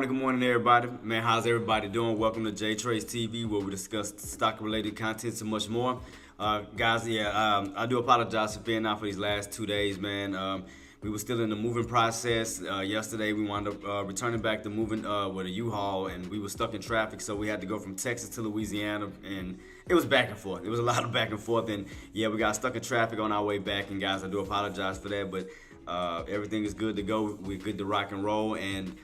Good morning, everybody. Man, how's everybody doing? Welcome to J Trades TV, where we discuss stock-related content and much more. Guys, I do apologize for being out for these last 2 days, man. We were still in the moving process. Yesterday, we wound up returning back to moving with a U-Haul, and we were stuck in traffic, so we had to go from Texas to Louisiana, and it was back and forth. It was a lot of back and forth, and yeah, we got stuck in traffic on our way back, and guys, I do apologize for that, but everything is good to go. We're good to rock and roll, and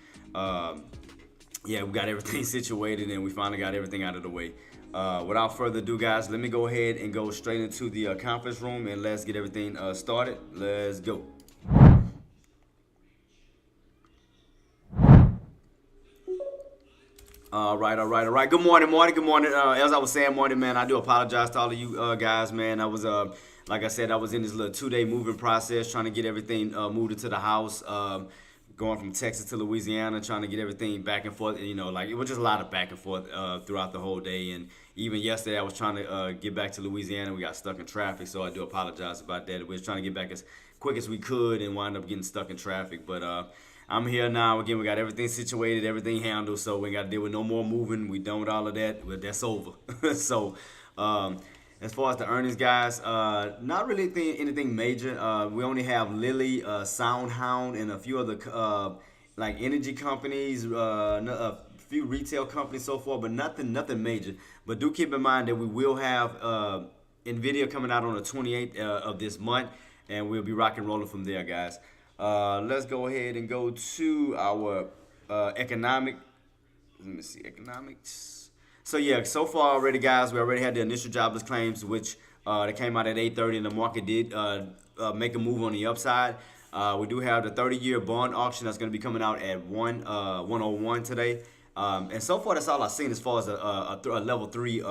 yeah, we got everything situated and we finally got everything out of the way. Without further ado, guys, let me go ahead and go straight into the conference room and let's get everything started. Let's go. All right. Good morning. As I was saying, morning, man. I do apologize to all of you guys, man. I was, like I said, I was in this little 2-day moving process, trying to get everything moved into the house. Going from Texas to Louisiana, trying to get everything back and forth. You know, like it was just a lot of back and forth throughout the whole day. And even yesterday, I was trying to get back to Louisiana. We got stuck in traffic, so I do apologize about that. We was trying to get back as quick as we could and wind up getting stuck in traffic. But I'm here now. Again, we got everything situated, everything handled, so we ain't got to deal with no more moving. We done with all of that. Well, that's over. So, as far as the earnings, guys, not really anything major. We only have Lilly, SoundHound, and a few other like energy companies, a few retail companies, so forth, but nothing major. But do keep in mind that we will have Nvidia coming out on the 28th of this month, and we'll be rock and rolling from there, guys. Let's go ahead and go to our economic. Let me see, economics. So yeah, so far already, guys, we already had the initial jobless claims, which that came out at 8:30, and the market did make a move on the upside. We do have the 30-year bond auction that's going to be coming out at 101 today. And so far, that's all I've seen as far as a level 3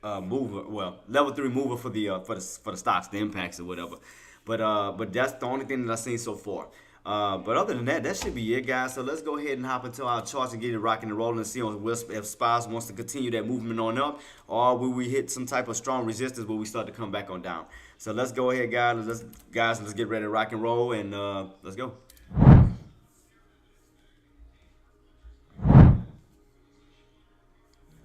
mover. Well, level 3 mover for the stocks, the impacts or whatever. But that's the only thing that I've seen so far. But other than that, that should be it, guys. So let's go ahead and hop into our charts and get it rocking and rolling and see if SPY wants to continue that movement on up, or will we hit some type of strong resistance where we start to come back on down. So let's go ahead, guys. Let's get ready to rock and roll, and let's go.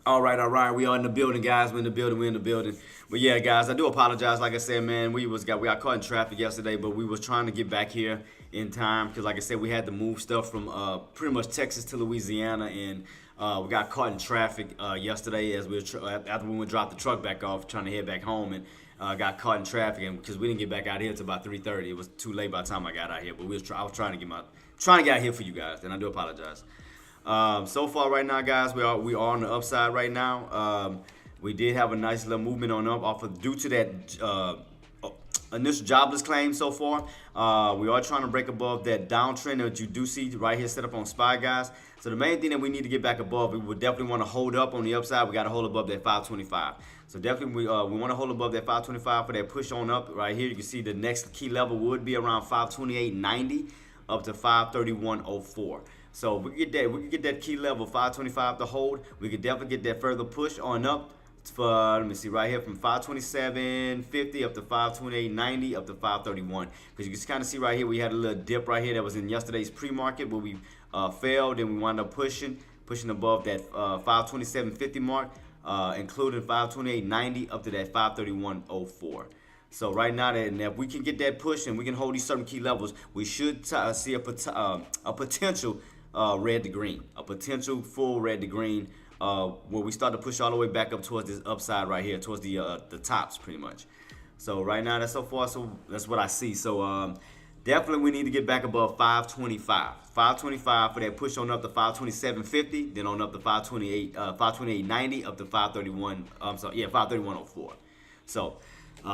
All right. We are in the building, guys. We're in the building. But yeah, guys, I do apologize. Like I said, man, we got caught in traffic yesterday, but we was trying to get back here in time because, like I said, we had to move stuff from pretty much Texas to Louisiana, and we got caught in traffic yesterday as after we went drop the truck back off, trying to head back home, and got caught in traffic, and because we didn't get back out here until about 3:30, it was too late by the time I got out here. But I was trying to get out here for you guys, and I do apologize. So far right now, guys, we are on the upside right now. We did have a nice little movement on up due to that initial jobless claim so far. We are trying to break above that downtrend that you do see right here set up on SPY, guys. So the main thing that we need to get back above, we would definitely want to hold up on the upside. We got to hold above that 525. So definitely we want to hold above that 525 for that push on up right here. You can see the next key level would be around 528.90 up to 531.04. So we can get that key level 525 to hold. We could definitely get that further push on up for, let me see, right here from 527.50 up to 528.90 up to 531. Because you can kind of see right here we had a little dip right here that was in yesterday's pre-market where we failed, and we wound up pushing above that 527.50 mark, including 528.90 up to that 531.04. So right now, if we can get that push and we can hold these certain key levels, we should see a potential red to green, a potential full red to green, where we start to push all the way back up towards this upside right here, towards the tops pretty much. So right now, that's what I see. So definitely we need to get back above 525. 525 for that push on up to 527.50, then on up to 528.90 up to 531.04. So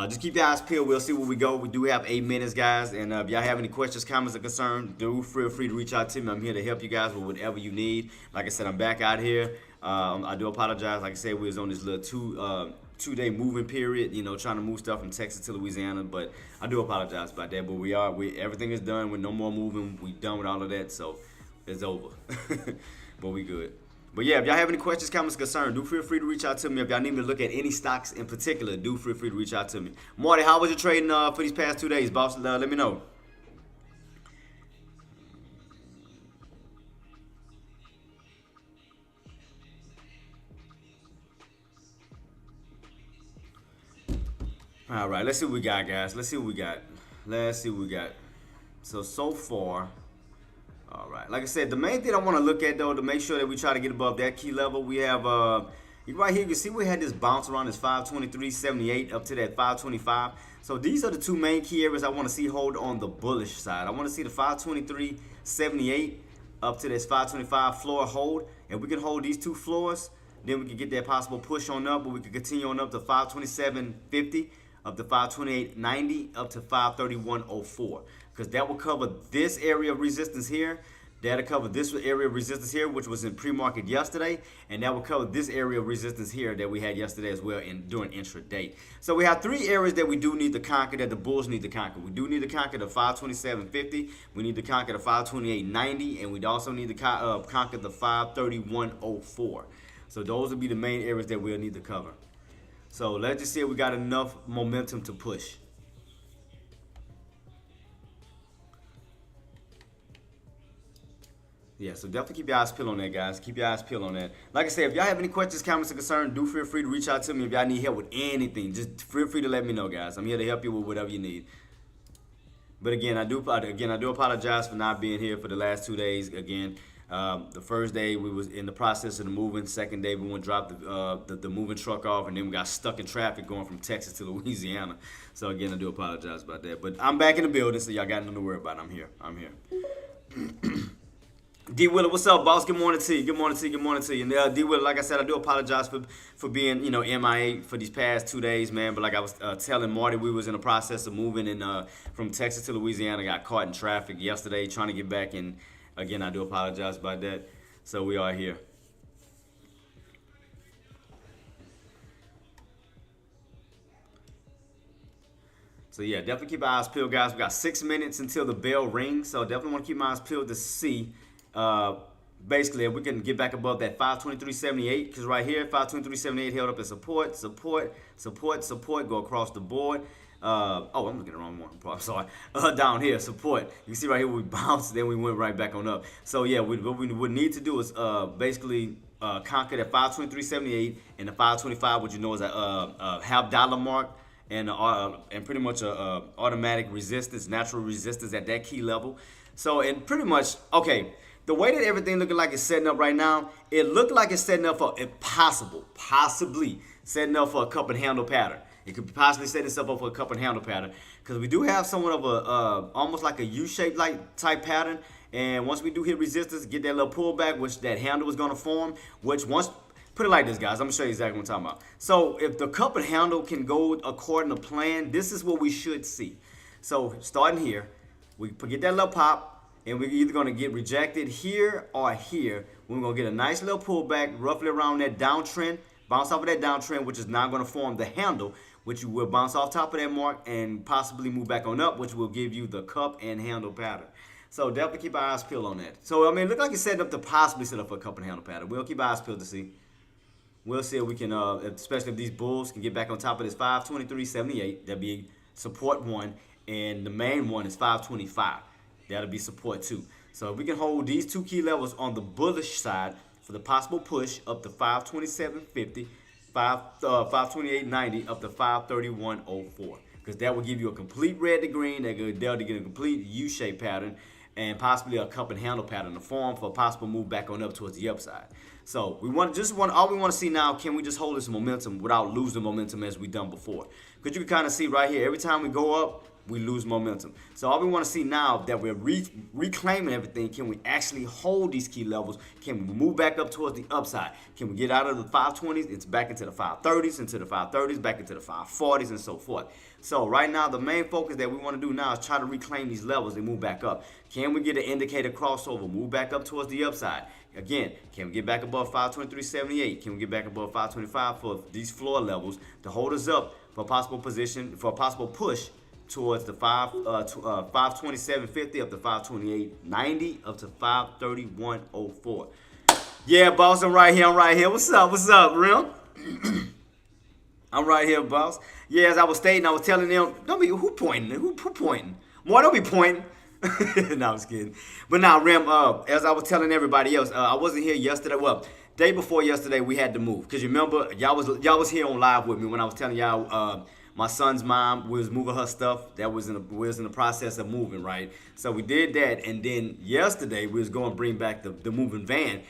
just keep your eyes peeled. We'll see where we go. We do have 8 minutes, guys. And if y'all have any questions, comments, or concerns, do feel free to reach out to me. I'm here to help you guys with whatever you need. Like I said, I'm back out here. I do apologize. Like I said, we was on this little two-day moving period, trying to move stuff from Texas to Louisiana. But I do apologize about that. But everything is done. With no more moving. We done with all of that. So it's over. But we good. But yeah, if y'all have any questions, comments, concerns, do feel free to reach out to me. If y'all need me to look at any stocks in particular, do feel free to reach out to me. Marty, how was your trading for these past 2 days, boss? Let me know. All right, let's see what we got, guys. Let's see what we got. So far. All right. Like I said, the main thing I want to look at, though, to make sure that we try to get above that key level, we have right here. You can see we had this bounce around this 523.78 up to that 525. So these are the two main key areas I want to see hold on the bullish side. I want to see the 523.78 up to this 525 floor hold. If we can hold these two floors, then we can get that possible push on up, but we can continue on up to 527.50. Up to 528.90, up to 531.04, because that will cover this area of resistance here. That'll cover this area of resistance here, which was in pre-market yesterday, and that will cover this area of resistance here that we had yesterday as well during intraday. So we have 3 areas that we do need to conquer, that the bulls need to conquer. We do need to conquer the 527.50. We need to conquer the 528.90, and we also need to conquer the 531.04. So those will be the main areas that we'll need to cover. So let's just see if we got enough momentum to push. Yeah, so definitely keep your eyes peeled on that, guys. Keep your eyes peeled on that. Like I said, if y'all have any questions, comments, or concerns, do feel free to reach out to me. If y'all need help with anything, just feel free to let me know, guys. I'm here to help you with whatever you need. But again, I do apologize for not being here for the last 2 days. Again, the first day we was in the process of the moving. Second day we went drop the moving truck off, and then we got stuck in traffic going from Texas to Louisiana. So again, I do apologize about that. But I'm back in the building, so y'all got nothing to worry about. I'm here. D Willer, what's up, boss? Good morning to you. Good morning to you. Good morning to you. And D Willer, like I said, I do apologize for being MIA for these past 2 days, man. But like I was telling Marty, we was in the process of moving and from Texas to Louisiana. Got caught in traffic yesterday, trying to get back. And again, I do apologize about that. So we are here. So yeah, definitely keep our eyes peeled, guys. We got 6 minutes until the bell rings, so definitely want to keep my eyes peeled to see, uh, basically, if we can get back above that 523.78. Because right here, 523.78 held up as support, support, support, support. Go across the board. Oh, I'm looking at the wrong one. I'm sorry. Down here, support. You can see right here we bounced, then we went right back on up. So yeah, what we would need to do is basically conquer that 523.78 and the 525, which you know is a half dollar mark. And pretty much a automatic resistance, natural resistance at that key level. So and pretty much okay, the way that everything looking like it's setting up right now, it looked like it's setting up for possibly setting up for a cup and handle pattern. It could possibly set itself up for a cup and handle pattern because we do have somewhat of a almost like a U-shaped like type pattern. And once we do hit resistance, get that little pullback, which that handle is going to form, which once put it like this, guys. I'm going to show you exactly what I'm talking about. So if the cup and handle can go according to plan, this is what we should see. So starting here, we get that little pop, and we're either going to get rejected here or here. We're going to get a nice little pullback roughly around that downtrend, bounce off of that downtrend, which is now going to form the handle, which will bounce off top of that mark and possibly move back on up, which will give you the cup and handle pattern. So definitely keep our eyes peeled on that. So, I mean, it looks like it's setting up to possibly set up for a cup and handle pattern. We'll keep our eyes peeled to see. We'll see if we can, especially if these bulls can get back on top of this 523.78. That'd be support one. And the main one is 525. That'll be support two. So if we can hold these two key levels on the bullish side for the possible push up to 527.50, 528.90 up to 531.04. Because that will give you a complete red to green. They'll get a complete U-shaped pattern and possibly a cup and handle pattern to form for a possible move back on up towards the upside. So all we want to see now, can we just hold this momentum without losing momentum as we done before? Because you can kind of see right here, every time we go up, we lose momentum. So all we want to see now that we're reclaiming everything, can we actually hold these key levels? Can we move back up towards the upside? Can we get out of the 520s? It's back into the 530s, into the 530s, back into the 540s, and so forth. So right now, the main focus that we want to do now is try to reclaim these levels and move back up. Can we get an indicator crossover, move back up towards the upside? Again, can we get back above 523.78? Can we get back above 525 for these floor levels to hold us up for a possible position, for a possible push towards the 527.50 up to 528.90 up to 531.04. Yeah, boss, I'm right here. What's up, Rim? I'm right here, boss. Yeah, as I was stating, I was telling them, don't be who pointing? Who pointing? Boy, don't be pointing. No, I'm just kidding. But now, Rim, as I was telling everybody else, I wasn't here yesterday. Well, day before yesterday, we had to move. Because you remember, y'all was here on live with me when I was telling y'all my son's mom was moving her stuff. That was in the process of moving, right? So we did that. And then yesterday, we was going to bring back the moving van,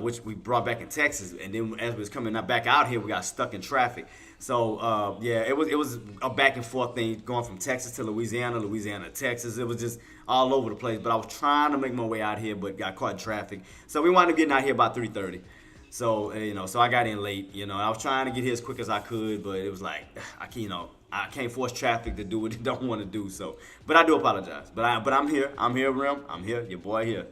which we brought back in Texas. And then as we was coming back out here, we got stuck in traffic. So, yeah, it was a back and forth thing going from Texas to Louisiana, Louisiana to Texas. It was just all over the place. But I was trying to make my way out here, but got caught in traffic. So we wound up getting out here about 3:30. So, so I got in late. I was trying to get here as quick as I could, but it was like, I can't force traffic to do what it don't want to do. So, but I do apologize. But I'm here. I'm here, Rim. I'm here. Your boy here.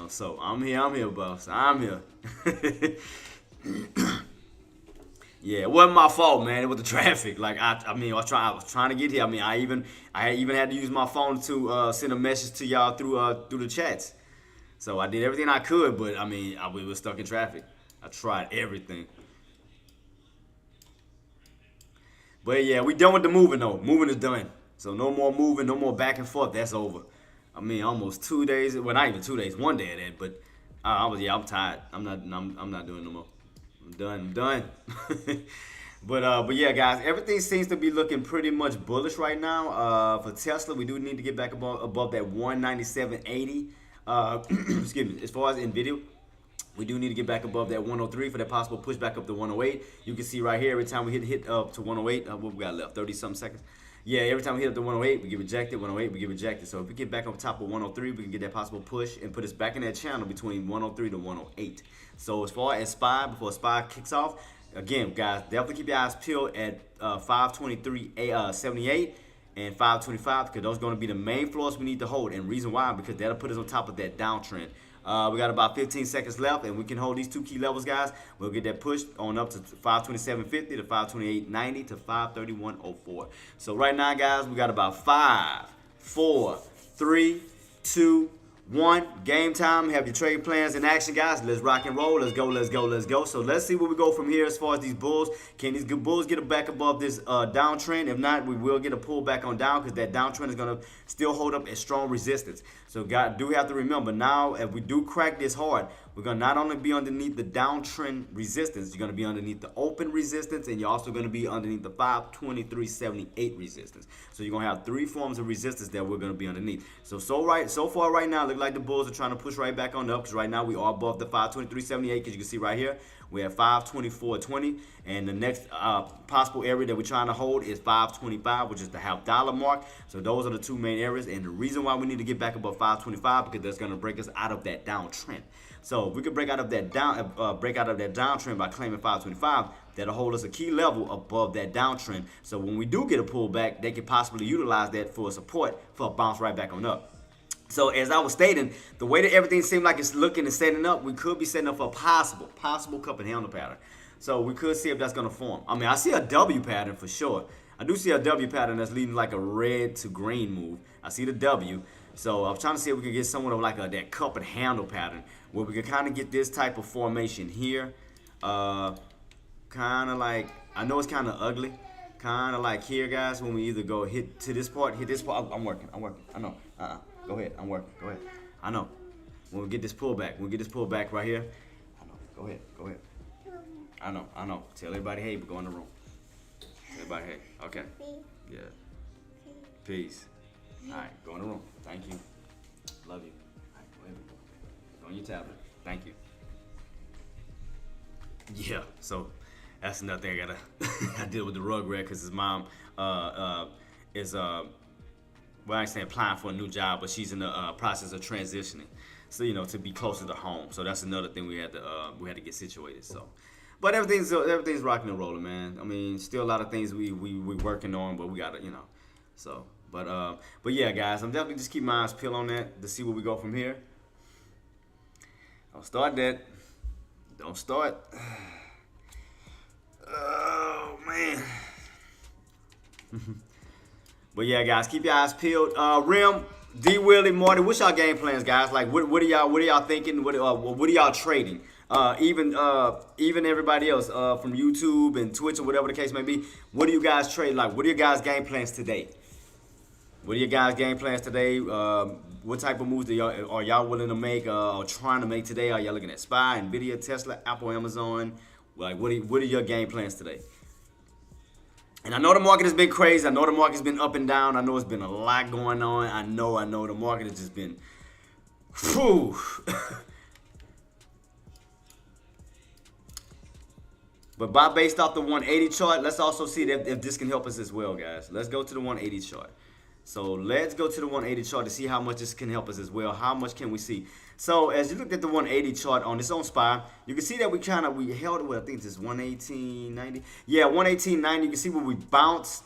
So I'm here, boss. I'm here. Yeah, it wasn't my fault, man. It was the traffic. Like I was trying to get here. I even had to use my phone to send a message to y'all through the chats. So I did everything I could, but we was stuck in traffic. I tried everything. But yeah, we done with the moving though. Moving is done. So no more moving, no more back and forth. That's over. Almost 2 days. Well, not even 2 days. 1 day of that. But I'm tired. I'm not doing no more. I'm done. But yeah, guys, everything seems to be looking pretty much bullish right now. For Tesla, we do need to get back above that 197.80. Excuse me. As far as Nvidia, we do need to get back above that 103 for that possible push back up to 108. You can see right here, every time we hit up to 108, what we got left? 30-something seconds. Yeah, every time we hit up the 108, we get rejected. 108, we get rejected. So if we get back on top of 103, we can get that possible push and put us back in that channel between 103 to 108. So as far as SPY, before SPY kicks off, again, guys, definitely keep your eyes peeled at 523.78 and 525 because those are going to be the main floors we need to hold. And reason why, because that'll put us on top of that downtrend. We got about 15 seconds left, and we can hold these two key levels, guys. We'll get that pushed on up to 527.50 to 528.90 to 531.04. So right now, guys, we got about 5, 4, 3, 2, 1. Game time. Have your trade plans in action, guys. Let's rock and roll. Let's go, let's go, let's go. So let's see where we go from here as far as these bulls. Can these good bulls get it back above this downtrend? If not, we will get a pullback on down because that downtrend is going to still hold up as strong resistance. So, guys, do have to remember now, if we do crack this hard, we're going to not only be underneath the downtrend resistance, you're going to be underneath the open resistance, and you're also going to be underneath the 523.78 resistance. So you're going to have 3 forms of resistance that we're going to be underneath. So far right now, look like the bulls are trying to push right back on up because right now we are above the 523.78 because you can see right here, we're at 524.20, and the next possible area that we're trying to hold is 525, which is the $half mark. So those are the 2 main areas, and the reason why we need to get back above 525 because that's going to break us out of that downtrend. So if we could break out of that downtrend by claiming 525, that'll hold us a key level above that downtrend. So when we do get a pullback, they could possibly utilize that for support for a bounce right back on up. So as I was stating, the way that everything seemed like it's looking and setting up, we could be setting up for a possible cup and handle pattern. So we could see if that's going to form. I mean, I see a W pattern for sure. I do see a W pattern that's leading like a red to green move. I see the W. So I'm trying to see if we can get somewhat of like that cup and handle pattern where we can kind of get this type of formation here. Kind of like, I know it's kind of ugly. Kind of like here, guys, when we either go hit this part. I'm working. I know. Go ahead. I'm working. Go ahead. I know. When we get this pullback right here. I know. Go ahead. I know. Tell everybody, hey, we're going in the room. Tell everybody, hey. Okay. Yeah. Peace. All right. Go in the room. Thank you. Love you. All right. Go ahead. Go on your tablet. Thank you. Yeah. So that's another thing I deal with the rug rat because his mom is well, I ain't saying applying for a new job, but she's in the process of transitioning. So to be closer to home. So that's another thing we had to get situated. So, but everything's rocking and rolling, man. I mean, still a lot of things we working on, but we gotta So, but yeah, guys, I'm definitely just keep my eyes peeled on that to see where we go from here. Don't start that. Don't start. Oh man. But yeah, guys, keep your eyes peeled. Rim, D Willie, Marty, what's y'all game plans, guys? Like, what are y'all thinking? What are y'all trading? Even everybody else from YouTube and Twitch or whatever the case may be. What do you guys trade? Like, what are your guys' game plans today? What type of moves are y'all willing to make or trying to make today? Are y'all looking at SPY, Nvidia, Tesla, Apple, Amazon? Like, what are your game plans today? And I know the market has been crazy. I know the market's been up and down. I know it's been a lot going on. I know the market has just been, whew. But based off the 180 chart, let's also see if this can help us as well, guys. Let's go to the 180 chart. So let's go to the 180 chart to see how much this can help us as well. How much can we see? So as you look at the 180 chart on its own SPY, you can see that we held it. I think this is 118.90. Yeah, 118.90. You can see where we bounce.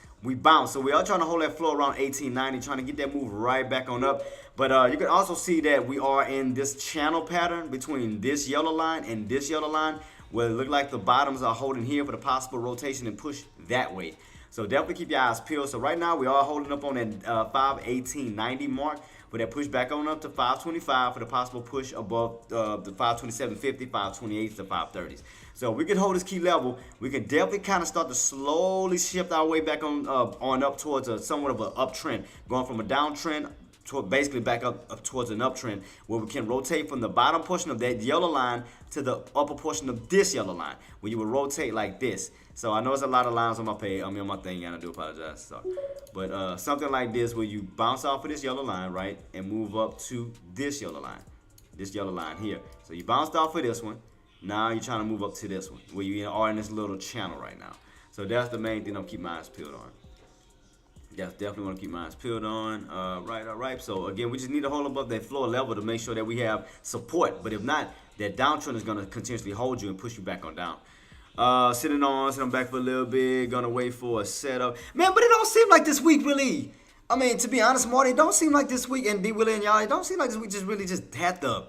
So we are trying to hold that floor around 18.90, trying to get that move right back on up. But you can also see that we are in this channel pattern between this yellow line and this yellow line, where it look like the bottoms are holding here for the possible rotation and push that way. So definitely keep your eyes peeled. So right now we are holding up on that 518.90 mark, with that push back on up to 525 for the possible push above the 527.50, 528s to 530s. So we can hold this key level. We can definitely kind of start to slowly shift our way back on up towards somewhat of an uptrend, going from a downtrend to basically back up towards an uptrend, where we can rotate from the bottom portion of that yellow line to the upper portion of this yellow line, where you would rotate like this. So I know there's a lot of lines on my page, on my thing, and I do apologize. So, but something like this, where you bounce off of this yellow line, right, and move up to this yellow line here. So you bounced off of this one. Now you're trying to move up to this one, where you are in this little channel right now. So that's the main thing I'm keeping my eyes peeled on. Yeah, definitely want to keep my eyes peeled on. Right, all right. So again, we just need to hold above that floor level to make sure that we have support. But if not, that downtrend is going to continuously hold you and push you back on down. Sitting back for a little bit. Gonna wait for a setup, man. But it don't seem like this week really. I mean, to be honest, Marty, it don't seem like this week, and D Willie and y'all, it don't seem like this week just really just had the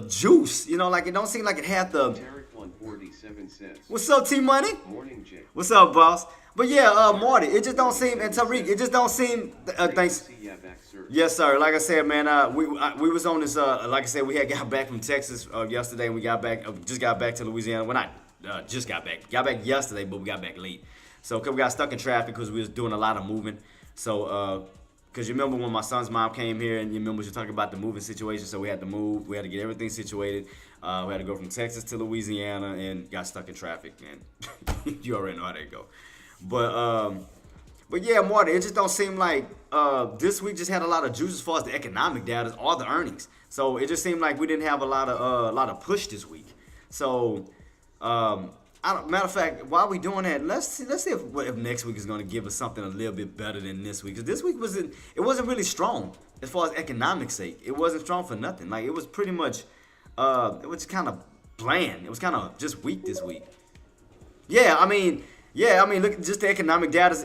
juice. You know, like it don't seem like it had the. Tarek won 47 cents. What's up, T Money? Morning, Jay. What's up, boss? But yeah, Marty, it just don't seem, and Tariq, it just don't seem. Thanks. See ya back, sir. Yes, sir. Like I said, man, we was on this. Like I said, we had got back from Texas yesterday, and we got back, just got back to Louisiana. Well, not just got back yesterday, but we got back late. So, cause we got stuck in traffic because we was doing a lot of moving. So, cause you remember when my son's mom came here, and you remember she was talking about the moving situation. So we had to move. We had to get everything situated. We had to go from Texas to Louisiana, and got stuck in traffic. And you already know how that go. But yeah, Marty, it just don't seem like this week just had a lot of juice as far as the economic data, all the earnings. So it just seemed like we didn't have a lot of push this week. So matter of fact, while we doing that, let's see if next week is going to give us something a little bit better than this week. Because this week wasn't really strong as far as economic sake. It wasn't strong for nothing. Like it was pretty much it was just kind of bland. It was kind of just weak this week. Yeah, I mean, look, just the economic data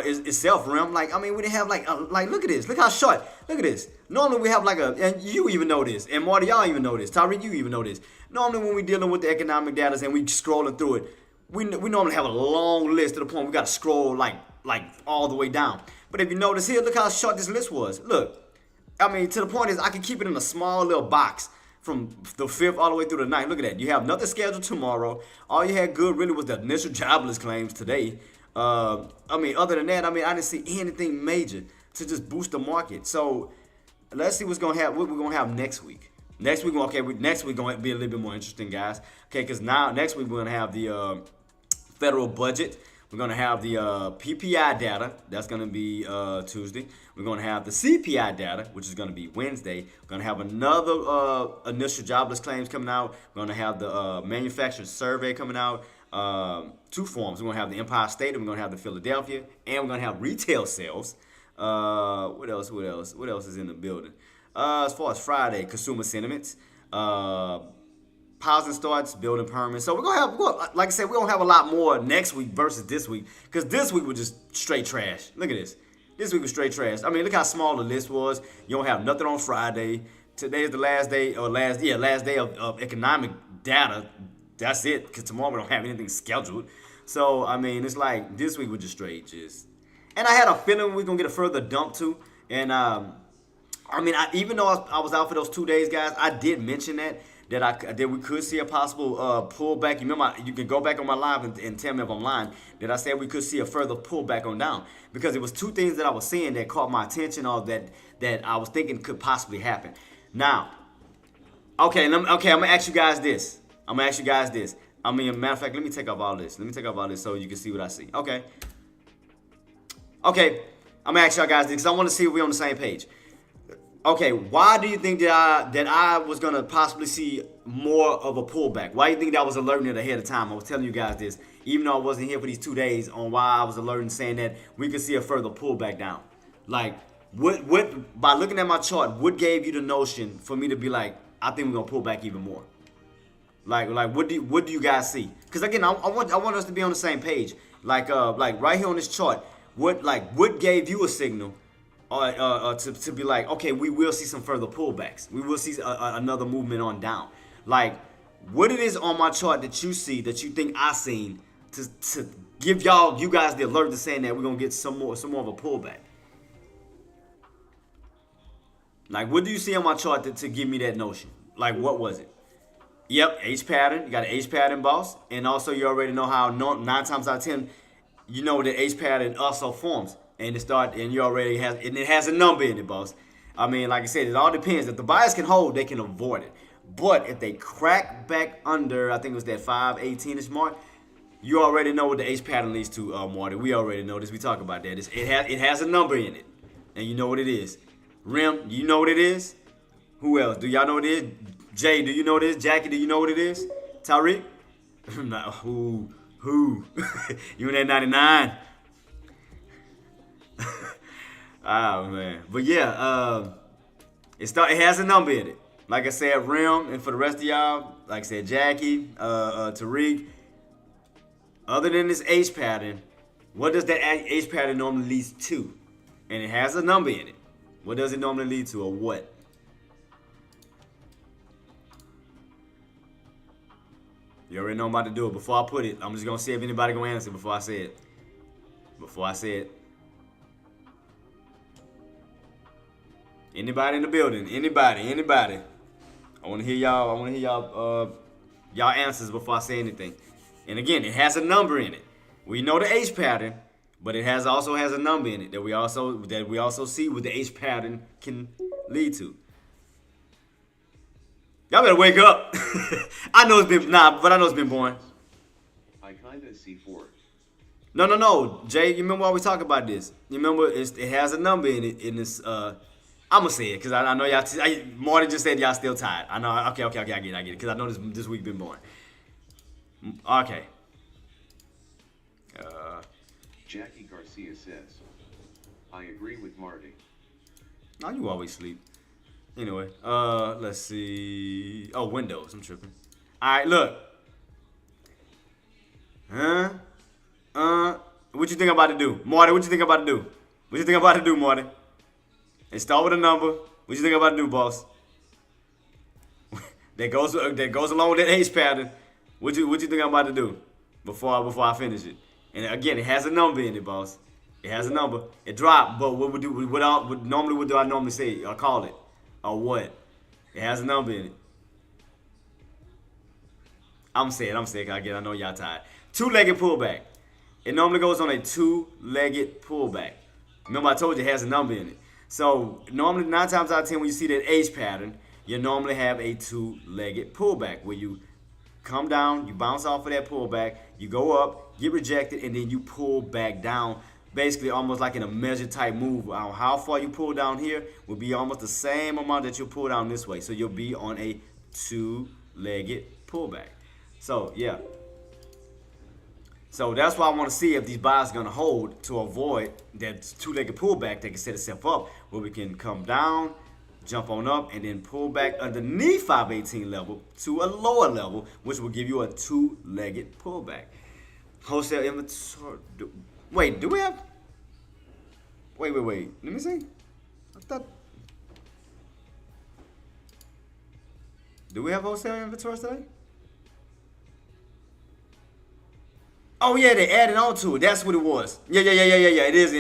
is itself, Rim. Like, I mean, we didn't have look at this. Look how short. Look at this. Normally we have and you even know this, and Marty, y'all even know this. Tyreek, you even know this. Normally when we dealing with the economic data and we scrolling through it, we normally have a long list to the point we got to scroll like all the way down. But if you notice here, look how short this list was. Look, I mean, to the point is I can keep it in a small little box. From the 5th all the way through the 9th. Look at that. You have nothing scheduled tomorrow. All you had good really was the initial jobless claims today. I mean, other than that, I didn't see anything major to just boost the market. So let's see what we're gonna have next week. Next week, next week gonna be a little bit more interesting, guys. Okay, because now next week we're gonna have the federal budget. We're going to have the PPI data. That's going to be Tuesday. We're going to have the CPI data, which is going to be Wednesday. We're going to have another initial jobless claims coming out. We're going to have the manufacturing survey coming out. 2 forms. We're going to have the Empire State, and we're going to have the Philadelphia. And we're going to have retail sales. What else is in the building? As far as Friday, consumer sentiments. Housing starts, building permits. So like I said, we're gonna have a lot more next week versus this week. Because this week was just straight trash. Look at this. This week was straight trash. I mean, look how small the list was. You don't have nothing on Friday. Today is the last day of economic data. That's it. Because tomorrow we don't have anything scheduled. So I mean, it's like this week was just straight just. And I had a feeling we're gonna get a further dump too. And even though I was out for those 2 days, guys, I did mention that we could see a possible pullback. You remember, you can go back on my live and tell me if I'm lying. That I said we could see a further pullback on down because it was 2 things that I was seeing that caught my attention or that I was thinking could possibly happen. Now, I'm gonna ask you guys this. I mean, matter of fact, let me take off all this. So you can see what I see. Okay. I'm gonna ask y'all guys this because I want to see if we're on the same page. Okay, why do you think that I was gonna possibly see more of a pullback? Why do you think that I was alerting it ahead of time? I was telling you guys this, even though I wasn't here for these 2 days, on why I was alerting, saying that we could see a further pullback down. Like, what by looking at my chart, what gave you the notion for me to be like, I think we're gonna pull back even more? Like what do you guys see? Because again, I want us to be on the same page. Like right here on this chart, what gave you a signal? To be like, okay, we will see some further pullbacks. We will see another movement on down. Like, what it is on my chart that you see, that you think I seen, to give you guys the alert to saying that we're gonna get some more of a pullback. Like, what do you see on my chart to give me that notion? Like, what was it? Yep, H pattern. You got an H pattern, boss, and also you already know how 9 times out of 10, you know that H pattern also forms. And it has a number in it, boss. I mean, like I said, it all depends. If the buyers can hold, they can avoid it. But if they crack back under, I think it was that 518-ish mark, you already know what the H pattern leads to, Marty. We already know this. We talk about that. It has a number in it, and you know what it is. Rim, you know what it is? Who else? Do y'all know what it is? Jay, do you know what it is? Jackie, do you know what it is? Tyreek? Who? You in that 99? Oh man, but yeah, it has a number in it. Like I said, Rim, and for the rest of y'all, like I said, Jackie, Tariq. Other than this H pattern, what does that H pattern normally lead to? And it has a number in it. What does it normally lead to, or what? You already know I'm about to do it. Before I put it, I'm just gonna see if anybody gonna answer before I say it. Before I say it. Anybody in the building? Anybody? I wanna hear y'all. Y'all answers before I say anything. And again, it has a number in it. We know the H pattern, but it also has a number in it that we also see what the H pattern can lead to. Y'all better wake up. I know it's been boring. I kinda see 4. No. Jay, you remember why we talk about this? You remember it has a number in it in this. I'm gonna say it because I know y'all. Marty just said y'all still tired. I know. Okay. I get it. Because I know this week been boring. Okay. Jackie Garcia says, I agree with Marty. No, you always sleep. Anyway, let's see. Oh, Windows. I'm tripping. All right, look. What you think I'm about to do, Marty? What you think I'm about to do, Marty? And start with a number. What you think I'm about to do, boss? that goes along with that H pattern. What you think I'm about to do before I finish it? And again, it has a number in it, boss. It has a number. It dropped, but what do I normally say or call it? Or what? It has a number in it. I'm saying, I know y'all tired. Two-legged pullback. It normally goes on a two-legged pullback. Remember I told you it has a number in it. So normally 9 times out of 10 when you see that H pattern, you normally have a two-legged pullback where you come down, you bounce off of that pullback, you go up, get rejected, and then you pull back down. Basically almost like in a measure type move. How far you pull down here will be almost the same amount that you pull down this way. So you'll be on a two-legged pullback. So yeah. So that's why I want to see if these buys are going to hold to avoid that two-legged pullback that can set itself up where we can come down, jump on up, and then pull back underneath 518 level to a lower level, which will give you a two-legged pullback. Wholesale inventory. Wait, do we have? Wait. Let me see. I thought. Do we have wholesale inventory today? Oh yeah, they added on to it. That's what it was. Yeah. It is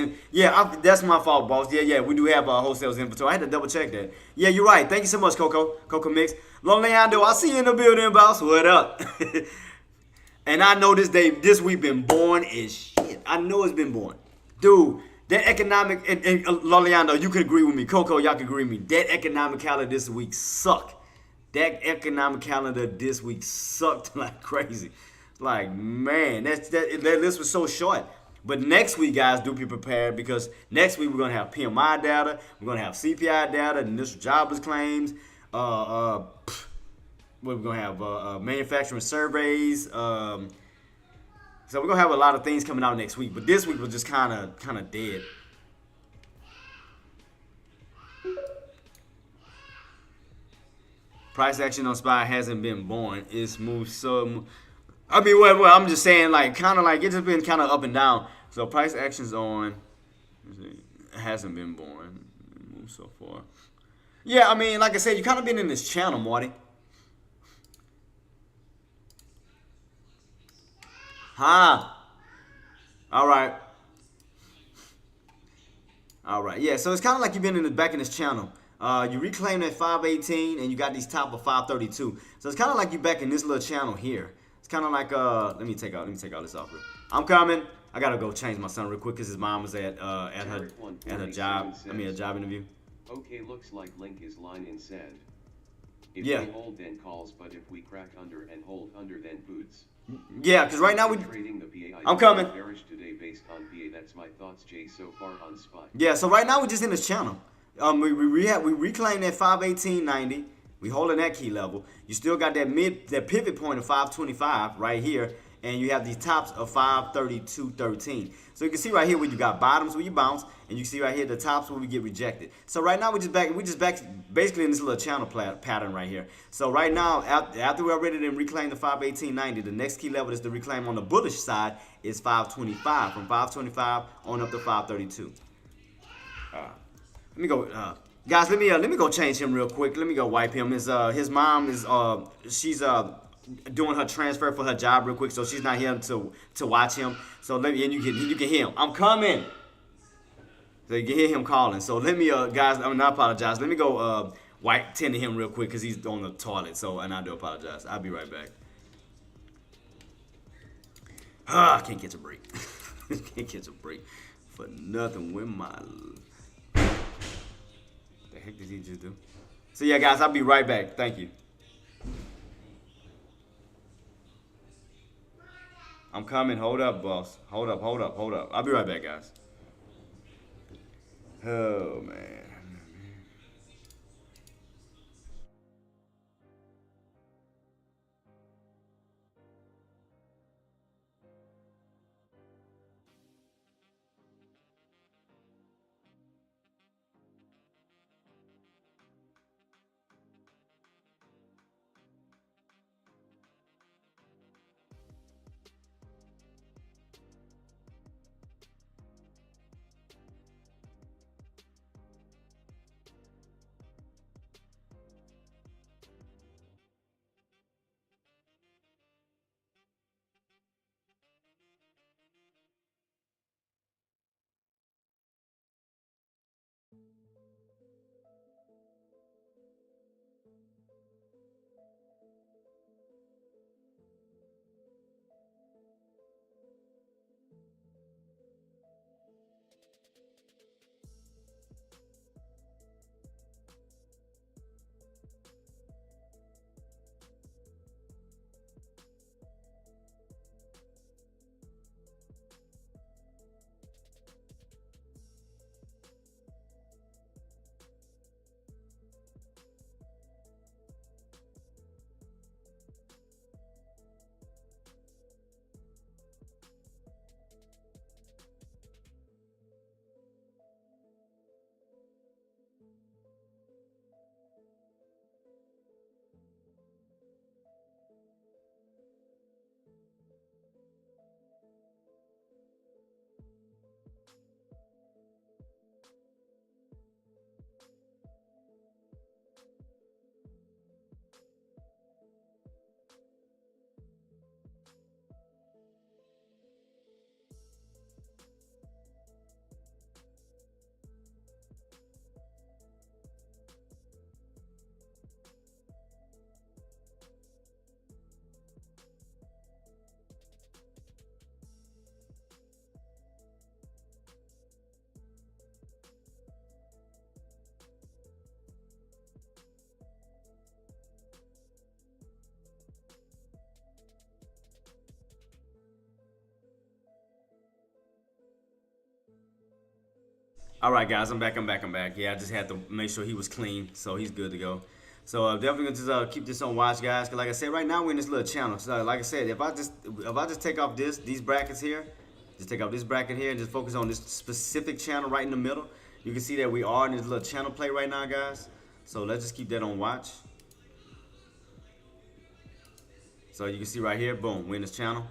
that's my fault, boss. Yeah. We do have wholesale inventory. I had to double check that. Yeah, you're right. Thank you so much, Coco Mix. Leandro, I see you in the building, boss. What up? And I know this week been boring as shit. I know it's been boring. Dude, that economic, and Loliando, you can agree with me. Coco, y'all can agree with me. That economic calendar this week sucked. That economic calendar this week sucked like crazy. Like, man, that list was so short. But next week, guys, do be prepared because next week we're going to have PMI data. We're going to have CPI data, initial jobless claims. We're going to have manufacturing surveys. So we're going to have a lot of things coming out next week. But this week was just kind of dead. Price action on SPY hasn't been born. It's moved so... I mean, well, I'm just saying, like, kind of like, it's just been kind of up and down. So price actions on... It hasn't been born. It moved so far. Yeah, I mean, like I said, you kind of been in this channel, Marty. All right. Yeah, so it's kind of like you've been back in this channel. You reclaimed that 518 and you got these top of 532. So it's kind of like you back in this little channel here. It's kind of like let me take all this off real. I'm coming. I gotta go change my son real quick because his mom was at her job. A job interview. Okay, looks like Link is line in sand. If Yeah. we hold, then calls, but if we crack under and hold under, then boots. Yeah, because right now we. Trading the PA. I'm coming. Bearish today based on PA. That's my thoughts, Jay. So far on SPY. Yeah, so right now we're just in this channel. We reclaim that 518.90. We holding that key level. You still got that pivot point of 525 right here, and you have these tops of 532.13. So you can see right here where you got bottoms where you bounce, and you can see right here the tops where we get rejected. So right now we just back basically in this little channel pattern right here. So right now after we already done reclaim the 518.90, the next key level is to reclaim on the bullish side is 525, from 525 on up to 532. Let me go, guys. Let me go change him real quick. Let me go wipe him. His mom is she's doing her transfer for her job real quick, so she's not here to watch him. So and you can hear him. I'm coming. So you can hear him calling. So let me guys. I apologize. Let me go tend to him real quick because he's on the toilet. So and I do apologize. I'll be right back. I can't catch a break. Can't catch a break for nothing with my. The heck did he just do? So yeah, guys, I'll be right back. Thank you. I'm coming. Hold up, boss. Hold up. I'll be right back, guys. Oh man. All right, guys, I'm back. Yeah, I just had to make sure he was clean, so he's good to go. So definitely gonna just keep this on watch, guys. Cause like I said, right now we're in this little channel. So like I said, if I just take off these brackets here, just take off this bracket here and just focus on this specific channel right in the middle, you can see that we are in this little channel play right now, guys. So let's just keep that on watch. So you can see right here, boom, we're in this channel.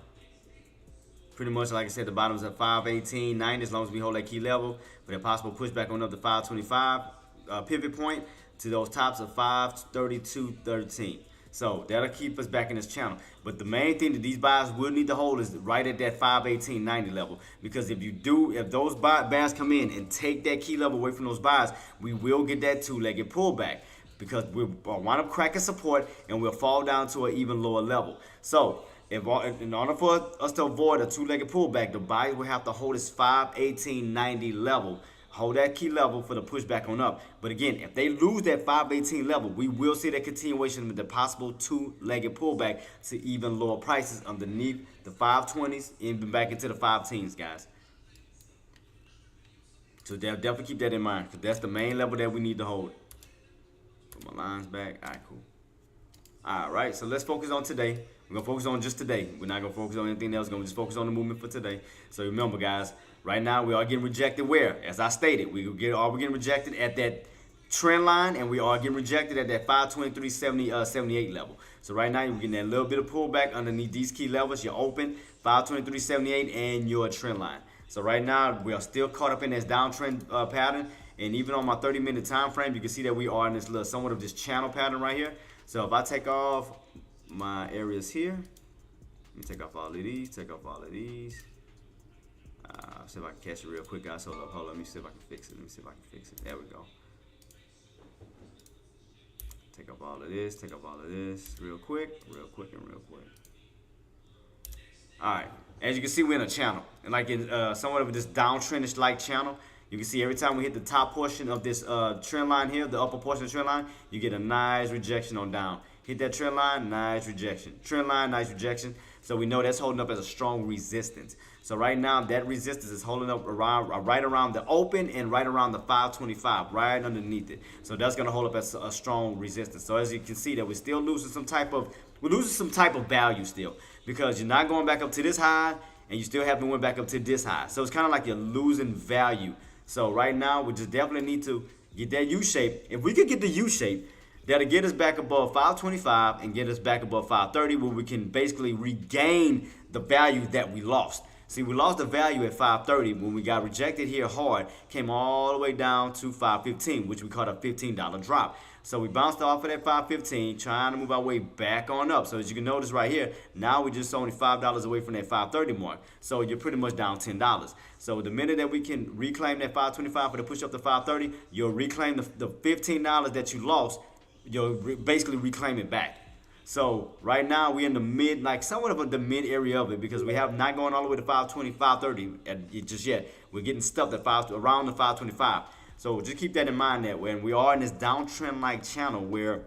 Pretty much, like I said, the bottom's at 518.90 as long as we hold that key level. But a possible pushback on up to 525 pivot point to those tops of 532.13. So that'll keep us back in this channel. But the main thing that these buys will need to hold is right at that 518.90 level. Because if those buys come in and take that key level away from those buys, we will get that two-legged pullback. Because we'll wind up cracking support and we'll fall down to an even lower level. So in order for us to avoid a two-legged pullback, the buyers will have to hold this 518.90 level. Hold that key level for the pushback on up. But again, if they lose that 518 level, we will see that continuation with the possible two-legged pullback to even lower prices underneath the 520s, even back into the 510s, guys. So definitely keep that in mind, because that's the main level that we need to hold. Put my lines back. All right, cool. All right, so let's focus on today. We're gonna focus on just today. We're not gonna focus on anything else. We're gonna just focus on the movement for today. So remember, guys, right now we are getting rejected where? As I stated, we're getting rejected at that trend line, and we are getting rejected at that 523.78 level. So right now you're getting that little bit of pullback underneath these key levels. You're open 523.78 and your trend line. So right now we are still caught up in this downtrend pattern, and even on my 30-minute time frame, you can see that we are in this little somewhat of this channel pattern right here. So if I take off my areas here, let me take off all of these, take off all of these. See if I can catch it real quick, guys. Hold up. Let me see if I can fix it. There we go. Take off all of this, take off all of this, real quick. All right, as you can see, we're in a channel, and like in somewhat of this downtrendish like channel. You can see every time we hit the top portion of this trend line here, the upper portion of the trend line, you get a nice rejection on down. Hit that trend line, nice rejection. Trend line, nice rejection. So we know that's holding up as a strong resistance. So right now, that resistance is holding up right around the open and right around the 525, right underneath it. So that's going to hold up as a strong resistance. So as you can see, that we're still losing some type of value still, because you're not going back up to this high, and you still haven't went back up to this high. So it's kind of like you're losing value. So right now, we just definitely need to get that U shape. If we could get the U shape, that'll get us back above 525 and get us back above 530, where we can basically regain the value that we lost. See, we lost the value at 530 when we got rejected here hard, came all the way down to 515, which we caught a $15 drop. So we bounced off of that 515, trying to move our way back on up. So as you can notice right here, now we're just only $5 away from that 530 mark. So you're pretty much down $10. So the minute that we can reclaim that 525 for the push up to 530, you'll reclaim the $15 that you lost. You'll basically reclaim it back. So right now we're in the mid, like somewhat of the mid area of it, because we have not going all the way to 520, 530 just yet. We're getting stuck at around the 525. So just keep that in mind, that when we are in this downtrend like channel where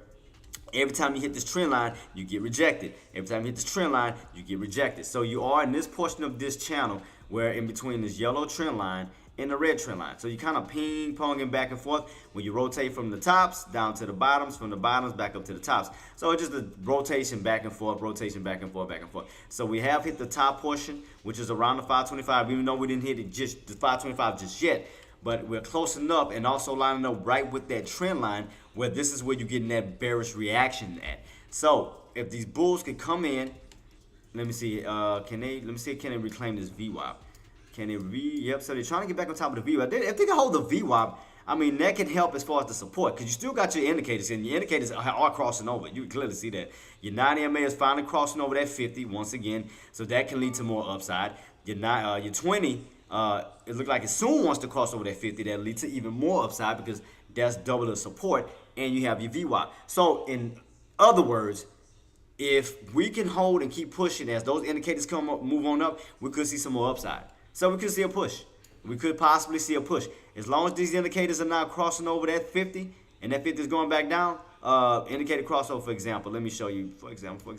every time you hit this trend line, you get rejected. Every time you hit this trend line, you get rejected. So you are in this portion of this channel where in between this yellow trend line and the red trend line. So you kind of ping-ponging back and forth when you rotate from the tops down to the bottoms, from the bottoms back up to the tops. So it's just a rotation back and forth, rotation back and forth, back and forth. So we have hit the top portion, which is around the 525, even though we didn't hit it just the 525 just yet. But we're close enough and also lining up right with that trend line where this is where you're getting that bearish reaction at. So if these bulls can come in, let me see, can they reclaim this VWAP? Can they yep, so they're trying to get back on top of the VWAP. If they can hold the VWAP, I mean, that can help as far as the support, because you still got your indicators, and your indicators are crossing over. You can clearly see that. Your 9 MA is finally crossing over that 50 once again, so that can lead to more upside. Your 20, it looks like it soon wants to cross over that 50. That'll lead to even more upside, because that's double the support, and you have your VWAP. So in other words, if we can hold and keep pushing as those indicators come up, move on up, we could see some more upside. So we could see a push. We could possibly see a push. As long as these indicators are now crossing over that 50, and that 50 is going back down, indicator crossover, for example. Let me show you, for example.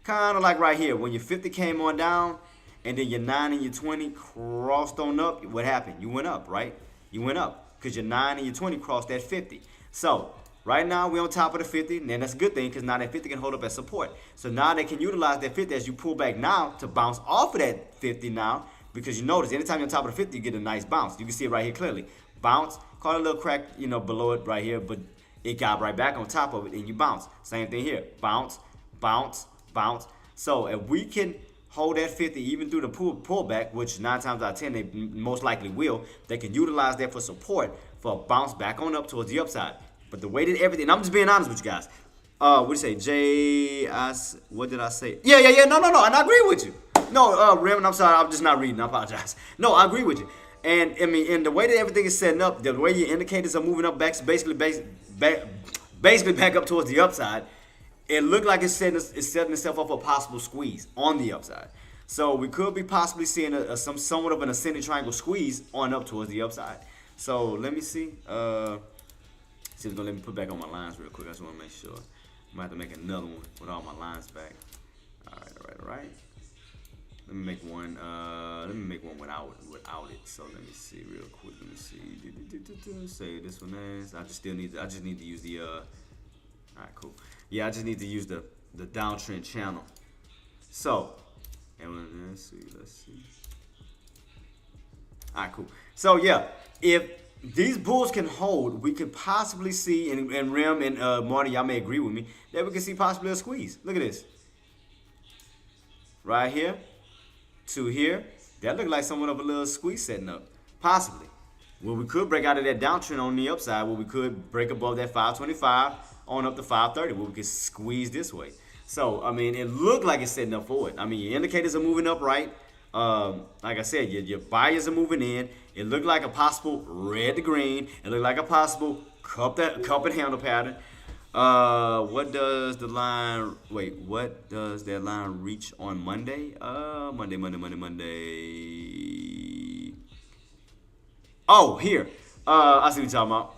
Kind of like right here, when your 50 came on down, and then your 9 and your 20 crossed on up, what happened? You went up, right? You went up, because your 9 and your 20 crossed that 50. So right now, we're on top of the 50, and that's a good thing, because now that 50 can hold up as support. So now they can utilize that 50 as you pull back now to bounce off of that 50 now, because you notice anytime you're on top of the 50, you get a nice bounce. You can see it right here clearly. Bounce, caught a little crack, below it right here, but it got right back on top of it, and you bounce. Same thing here. Bounce, bounce, bounce. So if we can hold that 50 even through the pullback, which 9 times out of 10 they most likely will, they can utilize that for support for a bounce back on up towards the upside. But the way that everything, I'm just being honest with you guys. What do you say? What did I say? Yeah. No, and I agree with you. No, Raymond, I'm sorry. I'm just not reading. I apologize. No, I agree with you. And I mean, and the way that everything is setting up, the way your indicators are moving up basically back up towards the upside, it looked like it's setting itself up for a possible squeeze on the upside. So we could be possibly seeing somewhat of an ascending triangle squeeze on up towards the upside. So let me see. See if it's gonna let me put back on my lines real quick. I just want to make sure. I might have to make another one with all my lines back. All right. Let me make one. Without it. So let me see real quick. Let me see. Say this one as. I just need to use the. All right, cool. Yeah, I just need to use the downtrend channel So, let's see. All right, cool. So yeah, if these bulls can hold, we could possibly see, and Rim and Marty, y'all may agree with me, that we can see possibly a squeeze. Look at this. Right here to here. That look like somewhat of a little squeeze setting up. Possibly. Well, we could break out of that downtrend on the upside, where we could break above that 525 on up to 530, where we could squeeze this way. So, I mean, it looked like it's setting up for it. I mean, your indicators are moving up right. Like I said, your buyers are moving in. It looked like a possible red to green. It looked like a possible cup and handle pattern. What does the line? Wait, what does that line reach on Monday? Monday. Oh, here. I see what you're talking about.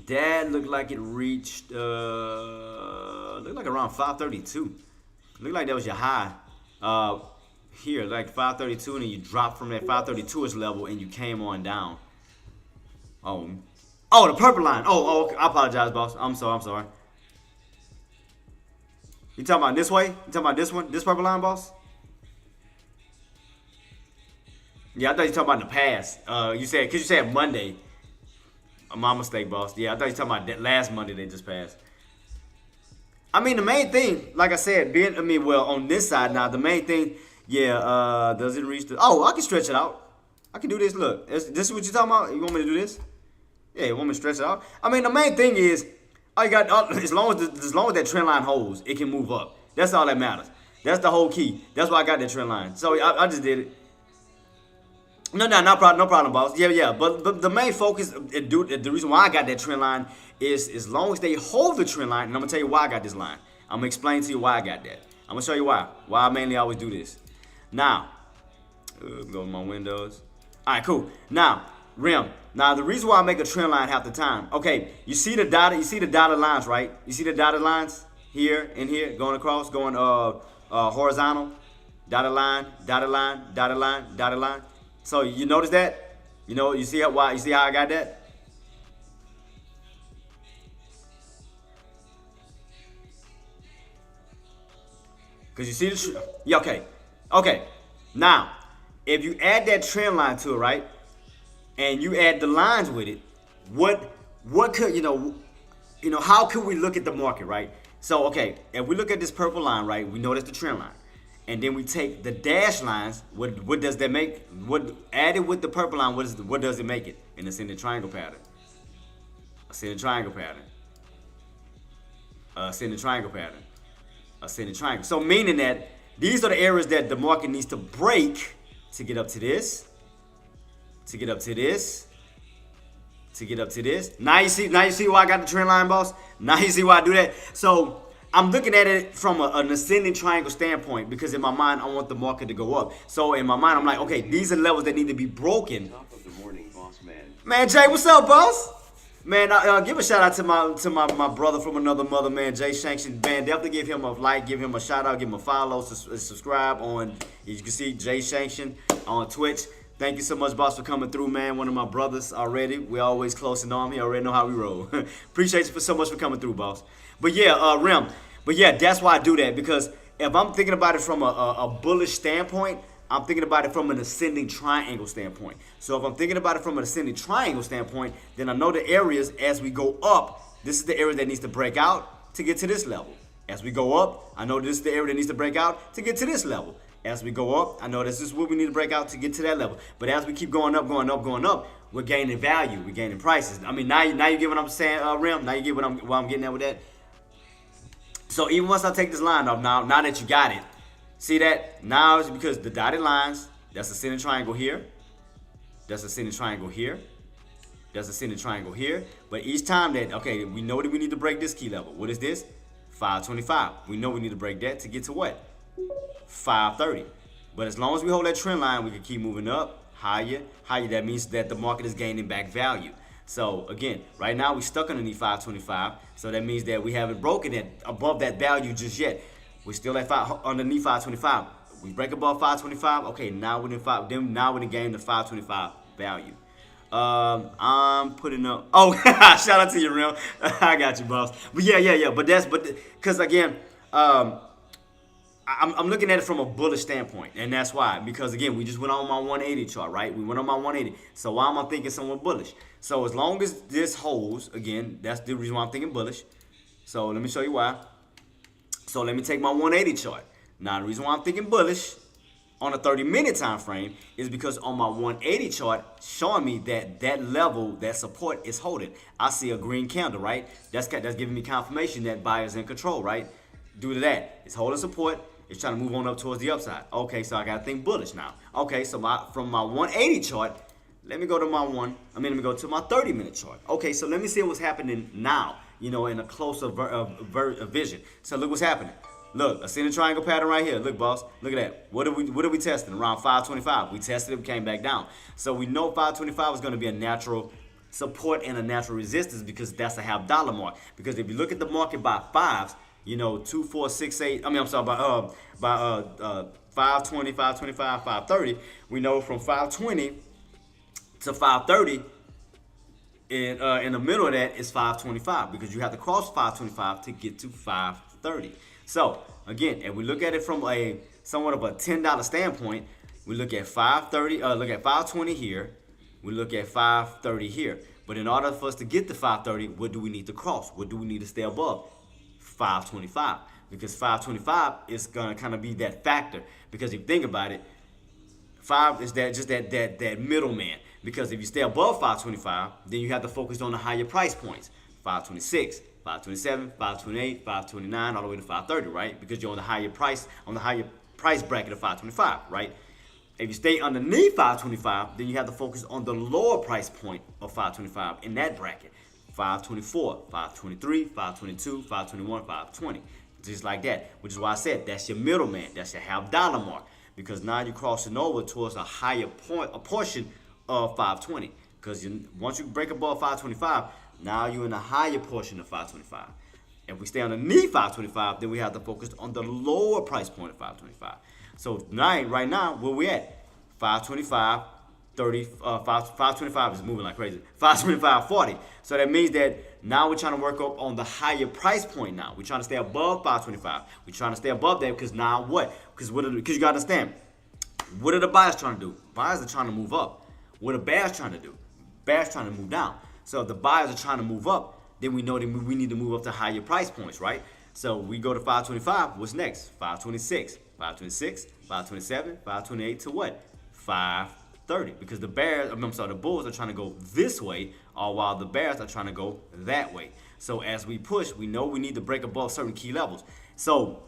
That looked like it reached. Looked like around 532. Looked like that was your high. Here, like 532, and then you dropped from that 532ish level, and you came on down. Oh, the purple line. Oh, okay. I apologize, boss. I'm sorry. You talking about this way? You talking about this one? This purple line, boss? Yeah, I thought you talking about in the past. You said Monday. My mistake, boss. Yeah, I thought you talking about that last Monday they just passed. I mean, the main thing, like I said, on this side now, the main thing, does it reach the? Oh, I can stretch it out. I can do this. Look, this is what you talking about. You want me to do this? Yeah, you want me to stretch it out? I mean, the main thing is, all you got, as long as that trend line holds, it can move up. That's all that matters. That's the whole key. That's why I got that trend line. So I just did it. No problem, boss. Yeah. But the main focus, the reason why I got that trend line is as long as they hold the trend line, and I'm gonna tell you why I got this line. I'm gonna explain to you why I got that. I'm gonna show you why. Why I mainly always do this. Now, go to my windows. All right, cool. Now, Rim. Now, the reason why I make a trend line half the time. Okay, you see the dotted lines, right? You see the dotted lines here and here going across, going horizontal. Dotted line, dotted line, dotted line, dotted line. So you notice that? You see how I got that? Because you see okay. Now, if you add that trend line to it, right? And you add the lines with it, what could, how could we look at the market, right? So, okay, if we look at this purple line, right, we know that's the trend line. And then we take the dash lines, what does that make? What added with the purple line, what does it make it? And it's in the triangle pattern. Ascending triangle pattern. Ascending triangle pattern. Ascending triangle. So meaning that these are the areas that the market needs to break to get up to this. To get up to this. To get up to this. Now you see why I got the trend line, boss? Now you see why I do that? So I'm looking at it from an ascending triangle standpoint because in my mind, I want the market to go up. So in my mind, I'm like, okay, these are levels that need to be broken. Top of the morning, boss man. Man, Jay, what's up, boss? Man, give a shout out to my brother from another mother, man, Jay Sanction. Man, definitely give him a like, give him a shout out, give him a follow, subscribe on, as you can see, Jay Sanction on Twitch. Thank you so much, boss, for coming through, man. One of my brothers already. We always close and on. You already know how we roll. Appreciate you so much for coming through, boss. But yeah, Rim. But yeah, that's why I do that, because if I'm thinking about it from a bullish standpoint, I'm thinking about it from an ascending triangle standpoint. So if I'm thinking about it from an ascending triangle standpoint, then I know the areas as we go up, this is the area that needs to break out to get to this level. As we go up, I know this is the area that needs to break out to get to this level. As we go up, I know this is what we need to break out to get to that level. But as we keep going up, we're gaining value. We're gaining prices. I mean, now you get what I'm saying, Rim? Now you get what I'm getting at with that? So even once I take this line off, now that you got it, see that? Now it's because the dotted lines, that's a ascending triangle here. That's a ascending triangle here. That's a ascending triangle here. But each time that, okay, we know that we need to break this key level. What is this? 525. We know we need to break that to get to what? 530. But as long as we hold that trend line, we can keep moving up, higher. That means that the market is gaining back value. So again, right now we stuck underneath 525. So that means that we haven't broken it above that value just yet. We're still at underneath 525. We break above 525. Okay, now we're in now we're in game the 525 value. I'm putting up. Oh, shout out to you, Real. I got you, boss. But yeah. Because again, I'm looking at it from a bullish standpoint, and that's why. Because again, we just went on my 180 chart, right? We went on my 180. So why am I thinking somewhat bullish? So as long as this holds, again, that's the reason why I'm thinking bullish. So let me show you why. So let me take my 180 chart. Now the reason why I'm thinking bullish on a 30-minute time frame is because on my 180 chart showing me that that level, that support is holding. I see a green candle, right? That's giving me confirmation that buyer's in control, right? Due to that, it's holding support. It's trying to move on up towards the upside. Okay, so I gotta think bullish now. Okay, so from my 180 chart, let me go to let me go to my 30-minute chart. Okay, so let me see what's happening now, in a closer vision. So look what's happening. Look, ascending triangle pattern right here. Look, boss. Look at that. What are we testing? Around 525. We tested it, we came back down. So we know 525 is going to be a natural support and a natural resistance because that's a half dollar mark. Because if you look at the market by fives, 2, 4, 6, 8. By 520, 525, 530. We know from 520 to 530. In the middle of that is 525 because you have to cross 525 to get to 530. So again, if we look at it from a somewhat of a $10 standpoint, we look at 530, look at 520 here, we look at 530 here. But in order for us to get to 530, what do we need to cross? What do we need to stay above? 525. Because 525 is gonna kind of be that factor. Because if you think about it, 5 is that middleman. Because if you stay above 525, then you have to focus on the higher price points. 526, 527, 528, 529, all the way to 530, right? Because you're on the higher price bracket of 525, right? If you stay underneath 525, then you have to focus on the lower price point of 525 in that bracket. 524, 523, 522, 521, 520. Just like that. Which is why I said that's your middleman. That's your half dollar mark. Because now you're crossing over towards a higher portion of 520. Because once you break above 525, now you're in a higher portion of 525. If we stay underneath 525, then we have to focus on the lower price point of 525. So right now, where we at? 525, 30, 525 is moving like crazy. 525, 40. So that means that now we're trying to work up on the higher price point now. We're trying to stay above 525. We're trying to stay above that because now what? Because you got to understand, what are the buyers trying to do? Buyers are trying to move up. What are bears trying to do? Bears trying to move down. So if the buyers are trying to move up, then we know that we need to move up to higher price points, right? So we go to 525. What's next? 526, 526, 527, 528 to what? 530. Because the bulls are trying to go this way, all while the bears are trying to go that way. So as we push, we know we need to break above certain key levels. So,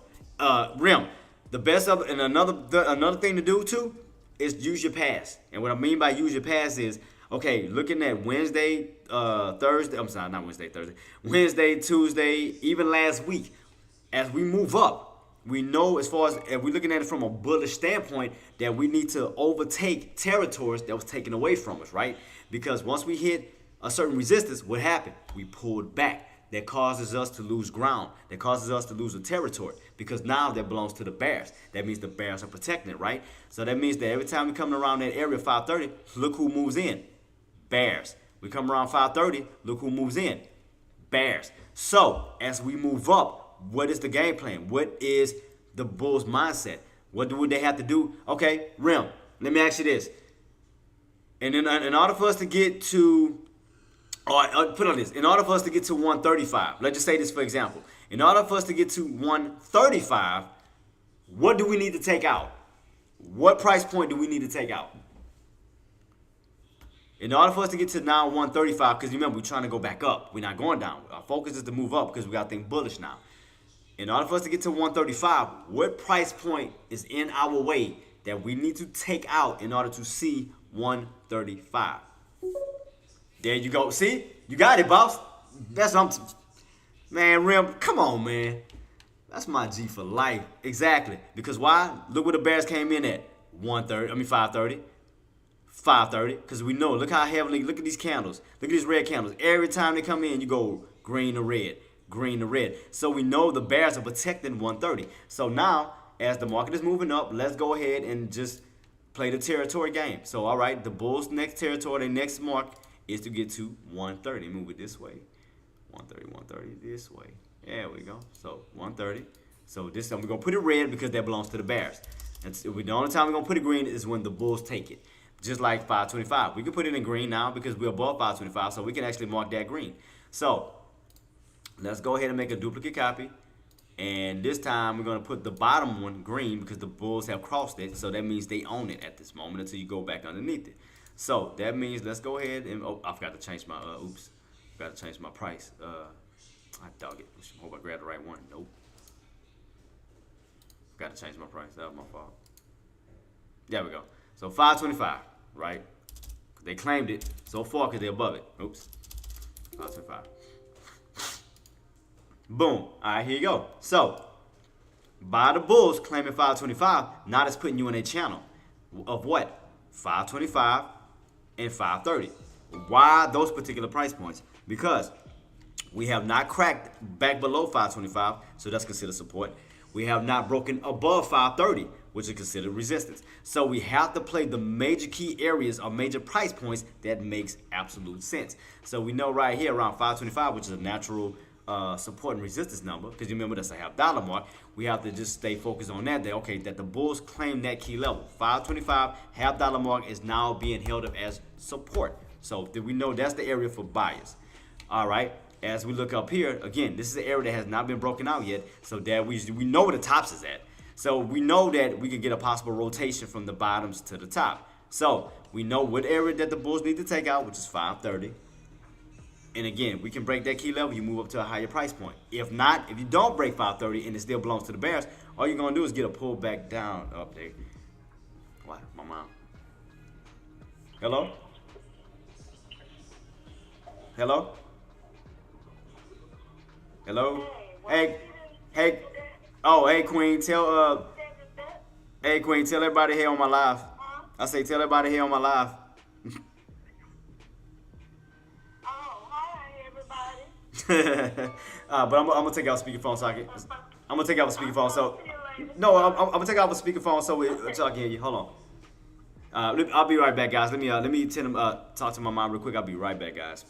Rim, the best of and another thing to do too is use your pass. And what I mean by use your pass is, okay, looking at Wednesday, Thursday, not Wednesday, Thursday, Wednesday, Tuesday, even last week, as we move up, we know as far as if we're looking at it from a bullish standpoint that we need to overtake territories that was taken away from us, right? Because once we hit a certain resistance, what happened? We pulled back. That causes us to lose ground. That causes us to lose a territory because now that belongs to the bears. That means the bears are protecting it, right? So that means that every time we come around that area 530, look who moves in. Bears. We come around 530, look who moves in. Bears. So as we move up, what is the game plan? What is the bulls' mindset? What would they have to do? Okay, Rim, let me ask you this. And in order for us to get to, put on this, in order for us to get to 135, let's just say this for example. In order for us to get to 135, what do we need to take out? What price point do we need to take out? In order for us to get to now 135, because remember, we're trying to go back up. We're not going down. Our focus is to move up because we got to think bullish now. In order for us to get to 135, what price point is in our way that we need to take out in order to see 135? There you go. See? You got it, boss. That's what man, Rim, come on, man. That's my G for life. Exactly. Because why? Look where the bears came in at. 530. 530. Because we know, look how heavily, look at these candles. Look at these red candles. Every time they come in, you go green to red. Green to red. So we know the bears are protecting 130. So now, as the market is moving up, let's go ahead and just play the territory game. So, all right, the bulls' next territory, their next mark is to get to 130. Move it this way. 130, this way. There we go. So 130. So this time we're gonna put it red because that belongs to the Bears. And the only time we're gonna put it green is when the Bulls take it. Just like 525. We can put it in green now because we're above 525, so we can actually mark that green. So let's go ahead and make a duplicate copy. And this time we're gonna put the bottom one green because the Bulls have crossed it. So that means they own it at this moment until you go back underneath it. So that means let's go ahead and I forgot to change my forgot to change my price. I dog it. Hope I grabbed the right one. Nope. Forgot to change my price. That was my fault. There we go. So 525, right? They claimed it so far because they're above it. Oops. 525. Boom. All right, here you go. So, by the Bulls claiming 525, now that's putting you in a channel of what? 525 and 530. Why those particular price points? Because we have not cracked back below 525, so that's considered support. We have not broken above 530, which is considered resistance. So we have to play the major key areas or major price points that makes absolute sense. So we know right here around 525, which is a natural support and resistance number, because you remember that's a $half mark. We have to just stay focused on that. That the Bulls claim that key level. 525 $half mark is now being held up as support. So we know that's the area for buyers. All right. As we look up here, again, this is an area that has not been broken out yet. So that we know where the tops is at. So we know that we can get a possible rotation from the bottoms to the top. So we know what area that the Bulls need to take out, which is 530. And again, we can break that key level, you move up to a higher price point. If not, if you don't break 530 and it still belongs to the Bears, all you're going to do is get a pull back down up there. What? My mom. Hello? Hello? Hello? Hey, oh, hey, Queen, hey, Queen, tell everybody here on my live. I say, tell everybody here on my live. But I'm gonna take out speakerphone so I can. I'm gonna take out the speakerphone so. No, I'm gonna take out the speakerphone so I can hear you. Hold on. I'll be right back, guys. Let me talk to my mom real quick. I'll be right back, guys.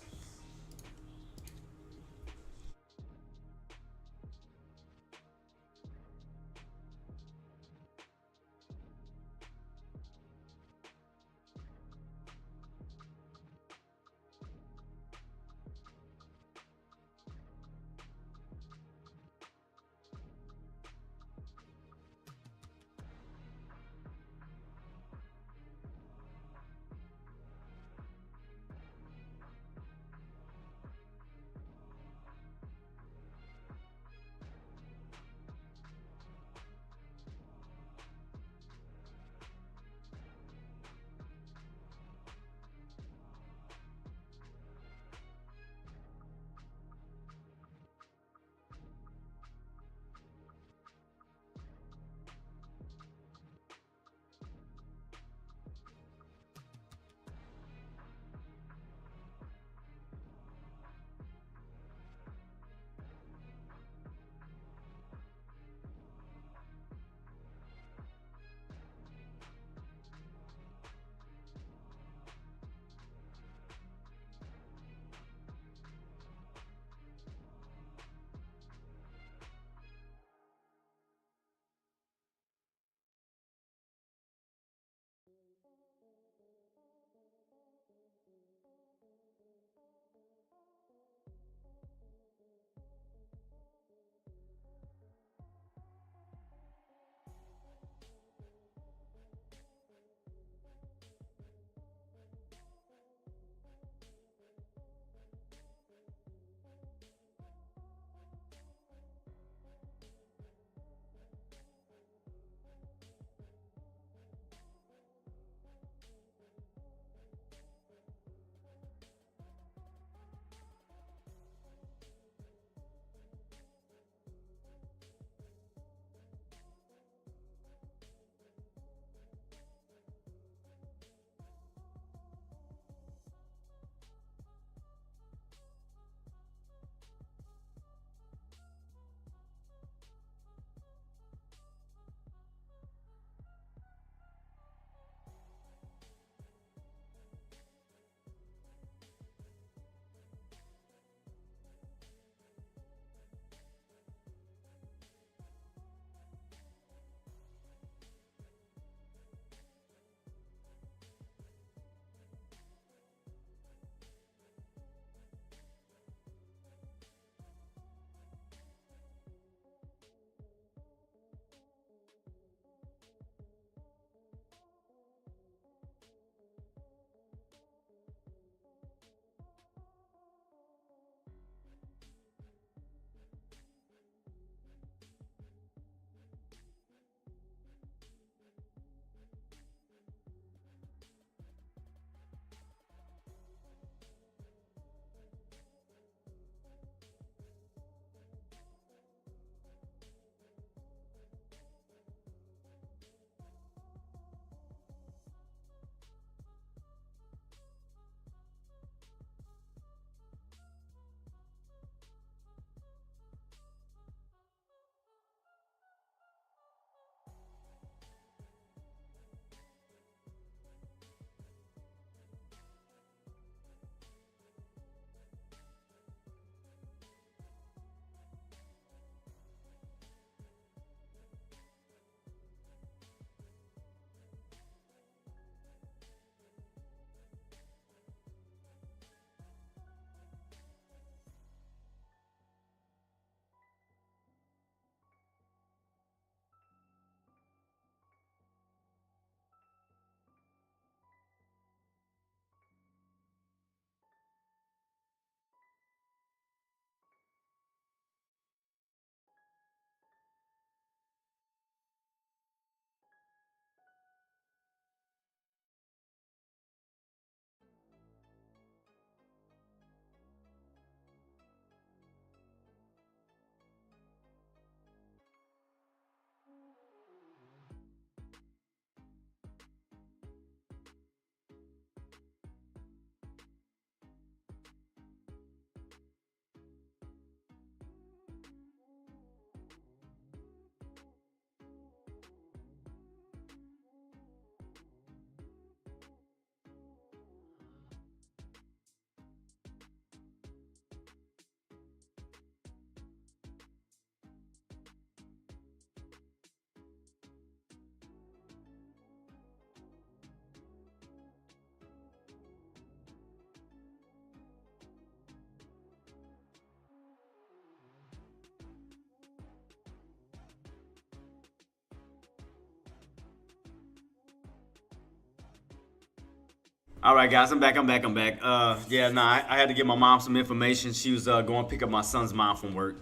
All right, guys, I'm back. Yeah, nah, I had to give my mom some information. She was going to pick up my son's mom from work.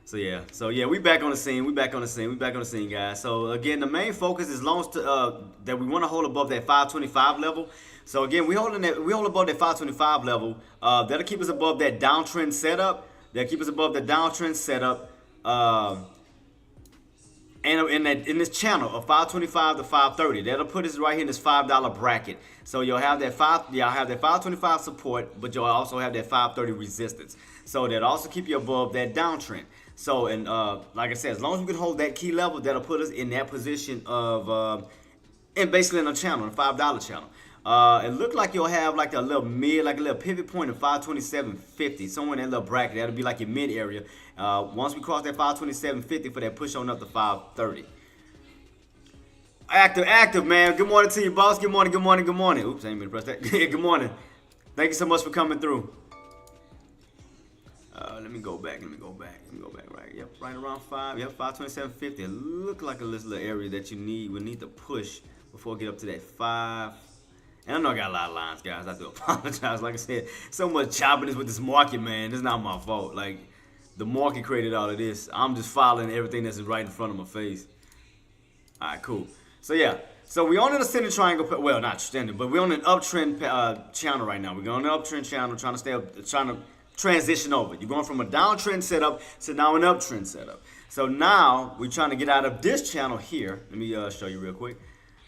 So yeah, we back on the scene. We back on the scene, guys. So again, the main focus is loans that we want to hold above that 525 level. So again, we hold above that 525 level. That'll keep us above that downtrend setup. And in this channel of 525 to 530, that'll put us right here in this $5 bracket. So you'll have that 525 support, but you'll also have that 530 resistance. So that'll also keep you above that downtrend. So and like I said, as long as we can hold that key level, that'll put us in that position of and basically in a channel, a $5 channel. It looked like you'll have like a little pivot point of 527.50, somewhere in that little bracket. That'll be like your mid area. Once we cross that 527.50 for that push on up to 530. Active, man. Good morning to you, boss. Good morning. Oops, I ain't mean to press that. Good morning. Thank you so much for coming through. Let me go back. Right. Yep, right around 5. Yep, 527.50. It look like a little area that we need to push before we get up to that 5. And I know I got a lot of lines, guys. I do apologize. Like I said, so much choppiness with this market, man. It's not my fault. Like, the market created all of this. I'm just following everything that's right in front of my face. All right, cool. So, yeah. So, we're on an ascending triangle. Well, not ascending, but we're on an uptrend channel right now. We're on an uptrend channel, trying to transition over. You're going from a downtrend setup to now an uptrend setup. So, now we're trying to get out of this channel here. Let me show you real quick.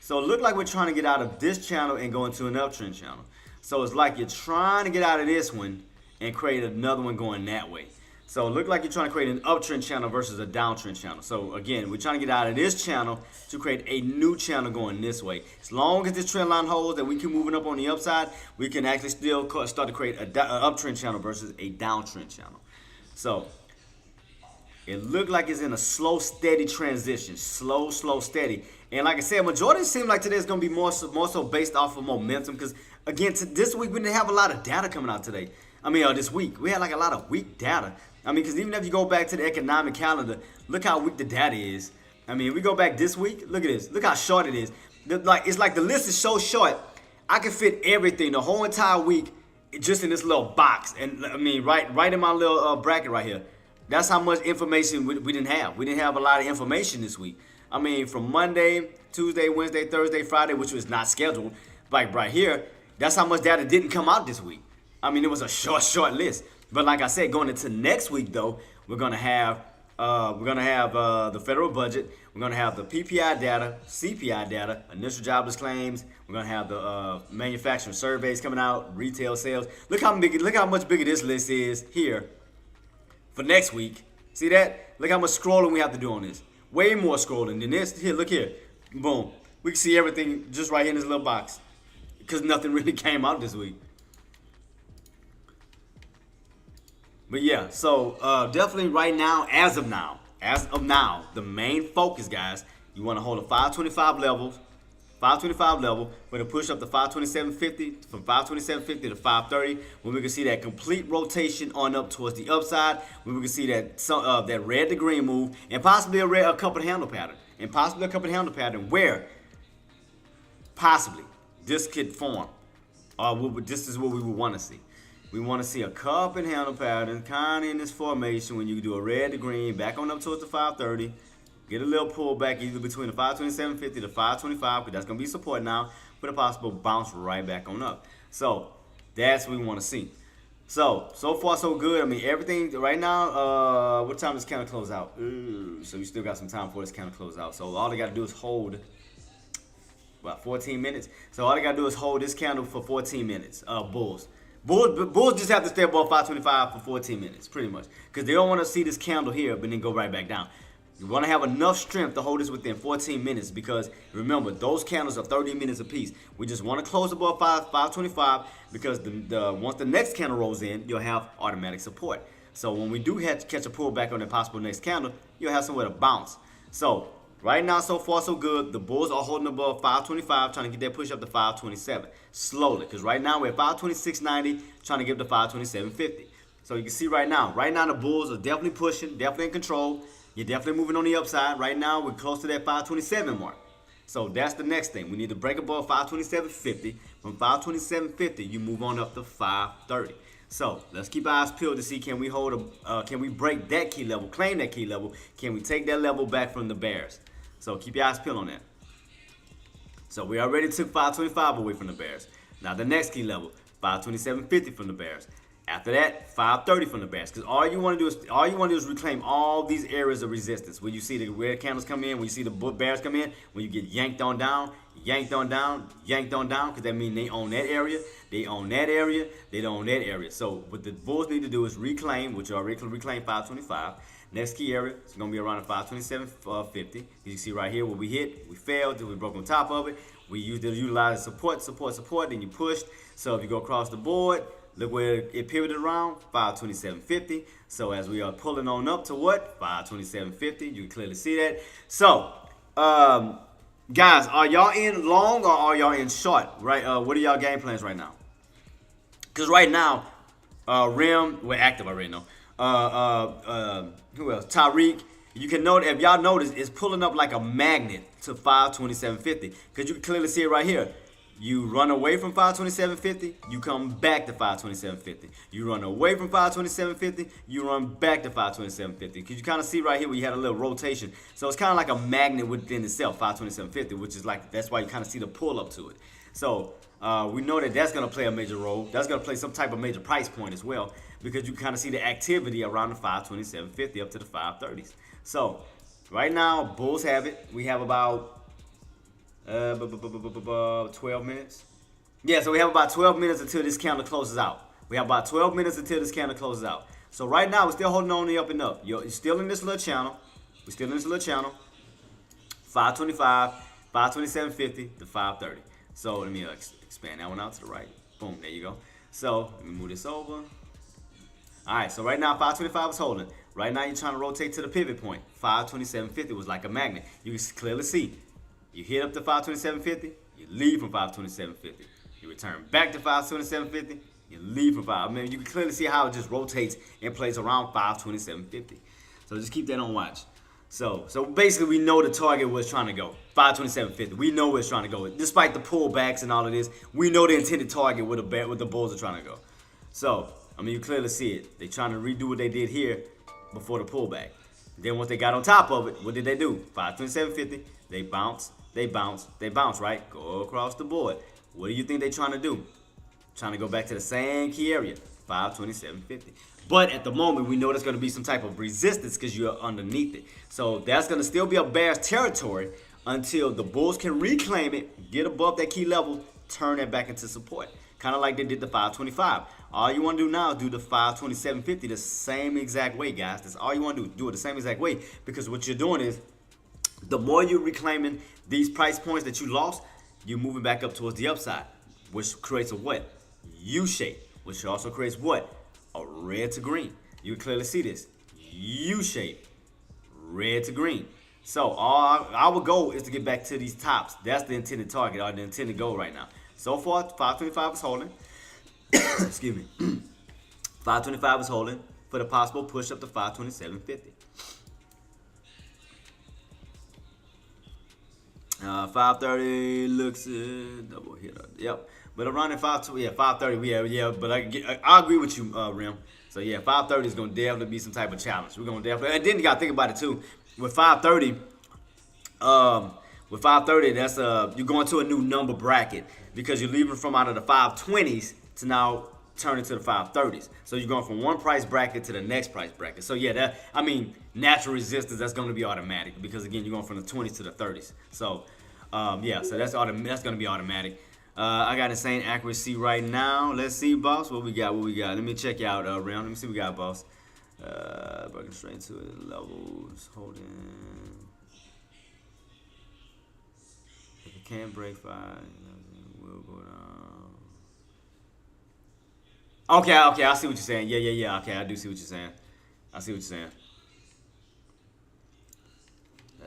So it looked like we're trying to get out of this channel and go into an uptrend channel. So it's like you're trying to get out of this one and create another one going that way. So it looked like you're trying to create an uptrend channel versus a downtrend channel. So again, we're trying to get out of this channel to create a new channel going this way. As long as this trend line holds and we keep moving up on the upside, we can actually still start to create an uptrend channel versus a downtrend channel. So it looked like it's in a slow, steady transition. Slow, steady. And like I said, majority seems like today is going to be more so based off of momentum. Because, again, this week we didn't have a lot of data coming out today. This week. We had like a lot of weak data. Because even if you go back to the economic calendar, look how weak the data is. We go back this week. Look at this. Look how short it is. It's like the list is so short. I can fit everything, the whole entire week, just in this little box. And, right in my little bracket right here. That's how much information we didn't have. We didn't have a lot of information this week. From Monday, Tuesday, Wednesday, Thursday, Friday, which was not scheduled, like right here, that's how much data didn't come out this week. It was a short list. But like I said, going into next week though, we're gonna have the federal budget. We're gonna have the PPI data, CPI data, initial jobless claims. We're gonna have the manufacturing surveys coming out, retail sales. Look how much bigger this list is here for next week. See that? Look how much scrolling we have to do on this. Way more scrolling than this. Here, look here. Boom. We can see everything just right here in this little box. Because nothing really came out this week. But yeah, so definitely right now, as of now, the main focus, guys, you want to hold a 525 level, we're going to push up to 527.50, from 527.50 to 530, when we can see that complete rotation on up towards the upside, when we can see that that red to green move, and possibly a coupled handle pattern, where possibly this could form. This is what we would want to see. We want to see a cup and handle pattern kind of in this formation when you do a red to green, back on up towards the 530. Get a little pullback either between the 527.50 to 525, because that's going to be support now, with a possible bounce right back on up. So that's what we want to see. So far so good. Everything right now, what time does candle close out? So you still got some time for this candle close out. So all they got to do is hold about 14 minutes. So all they got to do is hold this candle for 14 minutes, Bulls. Bulls just have to stay above 525 for 14 minutes, pretty much. Because they don't want to see this candle here, but then go right back down. You want to have enough strength to hold this within 14 minutes, because remember, those candles are 30 minutes apiece. We just want to close above 525, because once the next candle rolls in, you'll have automatic support. So when we do have to catch a pullback on the possible next candle, you'll have somewhere to bounce. So right now, so far so good. The bulls are holding above 525, trying to get that push up to 527 slowly, because right now we're at 526.90, trying to get up to 527.50. So you can see right now the bulls are definitely pushing, definitely in control. You're definitely moving on the upside. Right now we're close to that 527 mark. So that's the next thing. We need to break above 527.50. From 527.50, you move on up to 530. So let's keep our eyes peeled to see, can we can we break that key level, claim that key level? Can we take that level back from the bears? So keep your eyes peeled on that. So we already took 525 away from the bears. Now the next key level, 527.50 from the bears. After that, 530 from the bears. Because all you want to do is reclaim all these areas of resistance. When you see the red candles come in, when you see the bears come in, when you get yanked on down, yanked on down, yanked on down, because that means they own that area, they own that area, they own that area. So what the bulls need to do is reclaim, which you already reclaimed 525. Next key area is going to be around 527.50. You can see right here where we hit, we failed, we broke on top of it. We utilize support, then you pushed. So if you go across the board, look where it pivoted around, 527.50. So as we are pulling on up to what? 527.50. You can clearly see that. So, guys, are y'all in long or are y'all in short? Right? What are y'all game plans right now? Because right now, Rim, we're active already now. Who else? Tyreek. You can note, if y'all notice, it's pulling up like a magnet to 527.50. Because you can clearly see it right here. You run away from 527.50, you come back to 527.50. You run away from 527.50, you run back to 527.50. Because you kind of see right here where you had a little rotation. So it's kind of like a magnet within itself, 527.50, which is like, that's why you kind of see the pull up to it. So we know that that's going to play a major role. That's going to play some type of major price point as well, because you kind of see the activity around the 527.50 up to the 530s. So right now, bulls have it. We have about 12 minutes. Yeah, so we have about 12 minutes until this candle closes out. We have about 12 minutes until this candle closes out. So right now, we're still holding on the up and up. You're still in this little channel. We're still in this little channel. 525, 527.50 to 530. So let me expand that one out to the right. Boom, there you go. So let me move this over. All right, so right now 525 is holding. Right now you're trying to rotate to the pivot point. 527.50 was like a magnet. You can clearly see. You hit up to 527.50, you leave from 527.50. You return back to 527.50, you leave from 5. I mean, you can clearly see how it just rotates and plays around 527.50. So just keep that on watch. So basically we know the target was trying to go. 527.50. We know where it's trying to go. Despite the pullbacks and all of this, we know the intended target where the bulls are trying to go. So, I mean, you clearly see it. They're trying to redo what they did here before the pullback. Then once they got on top of it, what did they do? 527.50, they bounce. They bounce, right? Go across the board. What do you think they're trying to do? Trying to go back to the same key area, 527.50. But at the moment, we know there's going to be some type of resistance because you're underneath it. So that's going to still be a bear's territory until the bulls can reclaim it, get above that key level, turn it back into support. Kind of like they did the 525. All you want to do now is do the 527.50 the same exact way, guys. That's all you want to do. Do it the same exact way, because what you're doing is, the more you're reclaiming these price points that you lost, you're moving back up towards the upside, which creates a what? U-shape, which also creates what? A red to green. You can clearly see this. U-shape, red to green. So our goal is to get back to these tops. That's the intended target, or the intended goal right now. So far, 525 is holding. Excuse me. 525 is holding for the possible push up to 527.50. 530 looks double hit. Yep. But around at 530, yeah. But I agree with you, Rim. So yeah, 530 is gonna definitely be some type of challenge. We're gonna definitely, and then you gotta think about it too. With 530, that's you're going to a new number bracket, because you're leaving from out of the 520s to now turn into the 530s. So you're going from one price bracket to the next price bracket. So yeah, natural resistance, that's going to be automatic, because again, you're going from the 20s to the 30s. So yeah, so that's going to be automatic. I got insane accuracy right now. Let's see, boss, what we got. Let me check you out, Ram. Let me see what we got, boss. Breaking straight to it, levels, holding. If it can't break 5, we'll go down. Okay, I see what you're saying. Yeah. Okay, I do see what you're saying. I see what you're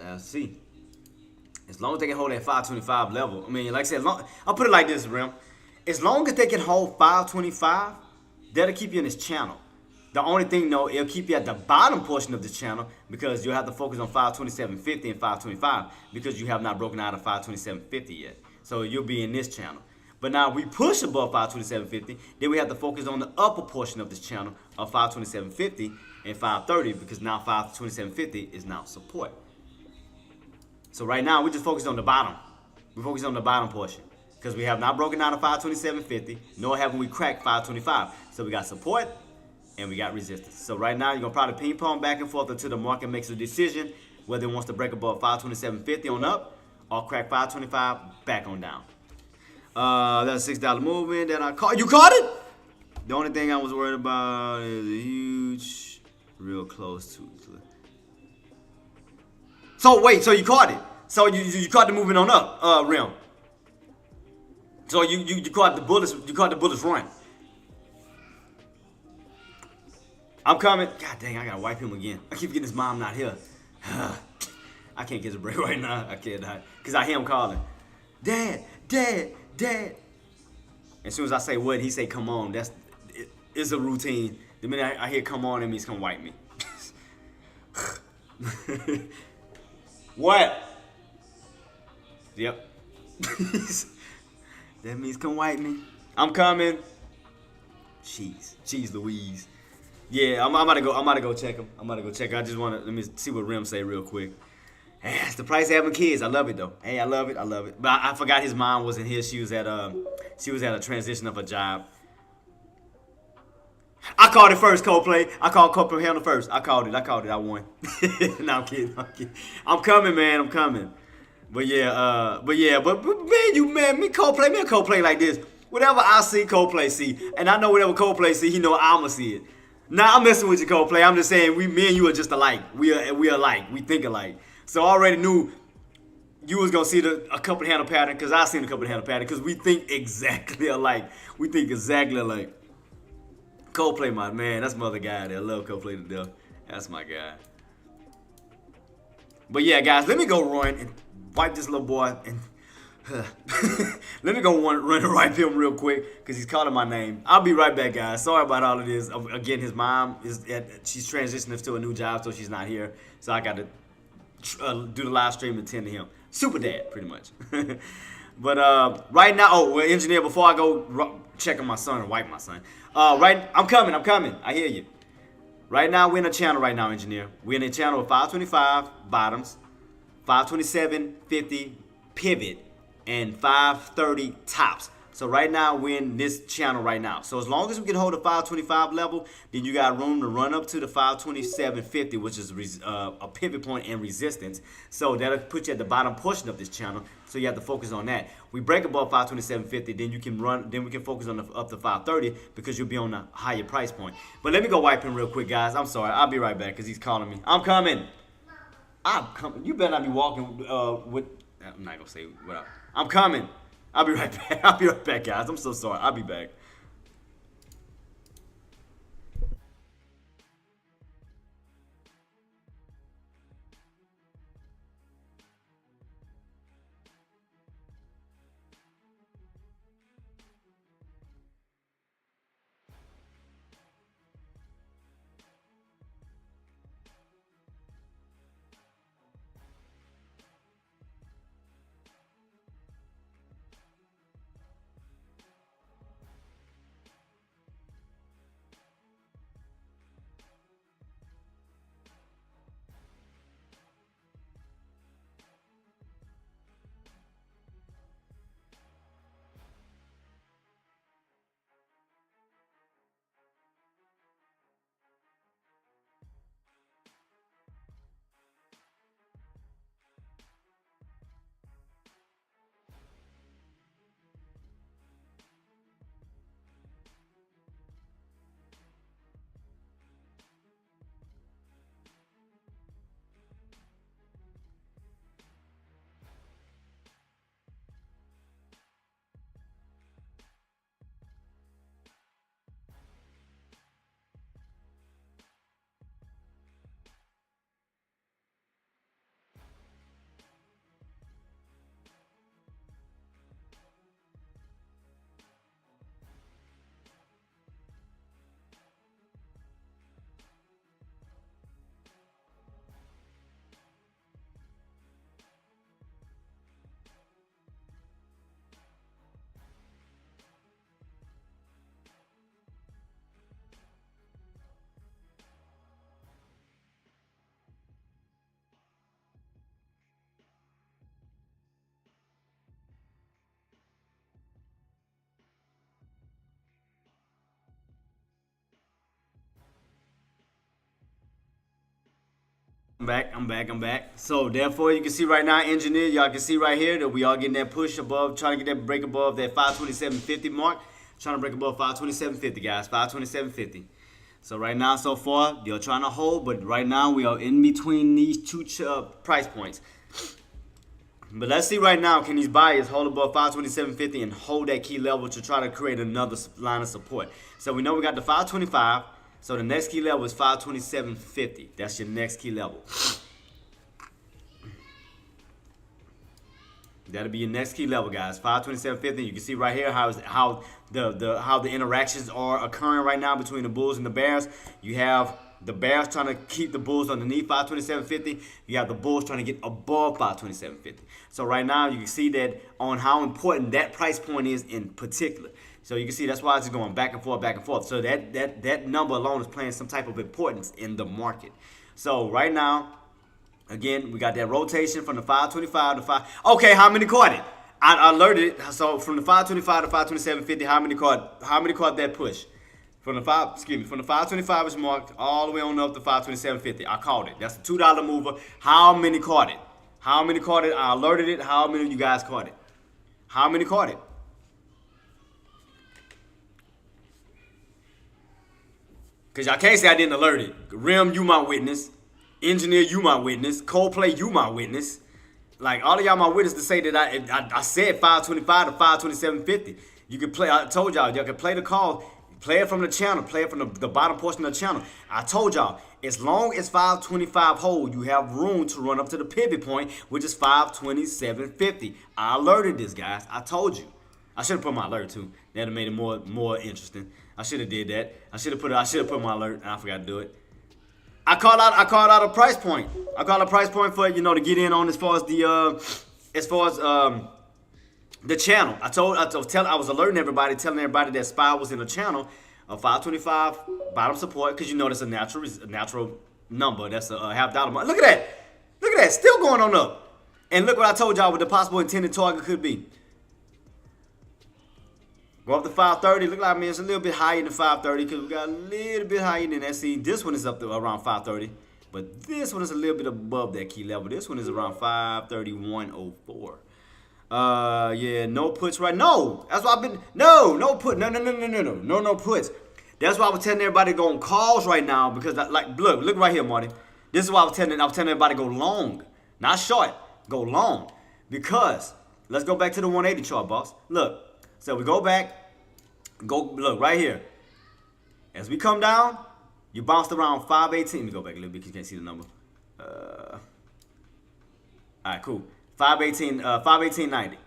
saying. See. As long as they can hold that 525 level. I mean, like I said, I'll put it like this, Rim. As long as they can hold 525, that'll keep you in this channel. The only thing though, it'll keep you at the bottom portion of this channel because you'll have to focus on 527.50 and 525 because you have not broken out of 527.50 yet. So you'll be in this channel. But now we push above 527.50, then we have to focus on the upper portion of this channel of 527.50 and 530 because now 527.50 is now support. So right now we just focus on the bottom. We're focused on the bottom portion because we have not broken out of 527.50, nor haven't we cracked 525. So we got support and we got resistance. So right now you're gonna probably ping pong back and forth until the market makes a decision whether it wants to break above 527.50 on up or crack 525 back on down. That's a $6 movement that I caught. You caught it? The only thing I was worried about is a huge, real close to. So wait, so you caught it? So you caught the movement on up, rim. So you caught the bullets. You caught the bullets run. I'm coming. God dang, I gotta wipe him again. I keep getting his mom not here. I can't get a break right now. I can't, cause I hear him calling, Dad, Dad, Dad. As soon as I say what, he say come on. It's a routine. The minute I hear come on, it means come wipe me. What? Yep. That means come wipe me. I'm coming. Jeez Louise. Yeah, I'm about to go check him. I just wanna let me see what Rim say real quick. Hey, it's the price of having kids. I love it though. Hey, I love it. But I forgot his mom wasn't here. She was at a transition of a job. I called it first, Coldplay. I called Coldplay Handle first. I called it. I won. No, I'm kidding. I'm coming, man. I'm coming. But man, me Coldplay like this. Whatever I see, Coldplay see, and I know whatever Coldplay see, he know I'ma see it. Nah, I'm messing with you, Coldplay. I'm just saying, me and you are just alike. We are alike. We think alike. So I already knew you was gonna see a couple handle pattern because I seen a couple handle pattern because we think exactly alike. Coldplay, my man. That's my other guy there. I love Coldplay to death. That's my guy. But yeah, guys, let me go run and wipe this little boy and let me go run and wipe him real quick because he's calling my name. I'll be right back, guys. Sorry about all of this. Again, his mom she's transitioning to a new job, so she's not here. So I got to do the live stream and tend to him. Super dad, pretty much. But right now, engineer, before I go check on my son and wipe my son. I'm coming. I hear you. Right now, we're in a channel right now, engineer. We're in a channel of 525 bottoms, 527.50 pivot, and 530 tops. So right now, we're in this channel right now. So as long as we can hold the 525 level, then you got room to run up to the 527.50, which is a pivot point and resistance. So that'll put you at the bottom portion of this channel. So you have to focus on that. We break above 527.50, then you can run. Then we can focus on up to 530 because you'll be on a higher price point. But let me go wipe him real quick, guys. I'm sorry. I'll be right back because he's calling me. I'm coming. You better not be walking with. I'm not gonna say what. I'm coming. I'll be right back, guys. I'm so sorry. I'll be back. I'm back. So therefore, you can see right now, engineer, y'all can see right here that we are getting that push above, trying to get that break above that 527.50 mark. Trying to break above 527.50, guys. 527.50. So right now, so far, you're trying to hold, but right now we are in between these two price points. But let's see right now, can these buyers hold above 527.50 and hold that key level to try to create another line of support? So we know we got the 525. So the next key level is 527.50. That's your next key level. That'll be your next key level, guys. 527.50. You can see right here how the interactions are occurring right now between the bulls and the bears. You have the bears trying to keep the bulls underneath 527.50. You have the bulls trying to get above 527.50. So right now you can see that on how important that price point is in particular. So you can see that's why it's going back and forth, back and forth. So that number alone is playing some type of importance in the market. So right now, again, we got that rotation from the 525 to 5. Okay, how many caught it? I alerted it. So from the 525 to 527.50, how many caught that push? From the 525 is marked all the way on up to 527.50. I called it. That's a $2 mover. How many caught it? How many caught it? I alerted it. How many of you guys caught it? How many caught it? Because y'all can't say I didn't alert it. Rim, you my witness. Engineer, you my witness. Coldplay, you my witness. Like, all of y'all my witness to say that I said 525 to 527.50. You can play, I told y'all can play the call. Play it from the channel. Play it from the bottom portion of the channel. I told y'all, as long as 525 hold, you have room to run up to the pivot point, which is 527.50. I alerted this, guys. I told you. I should have put my alert too. That'd have made it more interesting. I should have did that. I should have put my alert, and I forgot to do it. I called out a price point. I called a price point for to get in on as far as the channel. I was alerting everybody, telling everybody that SPY was in the channel of 525 bottom support, because that's a natural number. That's a half dollar mark. Look at that, still going on up. And look what I told y'all what the possible intended target could be. Go up to 530. Look like, it's a little bit higher than 530 because we got a little bit higher than that. See, this one is up to around 530, but this one is a little bit above that key level. This one is around 531.04. Yeah, no puts right. No, that's why I've been no puts. That's why I was telling everybody to go on calls right now, because look right here, Marty. This is why I was telling everybody to go long, not short, go long, because let's go back to the 180 chart, boss. Look. So we go back, look right here. As we come down, you bounced around 518. Let me go back a little bit because you can't see the number. All right, cool. 518.90.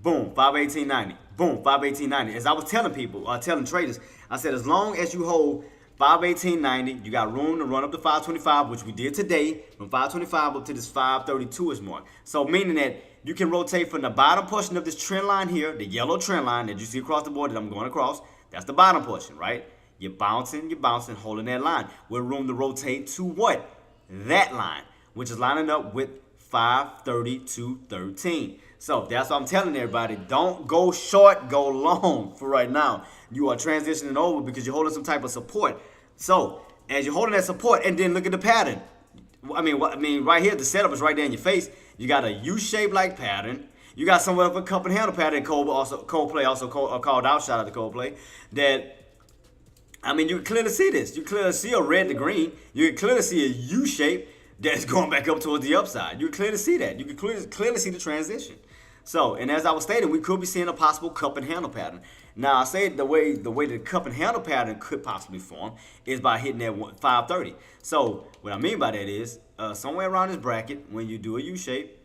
Boom, 518.90. Boom, 518.90. As I was telling people, telling traders, I said as long as you hold 518.90, you got room to run up to 525, which we did today, from 525 up to this 532ish mark. So meaning that you can rotate from the bottom portion of this trend line here, the yellow trend line that you see across the board that I'm going across. That's the bottom portion, right? You're bouncing, holding that line. With room to rotate to what? That line, which is lining up with 532.13. So that's what I'm telling everybody. Don't go short, go long for right now. You are transitioning over because you're holding some type of support. So as you're holding that support, and then look at the pattern. I mean, right here, the setup is right there in your face. You got a U-shaped like pattern. You got somewhat of a cup and handle pattern. Coldplay also called out. Shout out to Coldplay. That, you can clearly see this. You clearly see a red to green. You can clearly see a U-shape that's going back up towards the upside. You can clearly see that. You can clearly see the transition. So, and as I was stating, we could be seeing a possible cup and handle pattern. Now, I say the way the cup and handle pattern could possibly form is by hitting that 530. So, what I mean by that is, somewhere around this bracket, when you do a U-shape,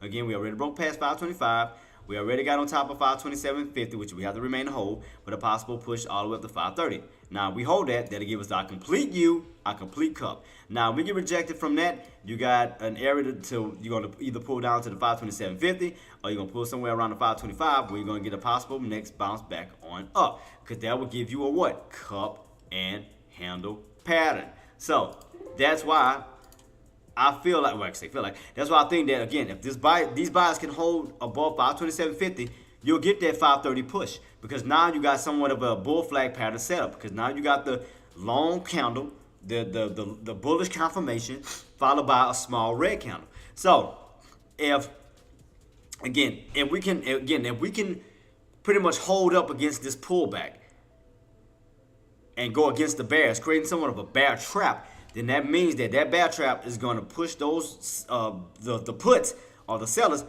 again, we already broke past 525. We already got on top of 527.50, which we have to remain to hold, with a possible push all the way up to 530. Now, we hold that. That'll give us our complete U, our complete cup. Now, if we get rejected from that, you got an area you're going to either pull down to the 527.50, or you're going to pull somewhere around the 525, where you're going to get a possible next bounce back on up. Because that will give you a what? Cup and handle pattern. So, that's why I feel like, that's why I think that, again, if these buyers can hold above 527.50, you'll get that 530 push, because now you got somewhat of a bull flag pattern setup, because now you got the long candle the bullish confirmation followed by a small red candle. So if we can pretty much hold up against this pullback and go against the bears, creating somewhat of a bear trap, then that means that bear trap is going to push those the puts or the sellers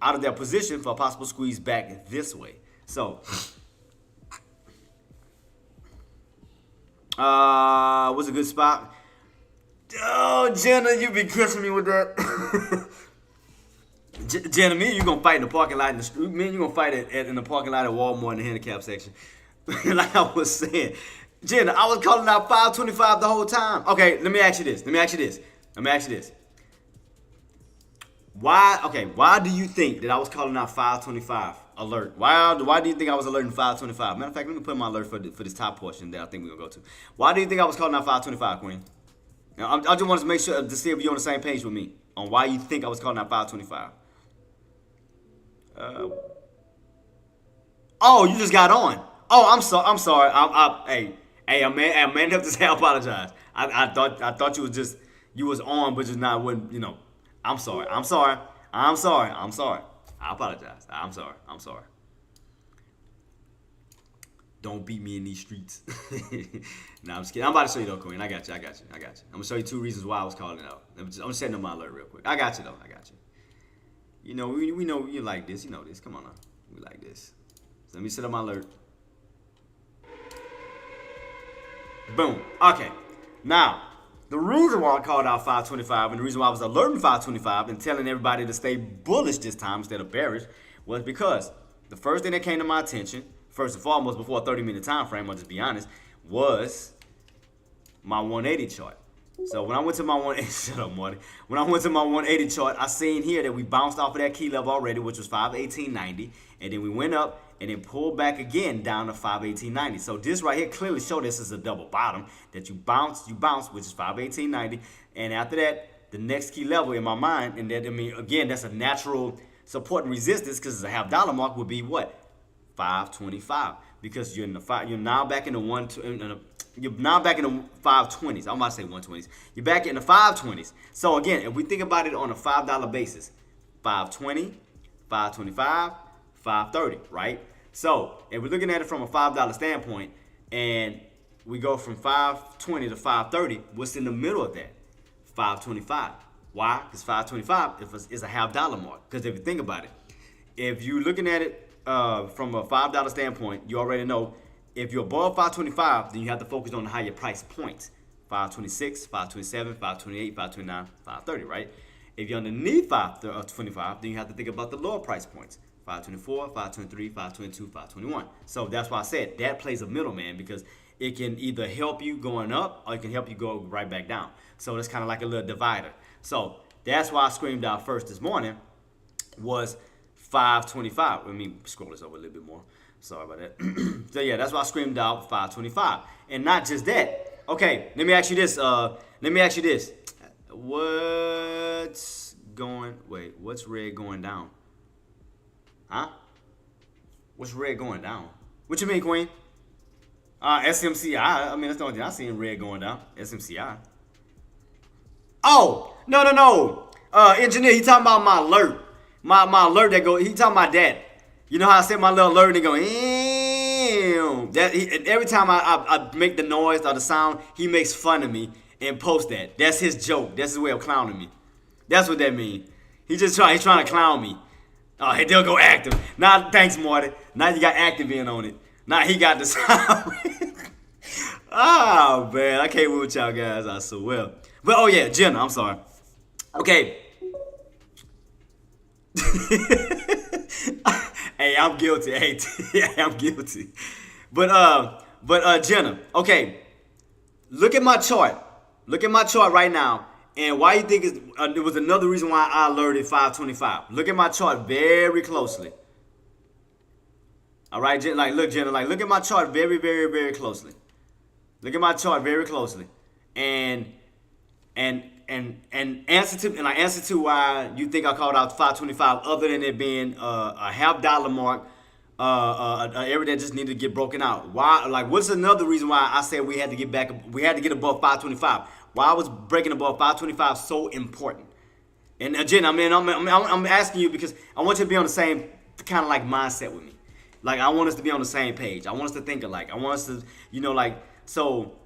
out of their position for a possible squeeze back this way. So what's a good spot? Oh, Jenna, you be crushing me with that. Jenna, me and you gonna fight in the parking lot in the street. Me and you gonna fight in the parking lot at Walmart in the handicap section. Like I was saying, Jenna, I was calling out 525 the whole time. Okay, let me ask you this. Why do you think that I was calling out 525 alert? Why do you think I was alerting 525? Matter of fact, let me put my alert for this top portion that I think we're gonna go to. Why do you think I was calling out 525, Queen? Now, I just wanted to make sure to see if you're on the same page with me on why you think I was calling out 525. Oh, you just got on. Oh, I'm sorry. Hey, I man have to say I apologize. I thought you was on, but just not when I'm sorry. I apologize. I'm sorry. Don't beat me in these streets. Nah, I'm just kidding. I'm about to show you though, Queen. I got you. I'm gonna show you 2 reasons why I was calling it out. I'm setting up my alert real quick. I got you though. You know, we know you like this. You know this. Come on now. We like this. So let me set up my alert. Boom. Okay. Now, the reason why I called out 525 and the reason why I was alerting 525 and telling everybody to stay bullish this time instead of bearish was because the first thing that came to my attention, first and foremost, before a 30-minute time frame, I'll just be honest, was my 180 chart. So when I went to my 180, shut up, Marty. When I went to my 180 chart, I seen here that we bounced off of that key level already, which was 518.90, and then we went up and then pulled back again down to 518.90. So this right here clearly showed this is a double bottom that you bounce, which is 518.90, and after that, the next key level in my mind, and that again, that's a natural support and resistance because it's a half dollar mark would be what? 525, because you're in the you're now back in the you're now back in the 520s. I'm about to say 120s. You're back in the 520s. So again, if we think about it on a $5 basis, 520, 525, 530, right? So if we're looking at it from a $5 standpoint, and we go from 520 to 530, what's in the middle of that? 525. Why? Because 525 is a half dollar mark. Because if you think about it, if you're looking at it from a $5 standpoint, you already know if you're above 525, then you have to focus on the higher price points. 526, 527, 528, 529, 530, right? If you're underneath 525, then you have to think about the lower price points. 524, 523, 522, 521. So that's why I said that plays a middleman, because it can either help you going up or it can help you go right back down. So it's kind of like a little divider. So that's why I screamed out first this morning was 525. Let me scroll this over a little bit more. Sorry about that. So yeah, that's why I screamed out 525. And not just that. Okay, let me ask you this. What's red going down? Huh? What's red going down? What you mean, Queen? SMCI. I mean, that's the only thing I see in red going down. SMCI. Oh, no. Engineer, he talking about my alert. My alert that go, he talking about that. You know how I set my little alert and go, ew. Every time I make the noise or the sound, he makes fun of me and post that. That's his joke. That's his way of clowning me. That's what that means. He's trying to clown me. Oh, hey, they'll go active. Now, thanks, Marty. Now you got active in on it. Now he got the sound. Oh, man. I can't win with y'all guys. I so well. But, oh, yeah, Jenna, I'm sorry. Okay. Hey, I'm guilty. Hey, I'm guilty. But Jenna, okay. Look at my chart. Look at my chart right now. And why you think it was another reason why I alerted 525. Look at my chart very closely. All right, Jenna, look at my chart very, very, very closely. Look at my chart very closely. And answer to why you think I called out 525, other than it being a half dollar mark an area that just needed to get broken out. Why? Like, what's another reason why I said we had to get back? We had to get above 525. Why was breaking above 525 so important? And again, I mean, I'm asking you because I want you to be on the same kind of like mindset with me. Like, I want us to be on the same page. I want us to think alike. I want us to, like, so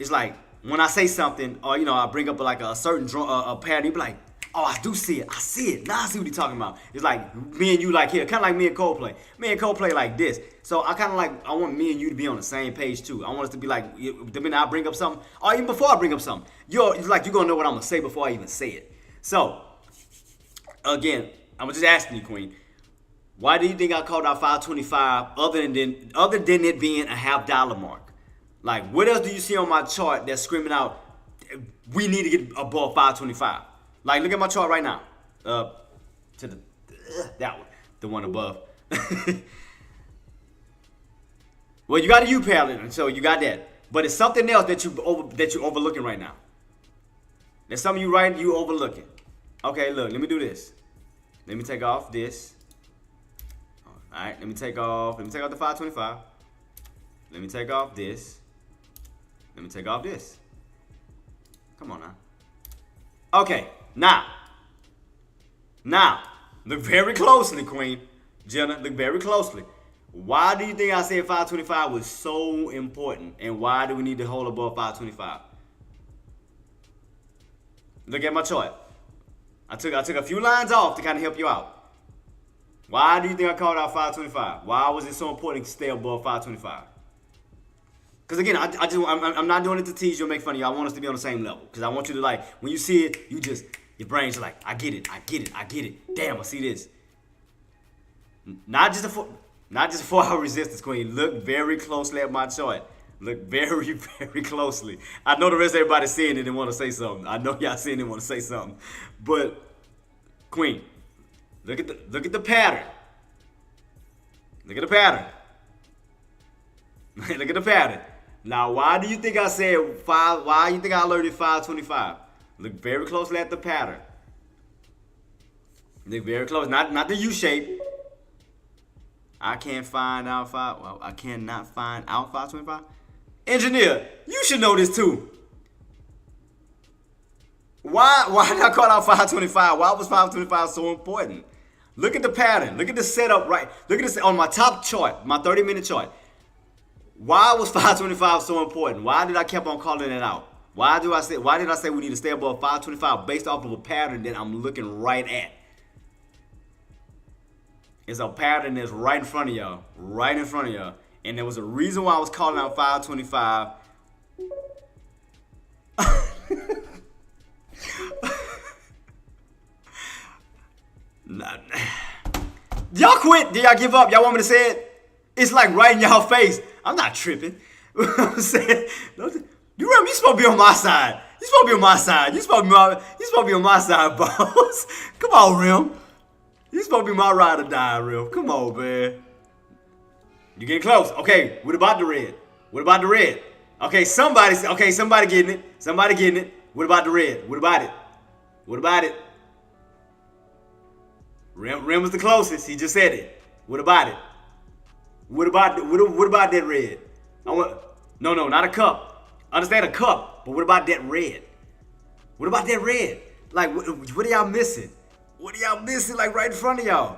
it's like when I say something, or I bring up like a certain a pattern, you be like, oh, I do see it. I see it. Now I see what he's talking about. It's like me and you like here, kind of like me and Coldplay. Me and Coldplay like this. So I kind of like, I want me and you to be on the same page too. I want us to be like, the minute I bring up something, or even before I bring up something, it's like you're going to know what I'm going to say before I even say it. So, again, I'm just asking you, Queen. Why do you think I called out 525 other than it being a $50 mark? Like, what else do you see on my chart that's screaming out, we need to get above 525? Like, look at my chart right now. To that one, the one above. Well, you got a U pattern, so you got that. But it's something else that you're overlooking right now. There's something you overlooking. Okay, look, let me do this. Let me take off this. All right, let me take off the 525. Let me take off this. Let me take off this. Come on now. Okay, now, look very closely, Queen. Jenna, look very closely. Why do you think I said 525 was so important? And why do we need to hold above 525? Look at my chart. I took a few lines off to kind of help you out. Why do you think I called out 525? Why was it so important to stay above 525? Because again, I'm not doing it to tease you or make fun of you. I want us to be on the same level. Because I want you to, like, when you see it, your brain's like, I get it. Damn, I see this. Not just a 4-hour resistance, Queen. Look very closely at my chart. Look very, very closely. I know the rest of everybody's seeing it and want to say something. I know y'all seeing it and want to say something. But, Queen, look at the pattern. Look at the pattern. Look at the pattern. Now, why do you think I said why do you think I alerted 525? Look very closely at the pattern. Look very close. Not the U shape. I cannot find out 525. Engineer, you should know this too. Why did I call out 525? Why was 525 so important? Look at the pattern. Look at the setup right. Look at this on my top chart, my 30-minute chart. Why was 525 so important? Why did I keep on calling it out? Why did I say we need to stay above 525 based off of a pattern that I'm looking right at? It's a pattern that's right in front of y'all. Right in front of y'all. And there was a reason why I was calling out 525. Y'all quit? Did y'all give up? Y'all want me to say it? It's like right in y'all face. I'm not tripping. I'm saying, you remember, you supposed to be on my side. You supposed to be on my side. You supposed to be on my side, boss. Come on, Rim. You supposed to be my ride or die, Rim. Come on, man. You getting close. Okay, what about the red? What about the red? Okay, somebody getting it. Somebody getting it. What about the red? What about it? What about it? Rim was the closest. He just said it. What about it? What about that red? No, not a cup. Understand a cup, but what about that red? What about that red? Like, what are y'all missing? What are y'all missing? Like right in front of y'all.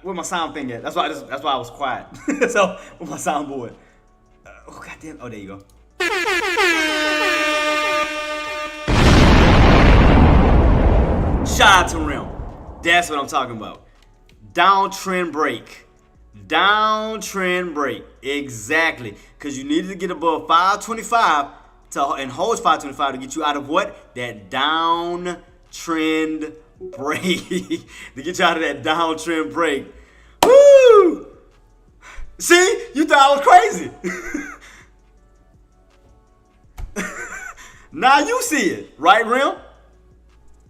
Where my sound thing at? That's why I was quiet. So, where my soundboard? Oh goddamn! Oh, there you go. Shout out to Rim. That's what I'm talking about. Downtrend break. Downtrend break. Exactly. Because you needed to get above 525 and hold 525 to get you out of what? That downtrend break. To get you out of that downtrend break. Woo! See? You thought I was crazy. Now you see it. Right, Rim?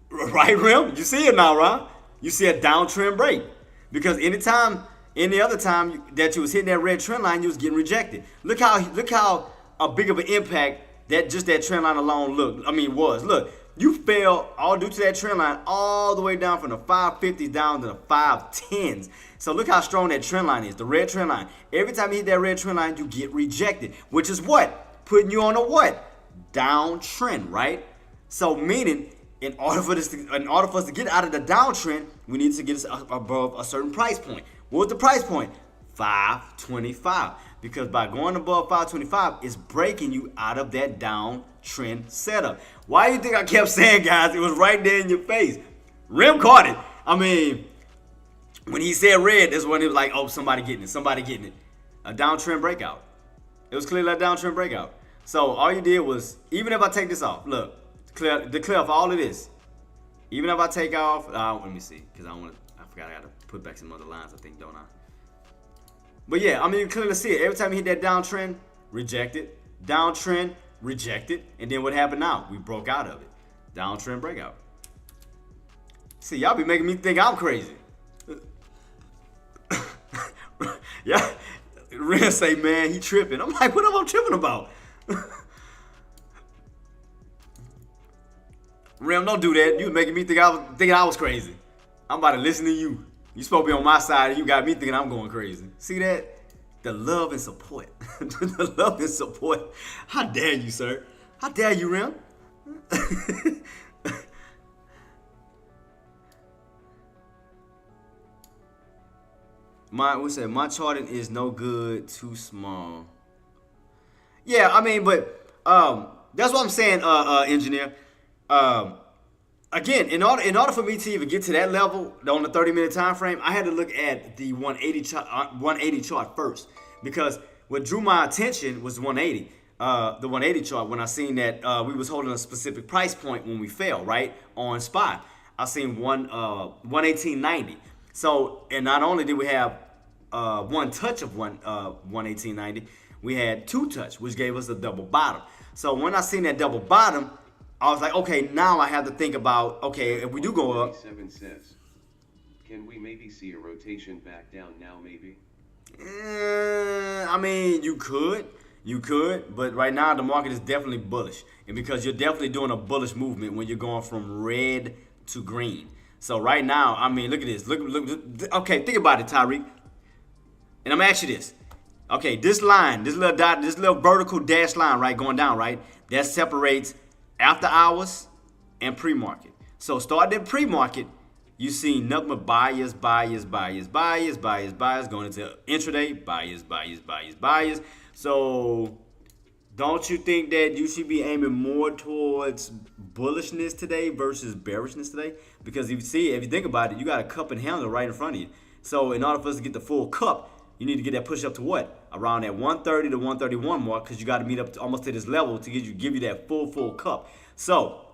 Right, Rim? You see it now, right? You see a downtrend break. Because any other time that you was hitting that red trend line, you was getting rejected. Look how big of an impact that trend line alone, look, you fell all due to that trend line all the way down from the 550s down to the 510s. So look how strong that trend line is, the red trend line. Every time you hit that red trend line, you get rejected, which is what? Putting you on a what? Downtrend, right? So meaning, in order for us to get out of the downtrend, we need to get above a certain price point. What was the price point? 525. Because by going above 525, it's breaking you out of that downtrend setup. Why do you think I kept saying, guys? It was right there in your face. Rim caught it. I mean, when he said red, that's when it was like, oh, somebody getting it. A downtrend breakout. It was clearly a downtrend breakout. So all you did was, even if I take this off, look, declare for all of this. Even if I take off, let me see, because I forgot I got to put back some other lines, I think, don't I? But yeah, I mean, you clearly see it. Every time you hit that downtrend, rejected. Downtrend, rejected. And then what happened now? We broke out of it. Downtrend breakout. See, y'all be making me think I'm crazy. Yeah, Ren say, man, he tripping. I'm like, what am I tripping about? Ram, don't do that. You making me think I was crazy. I'm about to listen to you. You supposed to be on my side, and you got me thinking I'm going crazy. See that? The love and support. The love and support. How dare you, sir? How dare you, Ram? My charting is no good, too small. Yeah, I mean, but that's what I'm saying, engineer. Again, in order for me to even get to that level on the 30-minute time frame, I had to look at the 180 chart first, because what drew my attention was 180. The 180 chart, when I seen that we was holding a specific price point when we fell, right, on spot. I seen 118.90. So, and not only did we have one touch of 118.90, we had two touch, which gave us a double bottom. So when I seen that double bottom, I was like, okay, now I have to think about, okay, if we do go up. 7 says, can we maybe see a rotation back down now, maybe? I mean, you could, but right now the market is definitely bullish. And because you're definitely doing a bullish movement when you're going from red to green. So right now, I mean, look at this. Look. Okay, think about it, Tyreek. And I'm gonna ask you this. Okay, this line, this little dot, this little vertical dash line, right, going down, right, that separates after hours and pre-market. So starting at pre-market, you see nothing but buyers going into intraday, buyers. So don't you think that you should be aiming more towards bullishness today versus bearishness today? Because if you think about it, you got a cup and handle right in front of you. So in order for us to get the full cup, you need to get that push up to what? Around that 130 to 131 mark, because you got to meet up to almost to this level to give you that full cup. So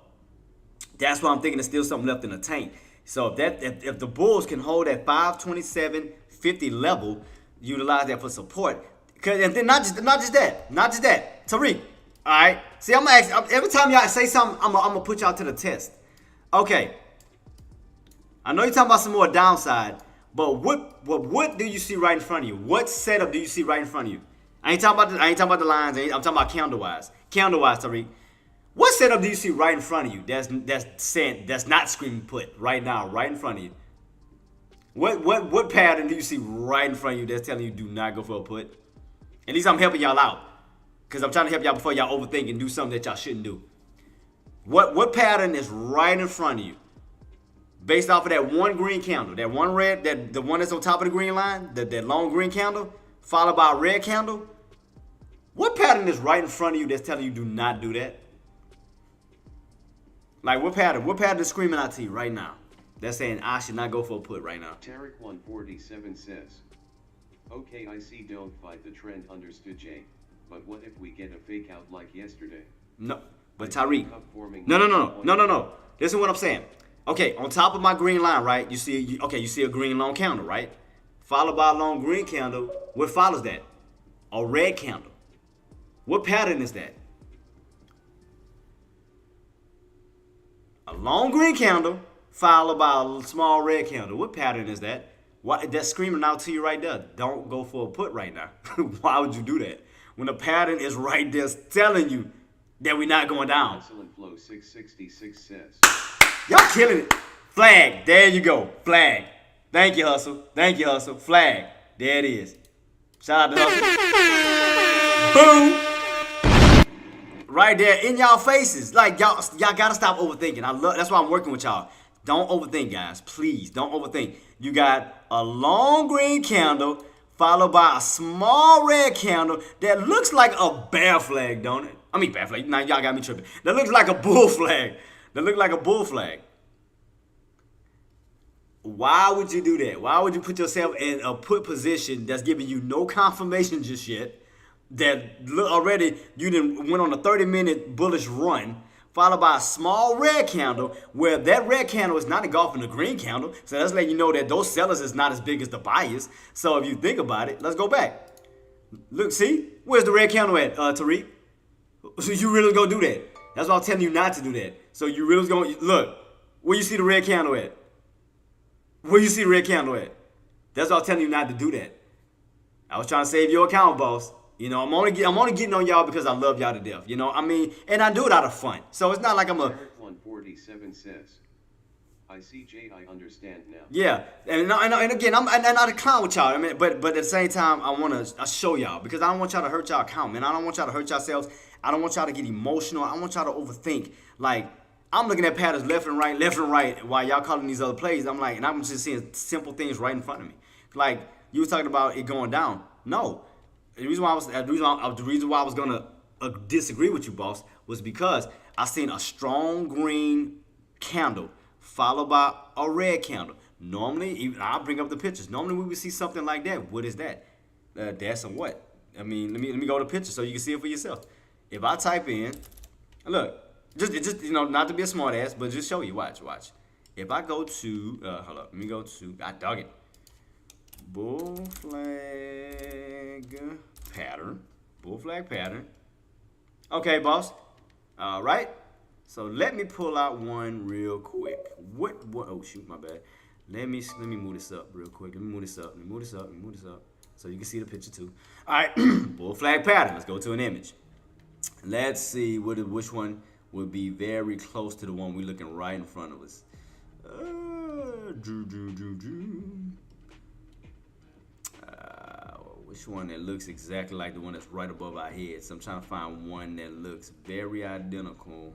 that's why I'm thinking there's still something left in the tank. So if the Bulls can hold that 527.50 level, utilize that for support. And then not just that, Tariq. All right. See, I'm gonna ask every time y'all say something, I'm gonna put y'all to the test. Okay. I know you're talking about some more downside. But what do you see right in front of you? What setup do you see right in front of you? I ain't talking about the lines. I'm talking about candle-wise. Candle-wise, Tariq. What setup do you see right in front of you? That's not screaming put right now, right in front of you. What pattern do you see right in front of you that's telling you do not go for a put? At least I'm helping y'all out, because I'm trying to help y'all before y'all overthink and do something that y'all shouldn't do. What pattern is right in front of you? Based off of that one green candle, that one red, the one that's on top of the green line, that long green candle, followed by a red candle. What pattern is right in front of you that's telling you do not do that? Like what pattern? What pattern is screaming out to you right now? That's saying I should not go for a put right now. Tarek 147 says, okay, I see, don't fight the trend, understood, Jay. But what if we get a fake out like yesterday? No, but Tyreek. No. Listen to what I'm saying. Okay, on top of my green line, right, you see a green long candle, right? Followed by a long green candle. What follows that? A red candle. What pattern is that? A long green candle followed by a small red candle. What pattern is that? Why, that's screaming out to you right there. Don't go for a put right now. Why would you do that? When the pattern is right there telling you that we're not going down. Excellent flow 666 says. Y'all killing it. Flag. There you go. Flag. Thank you, Hustle. Thank you, Hustle. Flag. There it is. Shout out to Hustle. Boom. Right there in y'all faces. Like y'all gotta stop overthinking. That's why I'm working with y'all. Don't overthink, guys. Please don't overthink. You got a long green candle followed by a small red candle that looks like a bear flag, don't it? I mean bear flag. Now y'all got me tripping. That looks like a bull flag. Why would you do that? Why would you put yourself in a put position that's giving you no confirmation just yet? That already you done went on a 30-minute bullish run, followed by a small red candle, where that red candle is not engulfing the green candle. So that's letting you know that those sellers is not as big as the buyers. So if you think about it, let's go back. Look, see? Where's the red candle at, Tariq? So you really gonna do that? That's why I'm telling you not to do that. So you really gonna, look, where you see the red candle at? Where you see the red candle at? That's why I'm telling you not to do that. I was trying to save your account, boss. You know, I'm only getting on y'all because I love y'all to death. You know, I mean, and I do it out of fun. So it's not like I'm a. 147 says. I see Jay, I understand now. Yeah, and again, I'm not a clown with y'all. I mean, but at the same time, I show y'all because I don't want y'all to hurt y'all account, man. I don't want y'all to hurt yourselves. I don't want y'all to get emotional. I want y'all to overthink. Like, I'm looking at patterns left and right while y'all calling these other plays. I'm like, and I'm just seeing simple things right in front of me. Like you was talking about it going down. No. The reason why I was gonna disagree with you, boss, was because I seen a strong green candle followed by a red candle. Normally, I'll bring up the pictures. Normally, we would see something like that. What is that? That's a what? I mean, let me go to pictures so you can see it for yourself. If I type in, look, just you know, not to be a smart ass, but just show you. Watch. If I go to, hold up, let me go to. God dog it. Bull flag pattern. Okay, boss. All right. So let me pull out one real quick. What? Oh shoot, my bad. Let me move this up real quick. Let me move this up. So you can see the picture too. All right. Bull flag pattern. Let's go to an image. Let's see which one would be very close to the one we're looking right in front of us. Which one that looks exactly like the one that's right above our heads? So I'm trying to find one that looks very identical.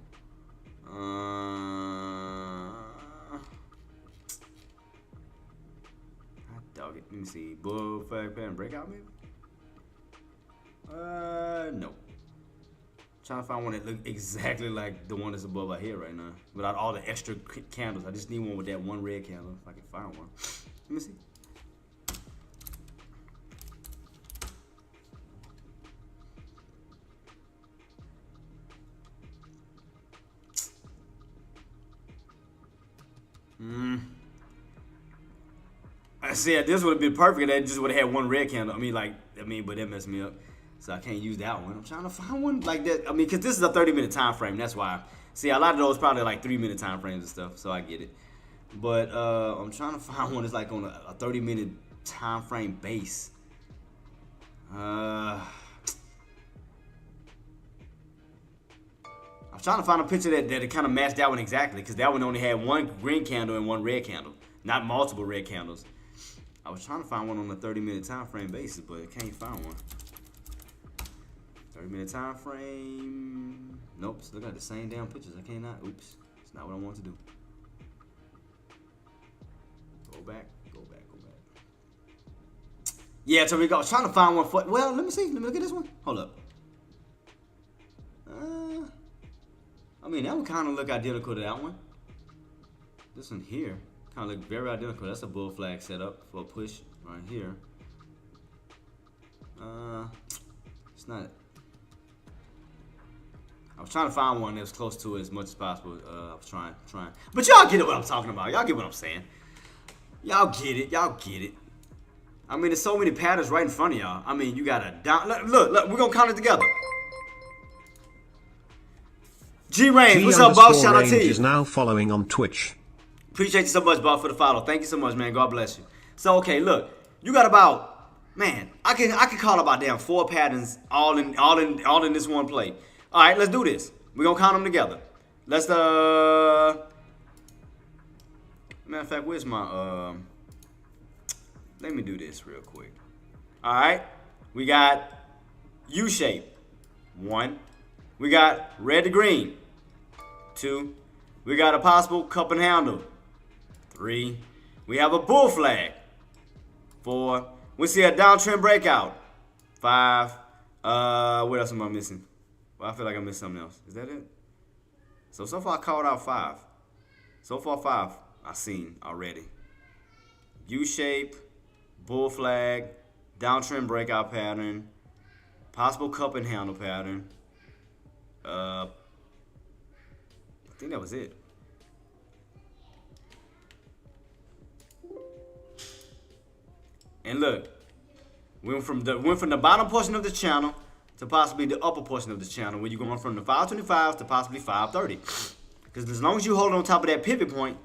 Dog it. Let me see. Bull flag pattern breakout maybe? No. Trying to find one that looks exactly like the one that's above our head right now, without all the extra candles. I just need one with that one red candle if I can find one. Let me see. I said this would have been perfect. That just would have had one red candle. But that messed me up. So I can't use that one. I'm trying to find one like that. I mean, because this is a 30-minute time frame. That's why. See, a lot of those probably like 3-minute time frames and stuff. So I get it. But I'm trying to find one that's like on a 30-minute time frame base. I'm trying to find a picture that kind of matched that one exactly, because that one only had one green candle and one red candle, not multiple red candles. I was trying to find one on a 30-minute time frame basis, but I can't find one. 30-minute time frame. Nope, it's looking at the same damn pictures. I cannot. Oops, it's not what I want to do. Go back. Yeah, Tariq, I was trying to find one for. Well, let me see. Let me look at this one. Hold up. I mean, that one kind of look identical to that one. This one here kind of look very identical. That's a bull flag setup for a push right here. It's not. I was trying to find one that was close to it as much as possible. I was trying. But y'all get what I'm talking about. Y'all get what I'm saying. Y'all get it. I mean, there's so many patterns right in front of y'all. I mean, you got a down. Look, we're going to count it together. G-Rain, what's up, boss? Shout out to you. Is now following on Twitch. Appreciate you so much, boss, for the follow. Thank you so much, man. God bless you. So, okay, look. You got about, man, I can call about damn 4 patterns all in this one play. All right, let's do this. We're going to count them together. Let's, matter of fact, where's my, let me do this real quick. All right, we got U-shape, 1. We got red to green, 2. We got a possible cup and handle, 3. We have a bull flag, 4. We see a downtrend breakout, 5. What else am I missing? Well, I feel like I missed something else. Is that it? So far I called out 5. So far 5 I've seen already. U-shape, bull flag, downtrend breakout pattern, possible cup and handle pattern. I think that was it. And look, we went from the bottom portion of the channel to possibly the upper portion of the channel, where you're going from the 525 to possibly 530. Because as long as you hold on top of that pivot point,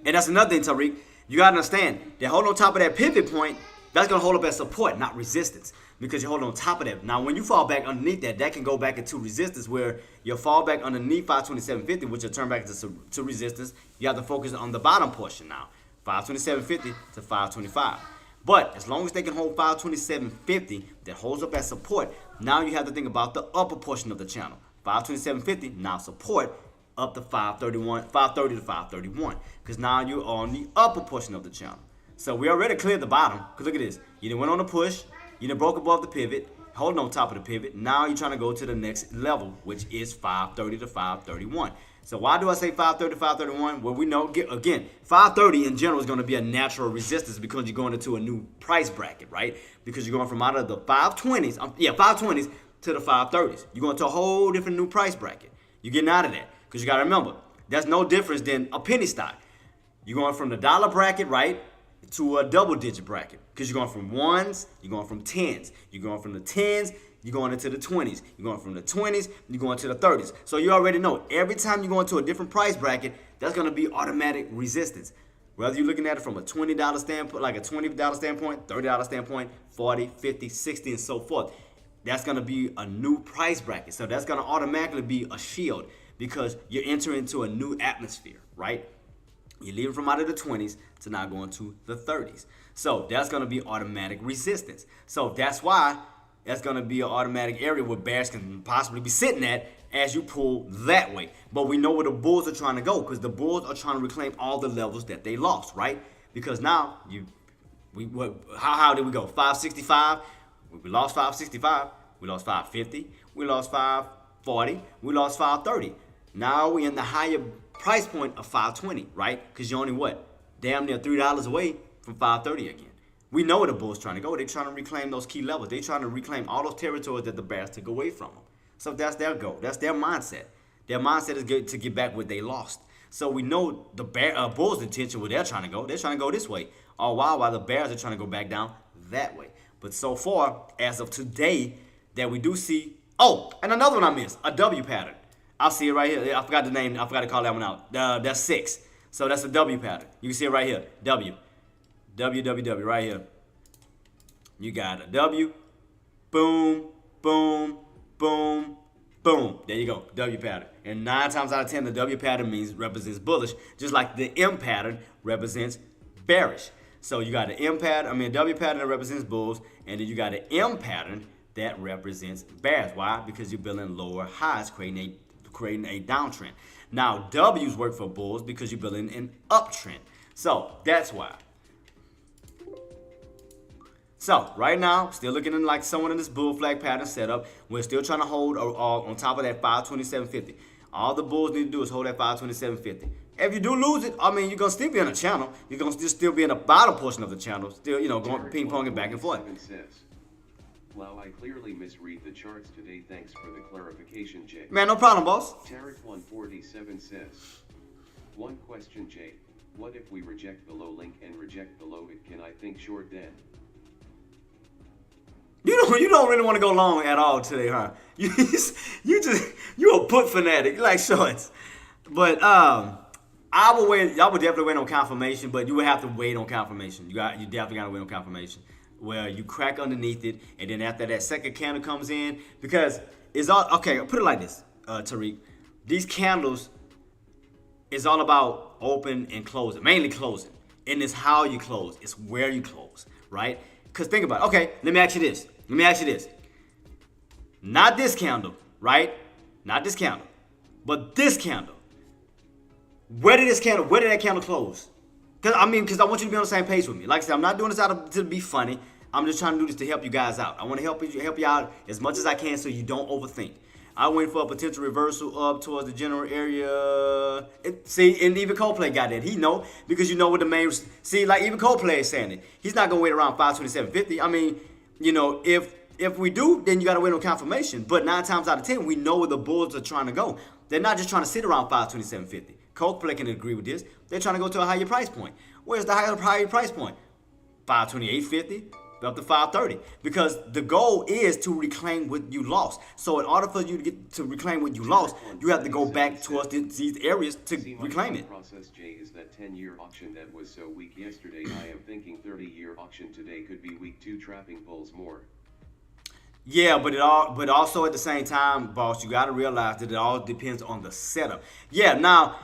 and that's another thing, Tariq, you gotta understand that hold on top of that pivot point, that's gonna hold up as support, not resistance, because you hold on top of that. Now, when you fall back underneath that, that can go back into resistance, where you'll fall back underneath 527.50, which will turn back to resistance. You have to focus on the bottom portion now, 527.50 to 525. But as long as they can hold 527.50, that holds up as support. Now you have to think about the upper portion of the channel, 527.50. Now support up to 530 to 531, because now you're on the upper portion of the channel. So we already cleared the bottom, because look at this. You done went on the push, you done broke above the pivot, holding on top of the pivot. Now you're trying to go to the next level, which is 530 to 531. So why do I say 530 to 531? Well, we know, again, 530 in general is going to be a natural resistance, because you're going into a new price bracket, right? Because you're going from out of the 520s, 520s to the 530s. You're going to a whole different new price bracket. You're getting out of that. Because you got to remember, that's no difference than a penny stock. You're going from the dollar bracket, right, to a double-digit bracket. Because you're going from ones, you're going from tens. You're going from the tens, you're going into the 20s. You're going from the 20s, you're going to the 30s. So you already know, every time you go into a different price bracket, that's going to be automatic resistance. Whether you're looking at it from a $20 standpoint, like a $20 standpoint, $30 standpoint, 40, 50, 60, and so forth. That's going to be a new price bracket. So that's going to automatically be a shield, because you're entering into a new atmosphere, right? You're leaving from out of the 20s to now going to the 30s. So that's going to be automatic resistance. So that's why that's going to be an automatic area where bears can possibly be sitting at as you pull that way. But we know where the bulls are trying to go, because the bulls are trying to reclaim all the levels that they lost, right? Because now, how did we go? 565, we lost 565, we lost 550, we lost 540, we lost 530. Now we're in the higher price point of 520, right? Because you're only damn near $3 away from 530 again. We know where the bulls trying to go. They're trying to reclaim those key levels. They're trying to reclaim all those territories that the bears took away from them. So that's their goal. That's their mindset. Their mindset is to get back what they lost. So we know the bulls' intention where they're trying to go. They're trying to go this way. All while the bears are trying to go back down that way. But so far, as of today, that we do see. Oh, and another one I missed, a W pattern. I'll see it right here. I forgot the name. I forgot to call that one out. That's 6. So that's a W pattern. You can see it right here. W. W, W, W, right here. You got a W. Boom, boom, boom, boom. There you go. W pattern. And 9 times out of 10, the W pattern represents bullish, just like the M pattern represents bearish. So you got an W pattern that represents bulls, and then you got an M pattern that represents bears. Why? Because you're building lower highs, creating a downtrend. Now, W's work for bulls because you're building an uptrend. So that's why. So right now, still looking like someone in this bull flag pattern setup. We're still trying to hold on top of that 527.50. All the bulls need to do is hold that 527.50. If you do lose it, you're going to still be on the channel. You're going to still be in the bottom portion of the channel. Still, going ping-ponging back and forth. Wow, I clearly misread the charts today. Thanks for the clarification, Jay. Man, no problem, boss. Tarek 147 says, one question, Jay. What if we reject below link and reject below it? Can I think short then? You don't really want to go long at all today, huh? You're a put fanatic. You like shorts. But I would definitely wait on confirmation, but you would have to wait on confirmation. You definitely gotta wait on confirmation. where you crack underneath it, and then after that second candle comes in, because it's all okay. Put it like this, Tariq. These candles is all about open and closing, mainly closing, and it's how you close, it's where you close, right? Because think about it. Okay, let me ask you this. Not this candle, right? Not this candle, but this candle. Where did that candle close? Because I want you to be on the same page with me. Like I said, I'm not doing this to be funny. I'm just trying to do this to help you guys out. I want to help you out as much as I can so you don't overthink. I went for a potential reversal up towards the general area. And even Coldplay got that. He know, because you know what the main. See, like even Coldplay is saying it. He's not gonna wait around 527.50. I mean, if we do, then you gotta wait on confirmation. But 9 times out of 10, we know where the bulls are trying to go. They're not just trying to sit around 527.50. Coldplay can agree with this. They're trying to go to a higher price point. Where's the higher price point? 528.50 up to 530. Because the goal is to reclaim what you lost. So in order for you to get to reclaim what you lost, you have to go back towards these areas to reclaim it. Process J is that 10-year auction that was so weak yesterday. I am thinking 30-year auction today could be weak too, trapping bulls more. Yeah, but also at the same time, boss, you got to realize that it all depends on the setup. Now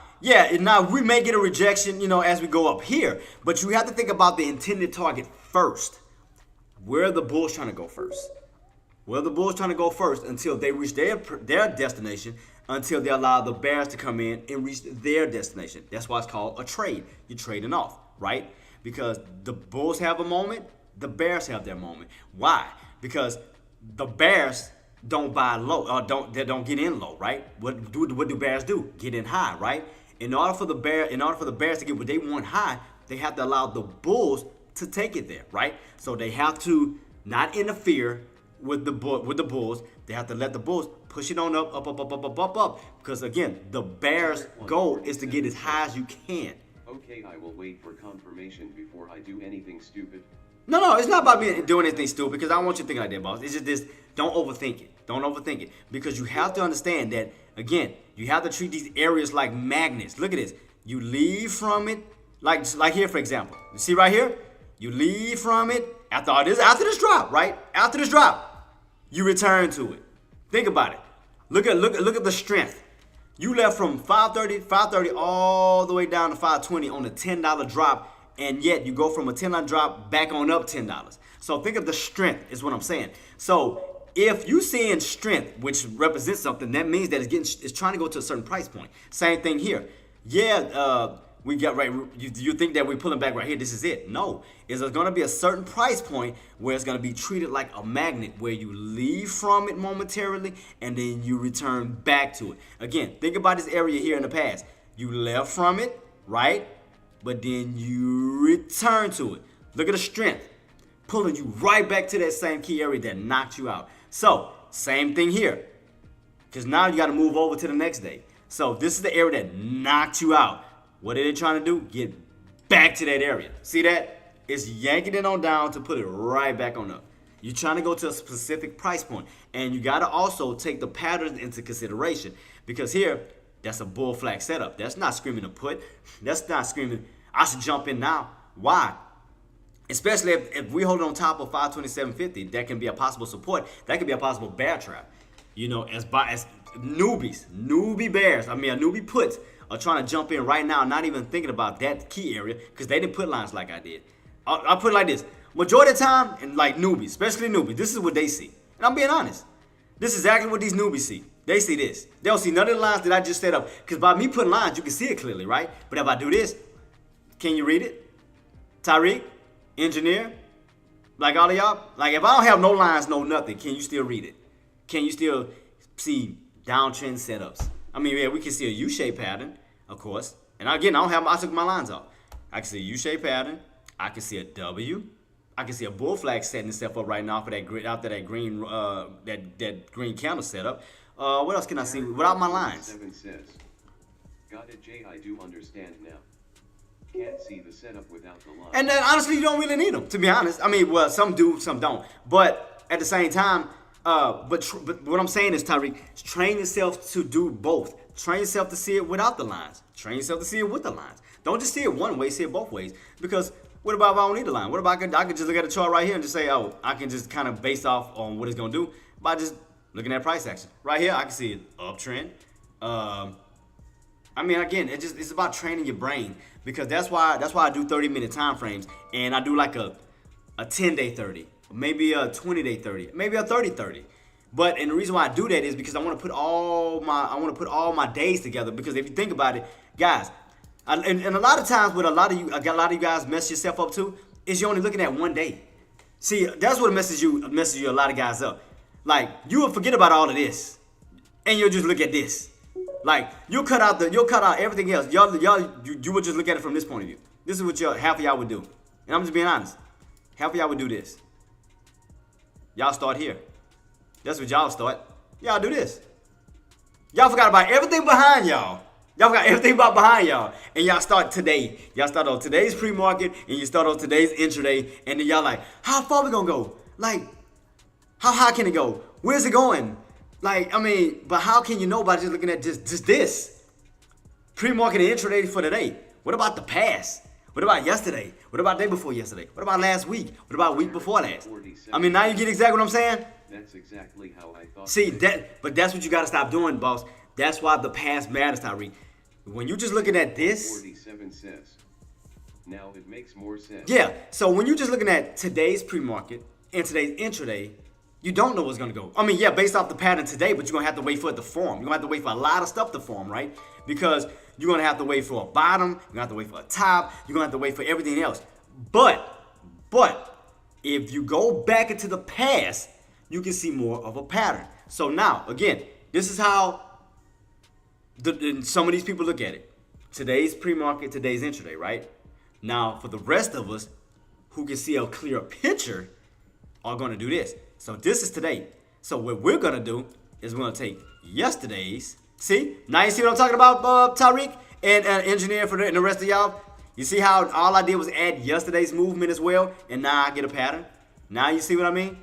we may get a rejection, as we go up here, but you have to think about the intended target first. Where are the bulls trying to go first? Where are the bulls trying to go first until they reach their destination, until they allow the bears to come in and reach their destination. That's why it's called a trade. You're trading off, right? Because the bulls have a moment, the bears have their moment. Why? Because the bears don't buy low, they don't get in low, right? What do bears do? Get in high, right? In order for the bears to get what they want high, they have to allow the bulls to take it there, right? So they have to not interfere with the bulls. They have to let the bulls push it on up. Because again, the bears' goal is to get as high as you can. Okay, I will wait for confirmation before I do anything stupid. No, it's not about me doing anything stupid, because I don't want you to think like that, boss. It's just this, don't overthink it. Because you have to understand that, again, you have to treat these areas like magnets. Look at this. You leave from it, like here, for example. You see right here? You leave from it after this drop, right? After this drop, you return to it. Think about it. Look at the strength. You left from 530 all the way down to 520 on a $10 drop, and yet you go from a $10 drop back on up $10. So think of the strength is what I'm saying. So if you seeing strength, which represents something, that means that it's trying to go to a certain price point. Same thing here. We got right. You think that we're pulling back right here? This is it. No, there's going to be a certain price point where it's going to be treated like a magnet, where you leave from it momentarily and then you return back to it. Again, think about this area here in the past. You left from it, right? But then you return to it. Look at the strength, pulling you right back to that same key area that knocked you out. So same thing here, because now you got to move over to the next day. So this is the area that knocked you out. What are they trying to do? Get back to that area. See that? It's yanking it on down to put it right back on up. You're trying to go to a specific price point. And you got to also take the patterns into consideration. Because here, that's a bull flag setup. That's not screaming a put. That's not screaming, I should jump in now. Why? Especially if we hold on top of 527.50, that can be a possible support. That could be a possible bear trap. As newbie bears, newbie puts are trying to jump in right now, not even thinking about that key area, because they didn't put lines like I did. I'll put it like this. Majority of the time, and like newbies, especially newbies, this is what they see. And I'm being honest. This is exactly what these newbies see. They see this. They don't see none of the lines that I just set up. Because by me putting lines, you can see it clearly, right? But if I do this, can you read it? Tariq, engineer, like all of y'all? Like if I don't have no lines, no nothing, can you still read it? Can you still see downtrend setups? We can see a U-shaped pattern, of course. And again, I took my lines off. I can see a U-shaped pattern. I can see a W. I can see a bull flag setting itself up right now for after that green that green candle setup. What else can I see without my lines? 7 says, got it, Jay. I do understand now. Can't see the setup without the line. And then honestly, you don't really need them, to be honest. Some do, some don't. But at the same time, but what I'm saying is, Tyreek, train yourself to do both. Train yourself to see it without the lines. Train yourself to see it with the lines. Don't just see it one way, see it both ways. Because What about if I don't need the line? What about I could just look at the chart right here and just say, oh, I can just kind of base off on what it's gonna do by just looking at price action. Right here, I can see an uptrend. I mean, again, it's about training your brain, because that's why I do 30-minute time frames, and I do like a 10-day 30, maybe a 20-day 30, maybe a 30-30. But and the reason why I do that is because I want to put all my days together. Because if you think about it, guys, and a lot of times with a lot of you guys mess yourself up too, is you're only looking at one day. See, that's what messes you a lot of guys up. Like, you will forget about all of this, and you'll just look at this. Like, you'll cut out everything else. You would just look at it from this point of view. This is what half of y'all would do, and I'm just being honest. Half of y'all would do this. Y'all start here. That's what y'all start. Y'all do this. Y'all forgot about everything behind y'all. Y'all forgot everything about behind y'all. And y'all start today. Y'all start on today's pre-market, and you start on today's intraday. And then y'all like, how far we gonna go? Like, how high can it go? Where's it going? Like, I mean, but how can you know by just looking at just this? Pre-market and intraday for today. What about the past? What about yesterday? What about day before yesterday? What about last week? What about week before last? I mean, now you get exactly what I'm saying? That's exactly how I thought. See, but that's what you gotta stop doing, boss. That's why the past matters, Tyreek. When you just looking at this, 47 cents. Now it makes more sense. yeah. So when you're just looking at today's pre-market and today's intraday, you don't know what's gonna go. I mean, yeah, based off the pattern today, but you're gonna have to wait for it to form. You're gonna have to wait for a lot of stuff to form, right? Because you're gonna have to wait for a bottom. You're gonna have to wait for a top. You're gonna have to wait for everything else. But if you go back into the past, you can see more of a pattern. So now, again, this is how some of these people look at it. Today's pre-market, today's intraday, right? Now, for the rest of us who can see a clear picture, are going to do this. So this is today. So what we're going to do is we're going to take yesterday's. See? Now you see what I'm talking about, Tyreek and Engineer and the rest of y'all? You see how all I did was add yesterday's movement as well, and now I get a pattern? Now you see what I mean?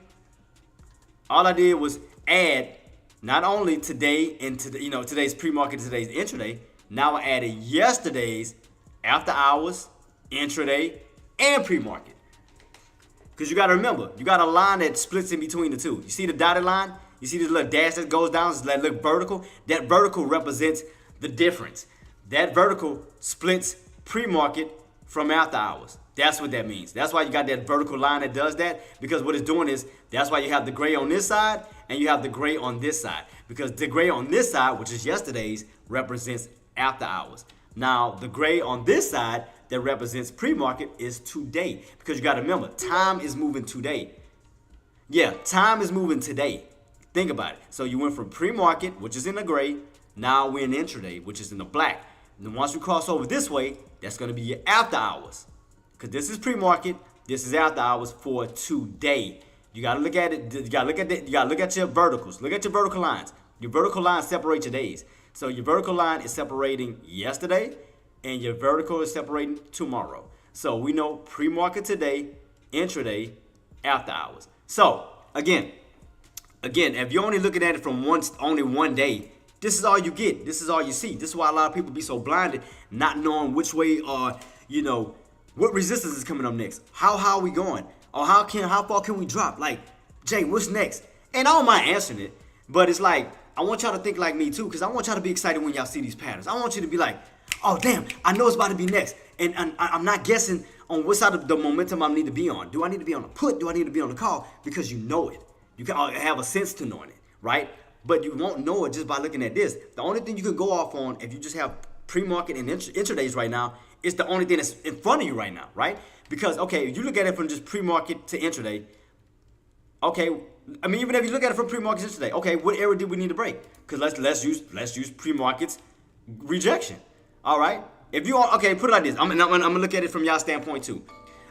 All I did was add not only today into today's pre-market, today's intraday. Now I added yesterday's after hours, intraday, and pre-market. Because you got to remember, you got a line that splits in between the two. You see the dotted line? You see this little dash that goes down, that look vertical? That vertical represents the difference. That vertical splits pre-market from after hours. That's what that means. That's why you got that vertical line that does that, because what it's doing is, that's why you have the gray on this side and you have the gray on this side. Because the gray on this side, which is yesterday's, represents after hours. Now, the gray on this side that represents pre-market is today. Because you got to remember, time is moving today. Yeah, time is moving today. Think about it. So you went from pre-market, which is in the gray, now we're in intraday, which is in the black. And then once we cross over this way, that's going to be your after hours. Because this is pre-market, this is after hours for today. You got to look at it. You got to look at it. You got to look at your verticals. Look at your vertical lines. Your vertical lines separate your days. So your vertical line is separating yesterday, and your vertical is separating tomorrow. So we know pre-market today, intraday, after hours. So again, if you're only looking at it from only one day, this is all you get. This is all you see. This is why a lot of people be so blinded, not knowing which way what resistance is coming up next. How high are we going? Or how far can we drop? Like, Jay, what's next? And I don't mind answering it, but it's like, I want y'all to think like me too, because I want y'all to be excited when y'all see these patterns. I want you to be like, oh damn, I know it's about to be next. And I'm not guessing on what side of the momentum I need to be on. Do I need to be on a put? Do I need to be on a call? Because you know it. You can have a sense to knowing it, right? But you won't know it just by looking at this. The only thing you can go off on, if you just have pre-market and intradays right now, is the only thing that's in front of you right now, right? Because, okay, if you look at it from just pre-market to intraday, okay, I mean, even if you look at it from pre-market to intraday, okay, what area did we need to break? Because let's use pre-market's rejection, all right? If you are, okay, put it like this. I'm gonna look at it from y'all standpoint too.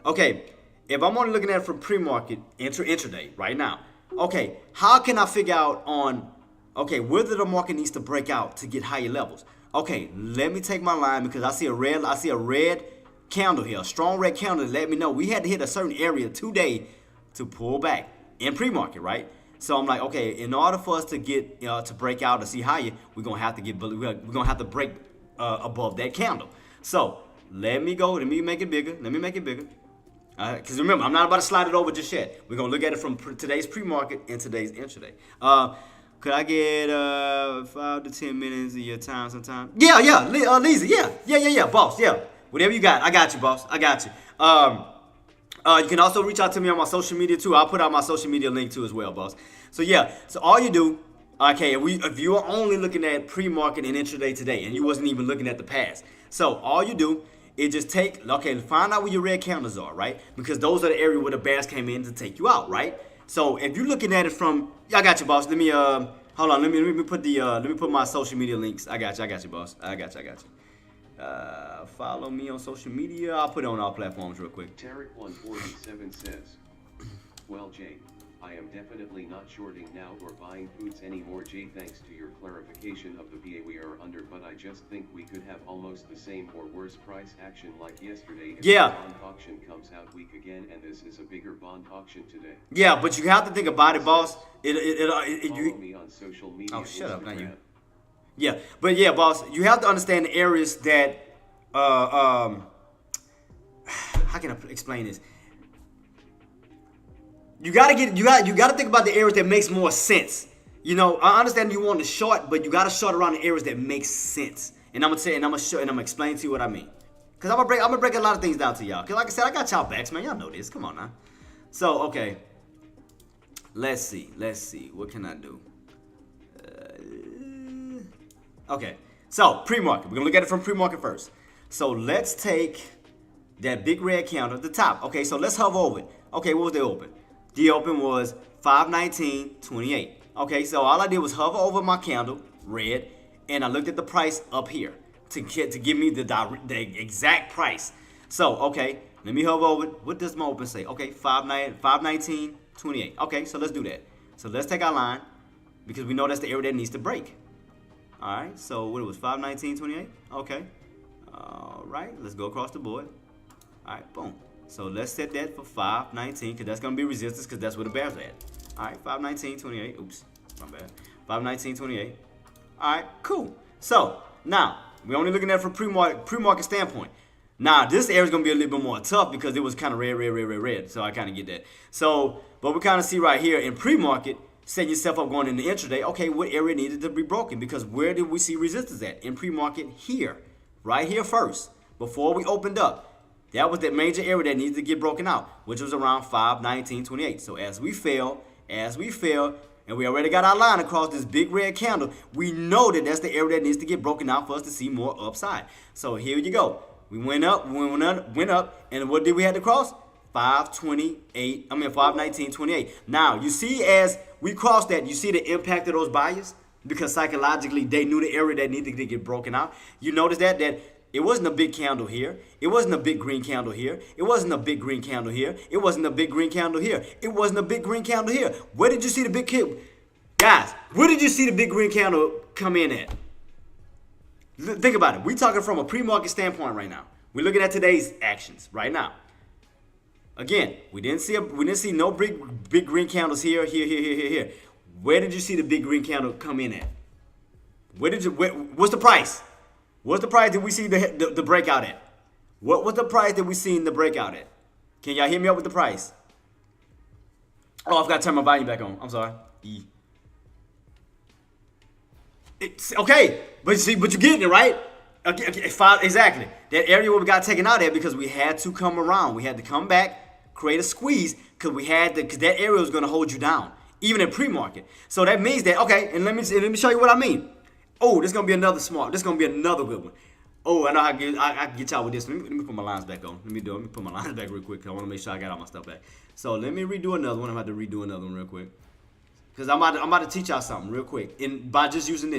Okay, if I'm only looking at it from pre-market intraday right now, okay, how can I figure out on, okay, whether the market needs to break out to get higher levels? Okay, let me take my line because I see a red candle here, a strong red candle to let me know we had to hit a certain area today to pull back in pre-market, right? So I'm like, okay, in order for us to get to break out to see higher, we're gonna have to break above that candle. So let me make it bigger. Because remember, I'm not about to slide it over just yet. We're going to look at it from today's pre-market and today's intraday. Could I get 5 to 10 minutes of your time sometime? Yeah, Lisa, yeah, boss, yeah. Whatever you got, I got you, boss. I got you. You can also reach out to me on my social media too. I'll put out my social media link too as well, boss. So yeah, so all you do, okay, if you are only looking at pre-market and intraday today, and you wasn't even looking at the past, so all you do is just find out where your red candles are, right? Because those are the area where the bears came in to take you out, right? So if you're looking at it from, I got you, boss. Let me hold on. Let me put my social media links. I got you, boss. I got you. Follow me on social media. I'll put it on all platforms real quick. Tarek 147 says, well, Jay, I am definitely not shorting now or buying foods anymore, Jay, thanks to your clarification of the BA we are under, but I just think we could have almost the same or worse price action like yesterday if the bond auction comes out weak again, and this is a bigger bond auction today. Yeah, but you have to think about it, boss. Follow me on social media. Oh, shut up, not you. Yeah, but yeah, boss, you have to understand the areas that, how can I explain this? You gotta think about the areas that makes more sense. You know, I understand you want to short, but you gotta short around the areas that make sense. And I'm gonna explain to you what I mean. Cause I'm gonna break a lot of things down to y'all. Cause like I said, I got y'all backs, man. Y'all know this. Come on now. So okay, let's see. What can I do? Okay, so pre-market. We're gonna look at it from pre-market first. So let's take that big red candle at the top. Okay, so let's hover over it. Okay, what was the open? The open was 519.28. Okay, so all I did was hover over my candle, red, and I looked at the price up here to give me the exact price. So, okay, let me hover over it. What does my open say? Okay, 519.28. Okay, so let's do that. So let's take our line because we know that's the area that needs to break. All right, so what it was, 519.28? Okay. All right, let's go across the board. All right, boom. So let's set that for 519 because that's going to be resistance because that's where the bears are at. All right, 519.28. Oops, my bad. 519.28. All right, cool. So now we're only looking at it from pre-market standpoint. Now this area is going to be a little bit more tough because it was kind of red. So I kind of get that. So, but we kind of see right here in pre-market, setting yourself up going into intraday. Okay, what area needed to be broken? Because where did we see resistance at? In pre-market here, right here first, before we opened up. That was the major area that needed to get broken out, which was around 519.28. So as we fail, and we already got our line across this big red candle, we know that that's the area that needs to get broken out for us to see more upside. So here you go. We went up, and what did we have to cross? 519.28. Now, you see as we crossed that, you see the impact of those buyers? Because psychologically, they knew the area that needed to get broken out. You notice that it wasn't a big candle here. It wasn't a big green candle here. It wasn't a big green candle here. It wasn't a big green candle here. It wasn't a big green candle here. Where did you see the big candle? Guys, where did you see the big green candle come in at? Think about it. We're talking from a pre-market standpoint right now. We're looking at today's actions right now. Again, we didn't see no big green candles here. Where did you see the big green candle come in at? What's the price? What's the price that we see the breakout at? What was the price that we seen the breakout at? Can y'all hear me up with the price? Oh, I forgot to turn my volume back on. I'm sorry. It's okay, but you're getting it right. Okay, exactly. That area where we got taken out at because we had to come around. We had to come back, create a squeeze because that area was going to hold you down, even in pre-market. So that means that and let me show you what I mean. Oh, this is gonna be another smart. This is gonna be another good one. Oh, I know I can get y'all with this. Let me put my lines back on. Let me put my lines back real quick. I want to make sure I got all my stuff back. So let me redo another one. I'm about to redo another one real quick. Because I'm about to teach y'all something real quick. By just using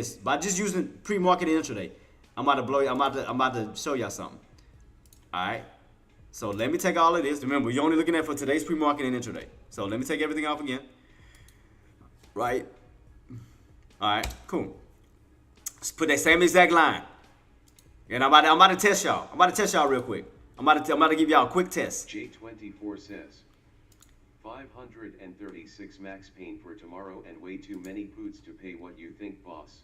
pre-market and intraday. I'm about to show y'all something. Alright. So let me take all of this. Remember, you're only looking at for today's pre-market and intraday. So let me take everything off again. Right. Alright, cool. Just put that same exact line. And I'm about to test y'all. I'm about to test y'all real quick. I'm about to give y'all a quick test. J24 says 536 max pain for tomorrow and way too many foods to pay. What you think, boss?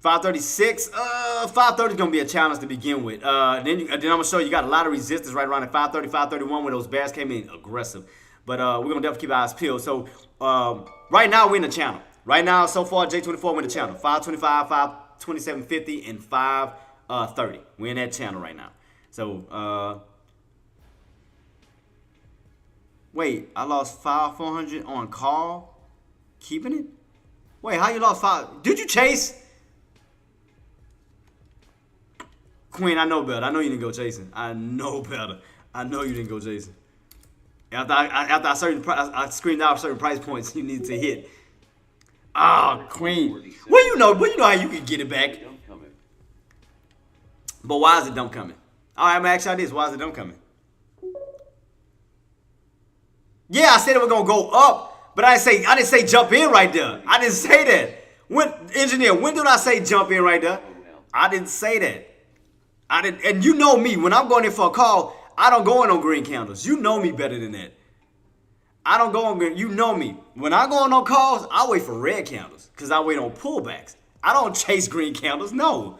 536. 530 is gonna be a challenge to begin with. Then I'm gonna show you got a lot of resistance right around at 530, 531 where those bears came in aggressive. But we're gonna definitely keep our eyes peeled. So right now we're in the channel. Right now, so far, J24 we're in the channel. 525, 527.50, and 530. We're in that channel right now. So wait, I lost 400 on call. Keeping it? Wait, how you lost 5? Did you chase? Queen, I know better. I know you didn't go chasing. I know better. I know you didn't go chasing. After I screamed out certain price points you need to hit. Ah, Queen. Well, you know how you can get it back. But why is the dump coming? All right, I'm gonna ask y'all this. Why is the dump coming? Yeah, I said it was gonna go up, but I didn't say jump in right there. I didn't say that. Engineer, when did I say jump in right there? I didn't say that. And you know me, when I'm going in for a call, I don't go in on green candles. You know me better than that. I don't go on green. You know me. When I go on calls, I wait for red candles because I wait on pullbacks. I don't chase green candles. No.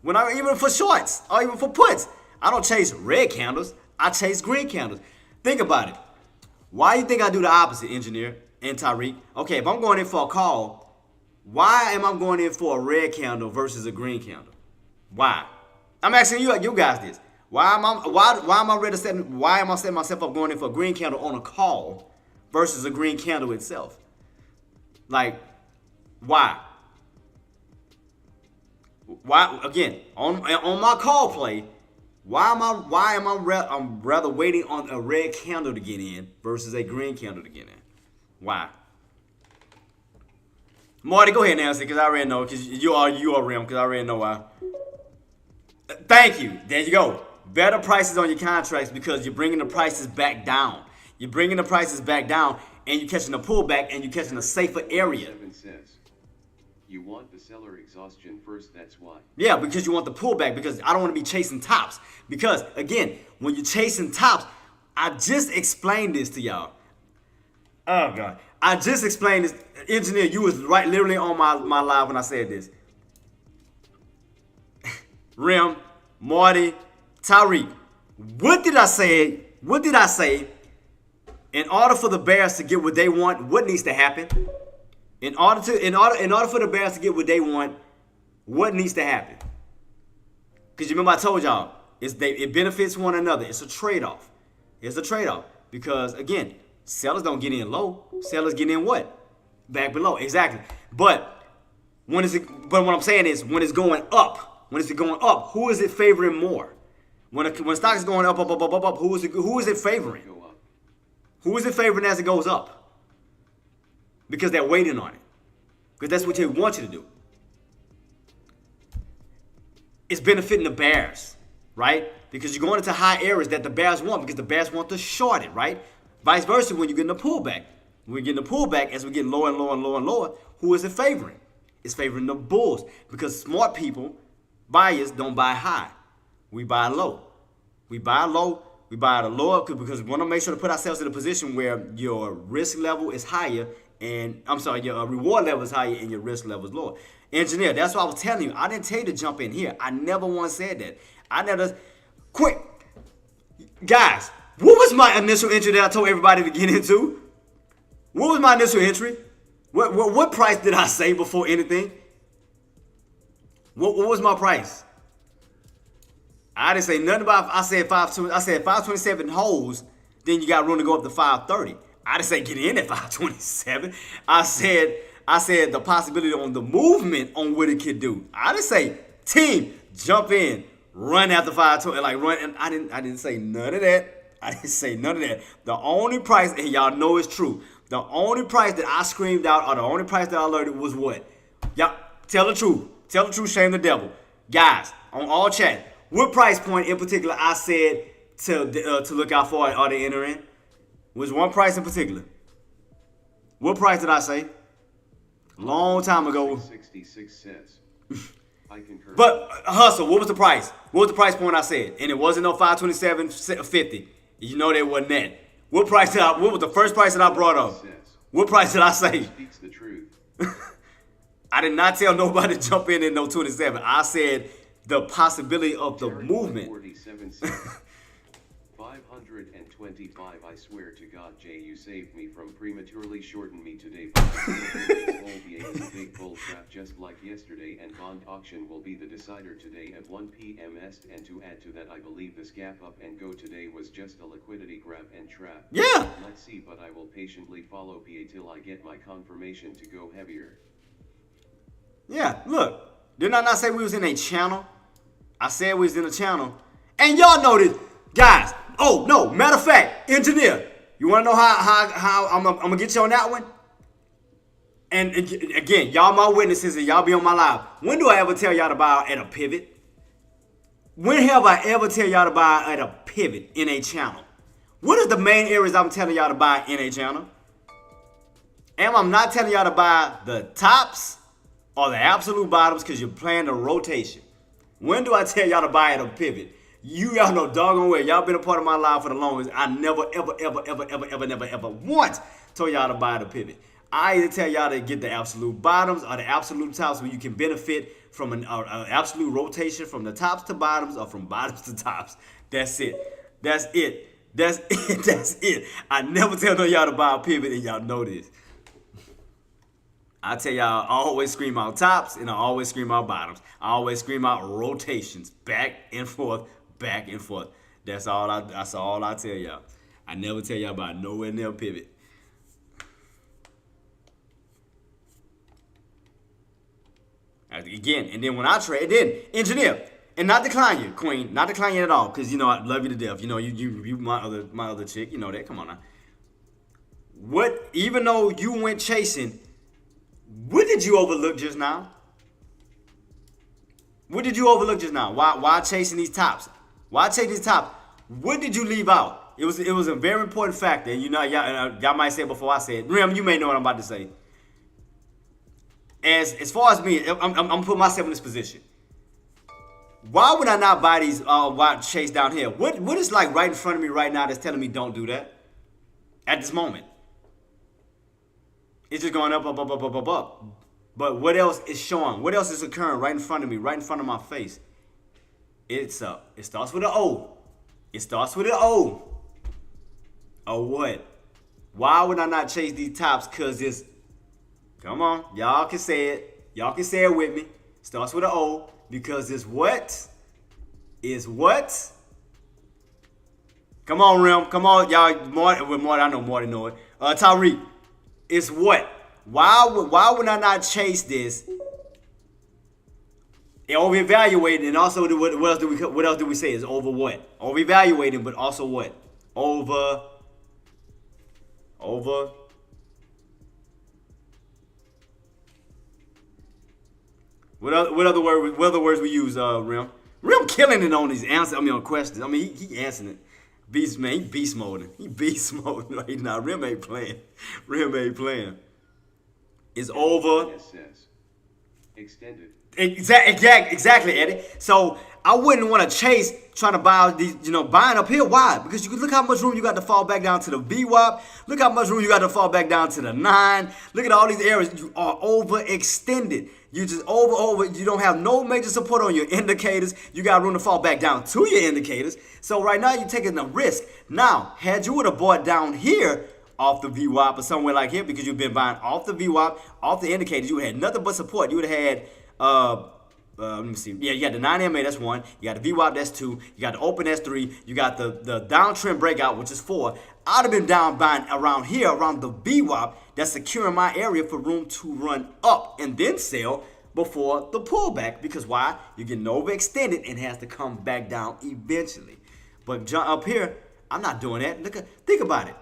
Even for shorts or even for puts, I don't chase red candles. I chase green candles. Think about it. Why you think I do the opposite, Engineer and Tyreek? Okay, if I'm going in for a call, why am I going in for a red candle versus a green candle? Why? I'm asking you guys this. Why am I setting myself up going in for a green candle on a call versus a green candle itself? Like, why? Why again on my call play? I'm rather waiting on a red candle to get in versus a green candle to get in. Why? Marty, go ahead and answer because I already know. Because you are Rim. Because I already know why. Thank you. There you go. Better prices on your contracts because you're bringing the prices back down. You're bringing the prices back down, and you're catching a pullback, and you're catching a safer area. 7 cents. You want the seller exhaustion first, that's why. Yeah, because you want the pullback, because I don't want to be chasing tops. Because, again, when you're chasing tops, I just explained this to y'all. Oh, God. I just explained this. Engineer, you was right literally on my live when I said this. Rim, Marty, Tyreek, what did I say? What did I say? In order for the Bears to get what they want, what needs to happen? In order for the Bears to get what they want, what needs to happen? Because you remember I told y'all, it benefits one another. It's a trade-off. It's a trade-off. Because, again, sellers don't get in low. Sellers get in what? Back below. Exactly. But what I'm saying is when it's going up, who is it favoring more? When stock is going up, who is it favoring? Who is it favoring as it goes up? Because they're waiting on it. Because that's what they want you to do. It's benefiting the Bears, right? Because you're going into high areas that the Bears want because the Bears want to short it, right? Vice versa when you're getting a pullback. When we're getting a pullback as we get lower and lower and lower and lower, who is it favoring? It's favoring the bulls because smart people, buyers, don't buy high. We buy low. We buy low. We buy at a lower because we want to make sure to put ourselves in a position where your risk level is higher your reward level is higher and your risk level is lower. Engineer, that's what I was telling you. I didn't tell you to jump in here. I never once said that. Quick. Guys, what was my initial entry that I told everybody to get into? What was my initial entry? What price did I say before anything? What was my price? I didn't say nothing about. I said 527 holds. Then you got room to go up to 530. I didn't say get in at 527. I said the possibility on the movement on what it could do. I didn't say team jump in, run after 520, like run. And I didn't say none of that. I didn't say none of that. The only price, and y'all know it's true. The only price that I screamed out, or the only price that I alerted was what? Y'all tell the truth. Tell the truth. Shame the devil, guys. On all chat. What price point in particular I said to look out for or to enter in? Was one price in particular. What price did I say? Long time ago. 66 cents. I concur. But hustle, what was the price? What was the price point I said? And it wasn't no 527.50. You know that wasn't that. What was the first price that I brought up? What price did I say? Speaks the truth. I did not tell nobody to jump in no 27. I said the possibility of the movement. 47 cents. 525. I swear to God, Jay, you saved me from prematurely shorting me today. This is a big bull trap just like yesterday, and bond auction will be the decider today at 1 p.m. Est. And to add to that, I believe this gap up and go today was just a liquidity grab and trap. Yeah. Let's see, but I will patiently follow PA till I get my confirmation to go heavier. Yeah, look. Didn't I not say we was in a channel? I said we was in a channel. And y'all know this. Guys, oh, no. Matter of fact, engineer, you want to know how I'm going to get you on that one? And again, y'all my witnesses and y'all be on my live. When do I ever tell y'all to buy at a pivot? When have I ever tell y'all to buy at a pivot in a channel? What is the main areas I'm telling y'all to buy in a channel? Am I not telling y'all to buy the tops or the absolute bottoms because you're playing the rotation? When do I tell y'all to buy at a pivot? Y'all know doggone well. Y'all been a part of my life for the longest. I never, ever once told y'all to buy at a pivot. I either tell y'all to get the absolute bottoms or the absolute tops where you can benefit from an absolute rotation from the tops to bottoms or from bottoms to tops. That's it. That's it. That's it. That's it. I never tell no y'all to buy a pivot, and y'all know this. I tell y'all, I always scream out tops and I always scream out bottoms. I always scream out rotations, back and forth, back and forth. That's all I tell y'all. I never tell y'all about nowhere near pivot. Again, and then when I trade, then engineer, and not decline you, queen, not decline you at all, because you know I love you to death. You know you my other chick, you know that. Come on now. What? Even though you went chasing, what did you overlook just now? What did you overlook just now? Why chasing these tops? Why chasing these tops? What did you leave out? It was a very important factor. You know, y'all might say it before I say it. Rim, you may know what I'm about to say. As far as me, I'm putting myself in this position. Why would I not buy these chase down here? What is like right in front of me right now that's telling me don't do that at this moment? It's just going up. But what else is showing? What else is occurring right in front of me, right in front of my face? It starts with an O. It starts with an O. Oh, what? Why would I not chase these tops? Because it's, come on, y'all can say it. Y'all can say it with me. Starts with an O. Because it's what? Is what? Come on, Rim. Come on, y'all. Marty, I know Marty know it. Tyreek. It's what? Why would I not chase this? And over-evaluating, and also what else do we say? Is over what? Over-evaluating, but also what? Over. What other words we use, Rim? Rim killing it on these answers. I mean, on questions. I mean, he answering it. Beast, man, he beast moding. He beast moding right now. Rim ain't playing. It's over. Extended. Exactly, Eddie. So I wouldn't want to chase trying to buy these, buying up here. Why? Because you look how much room you got to fall back down to the VWAP. Look how much room you got to fall back down to the 9. Look at all these areas. You are overextended. You just over. You don't have no major support on your indicators. You got room to fall back down to your indicators. So right now you're taking a risk. Now, had you would have bought down here off the VWAP or somewhere like here, because you've been buying off the VWAP, off the indicators, you would have had nothing but support. You would have had, let me see. Yeah, you got the 9MA, that's 1. You got the VWAP, that's 2. You got the open, that's 3. You got the downtrend breakout, which is 4. I'd have been down buying around here, around the VWAP, that's securing my area for room to run up and then sell before the pullback. Because why? You're getting overextended and has to come back down eventually. But up here, I'm not doing that. Think about it.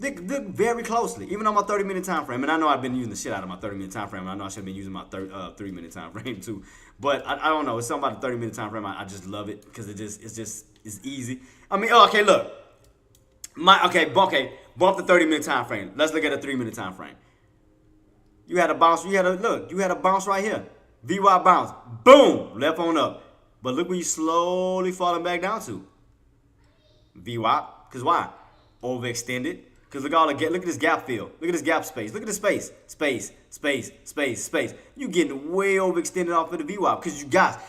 Look very closely, even on my 30-minute time frame. And I know I've been using the shit out of my 30-minute time frame. I know I should have been using my 3-minute time frame too. But I don't know. It's something about the 30-minute time frame. I just love it because it's easy. I mean, okay, look. Bump the 30-minute time frame. Let's look at a 3-minute time frame. You had a bounce. You had a bounce right here. VWAP bounce. Boom, left on up. But look where you slowly falling back down to. VWAP. Because why? Overextended. Because look at this gap fill. Look at this gap space. Look at the space. Space. You getting way overextended off of the VWAP. Because you got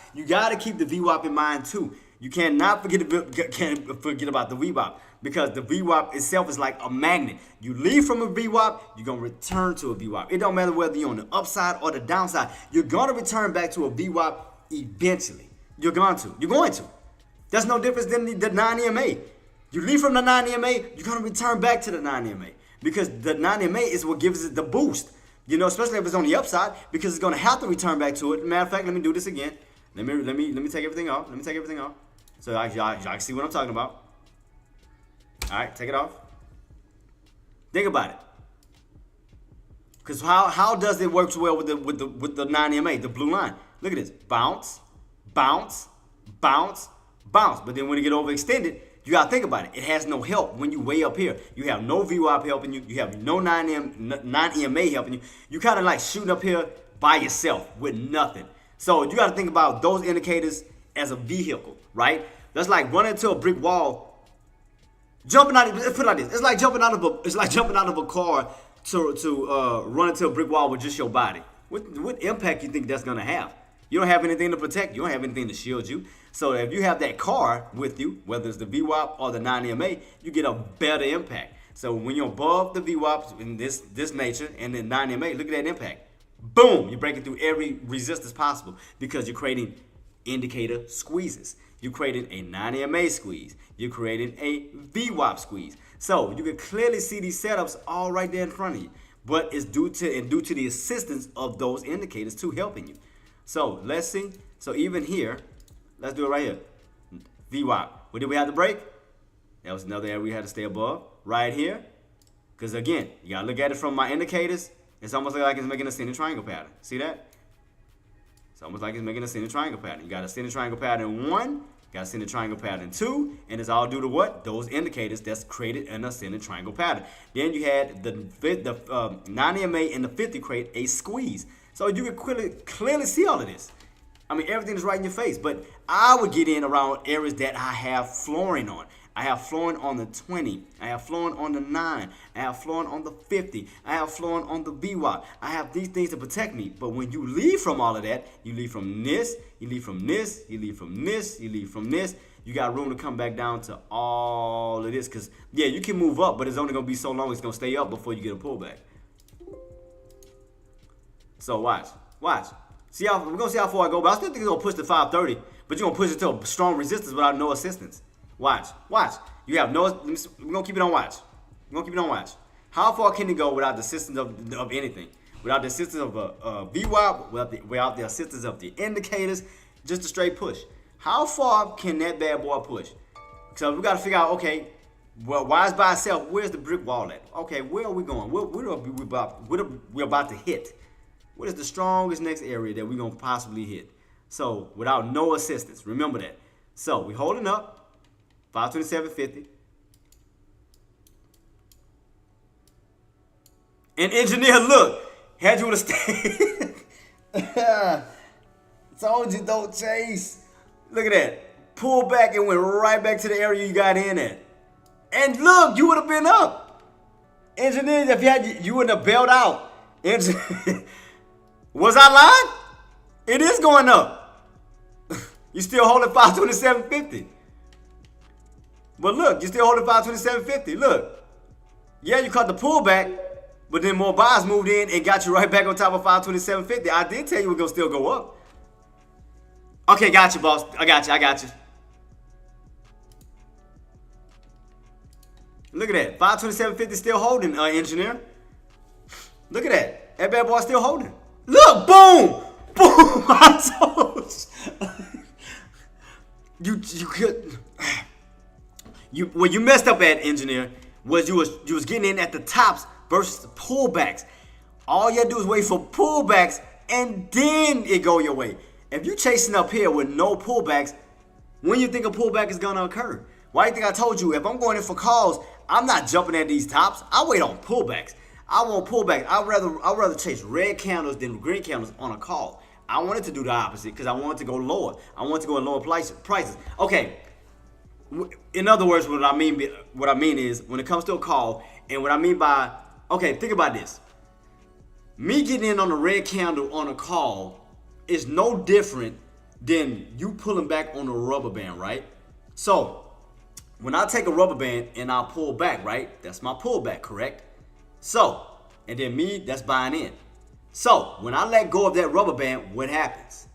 to keep the VWAP in mind too. You cannot forget about the VWAP. Because the VWAP itself is like a magnet. You leave from a VWAP, you're going to return to a VWAP. It don't matter whether you're on the upside or the downside. You're going to return back to a VWAP eventually. You're going to. That's no difference than the 9 EMA. You leave from the 9 EMA, you're going to return back to the 9 EMA. Because the 9 EMA is what gives it the boost. You know, especially if it's on the upside, because it's going to have to return back to it. Matter of fact, let me do this again. Let me take everything off. So y'all can see what I'm talking about. All right, take it off. Think about it. Because how does it work well with the 9 EMA, the blue line? Look at this. Bounce. But then when it get overextended, you got to think about it. It has no help when you way up here. You have no VWAP helping you. You have no 9 EMA helping you. You kind of like shooting up here by yourself with nothing. So you got to think about those indicators as a vehicle, right? That's like running into a brick wall. Jumping out. Put it like this. It's like jumping out of a car to run into a brick wall with just your body. What impact you think that's gonna have? You don't have anything to protect. You don't have anything to shield you. So if you have that car with you, whether it's the VWAP or the 9 EMA, you get a better impact. So when you're above the VWAP in this nature and then 9 EMA, look at that impact. Boom! You're breaking through every resistance possible because you're creating indicator squeezes. You're creating a 9 EMA squeeze. You're creating a VWAP squeeze. So you can clearly see these setups all right there in front of you. But it's due to the assistance of those indicators too helping you. So let's see. So even here, let's do it right here. VWAP. What did we have to break? That was another area we had to stay above. Right here. Because again, you got to look at it from my indicators. It's almost like it's making a ascending triangle pattern. See that? It's almost like it's making a ascending triangle pattern. You got a ascending triangle pattern 1. Got a ascending triangle pattern 2, and it's all due to what? Those indicators that's created an ascending triangle pattern. Then you had the 9 EMA and the 50 create a squeeze. So you can clearly see all of this. I mean, everything is right in your face. But I would get in around areas that I have flooring on. I have flooring on the 20. I have flooring on the 9. I have flooring on the 50. I have flooring on the VWAP. I have these things to protect me. But when you leave from all of that, you leave from this, you leave from this, you leave from this, you leave from this, you got room to come back down to all of this. Because, yeah, you can move up, but it's only going to be so long it's going to stay up before you get a pullback. So watch. We're going to see how far I go. But I still think it's going to push to 530. But you're going to push it to a strong resistance without no assistance. Watch. You have no. We're gonna keep it on watch. How far can it go without the assistance of anything? Without the assistance of a VWAP, without the assistance of the indicators, just a straight push. How far can that bad boy push? So we gotta figure out. Okay, well, why is by itself? Where's the brick wall at? Okay, where are we going? What are we about to hit? What is the strongest next area that we're gonna possibly hit? So without no assistance, remember that. So we're holding up. 527.50. And engineer, look, had you would have stayed. Told you don't chase. Look at that. Pull back and went right back to the area you got in at. And look, you would have been up. Engineer, if you wouldn't have bailed out. Was I lying? It is going up. You still holding 527.50. But look, you're still holding 527.50. Look. Yeah, you caught the pullback, but then more buyers moved in and got you right back on top of 527.50. I did tell you we're going to still go up. Okay, got you, boss. I got you. Look at that. 527.50 still holding, engineer. Look at that. That bad boy still holding. Look, boom. Boom. I told you. You could... Where you messed up at, engineer, was you was getting in at the tops versus the pullbacks. All you had to do is wait for pullbacks and then it go your way. If you chasing up here with no pullbacks, when you think a pullback is gonna occur? Why do you think I told you if I'm going in for calls, I'm not jumping at these tops. I wait on pullbacks. I want pullbacks. I'd rather chase red candles than green candles on a call. I wanted to do the opposite because I wanted to go lower. I wanted to go at lower prices. Okay. In other words, what I mean is, when it comes to a call, And what I mean by, okay, think about this. Me getting in on a red candle on a call is no different than you pulling back on a rubber band, right? So, when I take a rubber band and I pull back, right? That's my pullback, correct? So, and then me, that's buying in. So, when I let go of that rubber band, what happens?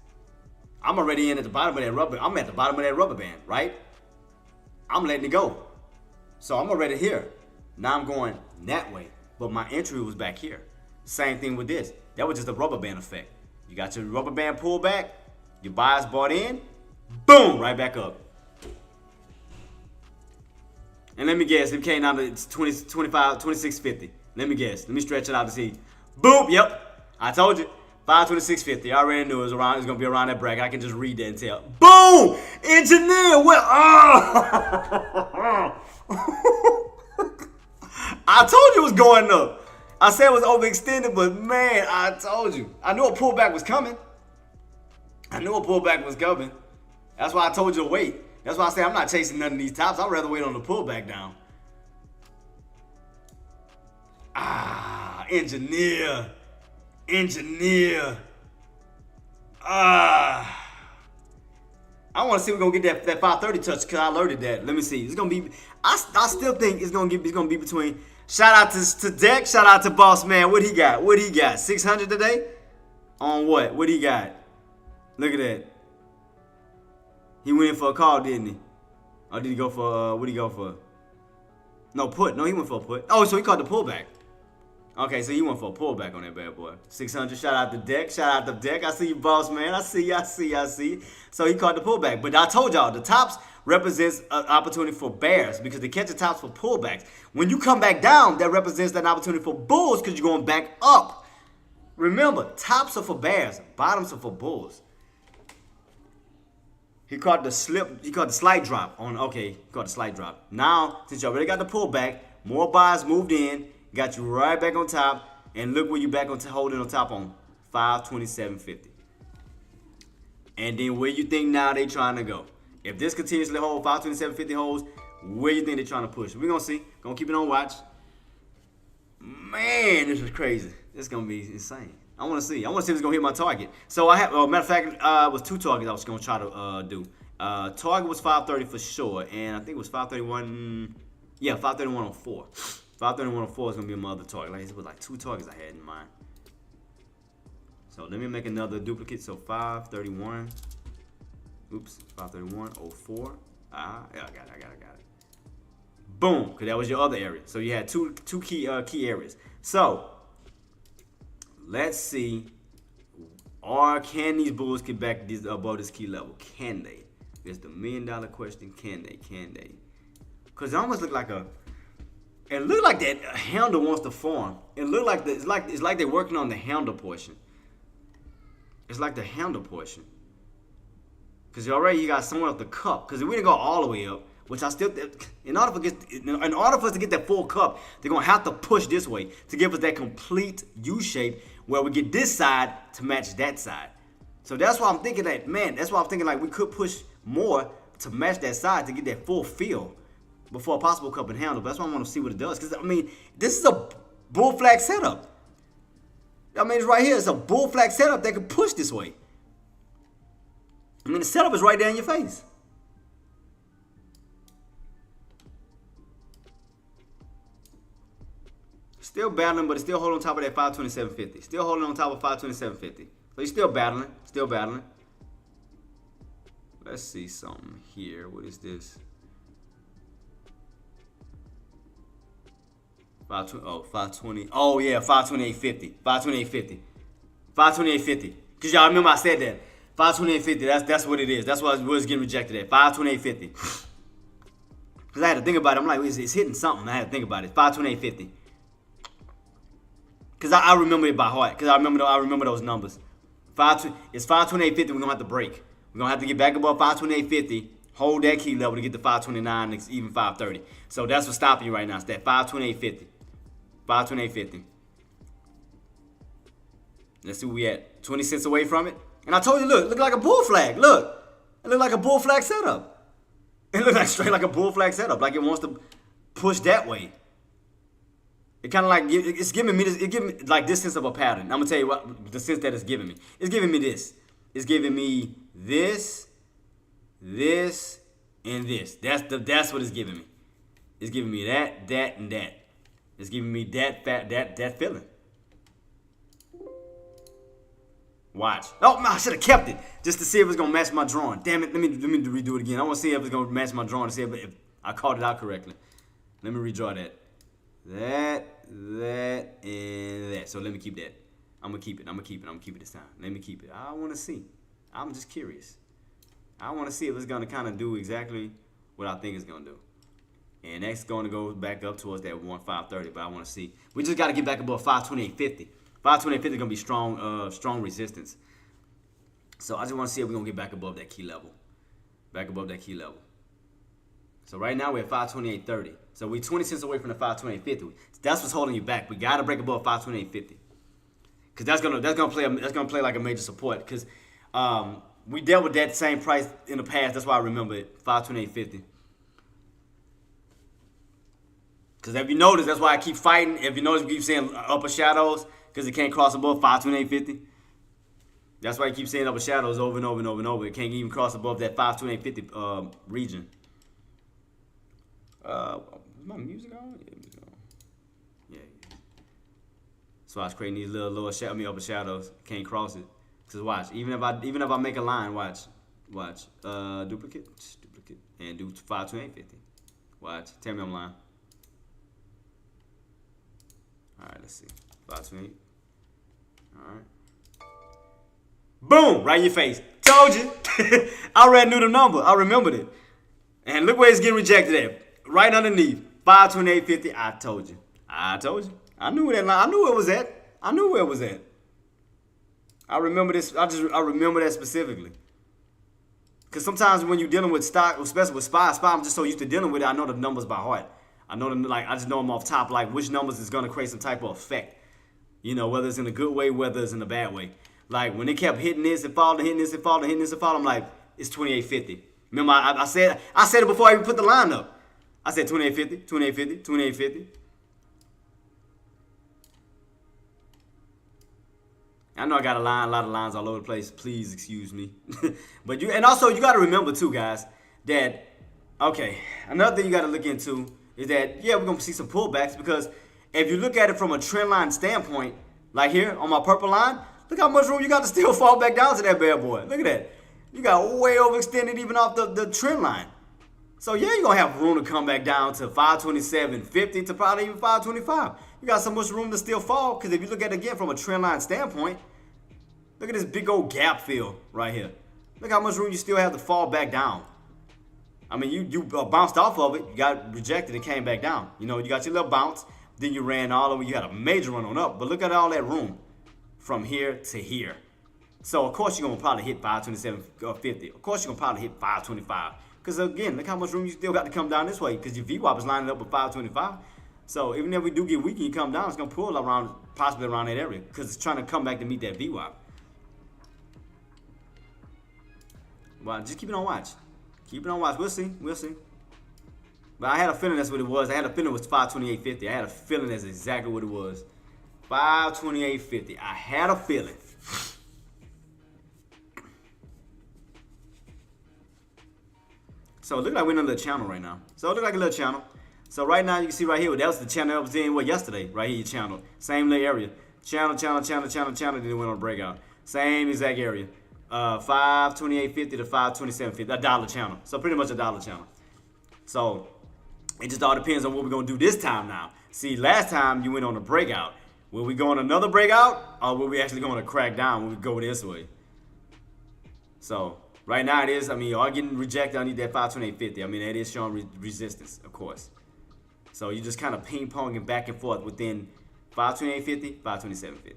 I'm already in at the bottom of that rubber. I'm at the bottom of that rubber band, right? I'm letting it go. So I'm already here. Now I'm going that way. But my entry was back here. Same thing with this. That was just a rubber band effect. You got your rubber band pulled back. Your buyers bought in. Boom, right back up. And let me guess, it came down to 20, 25, 26.50. Let me guess. Let me stretch it out to see. Boom, yep. I told you. 526.50. I already knew it was going to be around that bracket. I can just read that and tell. Boom! Engineer! Well, I told you it was going up. I said it was overextended, but man, I told you. I knew a pullback was coming. That's why I told you to wait. That's why I say I'm not chasing none of these tops. I'd rather wait on the pullback down. Engineer. I want to see if we're gonna get that 530 touch because I alerted that. Let me see. It's gonna be. I still think it's gonna be between. Shout out to Deck. Shout out to Boss Man. What he got? 600 today? On what? What he got? Look at that. He went in for a call, didn't he? Or did he go for what did he go for? No, put. No, he went for a put. Oh, so he caught the pullback. Okay, so he went for a pullback on that bad boy. 600, shout out to Deck. I see you, Boss Man. I see. So he caught the pullback. But I told y'all, the tops represents an opportunity for bears because they catch the tops for pullbacks. When you come back down, that represents an opportunity for bulls because you're going back up. Remember, tops are for bears, bottoms are for bulls. He caught the slight drop on, okay, he caught the slight drop. Now, since you already got the pullback, more buyers moved in, got you right back on top, and look where you back on holding on top on 527.50. And then where you think now they trying to go? If this continuously hold 527.50 holds, where you think they trying to push? We're gonna see. Gonna keep it on watch. Man, this is crazy. This is gonna be insane. I want to see. I want to see if it's gonna hit my target. So I have. Matter of fact, it was 2 targets I was gonna try to do. Target was 530 for sure, and I think it was 531. Yeah, 531 on 4. 531 on 4 is gonna be my other target. Like it was like 2 targets I had in mind. So let me make another duplicate. So 531. Oops, 531 04. Yeah, I got it. Boom, because that was your other area. So you had two key areas. So let's see. Can these bulls get back above this key level? Can they? It's the $1 million question. Can they? Because it almost looked like it looked like that handle wants to form. It looked like it's like they're working on the handle portion. It's like the handle portion. Because you got someone up the cup. Because we didn't go all the way up, which I still, in order for us to get that full cup, they're going to have to push this way to give us that complete U shape where we get this side to match that side. So that's why I'm thinking like we could push more to match that side to get that full feel before a possible cup and handle. But that's why I want to see what it does. Because, I mean, this is a bull flag setup. I mean, it's right here. It's a bull flag setup that can push this way. I mean, the setup is right there in your face. Still battling, but it's still holding on top of that 527.50. Still holding on top of 527.50. So he's still battling. Let's see something here. What is this? 520. Oh, yeah, 528.50. 528.50. Because y'all remember I said that. 528.50. That's what it is. That's what was getting rejected at. 528.50. Because I had to think about it. I'm like, it's hitting something. I had to think about it. 528.50. Because I remember it by heart. Because I remember those numbers. It's 528.50 we're going to have to break. We're going to have to get back above 528.50. Hold that key level to get to 529, even 530. So that's what's stopping you right now. It's that 528.50. 528.50. Let's see where we at. 20 cents away from it. And I told you, look like a bull flag. Look. It looked like a bull flag setup. It looked like straight like a bull flag setup. Like it wants to push that way. It kind of like it's giving me this. It giving me like this sense of a pattern. I'm gonna tell you what the sense that it's giving me. It's giving me this. It's giving me this, this, and this. That's what it's giving me. It's giving me that, and that. It's giving me that feeling. Watch. Oh, I should have kept it just to see if it's gonna match my drawing. Damn it! Let me redo it again. I want to see if it's gonna match my drawing to see if I called it out correctly. Let me redraw that. That, and that. So let me keep that. I'm gonna keep it this time. Let me keep it. I want to see. I'm just curious. I want to see if it's gonna kind of do exactly what I think it's gonna do. And that's gonna go back up towards that 1,530. But I want to see. We just got to get back above 528.50. 528.50 is gonna be strong resistance. So I just want to see if we're gonna get back above that key level. Back above that key level. So right now we're at 528.30. So we're 20 cents away from the 528.50. That's what's holding you back. We gotta break above 528.50. Cause that's gonna play like a major support. Cause we dealt with that same price in the past. That's why I remember it. 528.50. Cause if you notice, that's why I keep fighting. If you notice, we keep saying upper shadows. Because it can't cross above 528.50. That's why I keep saying upper shadows over and over and over and over. It can't even cross above that 528.50 region. Is my music on? Yeah, music on. Yeah. So I was creating these little upper shadows. Can't cross it. Cause watch, even if I make a line, watch, duplicate, and do 528.50. Watch, tell me I'm lying. All right, let's see. 528. All right. Boom! Right in your face. Told you. I already knew the number. I remembered it. And look where it's getting rejected at. Right underneath. 528.50. I told you. I knew where that line. I knew where it was at. I remember this. I remember that specifically. Because sometimes when you're dealing with stock, especially with SPY, I'm just so used to dealing with it. I know the numbers by heart. I know them, I just know them off top, like which numbers is gonna create some type of effect. You know, whether it's in a good way, whether it's in a bad way. Like when they kept hitting this and falling, hitting this and falling, hitting this and falling, I'm like, it's 28.50. Remember, I said it before I even put the line up. I said 28.50, 28.50, 28.50. I know I got a lot of lines all over the place. Please excuse me. But and also you got to remember too, guys, that another thing you got to look into is that we're gonna see some pullbacks because if you look at it from a trend line standpoint, like here on my purple line, look how much room you got to still fall back down to that bad boy. Look at that. You got way overextended even off the trend line. So you're gonna have room to come back down to 527.50 to probably even 525. You got so much room to still fall because if you look at it again from a trend line standpoint, look at this big old gap fill right here. Look how much room you still have to fall back down. I mean, you bounced off of it, you got rejected, and came back down. You know, you got your little bounce, then you ran all the way, you had a major run on up. But look at all that room from here to here. So, of course, you're going to probably hit 527.50. Of course, you're going to probably hit 525. Because, again, look how much room you still got to come down this way because your VWAP is lining up with 525. So, even if we do get weak and you come down, it's going to pull around, possibly around that area because it's trying to come back to meet that VWAP. Well, just keep it on watch. Keep it on watch. We'll see. But I had a feeling that's what it was. I had a feeling it was 528.50. I had a feeling that's exactly what it was. 528.50. I had a feeling. So it looked like we're in a little channel right now. So right now you can see right here, that was the channel I was in yesterday. Right here, your channel. Same little area. Channel, then it went on a breakout. Same exact area. 528.50 to 527.50. A dollar channel. So pretty much a dollar channel. So it just all depends on what we're going to do this time now. See, last time you went on a breakout. Will we go on another breakout? Or will we actually go on a crack down when we go this way? So right now it is, you are getting rejected. I need that 528.50. It is showing resistance, of course. So you just kind of ping-ponging back and forth within 528.50, 527.50.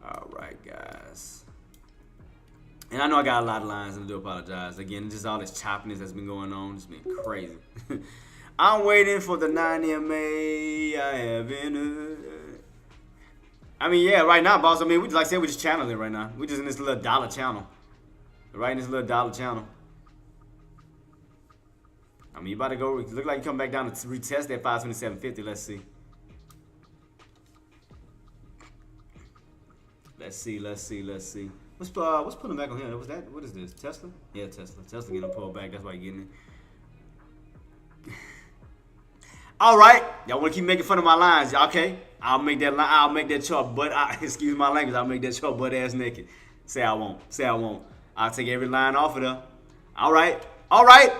All right, guys. And I know I got a lot of lines, and I do apologize. Again, just all this choppiness that's been going on. It's been crazy. I'm waiting for the 9 EMA. I haven't. Right now, boss. We like I said, we just channeling right now. We just in this little dollar channel. Right in this little dollar channel. I mean, you about to go. Look like you come back down to retest that 527.50. Let's see. Let's see. What's pulling back on here? Was that? What is this? Tesla? Yeah, Tesla. Tesla getting pulled back. That's why you're getting it. All right, y'all want to keep making fun of my lines? Okay, I'll make that line. I'll make that chart, but excuse my language. I'll make that chart butt ass naked. Say I won't. Say I won't. I'll take every line off of there. All right. All right.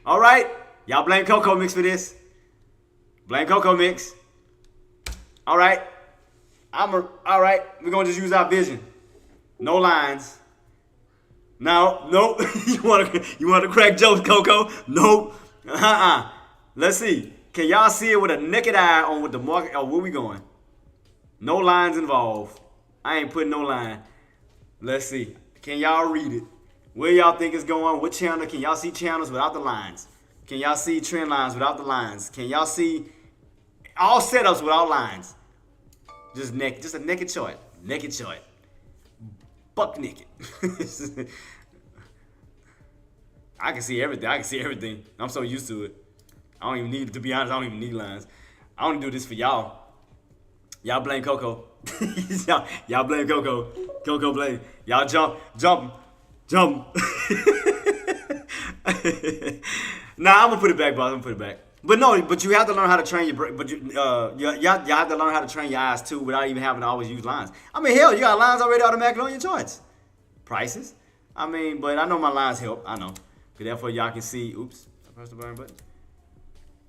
All right. Y'all blame Coco Mix for this. Blame Coco Mix. All right. All right. We're gonna just use our vision. No lines. No, nope. you want to crack jokes, Coco? Nope. Let's see. Can y'all see it with a naked eye on what the market? Oh, where we going? No lines involved. I ain't putting no line. Let's see. Can y'all read it? Where y'all think it's going? What channel? Can y'all see channels without the lines? Can y'all see trend lines without the lines? Can y'all see all setups without lines? Just naked. Just a naked chart. Naked chart. Buck naked. I can see everything. I can see everything. I'm so used to it. I don't even need, to be honest, I don't even need lines. I only do this for y'all. Y'all blame Coco. y'all blame Coco. Coco blame. Y'all jump. Nah, I'm gonna put it back, boss. I'm gonna put it back. But no, but you have to learn how to train your brain. But y'all have to learn how to train your eyes too, without even having to always use lines. I mean, hell, you got lines already automatically on your charts. Prices. I mean, but I know my lines help. I know. Therefore, y'all can see. Oops, I pressed the burn button.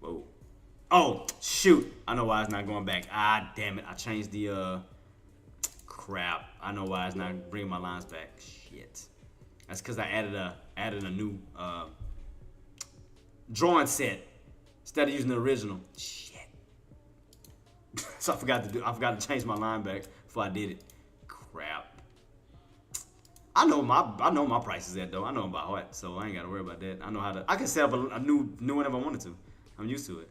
Whoa. Oh, shoot. I know why it's not going back. Ah, damn it. I changed the, crap. I know why it's not bringing my lines back. Shit. That's because I added a new, drawing set instead of using the original. Shit. So I forgot to change my line back before I did it. Crap. I know my prices at though. I know them by heart, so I ain't gotta worry about that. I know how to. I can set up a new one if I wanted to. I'm used to it.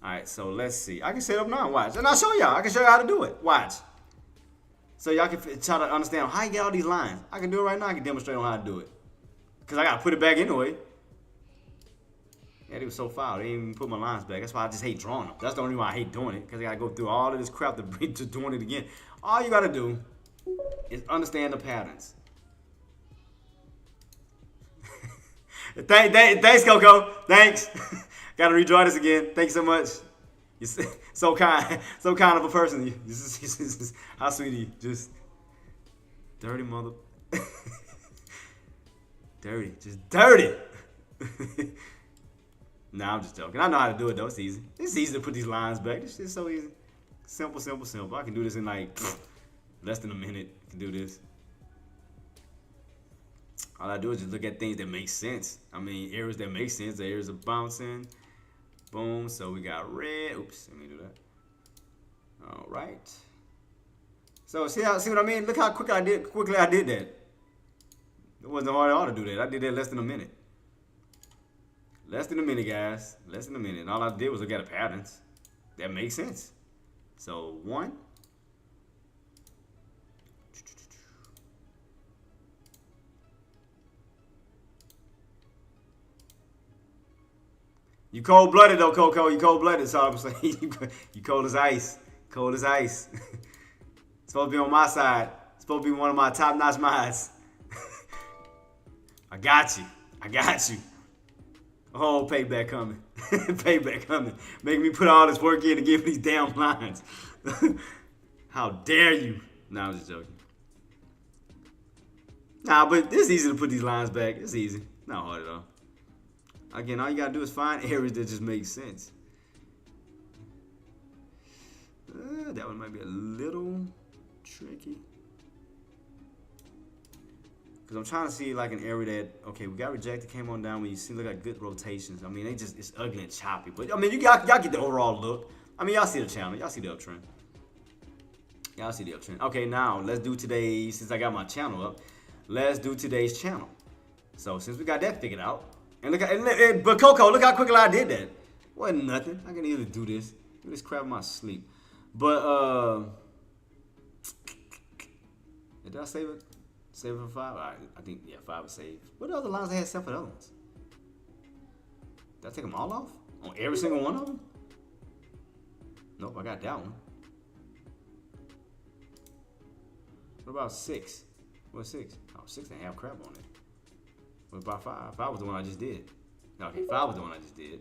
All right, so let's see. I can set up now. Watch, and I'll show y'all. I can show you how to do it. Watch. So y'all can try to understand how you get all these lines. I can do it right now. I can demonstrate on how to do it. Cause I gotta put it back anyway. Yeah, they was so foul. They didn't even put my lines back. That's why I just hate drawing them. That's the only reason why I hate doing it. Cause I gotta go through all of this crap to bring to doing it again. All you gotta do is understand the patterns. Thanks, Coco. Thanks. Gotta redraw this again. Thanks so much. You're so kind of a person. How sweet are you? Just dirty mother. Dirty, just dirty. Nah, I'm just joking. I know how to do it though. It's easy. It's easy to put these lines back. This shit's so easy. Simple. I can do this in like less than a minute. I can do this. All I do is just look at things that make sense. I mean, areas that make sense. The areas are bouncing. Boom. So we got red. Oops. Let me do that. All right. So see what I mean? Look how quickly I did that. It wasn't hard at all to do that. I did that in less than a minute. Less than a minute, guys. Less than a minute. And all I did was look at the patterns that make sense. So 1. You cold-blooded though, Coco. You cold-blooded, so I'm saying you cold as ice. Cold as ice. Supposed to be on my side. Supposed to be one of my top-notch minds. I got you. Oh, payback coming. Payback coming. Making me put all this work in to give these damn lines. How dare you? Nah, I'm just joking. Nah, but it's easy to put these lines back. It's easy. Not hard at all. Again, all you gotta do is find areas that just make sense. That one might be a little tricky. Because I'm trying to see like an area that, okay, we got rejected, came on down, when you see look like good rotations. I mean, it's ugly and choppy. But I mean, y'all get the overall look. I mean, y'all see the channel. Y'all see the uptrend. Okay, now let's do today's, since I got my channel up, let's do today's channel. So since we got that figured out, and look at, but Coco, look how quickly I did that. Wasn't nothing. I can easily do this. Do this crap in my sleep. But did I save it? Save it for 5? All right, I think, yeah, 5 was saved. What other lines I had set for the other ones? Did I take them all off? On every single one of them? Nope, I got that one. What about 6? What's 6? Oh, 6 didn't have crap on it. What about 5? 5 was the one I just did. Okay, 5 was the one I just did.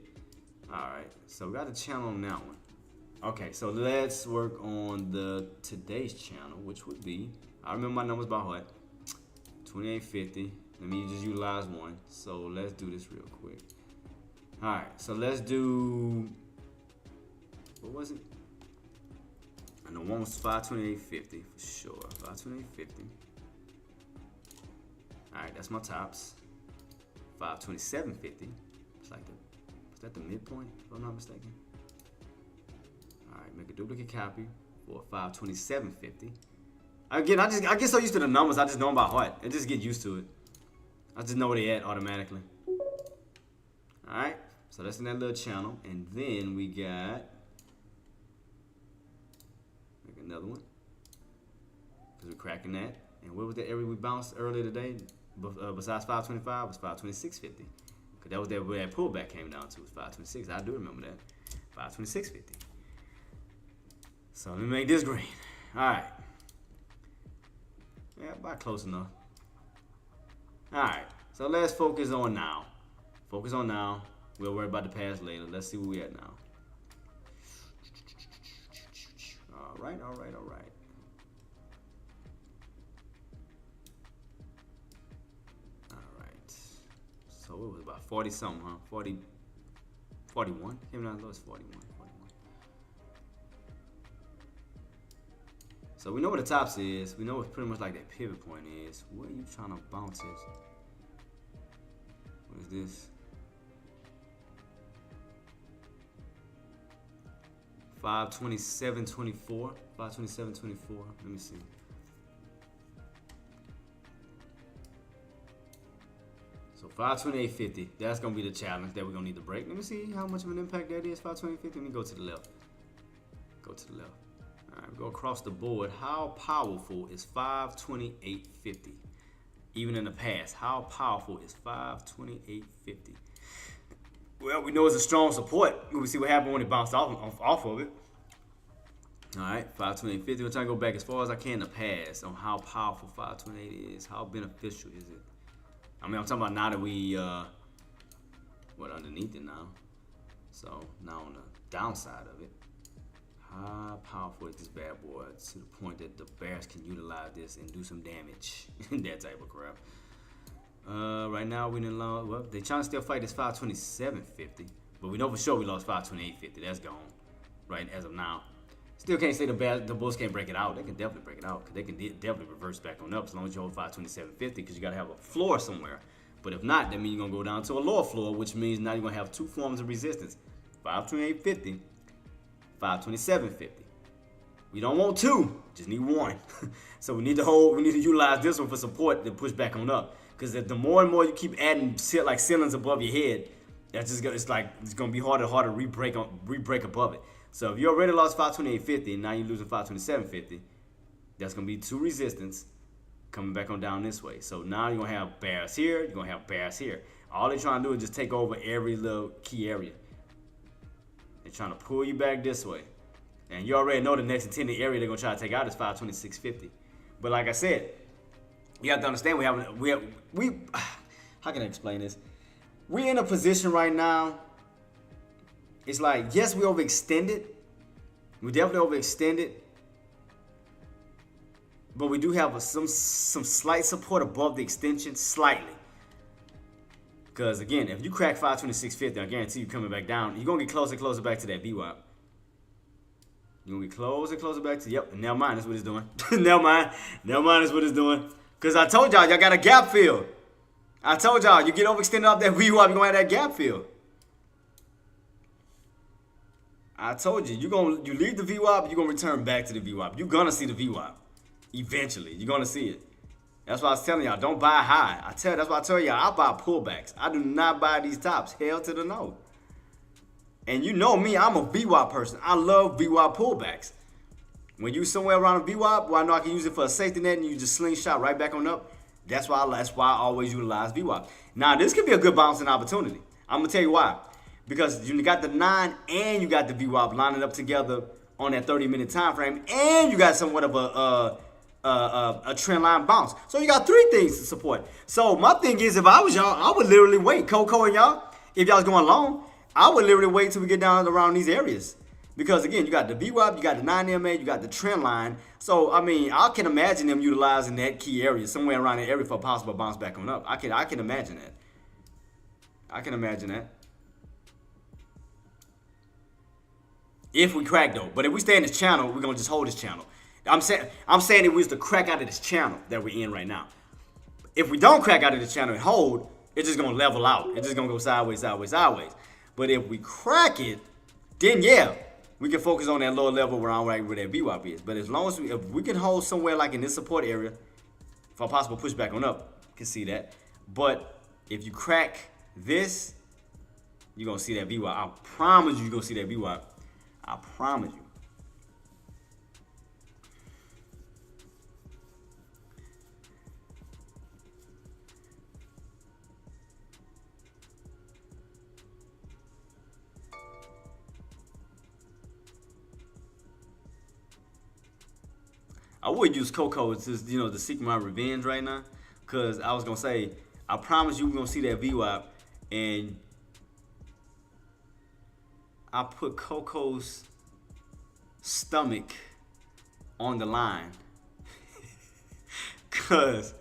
Alright, so we got a channel on that one. Okay, so let's work on the today's channel, which would be, I remember my numbers by heart, 2850. Let me just utilize one. So let's do this real quick. Alright, so let's do, what was it? I know one was 528.50 for sure. 528.50. Alright, that's my tops. 527.50. It's like is that the midpoint, if I'm not mistaken? Alright, make a duplicate copy for 527.50. Again, I get so used to the numbers, I just know them by heart. I just get used to it. I just know where they at automatically. Alright, so that's in that little channel. And then we got, make another one. Because we're cracking that. And what was the area we bounced earlier today? Besides 525 was 526.50. Because that was where that pullback came down to, was 526. I do remember that. 526.50. So let me make this green. Alright. Yeah, about close enough. Alright, so let's focus on now. Focus on now. We'll worry about the past later. Let's see where we at now. Alright. Alright. So it was about 40 something, huh? 40, 41? Came down as low as 41. So we know what the tops is. We know what pretty much like that pivot point is. Where are you trying to bounce it? What is this? 527.24. 527.24. Let me see. So 528.50. That's gonna be the challenge that we're gonna need to break. Let me see how much of an impact that is. 528.50. Let me go to the left. Go to the left. All right, go across the board. How powerful is 528.50? Even in the past, how powerful is 528.50? Well, we know it's a strong support. We'll see what happened when it bounced off of it. All right, 528.50. We're trying to go back as far as I can in the past on how powerful 528 is. How beneficial is it? I mean, I'm talking about now that we, underneath it now. So now on the downside of it. How powerful is this bad boy to the point that the Bears can utilize this and do some damage? That type of crap. Right now we didn't lose. Well, they trying to still fight this 527.50, but we know for sure we lost 528.50. That's gone, right as of now. Still can't say the Bulls can't break it out. They can definitely break it out because they can definitely reverse back on up as long as you hold 527.50 because you got to have a floor somewhere. But if not, that means you're gonna go down to a lower floor, which means now you're gonna have two forms of resistance: 528.50. 527.50. We don't want two, just need one. So we need to utilize this one for support to push back on up. Because the more and more you keep adding like ceilings above your head, that's just it's gonna be harder and harder to re-break above it. So if you already lost 528.50 and now you're losing 527.50, that's gonna be two resistance coming back on down this way. So now you're gonna have bears here, you're gonna have bears here. All they're trying to do is just take over every little key area. They're trying to pull you back this way. And you already know the next intended area they're going to try to take out is 526.50. But like I said, you have to understand we how can I explain this? We're in a position right now. It's like, yes, we overextended. We definitely overextended. But we do have some slight support above the extension, slightly. Because, again, if you crack 526.50, I guarantee you coming back down, you're going to get closer and closer back to that VWAP. You're going to get closer and closer back to, yep, and now mine is what it's doing. Now mine is what it's doing. Because I told y'all got a gap fill. I told y'all, you get overextended off that VWAP, you're going to have that gap fill. I told you, you leave the VWAP, you're going to return back to the VWAP. You're going to see the VWAP. Eventually, you're going to see it. That's why I was telling y'all, don't buy high. That's why I tell y'all, I buy pullbacks. I do not buy these tops. Hell to the no. And you know me, I'm a VWAP person. I love VWAP pullbacks. When you somewhere around a VWAP, where I know I can use it for a safety net and you just slingshot right back on up, that's why I always utilize VWAP. Now, this could be a good bouncing opportunity. I'm going to tell you why. because you got the 9 and you got the VWAP lining up together on that 30-minute time frame, and you got somewhat of a trend line bounce. So you got 3 things to support. So my thing is, if I was y'all, I would literally wait. Coco and y'all, if y'all was going long, I would literally wait till we get down around these areas. Because again, you got the VWAP, you got the 9MA, you got the trend line. So I mean, I can imagine them utilizing that key area somewhere around that area for a possible bounce back on up. I can imagine that. I can imagine that. If we crack though, but if we stay in this channel, we're gonna just hold this channel. I'm saying if we was to crack out of this channel that we're in right now. If we don't crack out of this channel and hold, it's just gonna level out. It's just gonna go sideways, sideways, sideways. But if we crack it, then yeah, we can focus on that lower level around where that VWAP is. But as long as if we can hold somewhere like in this support area for a possible pushback on up, you can see that. But if you crack this, you're gonna see that VWAP. I promise you're gonna see that VWAP. I promise you. I would use Coco to seek my revenge right now, cause I was gonna say I promise you we're gonna see that VWAP, and I put Coco's stomach on the line, cause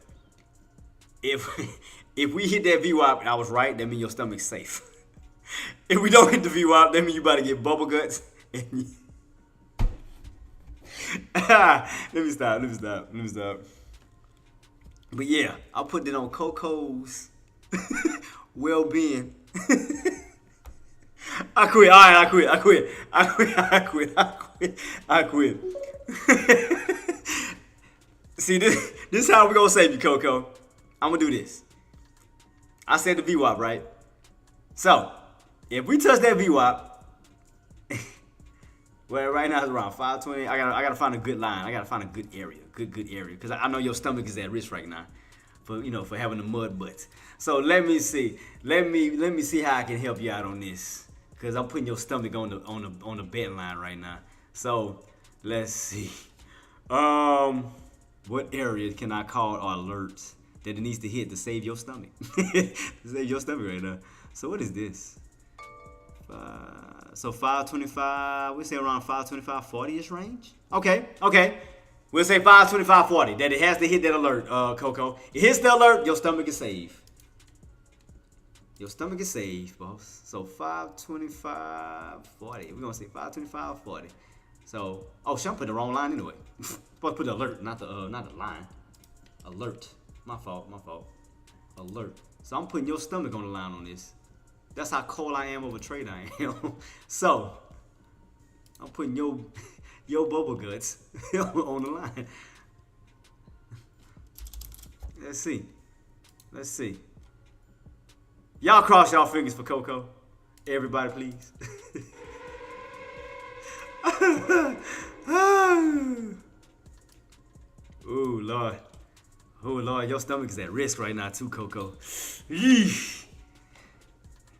if we hit that VWAP and I was right, that means your stomach's safe. If we don't hit the VWAP, that means you about to get bubble guts. Let me stop. But yeah, I put it on Coco's well-being. I quit. All right, I quit. See, this is how we gonna save you, Coco. I'm gonna do this. I said the VWAP, right? So, if we touch that VWAP, well, right now it's around 520. I gotta find a good line. I gotta find a good area, good area, because I know your stomach is at risk right now, for having the mud butts. So let me see how I can help you out on this, because I'm putting your stomach on the bet line right now. So let's see. What area can I call or alert that it needs to hit to save your stomach? To save your stomach right now. So what is this? So 525, we say around 525, 40-ish range. Okay. We'll say 525, 40. That it has to hit that alert, Coco. It hits the alert, your stomach is safe. Your stomach is safe, boss. So 525, 40. We're gonna say 525, 40. So, oh, I'm putting the wrong line anyway. Supposed to put the alert, not the line. Alert. My fault. Alert. So I'm putting your stomach on the line on this. That's how cold I am of a trade I am. So, I'm putting your bubble guts on the line. Let's see. Y'all cross y'all fingers for Coco. Everybody, please. Ooh, Lord, your stomach is at risk right now too, Coco. Yeesh.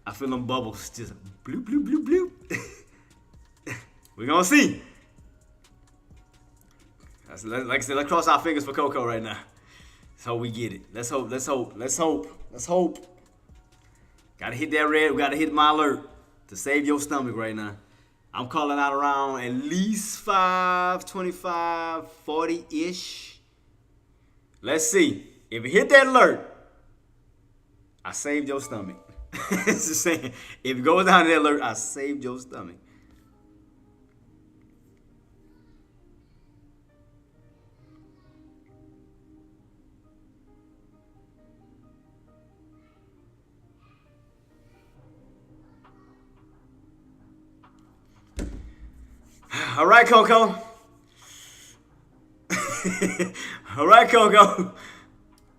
I feel them bubbles just bloop, bloop, bloop, bloop. We're gonna see. Like I said, let's cross our fingers for Coco right now. So we get it. Let's hope. Gotta hit that red. We gotta hit my alert to save your stomach right now. I'm calling out around at least 525, 40-ish. Let's see. If it hit that alert, I saved your stomach. It's just saying, if it goes down to that alert, I saved your stomach. All right, Coco. All right, Coco.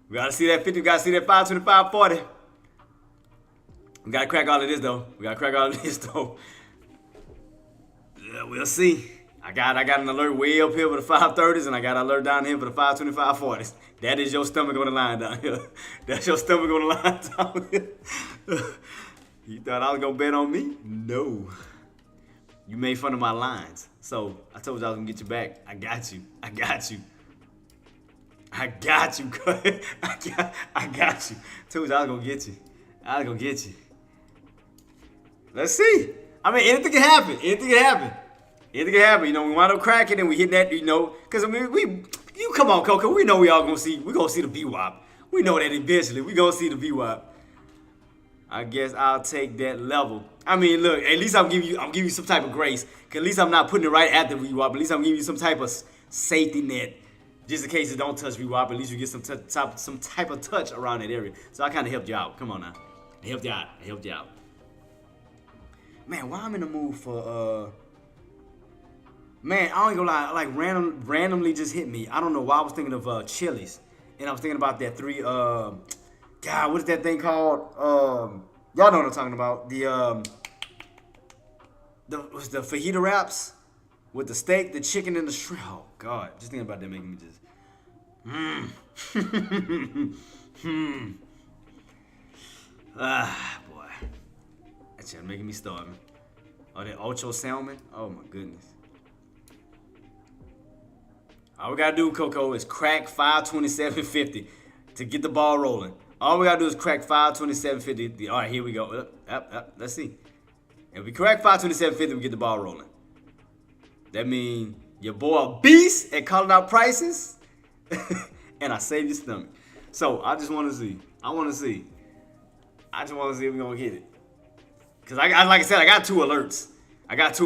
We gotta see that 50. We gotta see that 525, 40. We gotta crack all of this though. Yeah, we'll see. I got an alert way up here for the 530s, and I got an alert down here for the 525, 40s. That is your stomach on the line down here. That's your stomach on the line down here. You thought I was gonna bet on me? No. You made fun of my lines. So I told you I was gonna get you back. I got you. I got you. I got you. I got you. Told you I was gonna get you. I was gonna get you. Let's see. I mean, anything can happen. Anything can happen. Anything can happen. You know, we wind up cracking and we hit that, you know, because I mean, you come on, Coco. We know we gonna see the VWAP. We know that eventually. We gonna see the VWAP. I guess I'll take that level. I mean, look, at least I'm giving you some type of grace. Cause at least I'm not putting it right at the VWAP. At least I'm giving you some type of safety net. Just in case it don't touch VWAP, at least you get some type of touch around that area. So I kind of helped you out. Come on now. I helped you out. Man, why I'm in the mood for, man, I ain't gonna lie, like randomly just hit me. I don't know why I was thinking of Chili's. And I was thinking about that God, what is that thing called? Y'all know what I'm talking about. The fajita wraps with the steak, the chicken, and the shrimp. Oh God, just thinking about that making me just boy. That's just making me starving. Oh, that ocho salmon. Oh my goodness. All we gotta do, Coco, is crack 527.50 to get the ball rolling. All we gotta do is crack 527.50. All right, here we go. Let's see. If we crack 527.50, we get the ball rolling. That means your boy a beast at calling out prices, and I saved your stomach. So I just want to see. I just want to see if we're gonna get it. Cause like I said, I got two alerts. I got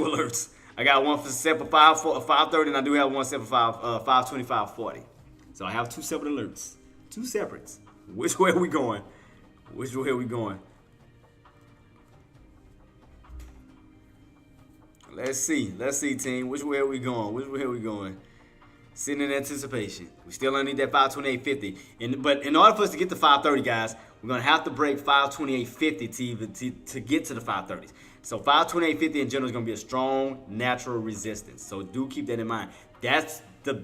one set for 5:30, and I do have one set for 5:25:40. So I have two separate alerts. Two separates. Which way are we going? Let's see, team. Which way are we going? Sitting in anticipation. We still only need that 528.50. But in order for us to get to 530, guys, we're gonna have to break 528.50 to get to the 530s. So 528.50 in general is gonna be a strong natural resistance. So do keep that in mind. That's the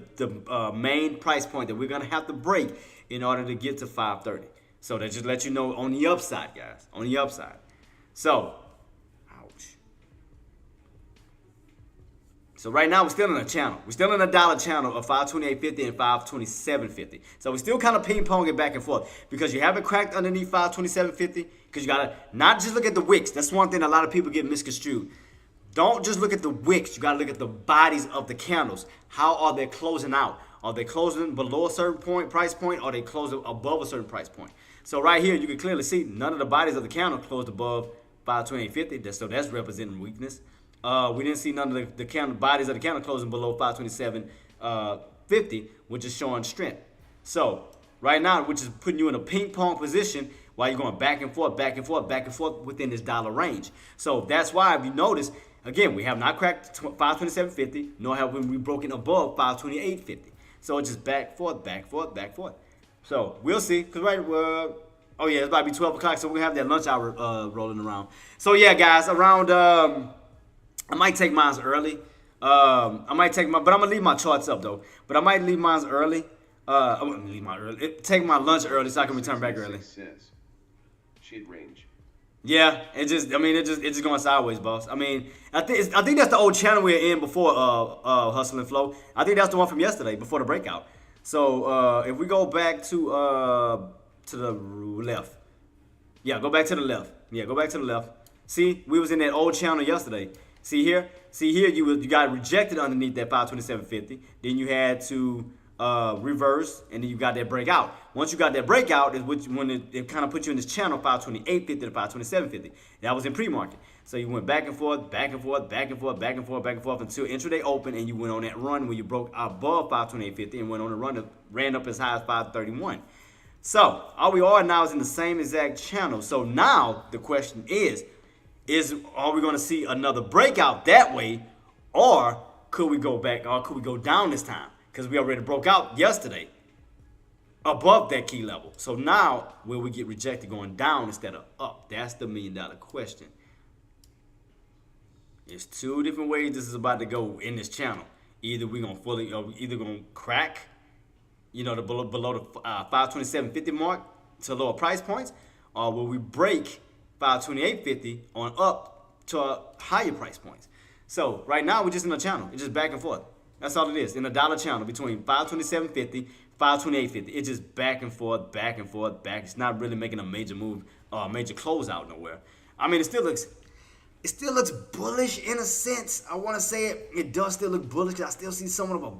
main price point that we're gonna have to break in order to get to 530. So that just let you know on the upside, guys. On the upside. So, ouch. So right now we're still in a channel. We're still in a dollar channel of 528.50 and 527.50. So we're still kind of ping-ponging back and forth because you haven't cracked underneath 527.50 because you gotta not just look at the wicks. That's one thing a lot of people get misconstrued. Don't just look at the wicks. You gotta look at the bodies of the candles. How are they closing out? Are they closing below a certain price point, or are they closing above a certain price point? So right here, you can clearly see none of the bodies of the candle closed above 528.50. So that's representing weakness. We didn't see none of the candle bodies of the candle closing below 527.50, which is showing strength. So right now, which is putting you in a ping pong position while you're going back and forth within this dollar range. So that's why, if you notice, again, we have not cracked 527.50, nor have we broken above 528.50. So it's just back, forth. So we'll see. Cause right, oh yeah, it's about to be 12 o'clock, so we're gonna have that lunch hour rolling around. So yeah, guys, around I might take mine early. But I'm gonna leave my charts up though. But I might leave mine early. I'm gonna leave mine early. Take my lunch early so I can return back early. Shit range. Yeah, it's just going sideways, boss. I mean, I think that's the old channel we were in before Hustle and Flow. I think that's the one from yesterday before the breakout. So if we go back to the left, go back to the left. See, we was in that old channel yesterday. See here, you got rejected underneath that 527.50. Then you had to reverse, and then you got that breakout. Once you got that breakout, is when it kind of put you in this channel 528.50 to 527.50. That was in pre-market. So you went back and forth until intraday open, and you went on that run when you broke above 528.50 and went on a run that ran up as high as 531. So all we are now is in the same exact channel. So now the question is are we going to see another breakout that way, or could we go back, or could we go down this time? Because we already broke out yesterday above that key level. So now, will we get rejected going down instead of up? That's the $1 million question. There's two different ways this is about to go in this channel. Either we're going to either going to crack, the below the 527.50 mark to lower price points, or will we break 528.50 on up to higher price points. So right now we're just in a channel. It's just back and forth. That's all it is. In a dollar channel between 527.50, 528.50. It's just back and forth, back and forth, back. It's not really making a major move, major closeout nowhere. I mean, it still looks bullish in a sense. I want to say it does still look bullish because I still see somewhat of a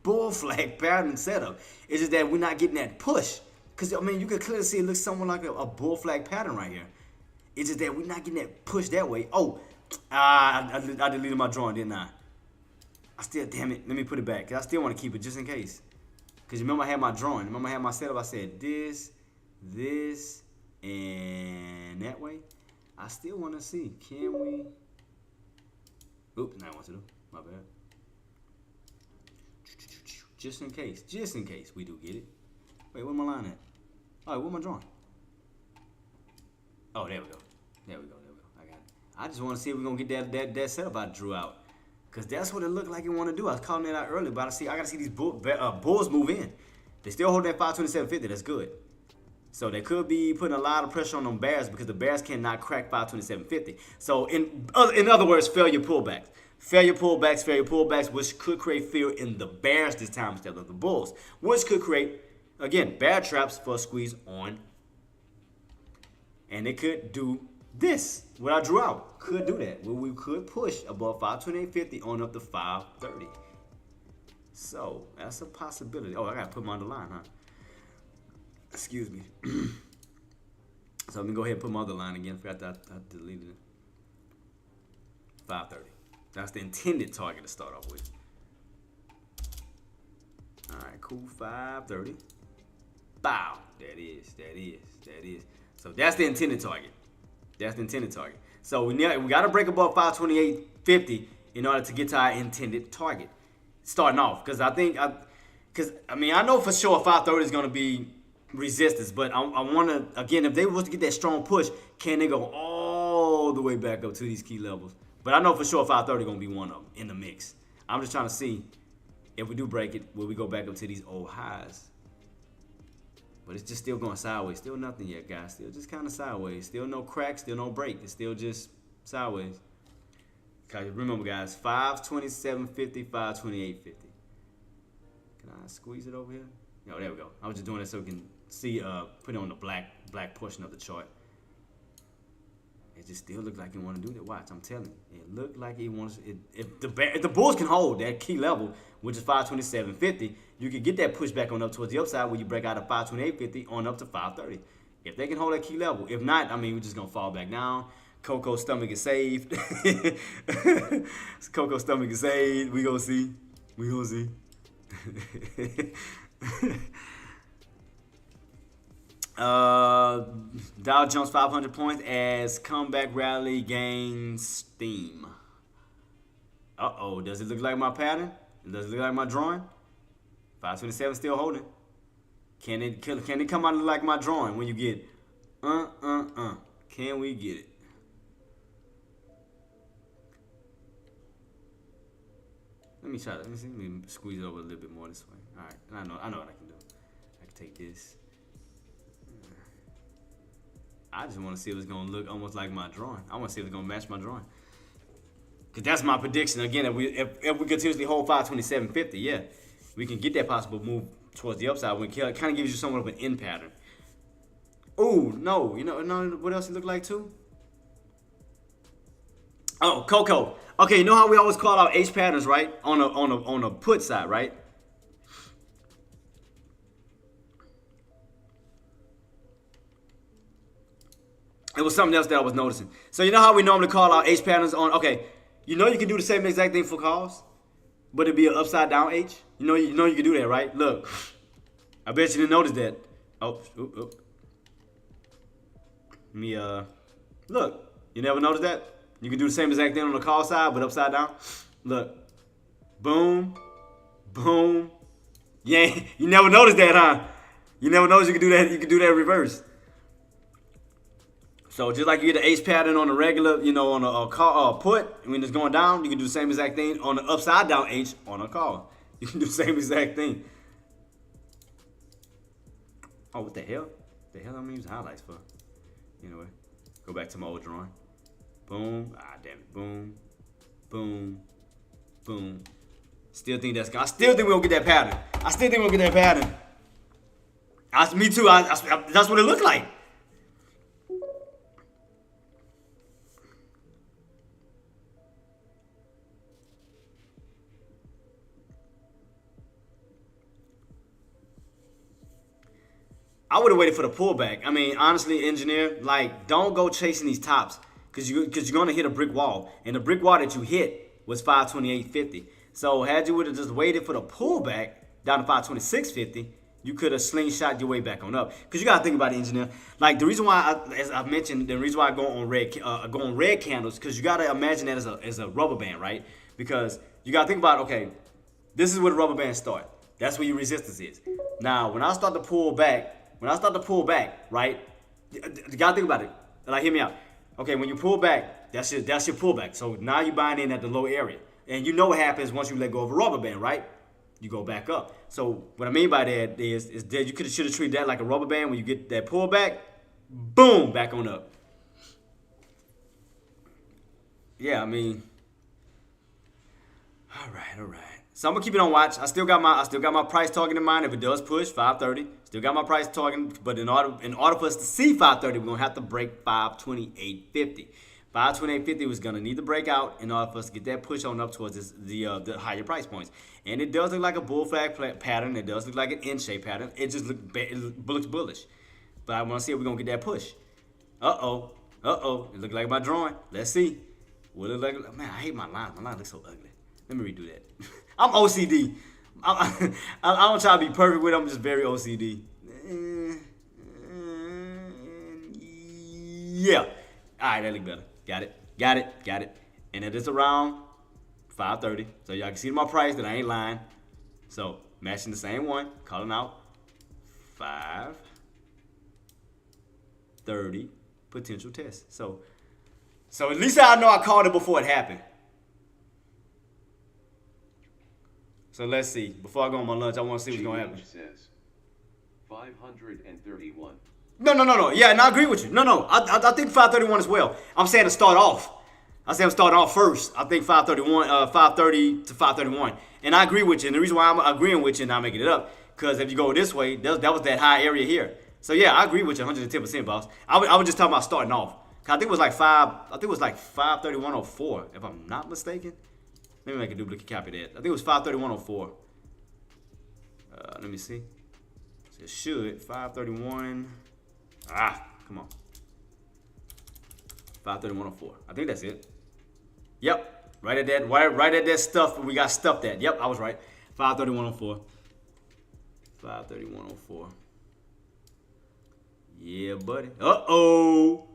bull flag pattern setup. It's just that we're not getting that push. Because, I mean, you can clearly see it looks somewhat like a bull flag pattern right here. It's just that we're not getting that push that way. Oh, I deleted my drawing, didn't I? Damn it, let me put it back. Because I still want to keep it just in case. Because remember I had my drawing. Remember I had my setup. I said this, and that way. I still want to see. Can we? Oops, now I want to do. My bad. Just in case we do get it. Wait, where my line at? Oh, where am I drawing? Oh, there we go. I got it. I just want to see if we're going to get that setup I drew out. Because that's what it looked like it want to do. I was calling it out earlier, but I got to see these bulls move in. They still hold that 527.50. That's good. So they could be putting a lot of pressure on them bears because the bears cannot crack 527.50. So in other words, failure pullbacks. Failure pullbacks, which could create fear in the bears this time instead of the bulls. Which could create, again, bear traps for a squeeze on. And it could do this, what I drew out. Could do that. Well, we could push above 528.50 on up to 530. So that's a possibility. Oh, I gotta put my other line, huh? Excuse me. So let me go ahead and put my other line again. Forgot that I deleted it. 530. That's the intended target to start off with. Alright, cool. 530. Bow. That is. So that's the intended target. So we gotta break above 528.50 in order to get to our intended target. Starting off. Because I know for sure 530 is gonna be resistance, but I want to, again, if they was to get that strong push, can they go all the way back up to these key levels? But I know for sure 530 going to be one of them in the mix. I'm just trying to see if we do break it, will we go back up to these old highs? But it's just still going sideways. Still nothing yet, guys. Still just kind of sideways. Still no crack, still no break. It's still just sideways. Okay, remember, guys, 527.50, 528.50. Can I squeeze it over here? Oh, there we go. I was just doing it so we can see, put it on the black portion of the chart. It just still looked like it want to do that. Watch, I'm telling you. It looked like it wants it. If the bulls can hold that key level, which is 527.50, you can get that push back on up towards the upside where you break out of 528.50 on up to 530. If they can hold that key level. If not, I mean, we're just going to fall back down. Coco's stomach is saved. Coco's stomach is saved. We going to see. Dow jumps 500 points as comeback rally gains steam. Uh-oh, does it look like my pattern? Does it look like my drawing? 527 still holding. Can it come out like my drawing when you get Can we get it? Let me try that. Let me squeeze it over a little bit more this way. All right, I know what I can do. I can take this. I just want to see if it's gonna look almost like my drawing. I want to see if it's gonna match my drawing. Cause that's my prediction. Again, if we continuously hold 527.50, yeah, we can get that possible move towards the upside. When it kind of gives you somewhat of an end pattern. Ooh, no, you know what else it looked like too? Oh, Coco. Okay, you know how we always call out H patterns, right? On a put side, right? It was something else that I was noticing. So you know how we normally call out H patterns on? Okay, you know you can do the same exact thing for calls, but it'd be an upside down H. You know you can do that, right? Look, I bet you didn't notice that. Oh, oop. Let me look. You never noticed that? You can do the same exact thing on the call side, but upside down. Look, boom, boom. Yeah, you never noticed that, huh? You never noticed you can do that. You can do that in reverse. So just like you get the H pattern on a regular, on a call put, when it's going down, you can do the same exact thing on the upside down H on a call. You can do the same exact thing. Oh, what the hell? The hell I'm gonna use highlights for? Anyway, Go back to my old drawing. Boom. Ah, damn it. Boom. Boom. Boom. Still think that's. I still think we're gonna get that pattern. I still think we're gonna get that pattern. Me too. That's what it looked like. I would have waited for the pullback. I mean, honestly, engineer, like, don't go chasing these tops because you're gonna hit a brick wall, and the brick wall that you hit was 528.50. So had you would have just waited for the pullback down to 526.50, you could have slingshot your way back on up. Because you gotta think about it, engineer. Like the reason why, as I've mentioned, the reason why I go on red candles, because you gotta imagine that as a rubber band, right? Because you gotta think about, okay, this is where the rubber bands start. That's where your resistance is. Now, when I start to pull back, right? You gotta think about it. Like, hear me out. Okay, when you pull back, that's your pullback. So now you're buying in at the low area. And you know what happens once you let go of a rubber band, right? You go back up. So what I mean by that is that you should have treated that like a rubber band. When you get that pullback, boom, back on up. Yeah, I mean, all right. So I'm gonna keep it on watch. I still got my price target in mind. If it does push 530, still got my price target. But in order for us to see 530, we're gonna have to break 528.50. 528.50 was gonna need to break out in order for us to get that push on up towards the higher price points. And it does look like a bull flag pattern. It does look like an N-shaped pattern. It just looks bullish. But I want to see if we're gonna get that push. Uh oh. It looks like my drawing. Let's see. What it look like? Man, I hate my line. My line looks so ugly. Let me redo that. I'm OCD. I don't try to be perfect with it. I'm just very OCD. Yeah. All right, that look better. Got it. And it is around 530. So y'all can see my price that I ain't lying. So matching the same one. Calling out 530 potential test. So at least I know I called it before it happened. So let's see. Before I go on my lunch, I want to see what's going to happen. Says 531. No. Yeah, and I agree with you. No. I think 531 as well. I'm saying to start off. I'm starting off first. I think 530 to 531. And I agree with you. And the reason why I'm agreeing with you and not making it up, because if you go this way, that was that high area here. So yeah, I agree with you 110%, boss. I was just talking about starting off. I think it was like 531.04, if I'm not mistaken. Let me make a duplicate copy of that. I think it was 531.04. Let me see. So it should 531. Come on. 531.04. I think that's it. Yep. Right at that stuff. We got stuffed at. Yep, I was right. 531.04. 531.04. Yeah, buddy. Uh-oh.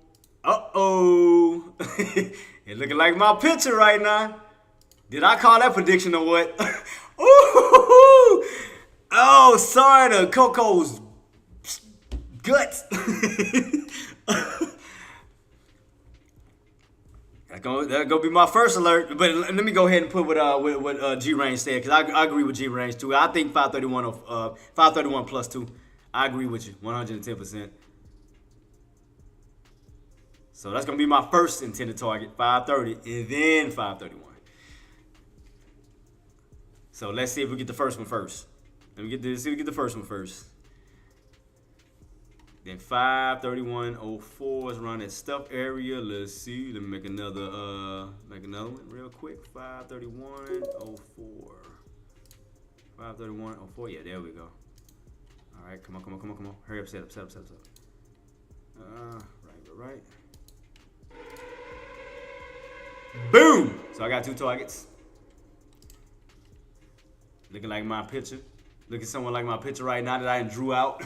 It looking like my picture right now. Did I call that prediction or what? Ooh! Oh, sorry to Coco's guts. That's gonna be my first alert. But let me go ahead and put what G Range said, because I agree with G Range too. I think 531 plus 2. I agree with you 110%. So that's gonna be my first intended target, 530, and then 531. So let's see if we get the first one first. See if we get the first one first. Then 531.04 is around that stuff area. Let's see. Let me make another one real quick. 531.04. 531.04. Yeah, there we go. All right, come on. Hurry up, set up. Right. Boom! So I got 2 targets. Looking like my picture. Looking somewhat like my picture right now that I drew out.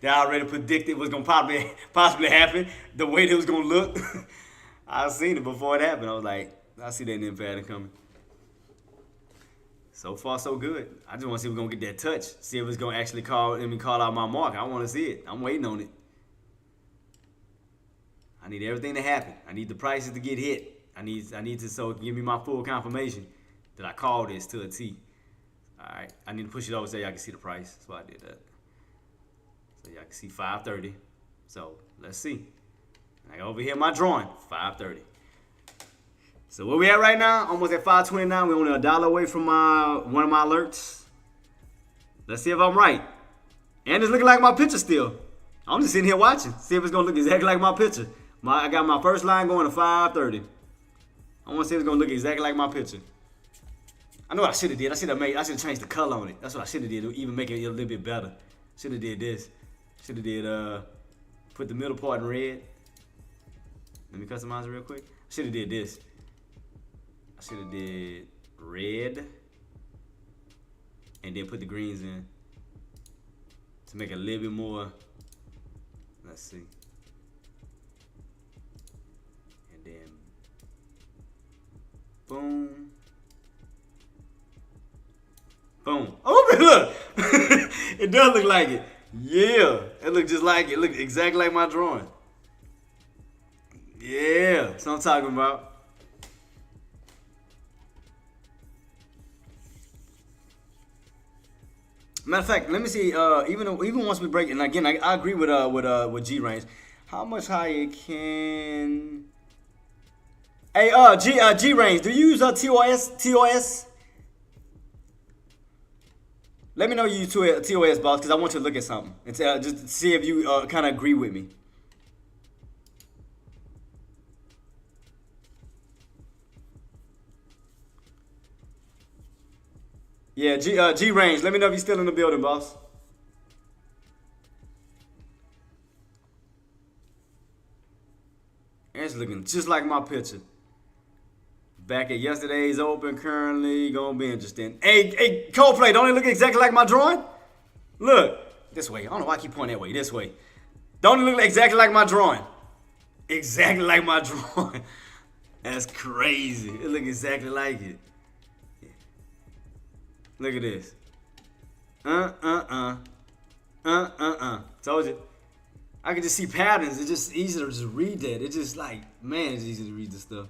That I already predicted was going to possibly happen. The way it was going to look. I seen it before it happened. I was like, I see that name pattern coming. So far, so good. I just want to see if we're going to get that touch. See if it's going to actually call out my mark. I want to see it. I'm waiting on it. I need everything to happen. I need the prices to get hit. I need to so give me my full confirmation that I called this to a T. All right, I need to push it over so y'all can see the price. That's why I did that. So y'all can see 530. So let's see. I got over here my drawing, 530. So where we at right now? Almost at 529. We're only $1 away from one of my alerts. Let's see if I'm right. And it's looking like my picture still. I'm just sitting here watching. See if it's going to look exactly like my picture. I got my first line going to 530. I want to see if it's going to look exactly like my picture. I know what I should have did. I should have changed the color on it. That's what I should have did to even make it a little bit better. Should have did this. Should have did, put the middle part in red. Let me customize it real quick. Should have did this. I should have did red. And then put the greens in. To make it a little bit more. Let's see. And then. Boom. Boom. Oh, look. It does look like it. Yeah. It looks just like it. It looks exactly like my drawing. Yeah. That's what I'm talking about. Matter of fact, let me see. Even once we break it, and again, I agree with G range. How much higher can? Hey, G range. Do you use TOS? Let me know you use TOS, boss, because I want you to look at something and just to see if you kind of agree with me. Yeah, G range. Let me know if you're still in the building, boss. And it's looking just like my picture. Back at yesterday's open, currently gonna be interesting. Hey, Coldplay, don't it look exactly like my drawing? Look, this way. I don't know why I keep pointing that way. This way. Don't it look exactly like my drawing? Exactly like my drawing. That's crazy. It look exactly like it. Look at this. Told you. I can just see patterns. It's just easy to just read that. It's just like, man, it's easy to read this stuff.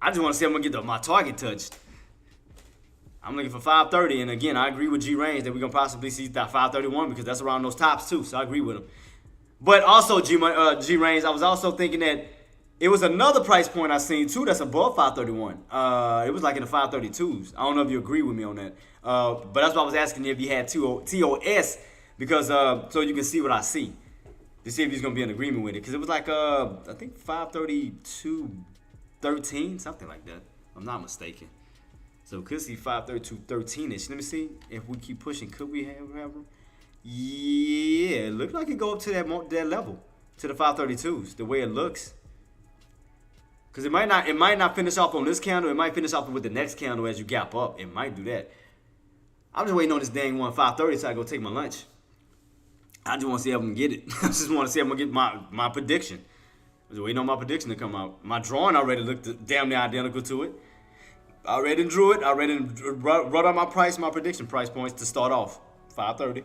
I just want to see if I'm going to get my target touched. I'm looking for 530. And again, I agree with G Range that we're going to possibly see that 531 because that's around those tops too. So I agree with him. But also, G Range, I was also thinking that it was another price point I seen too that's above 531. It was like in the 532s. I don't know if you agree with me on that. But that's why I was asking if you had TOS because so you can see what I see to see if he's gonna be in agreement with it. Because it was like I think 532.13, something like that. If I'm not mistaken. So we could see 532.13ish. Let me see if we keep pushing. Could we have room? Yeah, it looked like it go up to that level, to the 532s. The way it looks. Because it might not finish off on this candle. It might finish off with the next candle as you gap up. It might do that. I'm just waiting on this dang 530 so I go take my lunch. I just want to see if I can get it. I just want to see if I'm going to get my prediction. I'm just waiting on my prediction to come out. My drawing already looked damn near identical to it. I already drew it. I already wrote out my prediction price points to start off. 530.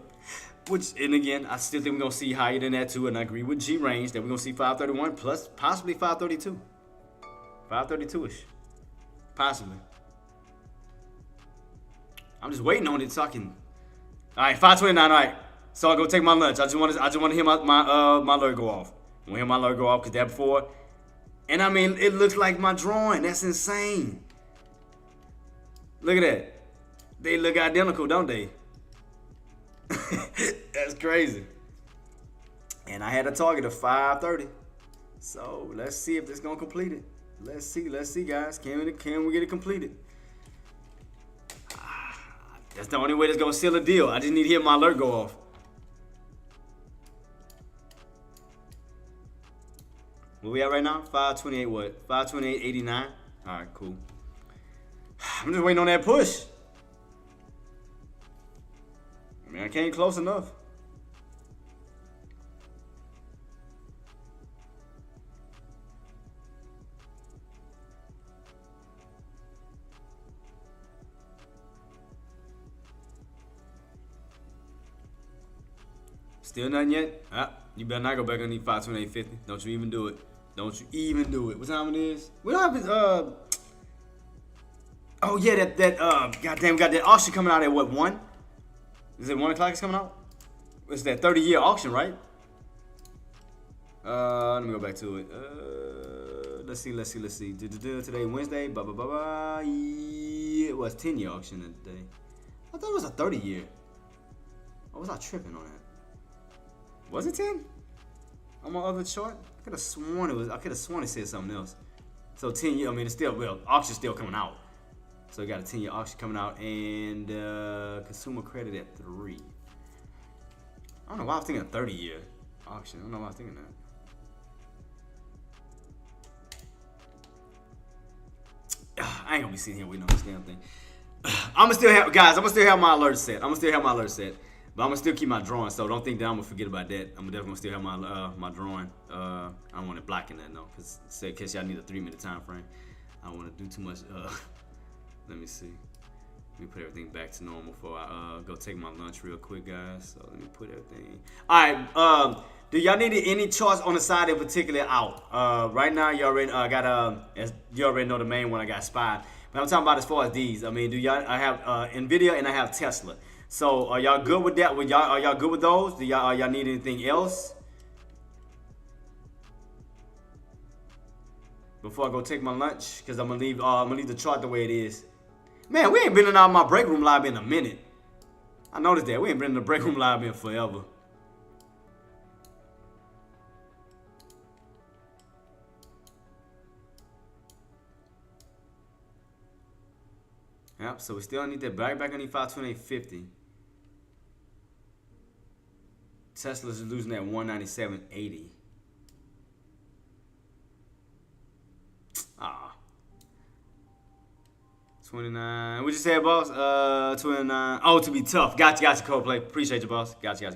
Which, and again, I still think we're going to see higher than that too. And I agree with G Range that we're going to see 531 plus possibly 532. 532-ish. Possibly. I'm just waiting on it so I can. Alright, 529, alright. So I'll go take my lunch. I just want to hear my alert go off. I want to hear my alert go off because that before. And I mean, it looks like my drawing. That's insane. Look at that. They look identical, don't they? That's crazy. And I had a target of 530. So let's see if this is gonna complete it. Let's see, guys. Can we get it completed? That's the only way that's gonna seal a deal. I just need to hear my alert go off. Where we at right now? 528 what? 528.89. All right, cool. I'm just waiting on that push. I mean, I came close enough. Still nothing yet? You better not go back on the 528.50. Don't you even do it. Don't you even do it. What time it is? What time is oh yeah, goddamn got that auction coming out at what, 1? Is it 1 o'clock it's coming out? It's that 30-year auction, right? Let me go back to it. Let's see. Today Wednesday. Blah blah blah blah. Yeah, it was 10-year auction today. I thought it was a 30-year. Or was I tripping on that? Was it 10? On my other chart, I could have sworn it was. I could have sworn it said something else. So 10-year. I mean, it's still auction's still coming out. So we got a 10-year auction coming out, and consumer credit at 3. I don't know why I was thinking a 30-year auction. I don't know why I was thinking that. I ain't gonna be sitting here waiting on this damn thing. I'm gonna still have my alerts set. But I'm gonna still keep my drawing. So don't think that I'm gonna forget about that. I'm definitely gonna still have my drawing. I don't want it blocking that though, because in case y'all need a 3-minute time frame. I don't want to do too much. Let me see. Let me put everything back to normal before I go take my lunch real quick, guys. So let me put everything. All right. Do y'all need any charts on the side in particular out? Right now, you already as you already know the main one I got SPY. But I'm talking about as far as these. I mean, I have Nvidia and I have Tesla. So are y'all good with that? Are y'all good with those? Y'all need anything else? Before I go take my lunch, because I'm gonna leave the chart the way it is. Man, we ain't been in my break room lobby in a minute. I noticed that. We ain't been in the break room lobby in forever. Yep, so we still need that back underneath 528.50. Tesla's losing at 197.80. Ah. 29. What you say, boss? 29. Oh, to be tough. Gotcha, Coldplay. Appreciate you, boss. Gotcha. I'm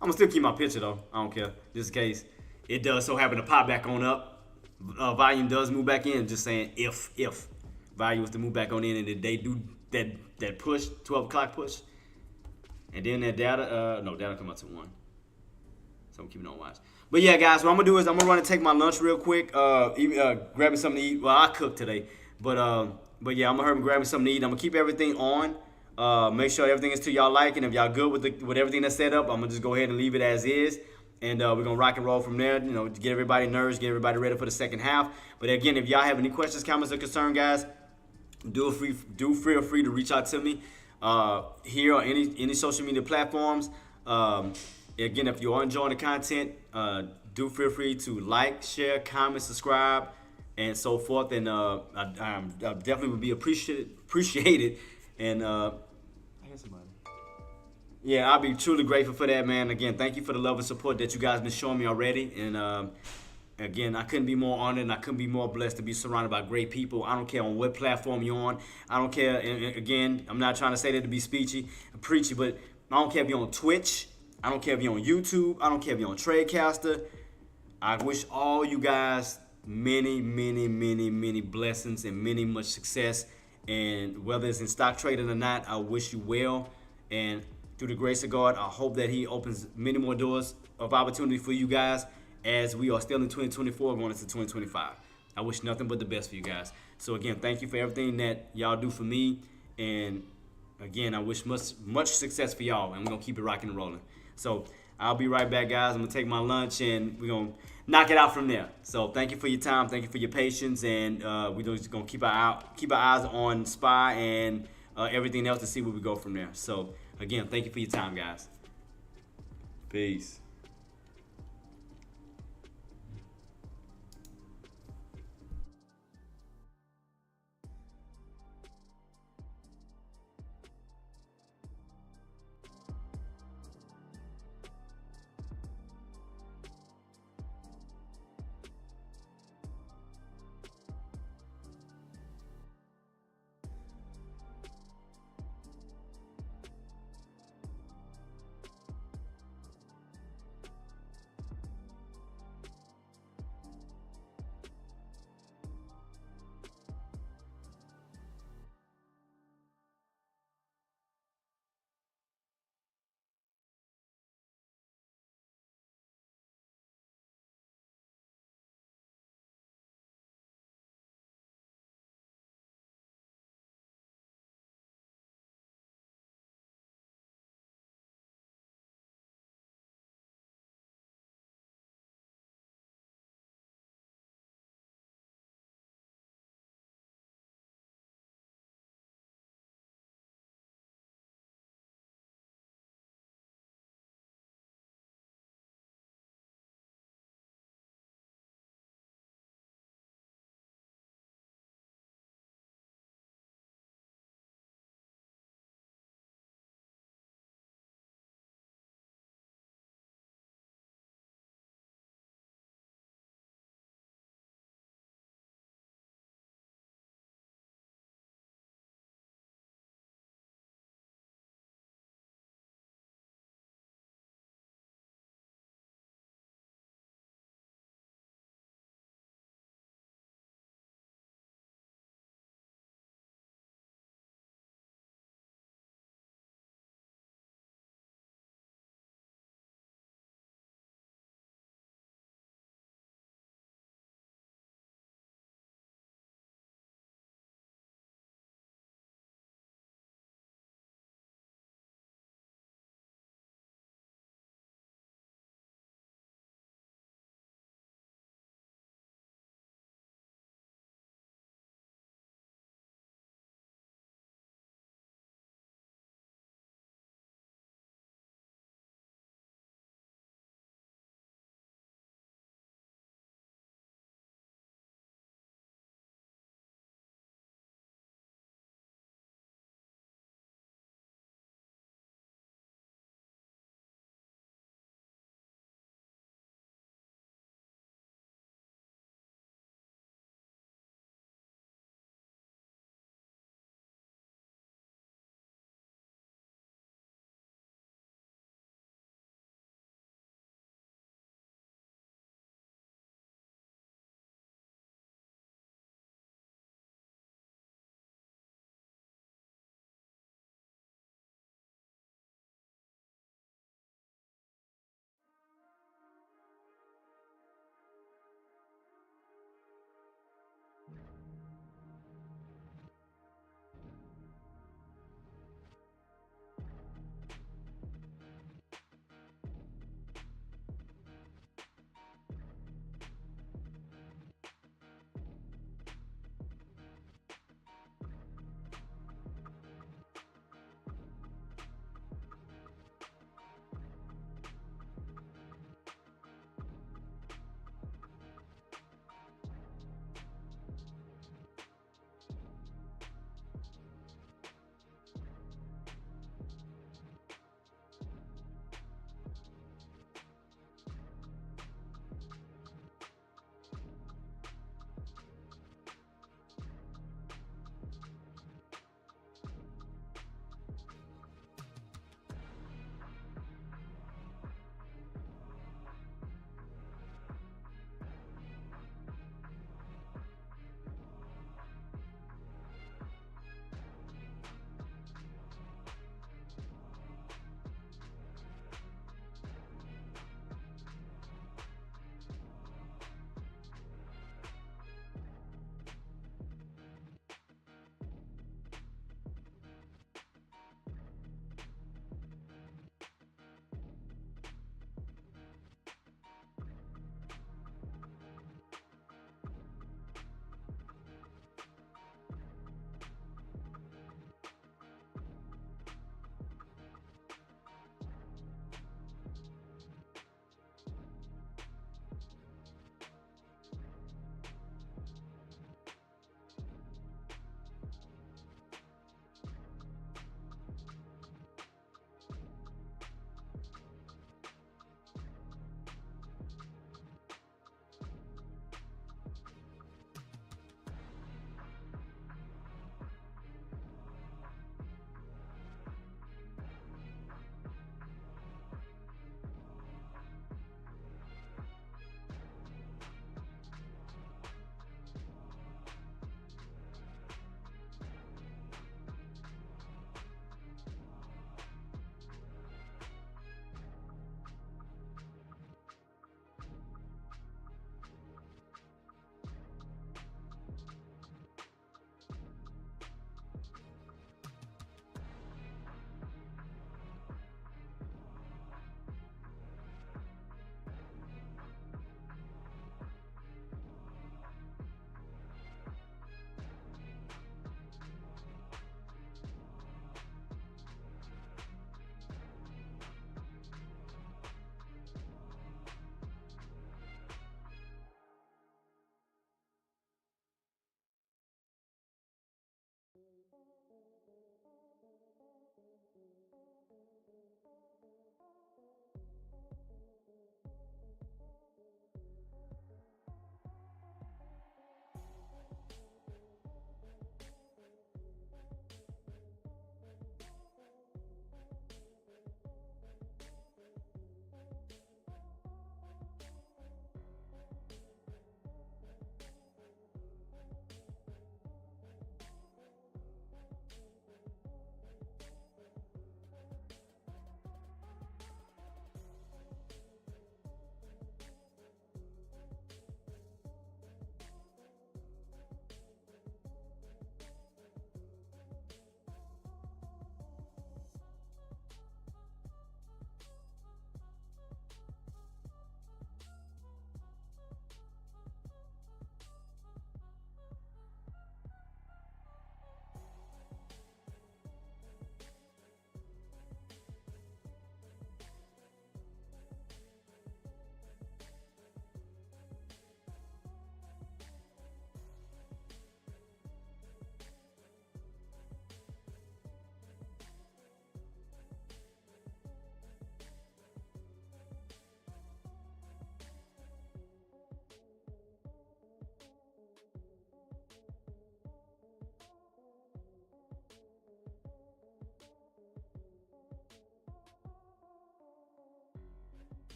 gonna still keep my picture though. I don't care. Just in case it does so happen to pop back on up. Volume does move back in. Just saying if volume was to move back on in and they do that push, 12 o'clock push. And then that data, data come out to 1. So I'm keeping on watch. But yeah, guys, what I'm gonna do is I'm gonna run and take my lunch real quick. Grabbing something to eat. Well, I cooked today, but yeah, I'm gonna hurry and grab me something to eat. I'm gonna keep everything on. Make sure everything is to y'all liking. If y'all good with everything that's set up, I'm gonna just go ahead and leave it as is. And we're gonna rock and roll from there. To get everybody nervous, get everybody ready for the second half. But again, if y'all have any questions, comments, or concerns, guys, feel free to reach out to me here on any social media platforms. Again, if you are enjoying the content, do feel free to like, share, comment, subscribe, and so forth. And I definitely would be appreciated. And I hear somebody. Yeah, I'll be truly grateful for that, man. Again, thank you for the love and support that you guys been showing me already. And again, I couldn't be more honored and I couldn't be more blessed to be surrounded by great people. I don't care on what platform you're on. I don't care. And again, I'm not trying to say that to be preachy, but I don't care if you're on Twitch. I don't care if you're on YouTube. I don't care if you're on Tradecaster. I wish all you guys many blessings and much success. And whether it's in stock trading or not, I wish you well. And through the grace of God, I hope that He opens many more doors of opportunity for you guys as we are still in 2024 going into 2025. I wish nothing but the best for you guys. So again, thank you for everything that y'all do for me. And again, I wish much success for y'all. And we're going to keep it rocking and rolling. So I'll be right back, guys. I'm going to take my lunch and we're going to knock it out from there. So thank you for your time. Thank you for your patience. And we're just going to keep our eyes on SPY and everything else to see where we go from there. So again, thank you for your time, guys. Peace.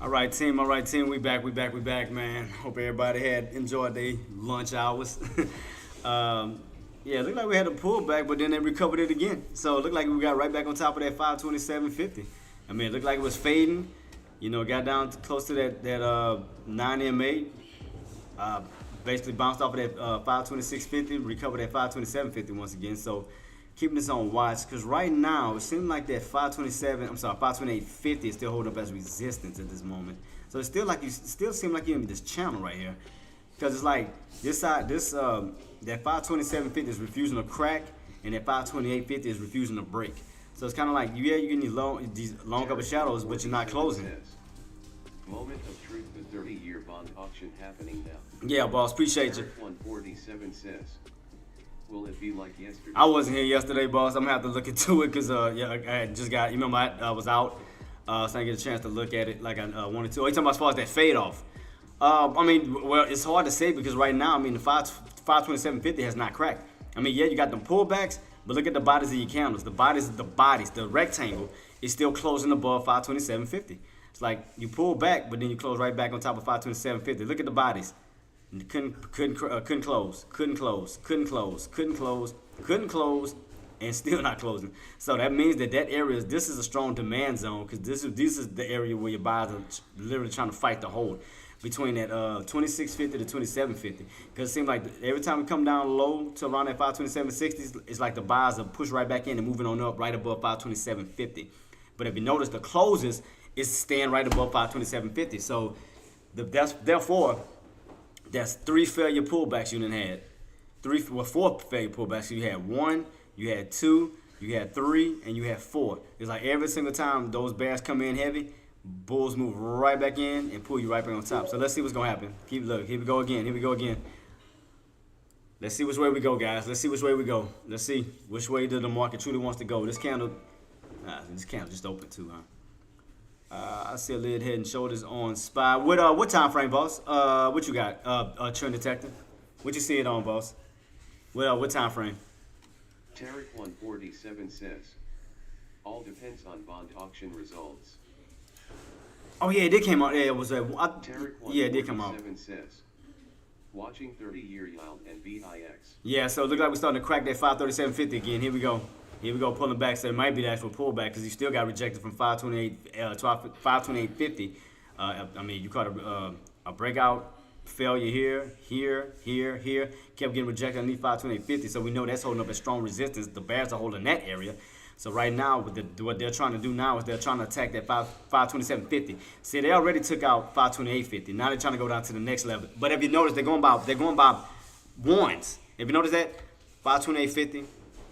All right, team. All right, team. We back. We back, man. Hope everybody had enjoyed their lunch hours. Yeah, it looked like we had a pullback, but then they recovered it again. So it looked like we got right back on top of that 527.50. I mean, it looked like it was fading. You know, got down close to that 9 MA. Basically bounced off of that 526.50, recovered at 527.50 once again. So keeping this on watch, because right now it seems like that 528.50 is still holding up as resistance at this moment. So it's still like still seem like you're in this channel right here, because it's like this side, that 527.50 is refusing to crack, and that 528.50 is refusing to break. So it's kind of like, yeah, you're getting these long couple shadows, but you're not closing. Moment of truth, the 30-year bond auction happening now. Yeah, boss, appreciate you. 147 says, will it be like yesterday? I wasn't here yesterday, boss. I'm gonna have to look into it because yeah, I had just got. You remember I was out, so I didn't get a chance to look at it like I wanted to. Oh, you talking about as far as that fade off? I mean, well, it's hard to say because right now, I mean, the 527.50 has not cracked. I mean, yeah, you got them pullbacks, but look at the bodies of your candles. The rectangle is still closing above 527.50. It's like you pull back, but then you close right back on top of 527.50. Look at the bodies. Couldn't close, and still not closing. So that means that area, this is a strong demand zone, because this is the area where your buyers are literally trying to fight the hold between that 26.50 to 27.50. Because it seems like every time we come down low to around that 527.60, it's like the buyers are pushed right back in and moving on up right above 527.50. But if you notice, the closes is staying right above 527.50. So therefore, that's 3 failure pullbacks you done had. 4 failure pullbacks. You had 1, you had 2, you had 3, and you had 4. It's like every single time those bears come in heavy, bulls move right back in and pull you right back on top. So let's see what's gonna happen. Keep looking. Here we go again. Let's see which way we go, guys. Let's see which way we go. Let's see which way the market truly wants to go. This candle just opened too, huh? I see a lid, head, and shoulders on SPY. What time frame, boss? What you got? Trend detector. What you see it on, boss? What time frame? Tarek 147 says, all depends on bond auction results. Oh yeah, it did come out. Yeah, it was Tarek yeah, it did come out. 147 says, watching 30-year yield and VIX. Yeah, so it looked like we're starting to crack that 537.50 again. Here we go, pulling back. So it might be the actual pullback because you still got rejected from 528.50. I mean, you caught a breakout failure here. Kept getting rejected underneath 528.50. So we know that's holding up a strong resistance. The bears are holding that area. So right now, what they're trying to do now is they're trying to attack that 527.50. See, they already took out 528.50. Now they're trying to go down to the next level. But if you notice, they're going by ones. If you notice that, 528.50,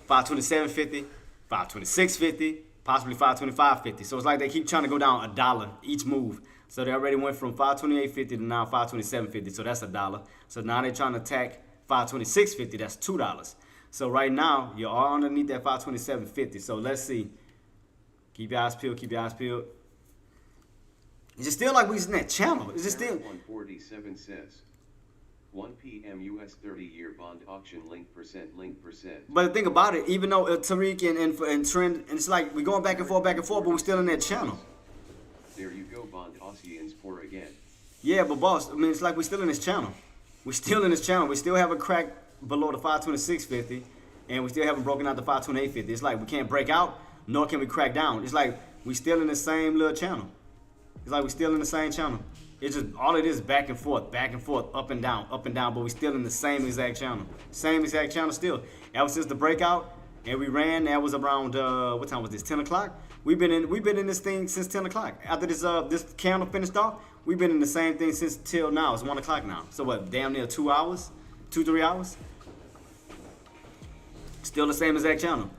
527.50, 526.50, possibly 525.50. So it's like they keep trying to go down $1 each move. So they already went from 528.50 to now 527.50. So that's $1. So now they're trying to attack 526.50. That's $2. So right now, you're all underneath that 527.50. So let's see. Keep your eyes peeled. Is it still like we in that channel? Is it still? 147 says, 1 p.m. U.S. 30-year bond auction link percent. But think about it. Even though Tariq and Trend, and it's like we're going back and forth, but we're still in that channel. There you go, bond Aussians pour again. Yeah, but boss, I mean, it's like we're still in this channel. We still have a crack below the 526.50, and we still haven't broken out the 528.50. It's like we can't break out, nor can we crack down. It's like we still in the same little channel. It's like we're still in the same channel. It's just all it is back and forth, up and down, but we still in the same exact channel. Same exact channel still. Ever since the breakout, and we ran, that was around what time was this? 10 o'clock. We've been in this thing since 10 o'clock. After this candle finished off, we've been in the same thing since till now. It's 1 o'clock now. So what? Damn near 2 hours, 3 hours. Still the same exact channel.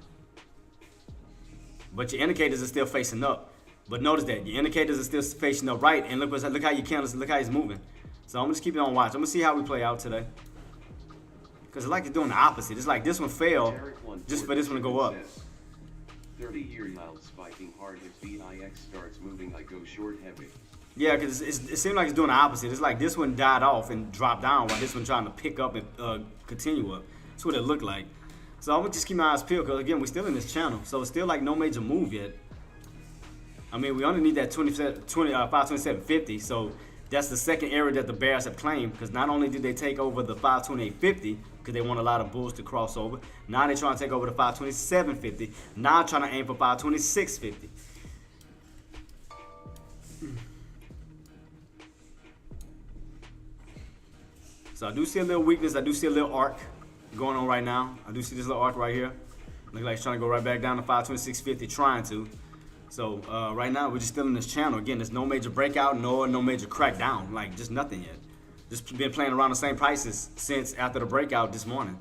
But your indicators are still facing up. But notice that your indicators are still facing up right, and look how your candles, look how it's moving. So I'm gonna just keep it on watch. I'm gonna see how we play out today. Cause it's like it's doing the opposite. It's like this one failed just for this one to go up. 30-year yield spiking hard if VIX starts moving. I go short heavy. Yeah, because it seemed like it's doing the opposite. It's like this one died off and dropped down while this one trying to pick up and continue up. That's what it looked like. So I'm gonna just keep my eyes peeled because again, we're still in this channel. So it's still like no major move yet. I mean, we only need that 527.50. So that's the second area that the bears have claimed, because not only did they take over the 528.50 because they want a lot of bulls to cross over, now they're trying to take over the 527.50. Now trying to aim for 526.50. So I do see a little weakness. I do see a little arc going on right now. I do see this little arc right here. Looks like it's trying to go right back down to 526.50, trying to. So right now we're just still in this channel. Again, there's no major breakout, no major crackdown, like just nothing yet. Just been playing around the same prices since after the breakout this morning.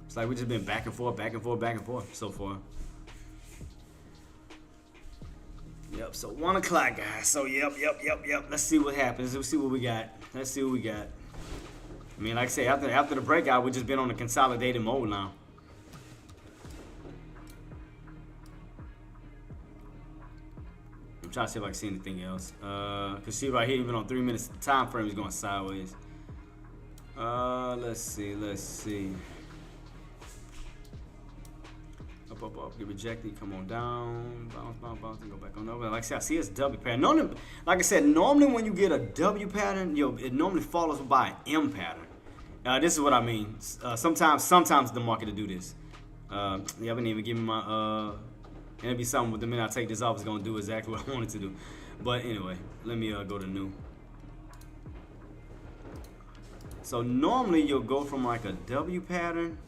It's like we just been back and forth, back and forth, back and forth so far. Yep, so 1 o'clock, guys. So yep. Let's see what happens. Let's see what we got. Let's see what we got. I mean, like I say, after the breakout, we just been on a consolidated mode now. I'm trying to see if I can see anything else. Cause see right here, even on 3 minutes time frame is going sideways. Let's see. Up, get rejected, come on down, bounce, and go back on over. Like I said, I see it's W pattern. Normally, like I said, normally when you get a W pattern, it normally follows by an M pattern. This is what I mean. Sometimes the market will do this. Yeah, I didn't even give me my and it'll be something with the minute I take this off, it's gonna do exactly what I wanted to do. But anyway, let me go to new. So normally you'll go from like a W pattern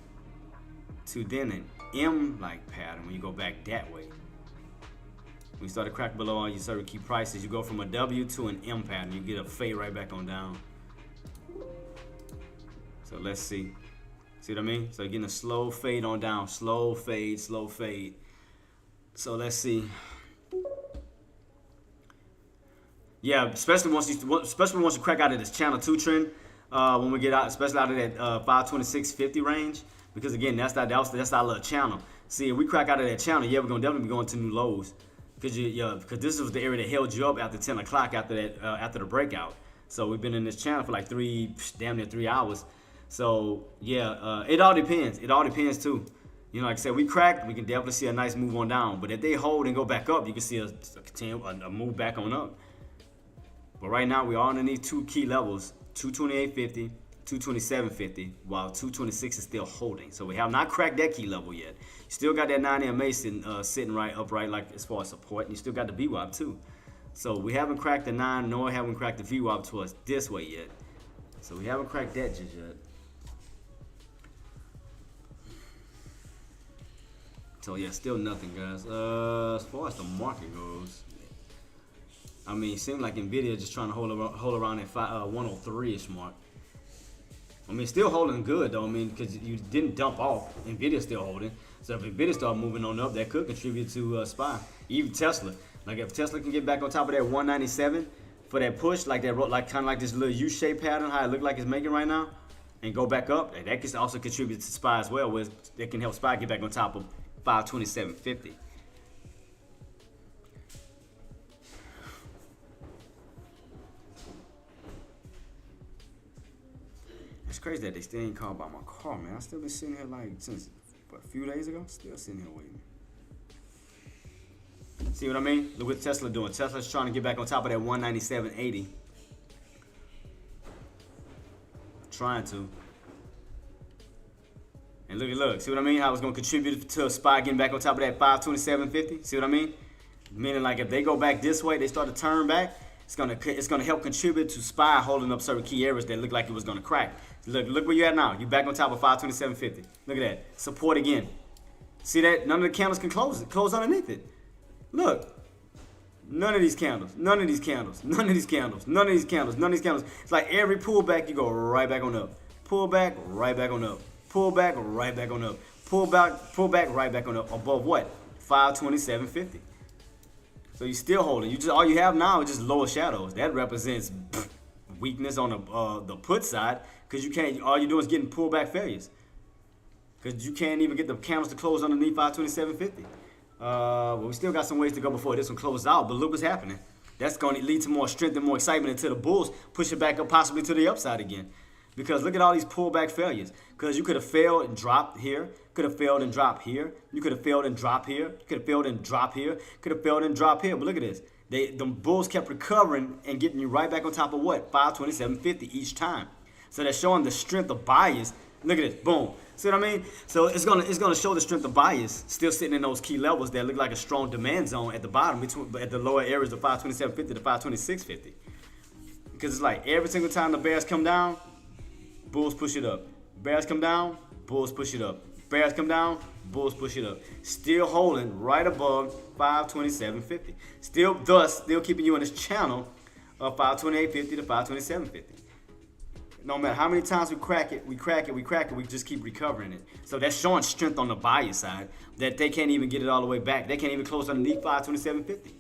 to then an M like pattern when you go back that way. When you start to crack below all your certain key prices, you go from a W to an M pattern. You get a fade right back on down. So let's see. See what I mean? So you're getting a slow fade on down, slow fade, slow fade. So let's see. Yeah, especially once you crack out of this channel 2 trend, when we get out, especially out of that 526.50 range, because again, that's our little channel. See, if we crack out of that channel, yeah, we're gonna definitely be going to new lows, because this was the area that held you up after 10 o'clock after the breakout. So we've been in this channel for like damn near 3 hours. So yeah, it all depends. It all depends too. You know, like I said, we cracked, we can definitely see a nice move on down. But if they hold and go back up, you can see a move back on up. But right now, we are underneath 2 key levels, 228.50, 227.50, while 226 is still holding. So we have not cracked that key level yet. You still got that 9 MA sitting right upright, like as far as support, and you still got the VWAP too. So we haven't cracked the 9, nor haven't cracked the VWAP towards this way yet. So we haven't cracked that just yet. So yeah, still nothing, guys. As far as the market goes, I mean, it seems like Nvidia just trying to hold around that 103-ish mark. I mean, still holding good though. I mean, because you didn't dump off. Nvidia's still holding. So if Nvidia start moving on up, that could contribute to SPY. Even Tesla. Like if Tesla can get back on top of that 197 for that push, like that, like kind of like this little U-shaped pattern, how it look like it's making right now, and go back up, that can also contribute to SPY as well, where that can help SPY get back on top of 527.50. It's crazy that they still ain't called by my car, man. I still been sitting here like since a few days ago. Still sitting here waiting. See what I mean? Look what Tesla doing. Tesla's trying to get back on top of that 197.80. Trying to. And look, see what I mean? How it's gonna contribute to a SPY getting back on top of that 527.50. See what I mean? Meaning like if they go back this way, they start to turn back, it's gonna help contribute to SPY holding up certain key areas that look like it was gonna crack. Look where you at now. You back on top of 527.50. Look at that. Support again. See that? None of the candles can close underneath it. Look. None of these candles. None of these candles. None of these candles. None of these candles. None of these candles. It's like every pullback you go right back on up. Pull back, right back on up. Pull back, right back on up. Pull back, right back on up. Above what? 527.50. So you're still holding. All you have now is just lower shadows. That represents weakness on the put side, because you can't. All you're doing is getting pullback failures, because you can't even get the candles to close underneath 527.50. Well, we still got some ways to go before this one closes out. But look what's happening. That's going to lead to more strength and more excitement until the bulls push it back up, possibly to the upside again. Because look at all these pullback failures. Because you could have failed and dropped here. Could have failed and dropped here. You could have failed and dropped here. You could have failed and dropped here. Could have failed and dropped here. But look at this. The bulls kept recovering and getting you right back on top of what? 527.50 each time. So that's showing the strength of buyers. Look at this. Boom. See what I mean? So it's gonna show the strength of buyers still sitting in those key levels that look like a strong demand zone at the bottom, at the lower areas of 527.50 to 526.50. Because it's like every single time the bears come down, bulls push it up. Bears come down, bulls push it up. Bears come down, bulls push it up. Still holding right above 527.50. Still keeping you in this channel of 528.50 to 527.50. No matter how many times we crack it, we just keep recovering it. So that's showing strength on the buyer side that they can't even get it all the way back. They can't even close underneath 527.50.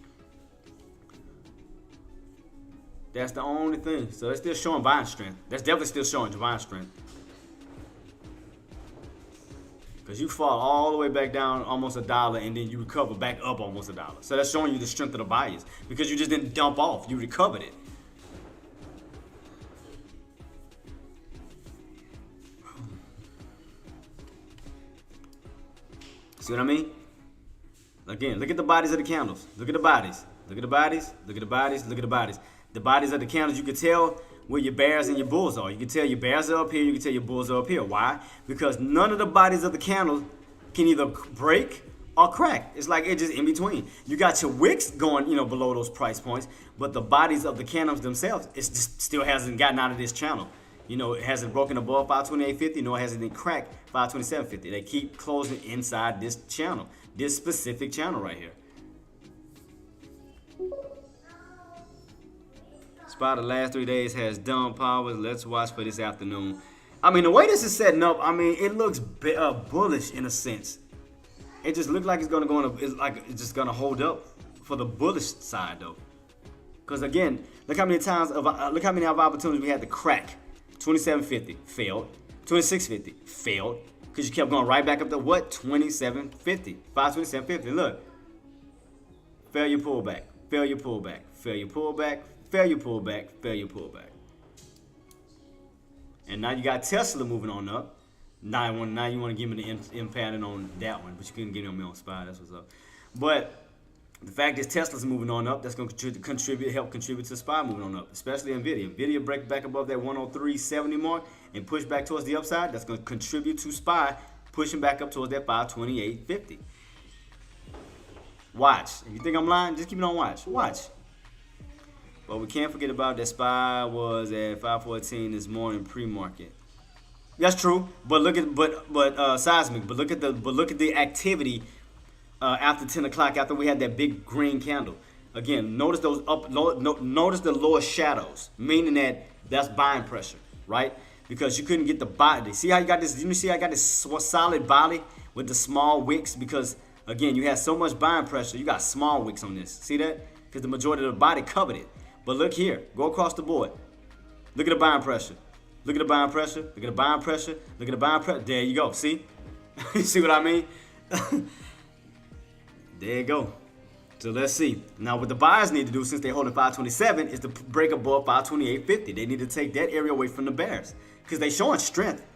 That's the only thing. So it's still showing buying strength. That's definitely still showing buying strength. Because you fall all the way back down almost $1 and then you recover back up almost $1. So that's showing you the strength of the buyers. Because you just didn't dump off. You recovered it. See what I mean? Again, look at the bodies of the candles. Look at the bodies. Look at the bodies. Look at the bodies. Look at the bodies. The bodies of the candles, you can tell where your bears and your bulls are. You can tell your bears are up here. You can tell your bulls are up here. Why? Because none of the bodies of the candles can either break or crack. It's like it's just in between. You got your wicks going, below those price points, but the bodies of the candles themselves, it just still hasn't gotten out of this channel. It hasn't broken above 528.50, nor has it been cracked 527.50. They keep closing inside this channel, this specific channel right here. SPY the last 3 days has dumb powers. Let's watch for this afternoon. I mean, the way this is setting up, it looks bullish in a sense. It just looks like it's gonna go it's just gonna hold up for the bullish side though. Because again, look how many opportunities we had to crack. 27.50 failed. 26.50 failed. Because you kept going right back up to what? 27.50. 527.50. Look. Failure pullback. Failure pullback. Failure pullback. Failure pullback. Failure pullback. And now you got Tesla moving on up. Now you want to give me the impact on that one. But you couldn't get me on SPY. That's what's up. But the fact is Tesla's moving on up. That's going to help contribute to SPY moving on up, especially NVIDIA. NVIDIA break back above that 103.70 mark and push back towards the upside. That's going to contribute to SPY pushing back up towards that 528.50. Watch. If you think I'm lying, just keep it on watch. Watch. But we can't forget about that SPY was at 514 this morning pre-market. That's true. But look at seismic. But look at the activity. After 10 o'clock, after we had that big green candle. Again, notice notice the lower shadows, meaning that's buying pressure, right? Because you couldn't get the body. See how you got this? You see how I got this solid body with the small wicks? Because again, you had so much buying pressure, you got small wicks on this. See that? Because the majority of the body covered it. But look here, go across the board. Look at the buying pressure. Look at the buying pressure. Look at the buying pressure. Look at the buying pressure. There you go. See? You see what I mean? There you go. So let's see. Now what the buyers need to do, since they're holding 527, is to break above 528.50. They need to take that area away from the bears because they're showing strength.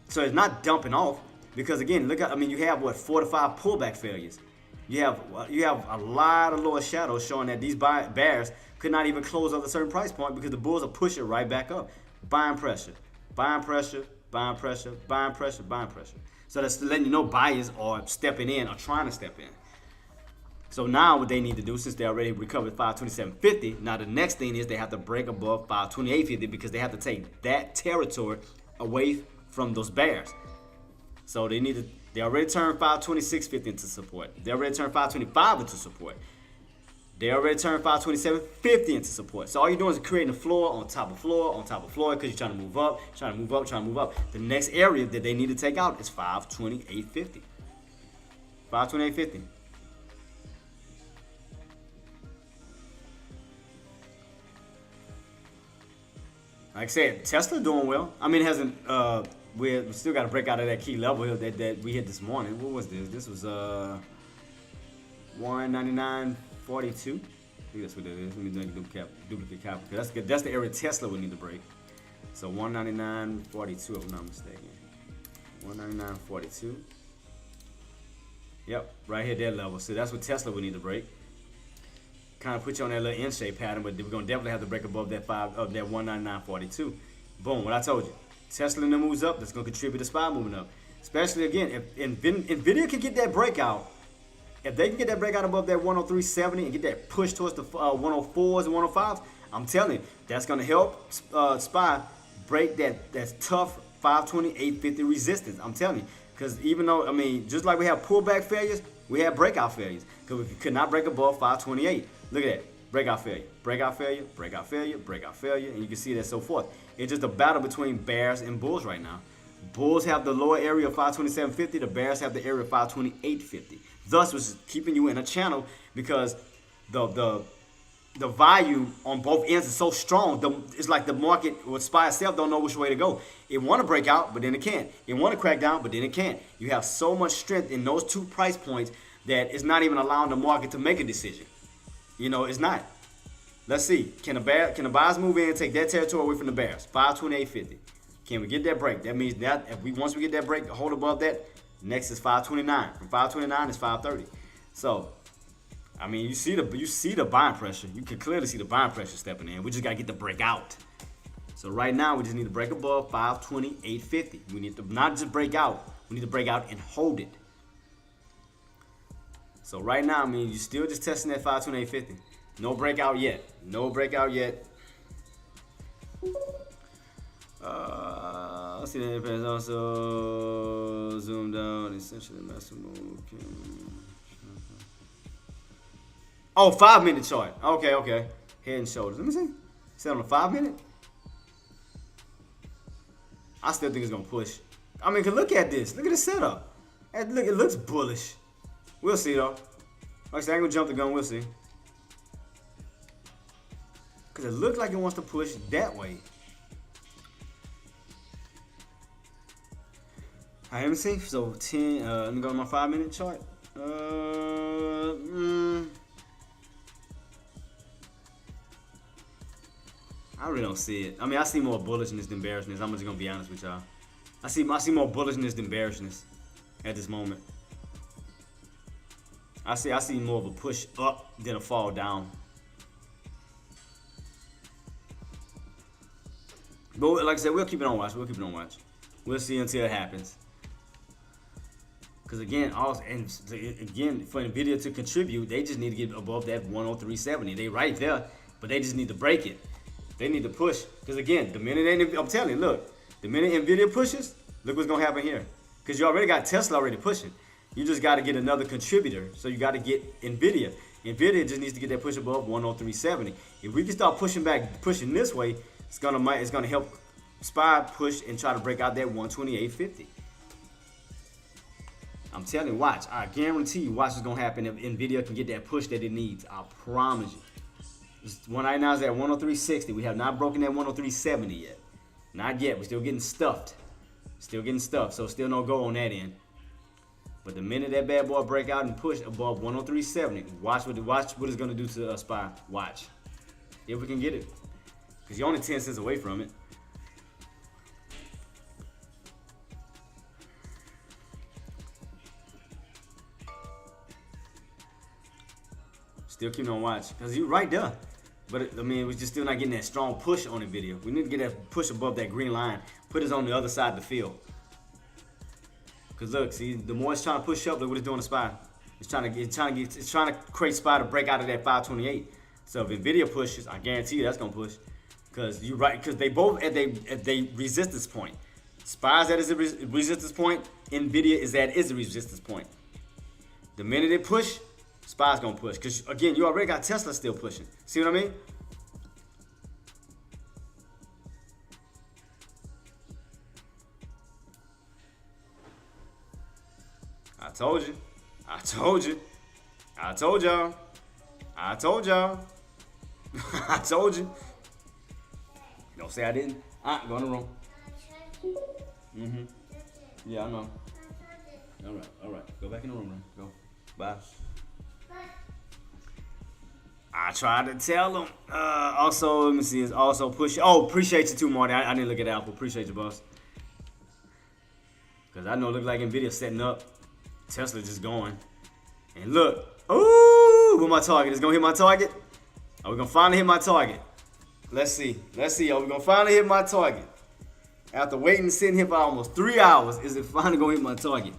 So it's not dumping off. Because again, look at, you have 4 to 5 pullback failures. You have a lot of lower shadows showing that these bears could not even close up a certain price point because the bulls are pushing right back up. Buying pressure, buying pressure, buying pressure, buying pressure, buying pressure. So that's letting you know buyers are stepping in or trying to step in. So now what they need to do, since they already recovered 527.50, now the next thing is they have to break above 528.50 because they have to take that territory away from those bears. So they already turned 526.50 into support. They already turned 525 into support. They already turned 527.50 into support. So all you're doing is creating a floor on top of floor on top of floor because you're trying to move up, trying to move up, trying to move up. The next area that they need to take out is 528.50. 528.50. Like I said, Tesla doing well. It hasn't. We still got to break out of that key level that we hit this morning. What was this? This was 199.42. I think that's what it is. Let me duplicate cap. That's the area Tesla would need to break. So 199.42 if I'm not mistaken. 199.42. Yep, right here, that level. So that's what Tesla would need to break. Kind of put you on that little N-shaped pattern, but we're gonna definitely have to break above that that 199.42. Boom, what I told you. Tesla in the moves up, that's gonna contribute to SPY moving up. Especially again, if Nvidia can get that breakout, if they can get that breakout above that 103.70 and get that push towards the 104s and 105s, I'm telling you, that's gonna help SPY break that tough 520.850 resistance. I'm telling you, because even though, I mean, just like we have pullback failures, we have breakout failures. Because we could not break above 528. Look at that. Breakout failure, breakout failure, breakout failure, breakout failure, and you can see that so forth. It's just a battle between bears and bulls right now. Bulls have the lower area of 527.50. The bears have the area of 528.50. Thus, which is keeping you in a channel because the value on both ends is so strong. It's like the market with SPY itself don't know which way to go. It want to break out, but then it can't. It want to crack down, but then it can't. You have so much strength in those two price points that it's not even allowing the market to make a decision. You know, it's not. Let's see. Can the buyers move in and take that territory away from the bears? 528.50. Can we get that break? That means that once we get that break, hold above that, next is 529. From 529 is 530. So, I mean, you see the buying pressure. You can clearly see the buying pressure stepping in. We just gotta get the break out. So right now we just need to break above 528.50. We need to not just break out. We need to break out and hold it. So right now, I mean, you're still just testing that 528.50. No breakout yet. No breakout yet. Let's see the independence also zoomed out. Essentially, massive move. Oh, 5-minute chart. Okay. Head and shoulders. Let me see. Set on a 5-minute. I still think it's gonna push. I mean, look at this. Look at the setup. Look, it looks bullish. We'll see though. Like I said, I ain't gonna jump the gun. We'll see. Cause it looks like it wants to push that way. Alright, let me see. So 10. Let me go to my 5-minute chart. I really don't see it. I mean, I see more bullishness than bearishness. I'm just gonna be honest with y'all. I see more bullishness than bearishness at this moment. I see more of a push up than a fall down. But like I said, we'll keep it on watch. We'll see until it happens. Because again, for Nvidia to contribute, they just need to get above that 103.70. They right there, but they just need to break it. They need to push. Because again, the minute I'm telling you, look, the minute Nvidia pushes, look what's gonna happen here. Because you already got Tesla already pushing. You just got to get another contributor. So you got to get Nvidia. Nvidia just needs to get that push above 103.70. If we can start pushing this way, it's gonna help SPY push and try to break out that 128.50. I'm telling you, watch. I guarantee you, watch what's gonna happen if Nvidia can get that push that it needs. I promise you. 199 is at 103.60. We have not broken that 103.70 yet. Not yet. We're still getting stuffed. So still no go on that end. But the minute that bad boy break out and push above 103.70, watch what it's gonna do to SPY. Watch. If we can get it. Because you're only 10 cents away from it. Still keeping on watch. Because you're right there. But I mean, we're just still not getting that strong push on the video. We need to get that push above that green line. Put us on the other side of the field. Because look, see, the more it's trying to push up, look what it's doing to SPY. It's trying to create SPY to break out of that 528. So if Nvidia pushes, I guarantee you that's gonna push. Because you're right, because they both at they resistance point. SPY's at its resistance point, Nvidia is at its resistance point. The minute it push, SPY's gonna push. Because again, you already got Tesla still pushing. See what I mean? I told you. I told you. I told y'all. I told y'all. I told you. Don't say I didn't. Go in the room. Yeah, I know. All right. Go back in the room, man. Go. Bye. I tried to tell him. Also, let me see. It's also push. Oh, appreciate you too, Marty. I didn't look at Apple. Appreciate you, boss. Because I know it look like NVIDIA setting up. Tesla just going. And look. Ooh, where my target? Is going to hit my target? Are we going to finally hit my target? Let's see. Let's see. Are we going to finally hit my target? After waiting and sitting here for almost 3 hours, is it finally going to hit my target?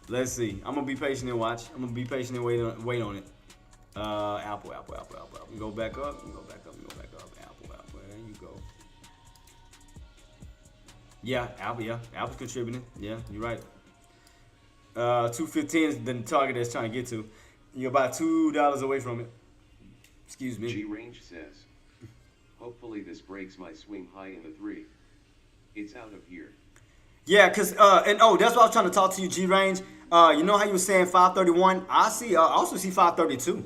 Let's see. I'm going to be patient and watch. I'm going to be patient and wait on it. Apple. We go back up. We go back up. Apple. There you go. Yeah, Apple. Yeah, Apple's contributing. Yeah, you're right. 215 is the target that's trying to get to. You're about $2 away from it. Excuse me. G-Range says, hopefully this breaks my swing high in the 3. It's out of here. Yeah, cause that's what I was trying to talk to you, G-Range. You know how you were saying 531? I also see 532.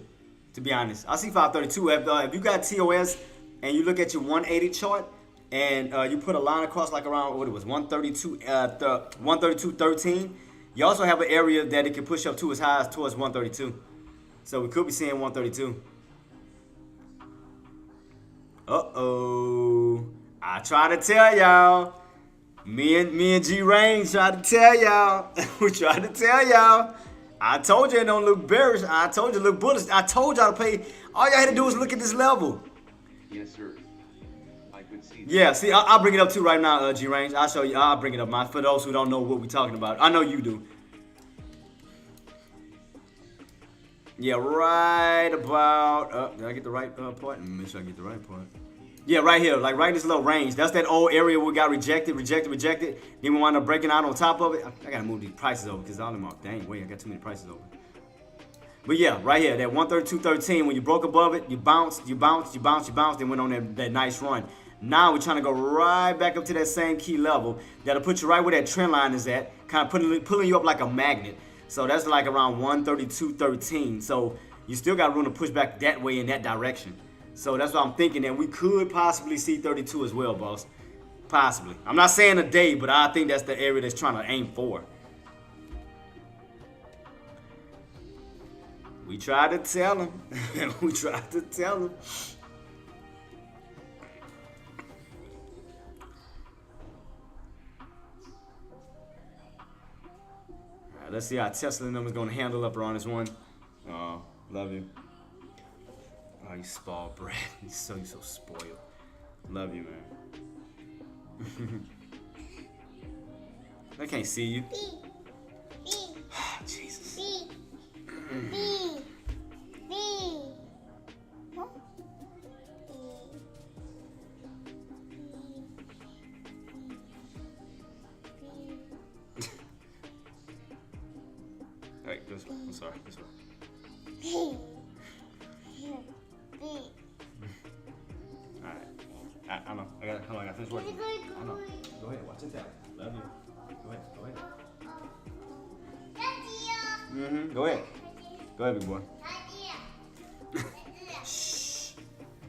To be honest, I see 532. If you got TOS and you look at your 180 chart and you put a line across like around what it was 132, 132.13. You also have an area that it can push up to as high as towards 132. So we could be seeing 132. Uh-oh. I try to tell y'all. Me and G-Range tried to tell y'all. We tried to tell y'all. I told you it don't look bearish. I told you it look bullish. I told y'all to pay. All y'all had to do was look at this level. Yes, sir. I could see that. Yeah, see, I'll bring it up too right now, G-Range. I'll show you. I'll bring it up, for those who don't know what we're talking about. I know you do. Yeah, right about. Did I get the right part? Make sure I get the right part. Yeah, right here, like right in this little range. That's that old area we got rejected. Then we wound up breaking out on top of it. I gotta move these prices over because all of them are, dang, wait, I got too many prices over. But yeah, right here, that 132.13, when you broke above it, you bounced, then went on that nice run. Now we're trying to go right back up to that same key level. That'll put you right where that trend line is at, kind of pulling you up like a magnet. So that's like around 132.13. So you still got room to push back that way in that direction. So that's what I'm thinking, that we could possibly see 32 as well, boss. Possibly. I'm not saying a day, but I think that's the area that's trying to aim for. We tried to tell him. We tried to tell him. All right, let's see how Tesla and them is going to handle up around this one. Love you. Oh, you spoiled, Brad. You so spoiled. Love you, man. I can't see you. Jesus. Alright, this one. I'm sorry. This one. Alright. I know. I gotta finish working. I know. Go ahead. Watch it out. Love you. Go ahead. Go ahead. Go ahead, big boy. Shh.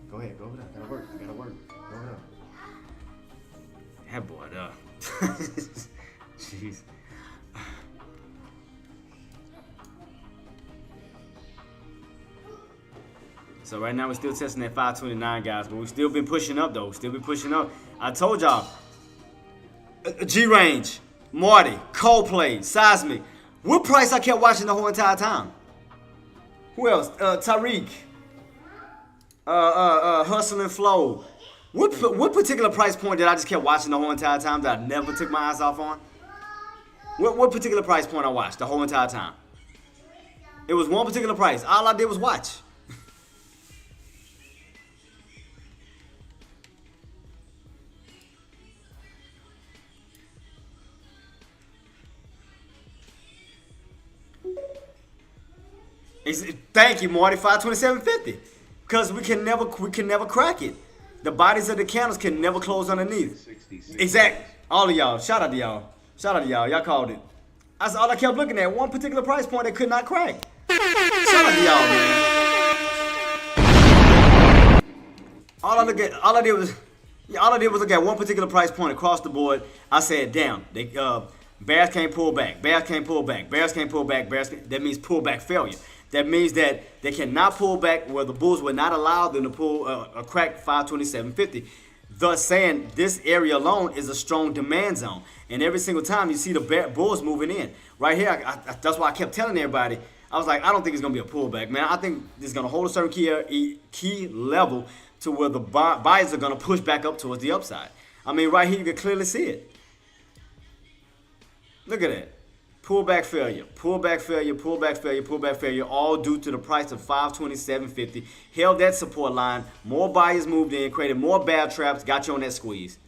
Go ahead. Go over there. I gotta work. Go over there. That boy, jeez. So right now we're still testing that 529, guys, but we've still been pushing up, though. I told y'all. G-Range, Marty, Coldplay, Seismic. What price I kept watching the whole entire time? Who else? Tariq. Hustle and Flow. What particular price point did I just kept watching the whole entire time that I never took my eyes off on? What particular price point I watched the whole entire time? It was one particular price. All I did was watch. Thank you, Marty. 527.50. Because we can never crack it. The bodies of the candles can never close underneath. Exactly. All of y'all. Shout out to y'all. Y'all called it. That's all I kept looking at. One particular price point that could not crack. Shout out to y'all, man. All I did was look at one particular price point across the board. I said, damn, bears can't pull back. That means pullback failure. That means that they cannot pull back where the bulls would not allow them to pull a crack 527.50. Thus saying this area alone is a strong demand zone. And every single time you see the bulls moving in. Right here, that's why I kept telling everybody, I was like, I don't think it's going to be a pullback, man. I think it's going to hold a certain key level to where the buyers are going to push back up towards the upside. I mean, right here, you can clearly see it. Look at that. Pullback failure, pullback failure, pullback failure, pullback failure, all due to the price of 527.50. Held that support line. More buyers moved in, created more bad traps, got you on that squeeze.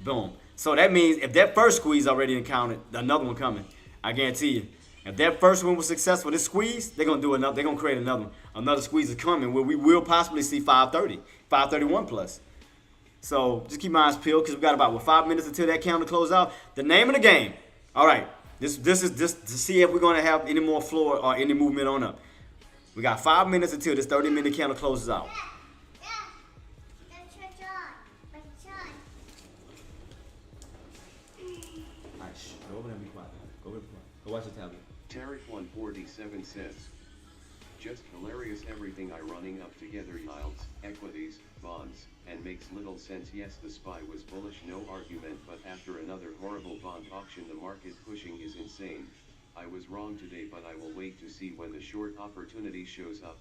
Boom. So that means if that first squeeze already encountered, another one coming. I guarantee you. If that first one was successful, this squeeze, they're gonna do another. They're gonna create another one. Another squeeze is coming where we will possibly see 530, 531 plus. So just keep my eyes peeled because we got about 5 minutes until that candle close out. The name of the game. All right. This is just to see if we're going to have any more floor or any movement on up. We got 5 minutes until this 30-minute candle closes out. Go over there and be quiet. Go over there. Go watch the tablet. Tariff 147 says, just hilarious, everything I running up together, yields, equities, bonds, and makes little sense. Yes, the SPY was bullish, no argument, but after another horrible bond auction, the market pushing is insane. I was wrong today, but I will wait to see when the short opportunity shows up.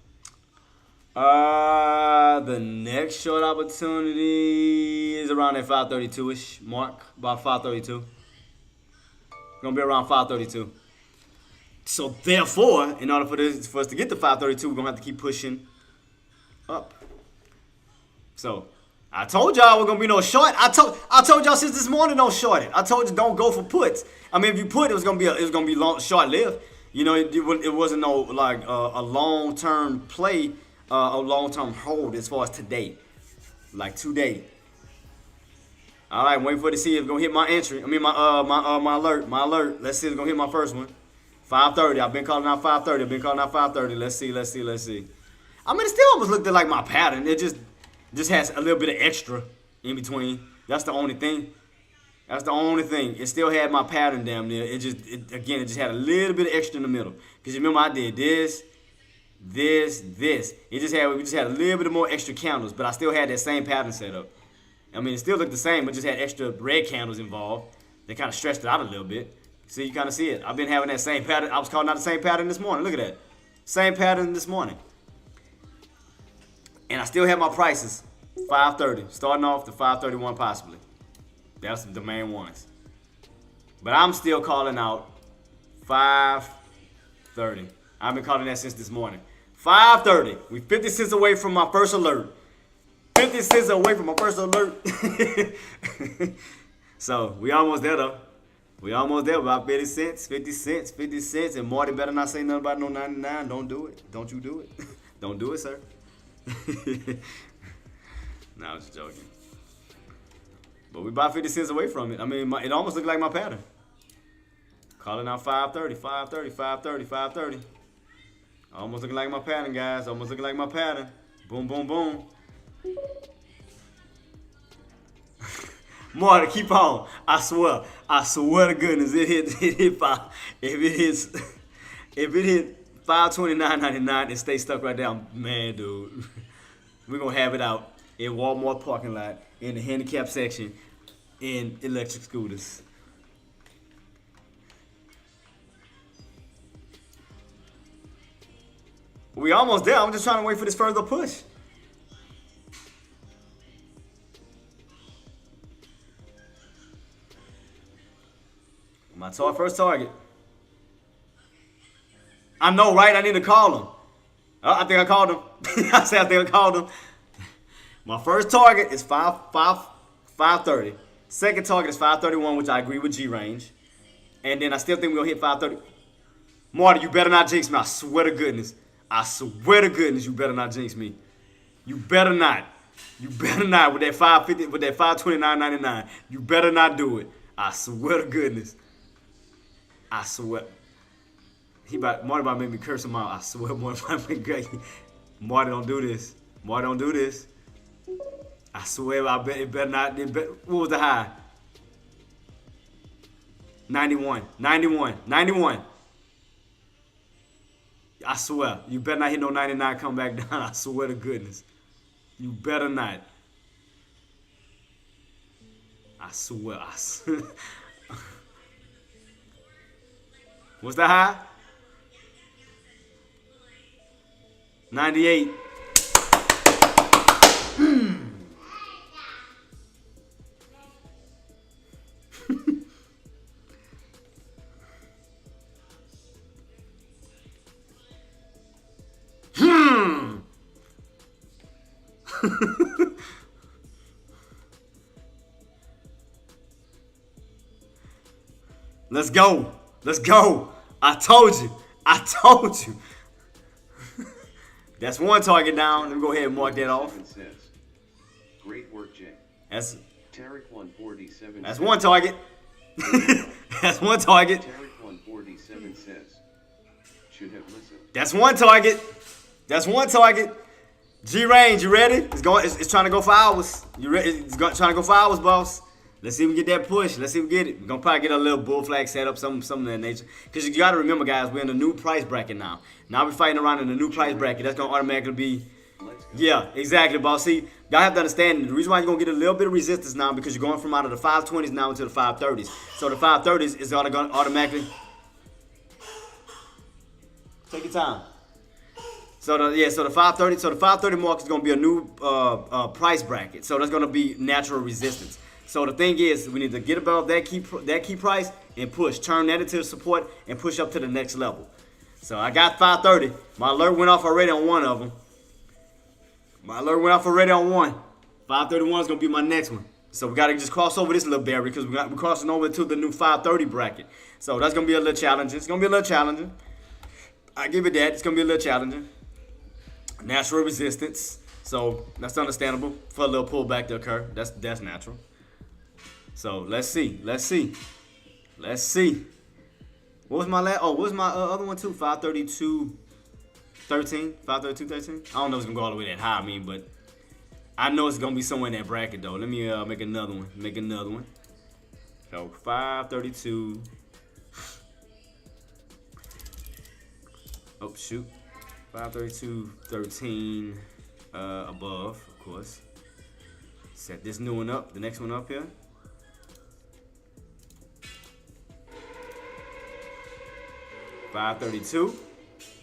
The next short opportunity is around that 532-ish mark, about 532. Gonna be around 532. So therefore, in order for us to get to 532, we're gonna have to keep pushing up. So I told y'all we're gonna be no short. I told y'all since this morning don't short it. I told you don't go for puts. I mean, if you put, it was gonna be long, short lived. You know, it wasn't no like a long term play, a long term hold as far as today, like today. All right, I'm waiting for it to see if it's gonna hit my entry. I mean my alert. Let's see if it's gonna hit my first one. 530. I've been calling out 530. Let's see. I mean, it still almost looked like my pattern. It just has a little bit of extra in between. That's the only thing. It still had my pattern down there. It just had a little bit of extra in the middle. Because remember, I did this. We just had a little bit more extra candles, but I still had that same pattern set up. I mean, it still looked the same, but just had extra red candles involved. They kind of stretched it out a little bit. See, you kind of see it. I've been having that same pattern. I was calling out the same pattern this morning. Look at that. Same pattern this morning. And I still have my prices. 530. Starting off to 531 possibly. That's the main ones. But I'm still calling out 530. I've been calling that since this morning. 530. We 50 cents away from my first alert. 50 cents away from my first alert. So we almost there though. We almost there, about 50 cents. And Marty better not say nothing about no 99. Don't do it. Don't you do it. Don't do it, sir. Nah, I'm just joking. But we about 50 cents away from it. I mean, it almost looked like my pattern. Calling out 530. Almost looking like my pattern, guys. Almost looking like my pattern. Boom, boom, boom. Marty, keep on. I swear to goodness, it hit five. If it hit 529.99 and stay stuck right there, man, dude, we're gonna have it out in Walmart parking lot, in the handicap section, in electric scooters. We almost there. I'm just trying to wait for this further push. My first target. I know, right? I need to call him. I think I called him. I think I called him. My first target is 530. Second target is 531, which I agree with G range. And then I still think we're going to hit 530. Marty, you better not jinx me. I swear to goodness. You better not jinx me. You better not. With that 550, with that 529.99. You better not do it. I swear to goodness. I swear. Marty about to make me curse him out. I swear, Marty about to make me. Marty, don't do this. I swear, I bet it better not. What was the high? 91. I swear. You better not hit no 99 come back down. I swear to goodness. You better not. I swear. What's the high? 98. Let's go. Let's go. I told you. I told you. That's one target down. Let me go ahead and mark that off. Says, great work, Jay. That's Tarek 147. That's one target. That's one target. Tarek 147 says, should have listened. That's one target. That's one target. G range, you ready? It's going. It's trying to go for hours. You ready? It's trying to go for hours, boss. Let's see if we get that push. Let's see if we get it. We're gonna probably get a little bull flag set up, something of that nature. Because you gotta remember, guys, we're in a new price bracket now. Now we're fighting around in a new price bracket. That's gonna automatically be. Yeah, exactly, boss. See, y'all have to understand the reason why you're gonna get a little bit of resistance now because you're going from out of the 520s now into the 530s. So the 530s is gonna automatically. Take your time. So the 530 mark is gonna be a new price bracket. So that's gonna be natural resistance. So the thing is, we need to get above that key price and push, turn that into support and push up to the next level. So I got 530. My alert went off already on one of them. My alert went off already on one. 531 is gonna be my next one. So we gotta just cross over this little barrier because we're crossing over to the new 530 bracket. So that's gonna be a little challenging. It's gonna be a little challenging. I give it that. It's gonna be a little challenging. Natural resistance. So that's understandable for a little pullback to occur. That's natural. So let's see. What was my last? Oh, what was my other one too? 532.13. 532.13. I don't know if it's gonna go all the way that high. I mean, but I know it's gonna be somewhere in that bracket though. Let me make another one. So 532. Oh shoot. 532.13 above, of course. Set this new one up. The next one up here. 532.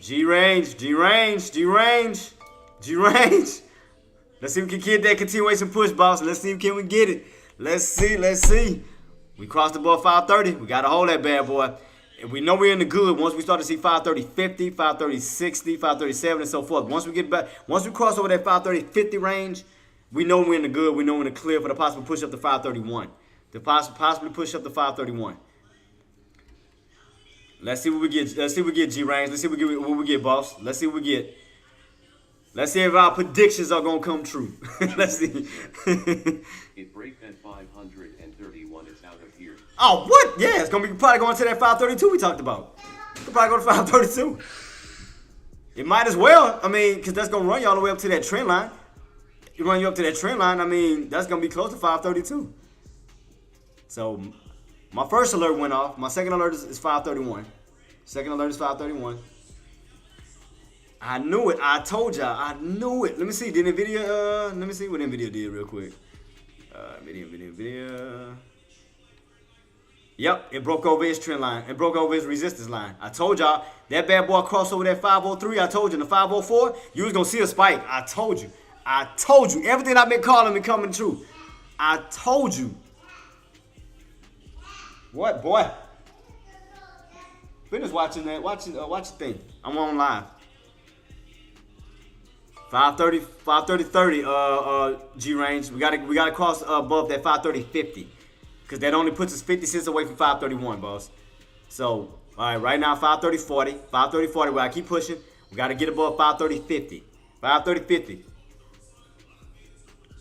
G range. Let's see if we can get that continuation push, boss. Let's see if we get it. Let's see. We crossed above 530. We got to hold that bad boy. And we know we're in the good once we start to see 530.50, 530.60, 530.7, and so forth. Once we get back, once we cross over that 530.50 range, we know we're in the good. We know we're in the clear for the possible push up to 531. To possibly push up to 531. Let's see what we get. Let's see what we get, G range. Let's see what we get, boss. Let's see what we get. Let's see if our predictions are gonna come true. Let's see. It break at 531 is out of here. Oh, what? Yeah, it's gonna be probably going to that 532 we talked about. Could probably go to 532. It might as well. I mean, because that's gonna run you all the way up to that trend line. It run you up to that trend line. I mean, that's gonna be close to 532. So my first alert went off. My second alert is 531. Second alert is 531. I knew it. I told y'all. I knew it. Let me see. Did NVIDIA? Let me see what NVIDIA did real quick. NVIDIA. Yep, it broke over his trend line. It broke over his resistance line. I told y'all that bad boy crossed over that 503. I told you in the 504, you was gonna see a spike. I told you. Everything I've been calling been coming true. I told you. What, boy? Finish watching that. Watch the thing. I'm on live. 530, G range. We gotta cross above that 530.50. Because that only puts us 50 cents away from 531, boss. So, all right, right now 530.40. 530.40, where I keep pushing. We gotta get above 530.50. 530.50.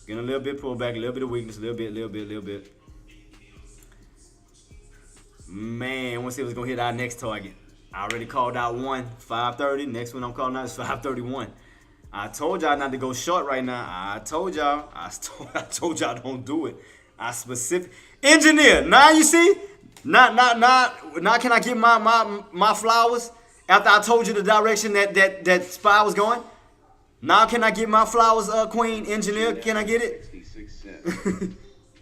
Getting a little bit pullback, a little bit of weakness, a little bit. Man, I want to see if it's going to hit our next target. I already called out one, 530. Next one I'm calling out is 531. I told y'all not to go short right now. I told y'all. I told y'all don't do it. I specific. Engineer, now you see? Now can I get my flowers After I told you the direction that spy was going. Now can I get my flowers, Queen Engineer? Can I get it? 66 says,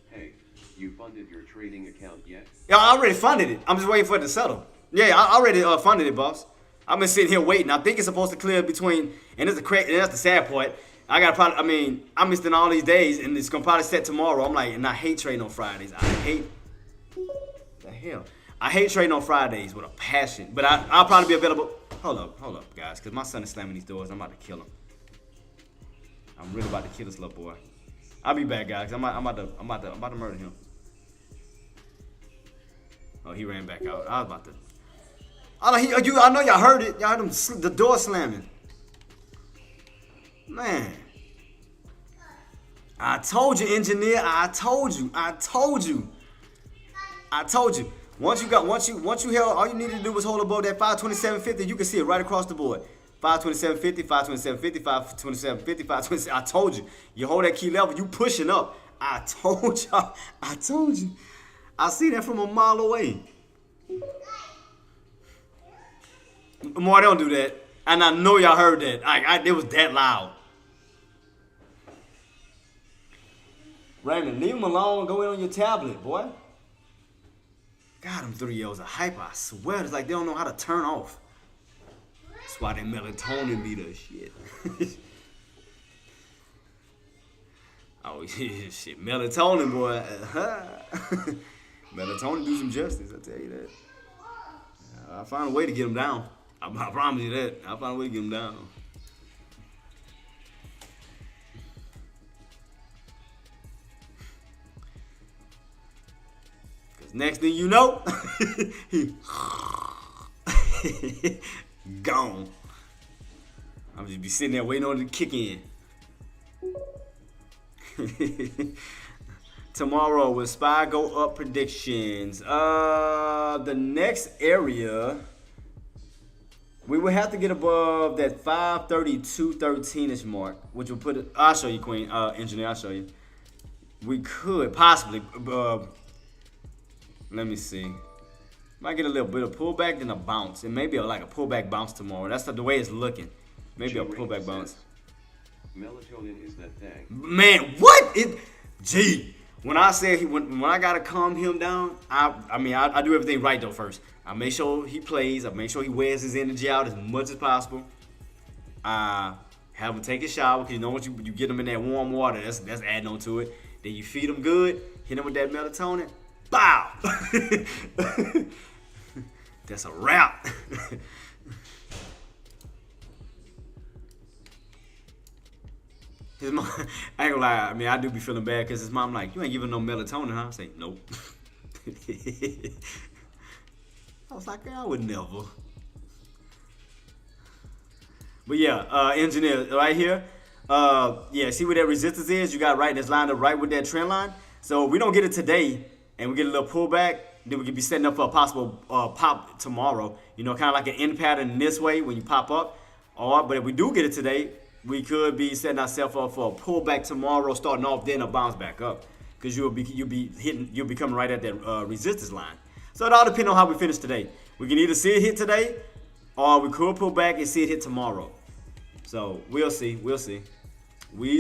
hey, you funded your trading account yet? Yeah, I already funded it. I'm just waiting for it to settle. Yeah, I already funded it, boss. I've been sitting here waiting. I think it's supposed to clear between, and that's the sad part. I missed in all these days, and it's gonna probably set tomorrow. I'm like, and I hate trading on Fridays. The hell. I hate trading on Fridays with a passion. But I'll probably be available. Hold up, guys, because my son is slamming these doors. I'm about to kill him. I'm really about to kill this little boy. I'll be back, guys. I'm about to murder him. Oh, he ran back out. I was about to. I know y'all heard it. Y'all heard him, the door slamming. Man. I told you, engineer. I told you. Once you held, all you needed to do was hold above that 527.50. You can see it right across the board. 527.50, 527.50, 527.50, 527. I told you. You hold that key level, you pushing up. I told y'all. I told you. I see that from a mile away. More, don't do that. And I know y'all heard that. It was that loud. Raymond, leave him alone. Go in on your tablet, boy. God, them 3-year-olds are hyper. I swear, it's like they don't know how to turn off. That's why that melatonin be the shit. Oh, yeah, shit. Melatonin, boy. Melatonin do some justice, I tell you that. I'll find a way to get him down. I promise you that. I'll find a way to get him down. Because next thing you know, he gone. I'm just be sitting there waiting on it to kick in. Tomorrow with SPY go up predictions. The next area we would have to get above that 532.13ish mark, which will put it. I'll show you, Queen Engineer. I'll show you. We could possibly. Let me see. Might get a little bit of pullback, then a bounce, and maybe like a pullback bounce tomorrow. That's the way it's looking. Maybe a pullback bounce. Melatonin is that thing. Man, what? When I say when I gotta calm him down, I do everything right though first. I make sure he plays. I make sure he wears his energy out as much as possible. I have him take a shower because you know once you get him in that warm water, that's adding on to it. Then you feed him good, hit him with that melatonin. Bow. That's a wrap. His mom, I ain't gonna lie, I do be feeling bad because his mom like, you ain't giving no melatonin, huh? I say, nope. I was like, I would never. But yeah, engineer, right here. Yeah, see where that resistance is? You got right, that's lined up right with that trend line. So if we don't get it today and we get a little pullback, then we could be setting up for a possible pop tomorrow. You know, kind of like an end pattern in this way when you pop up. But if we do get it today, we could be setting ourselves up for a pullback tomorrow, starting off, then a bounce back up, because you'll be coming right at that resistance line. So it all depends on how we finish today. We can either see it hit today, or we could pull back and see it hit tomorrow. So we'll see. We's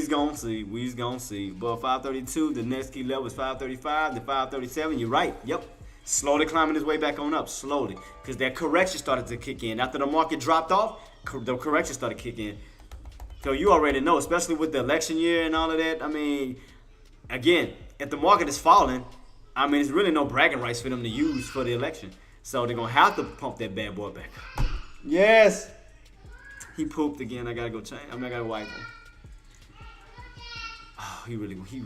gonna see. Above 532, the next key level is 535 to 537. You're right. Yep. Slowly climbing his way back on up, slowly, because that correction started to kick in after the market dropped off. The correction started kicking in. So you already know, especially with the election year and all of that. Again, if the market is falling, it's really no bragging rights for them to use for the election. So they're going to have to pump that bad boy back up. Yes. He pooped again. I got to go change. I got to wipe him. Oh, he really want. He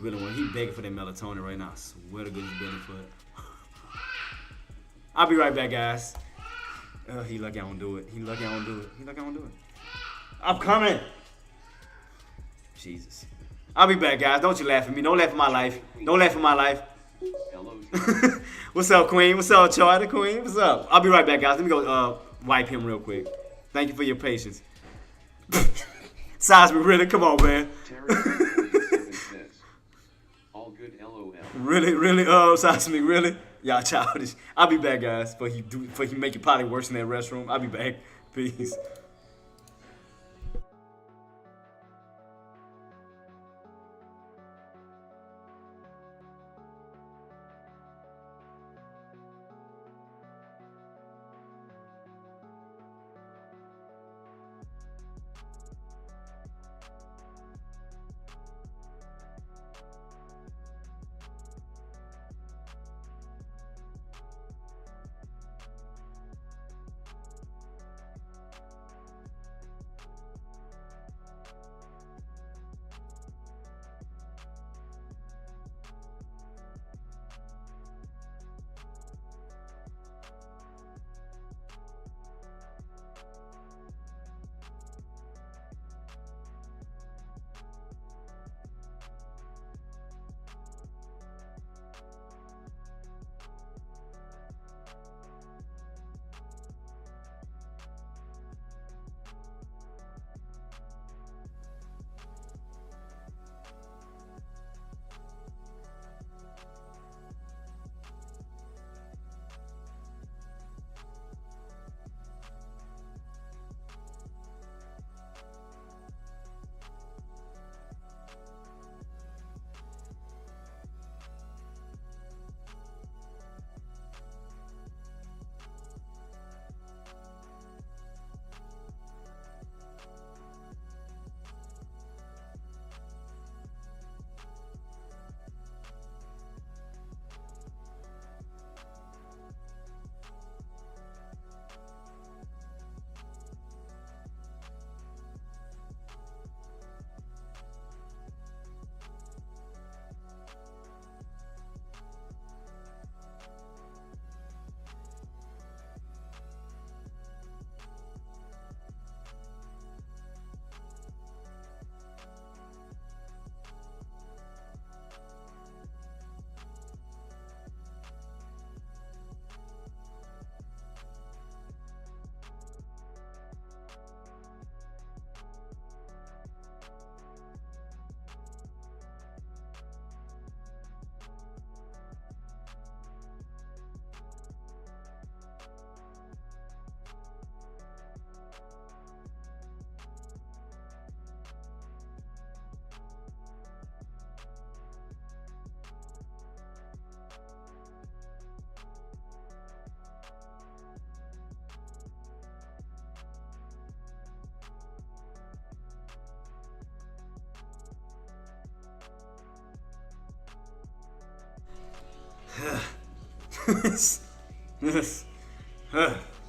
begging for that melatonin right now. I swear to God, he's begging for it. I'll be right back, guys. He lucky I don't do it. I'm coming. Jesus. I'll be back, guys. Don't you laugh at me. Don't laugh at my life. Hello. What's up, Queen? What's up, Charlie? Queen? What's up? I'll be right back, guys. Let me go wipe him real quick. Thank you for your patience. Seismic, really? Come on, man. All good, LOL. Really? Seismic, really? Y'all childish. I'll be back, guys. For he make it probably worse in that restroom. I'll be back. Peace.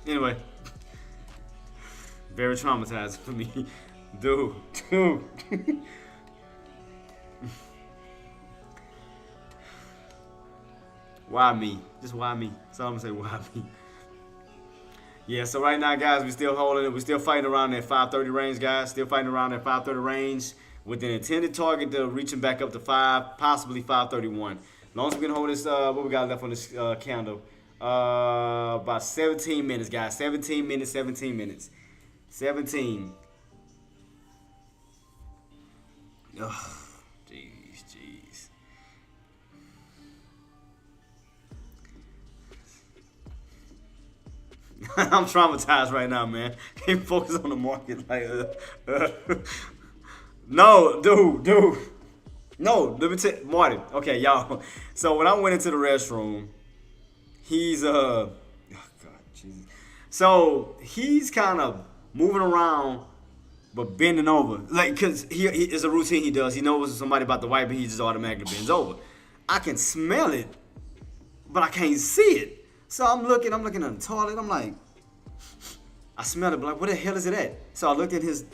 Anyway, very traumatizing for me. Dude. Why me? Just why me? That's all I'm gonna say, why me? Yeah, so right now, guys, we still holding it. We're still fighting around that 530 range, guys. Still fighting around that 530 range with an intended target to reaching back up to 5, possibly 531. As long as we can hold this, what we got left on this candle? About 17 minutes, guys. 17 minutes, 17 minutes. 17. Ugh, jeez. I'm traumatized right now, man. Can't focus on the market. Like, no, dude. No, let me tell Martin. Okay, y'all. So when I went into the restroom, he's oh God, Jesus. So he's kind of moving around, but bending over, like, cause he it's a routine he does. He knows somebody about to wipe, and he just automatically bends over. I can smell it, but I can't see it. So I'm looking in the toilet. I'm like, I smell it, but like, where the hell is it at? So I looked at his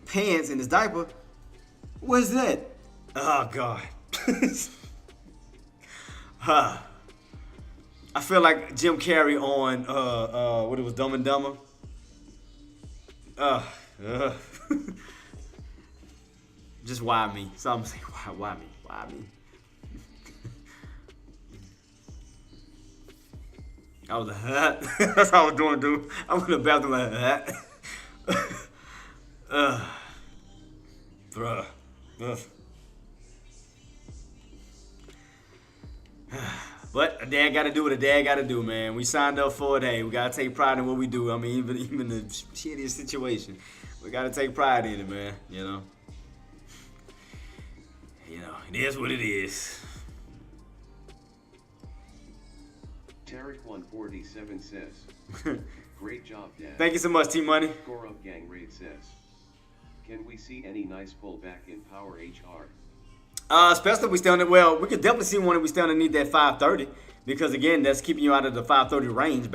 pants and his diaper. Where's that? Oh God. I feel like Jim Carrey on what it was, Dumb and Dumber. Just why me? So I'm saying, why me? Why me? I was like, that's how I was doing, dude. I went to the bathroom like, bruh. But a dad got to do what a dad got to do, man. We signed up for it. Hey, we got to take pride in what we do. I mean, even the shittiest situation, we got to take pride in it, man. It is what it is. Tarek 147 says, great job, Dad. Thank you so much, T-Money. Score Up Gang Raid says, can we see any nice pullback in Power HR? Especially if we stay on it. Well, we could definitely see one if we stay underneath that 530, because again, that's keeping you out of the 530 range,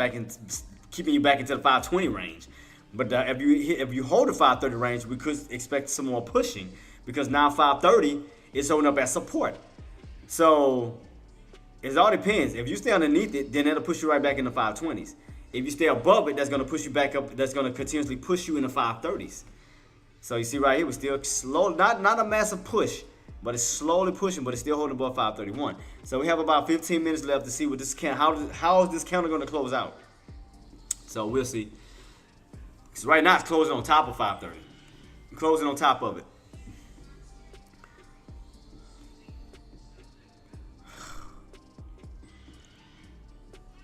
keeping you back into the 520 range. But if you hold the 530 range, we could expect some more pushing, because now 530 is holding up as support. So it all depends. If you stay underneath it, then that'll push you right back in the 520s. If you stay above it, that's going to push you back up. That's going to continuously push you in the 530s. So you see right here, we're still slow, not a massive push, but it's slowly pushing, but it's still holding above 531. So we have about 15 minutes left to see what this how is this counter going to close out. So we'll see. Because right now it's closing on top of 530. Closing on top of it.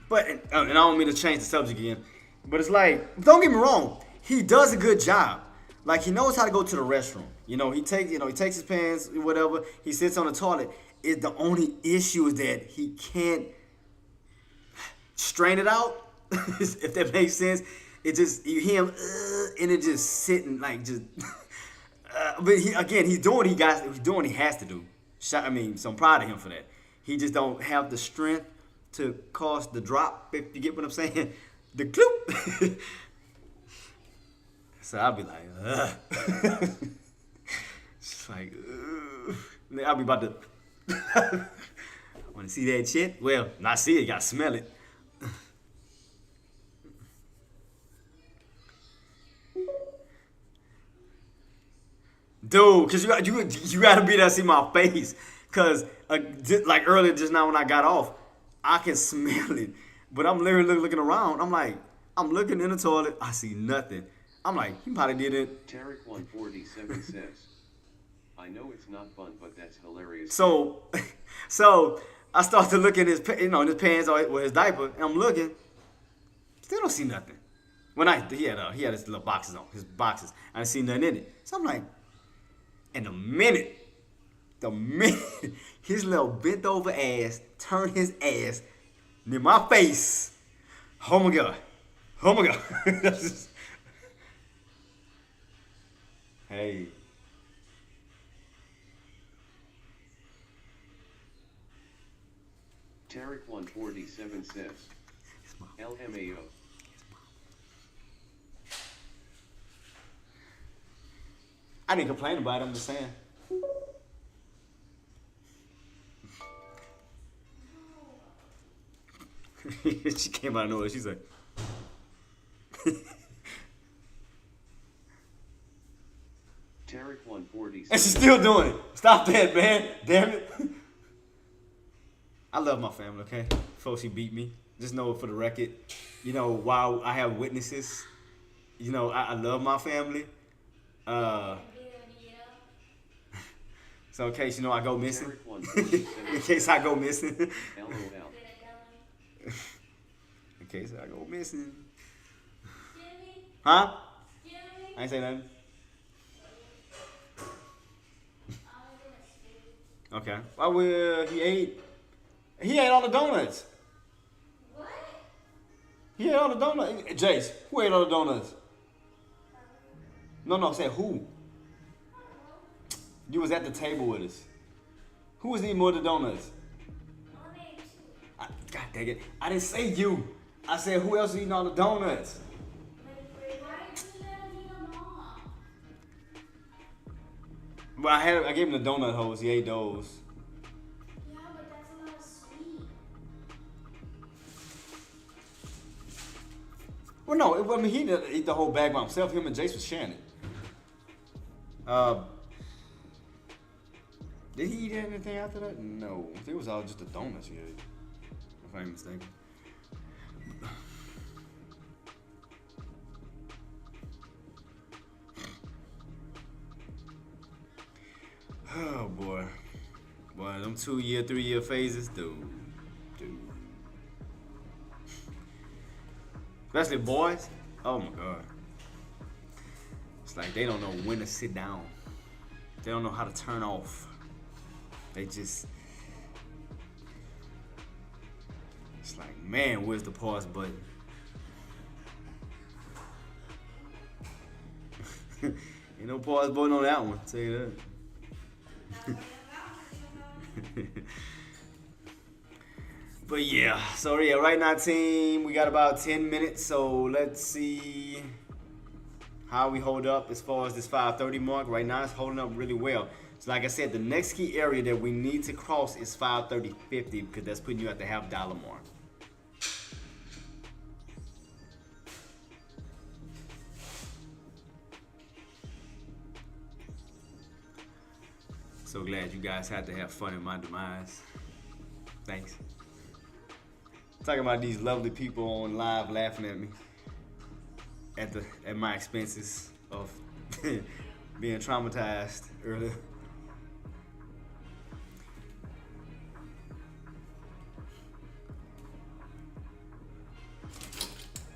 But and I don't mean to change the subject again, but it's like, don't get me wrong, he does a good job. Like, he knows how to go to the restroom. He takes his pants, whatever. He sits on the toilet. The only issue is that he can't strain it out, if that makes sense. It just, you hear him, and it just sitting like just. But he's doing what he has to do. So I'm proud of him for that. He just don't have the strength to cause the drop, if you get what I'm saying. The cloop. So I'll be like, It's like, I'll be about to. Want to see that shit? Well, not see it, you gotta smell it. Dude, cause you gotta be there to see my face, cause like earlier just now when I got off, I can smell it, but I'm literally looking around. I'm looking in the toilet, I see nothing. I'm like, he probably did it. Tarek 147 says, I know it's not fun, but that's hilarious. So I start to look at his pants or his diaper, and I'm looking, still don't see nothing. When he had his little boxes on, his boxes, I didn't see nothing in it. So I'm like, and the minute his little bent over ass turned his ass near my face, oh my god. Hey. Tarek 147 says, LMAO. I didn't complain about it, I'm just saying. She came out of nowhere, she's like. Tarek 147. And she's still doing it. Stop that, man. Damn it. I love my family, okay? Before she beat me. Just know for the record, while I have witnesses, I love my family. So in case, I go missing. In case I go missing. In case I go missing. Huh? I ain't say nothing. Okay. Well, he ate all the donuts. What? He ate all the donuts. Jace, who ate all the donuts? No, I said who? You was at the table with us. Who was eating more of the donuts? God dang it. I didn't say you. I said who else was eating all the donuts? Well, I gave him the donut holes. He ate those. Yeah, but that's a lot of sweet. Well, no, he didn't eat the whole bag by himself. Him and Jace was sharing it. Did he eat anything after that? No. I think it was all just the donuts he ate, if I'm mistaken. Oh boy, them 2-year, 3-year phases, dude. especially boys. Oh my god, it's like they don't know when to sit down. They don't know how to turn off. They just, it's like, man, where's the pause button? Ain't no pause button on that one, I'll tell you that. But yeah, so yeah, right now, team, we got about 10 minutes, so let's see how we hold up as far as this 5:30 mark. Right now, it's holding up really well. So like I said, the next key area that we need to cross is 5:30.50 because that's putting you at the $half mark. So glad you guys had to have fun in my demise. Thanks. Talking about these lovely people on live laughing at me at my expenses of being traumatized earlier.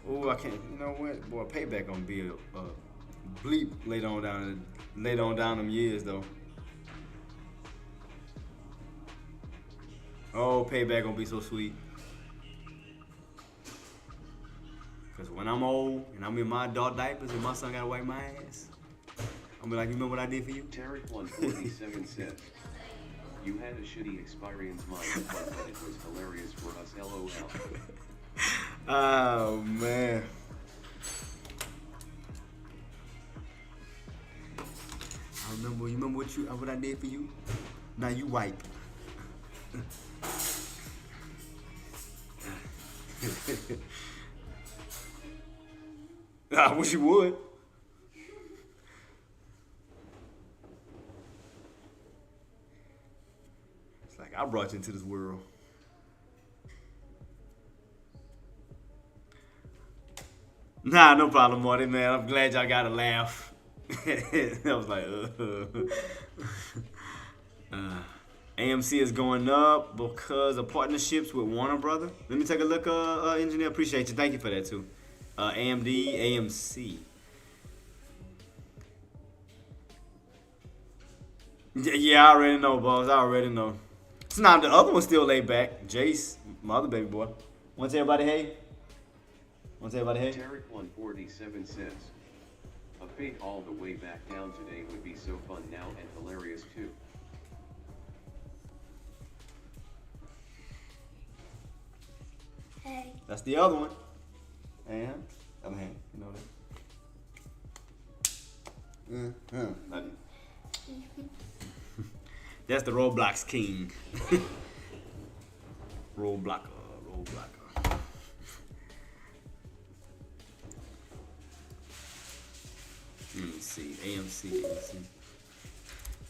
Oh, I can't. You know what? Boy, payback gonna be a bleep later on down them years though. Oh, payback gonna be so sweet. Cause when I'm old and I'm in my adult diapers and my son gotta wipe my ass, I'm be like, you remember what I did for you? Tarek 147 says, you had a shitty experience, mine, but it was hilarious for us, LOL. Oh man. You remember what I did for you? Now you wipe. I wish you would. It's like I brought you into this world. Nah, no problem, Marty, man. I'm glad y'all got a laugh. I was like, AMC is going up because of partnerships with Warner Brother. Let me take a look, engineer. Appreciate you. Thank you for that, too. AMD, AMC. Yeah, I already know, boss. I already know. So now the other one's still laid back. Jace, my other baby boy. Want to tell everybody hey? Tarek 147 says, a fade all the way back down today would be so fun now and hilarious too. Hey. That's the other one. And other hand, you know that. That's the Roblox king. Roblocker. Let me see. AMC.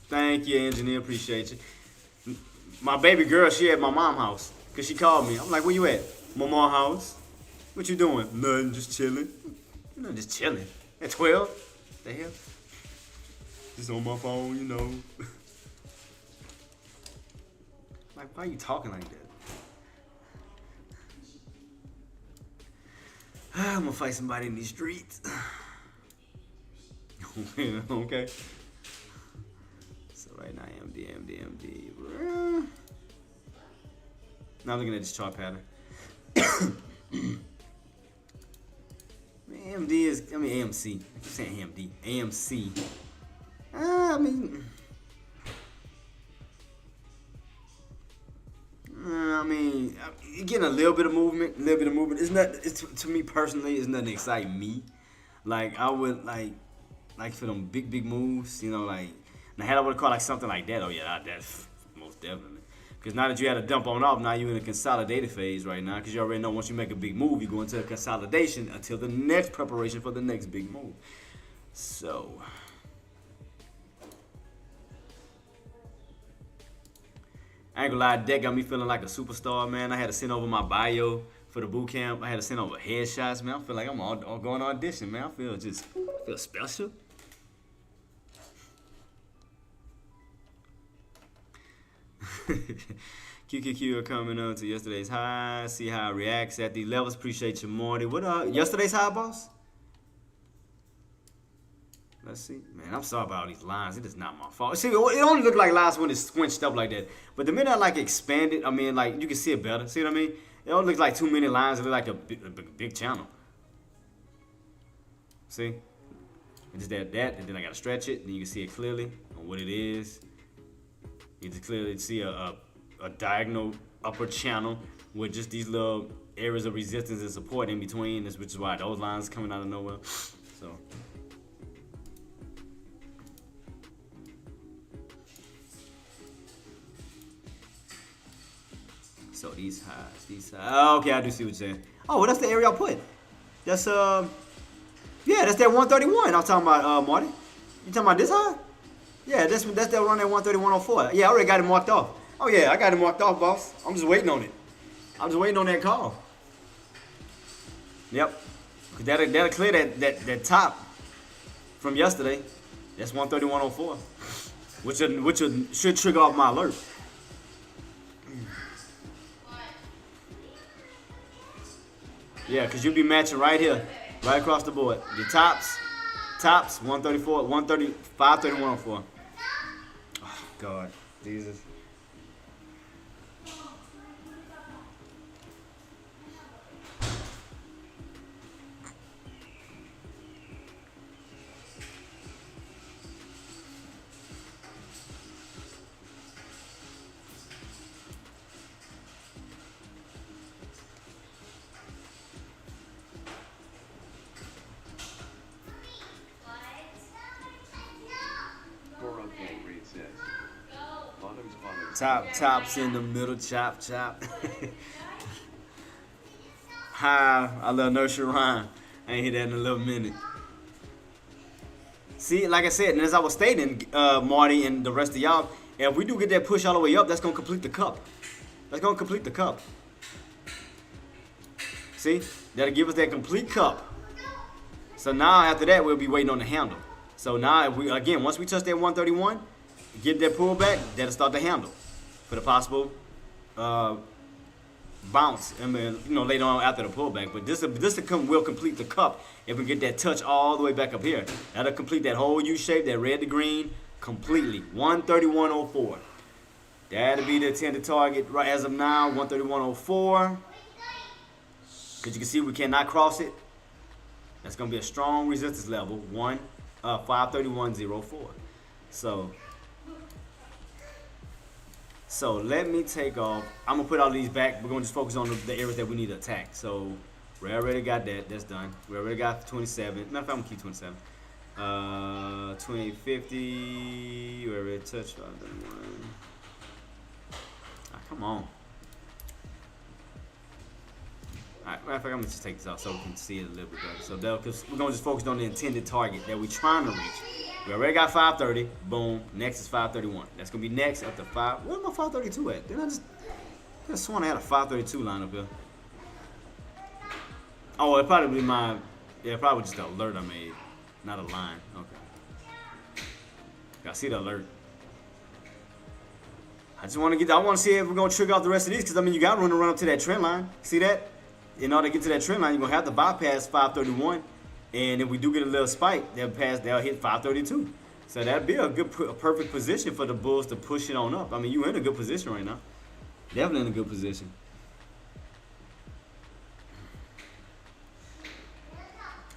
Thank you, engineer. Appreciate you. My baby girl, she at my mom's house. Cause she called me. I'm like, where you at? My mom's house. What you doing? Nothing, just chilling. You know, just chilling. At 12? The hell? Just on my phone, you know. Like, why are you talking like that? I'm gonna fight somebody in these streets. Okay. So right now, AMD. Now I'm looking at this chart pattern. AMC. I keep saying AMD. AMC. You're getting a little bit of movement. It's not. To me personally, it's nothing exciting me. Like I would like for them big moves. You know, like now had I would call like something like that. Oh yeah, that's most definitely. Because now that you had a dump on off, now you're in a consolidated phase right now. Because you already know once you make a big move, you go into a consolidation until the next preparation for the next big move. So, I ain't gonna lie, that got me feeling like a superstar, man. I had to send over my bio for the boot camp. I had to send over headshots, man. I feel like I'm all going to audition, man. I feel special. QQQ are coming up to yesterday's high. See how it reacts at these levels. Appreciate you, Morty. What up? Yesterday's high, boss? Let's see. Man, I'm sorry about all these lines. It is not my fault. See, it only looked like last when it's squinched up like that. But the minute I like expanded, I mean, like, you can see it better. See what I mean? It don't look like too many lines. It look like a big channel. See? It's that, and then I gotta stretch it, and you can see it clearly on what it is. You can clearly see a diagonal upper channel with just these little areas of resistance and support in between, which is why those lines coming out of nowhere. So these highs. Oh, okay, I do see what you're saying. Oh, well, that's the area I put. That's yeah, that's that 131 I was talking about, Marty. You talking about this high? Yeah, that's that run at 131.04. Yeah, I already got it marked off. Oh yeah, I got it marked off, boss. I'm just waiting on it. I'm just waiting on that call. Yep. That'll clear that top from yesterday. That's 131.04. Which should trigger off my alert. Yeah, because you'll be matching right here, right across the board. Your tops, 134, 130, 531.04. Oh, God, Jesus. Tops in the middle, chop. Hi, I love nursery rhyme. I ain't hear that in a little minute. See, like I said, and as I was stating, Marty and the rest of y'all, if we do get that push all the way up, that's gonna complete the cup. See, that'll give us that complete cup. So now after that, we'll be waiting on the handle. So now, if we once we touch that 131, get that pullback, that'll start the handle for the possible bounce. I mean, later on after the pullback. But this will complete the cup if we get that touch all the way back up here. That'll complete that whole U shape, that red to green, completely. 131.04. That'll be the intended target right as of now. 131.04. Because you can see we cannot cross it. That's gonna be a strong resistance level. 531.04. So let me take off. I'm gonna put all these back. We're gonna just focus on the areas that we need to attack. So we already got that. That's done. We already got 27. Matter of fact, I'm gonna keep 27. 2050. We already touched 531. Come on. Alright, matter of fact, I'm gonna just take this off so we can see it a little bit better. So because we're gonna just focus on the intended target that we're trying to reach. We already got 530. Boom. Next is 531. That's gonna be next after 5. Where's my 532 at? Didn't I just sworn I had a 532 line up here. Oh, it probably be probably just the alert I made, not a line. Okay. I see the alert. I want to see if we're gonna trigger off the rest of these, because I mean you gotta run up to that trend line. See that? In order to get to that trend line, you're gonna have to bypass 531. And if we do get a little spike, they'll hit 532. So that'd be a perfect position for the bulls to push it on up. I mean, you're in a good position right now. Definitely in a good position.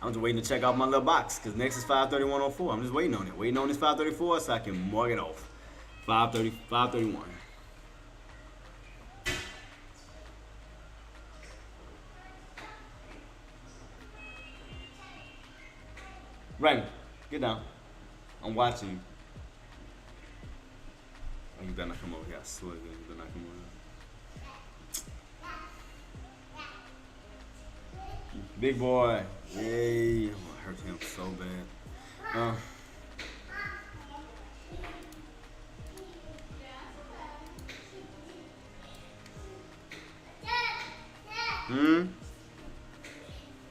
I'm just waiting to check out my little box, because next is 531.04. I'm just waiting on it. Waiting on this 534 so I can mark it off. 531. Right, get down. I'm watching you. Oh, you better not come over here. I swear to God, you better not come over here. Big boy. Yay. I'm gonna hurt him so bad.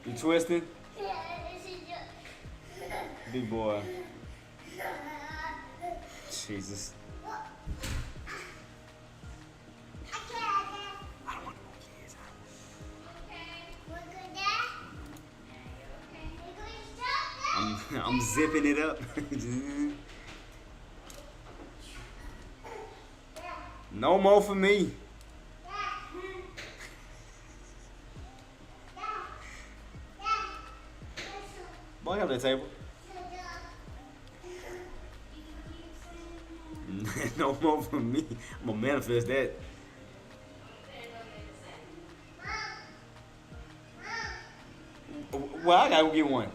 You twisting? Big boy. Jesus. I'm zipping it up. No more for me. Boy, have that table. No more for me. I'm gonna manifest that. Well, I gotta go get one.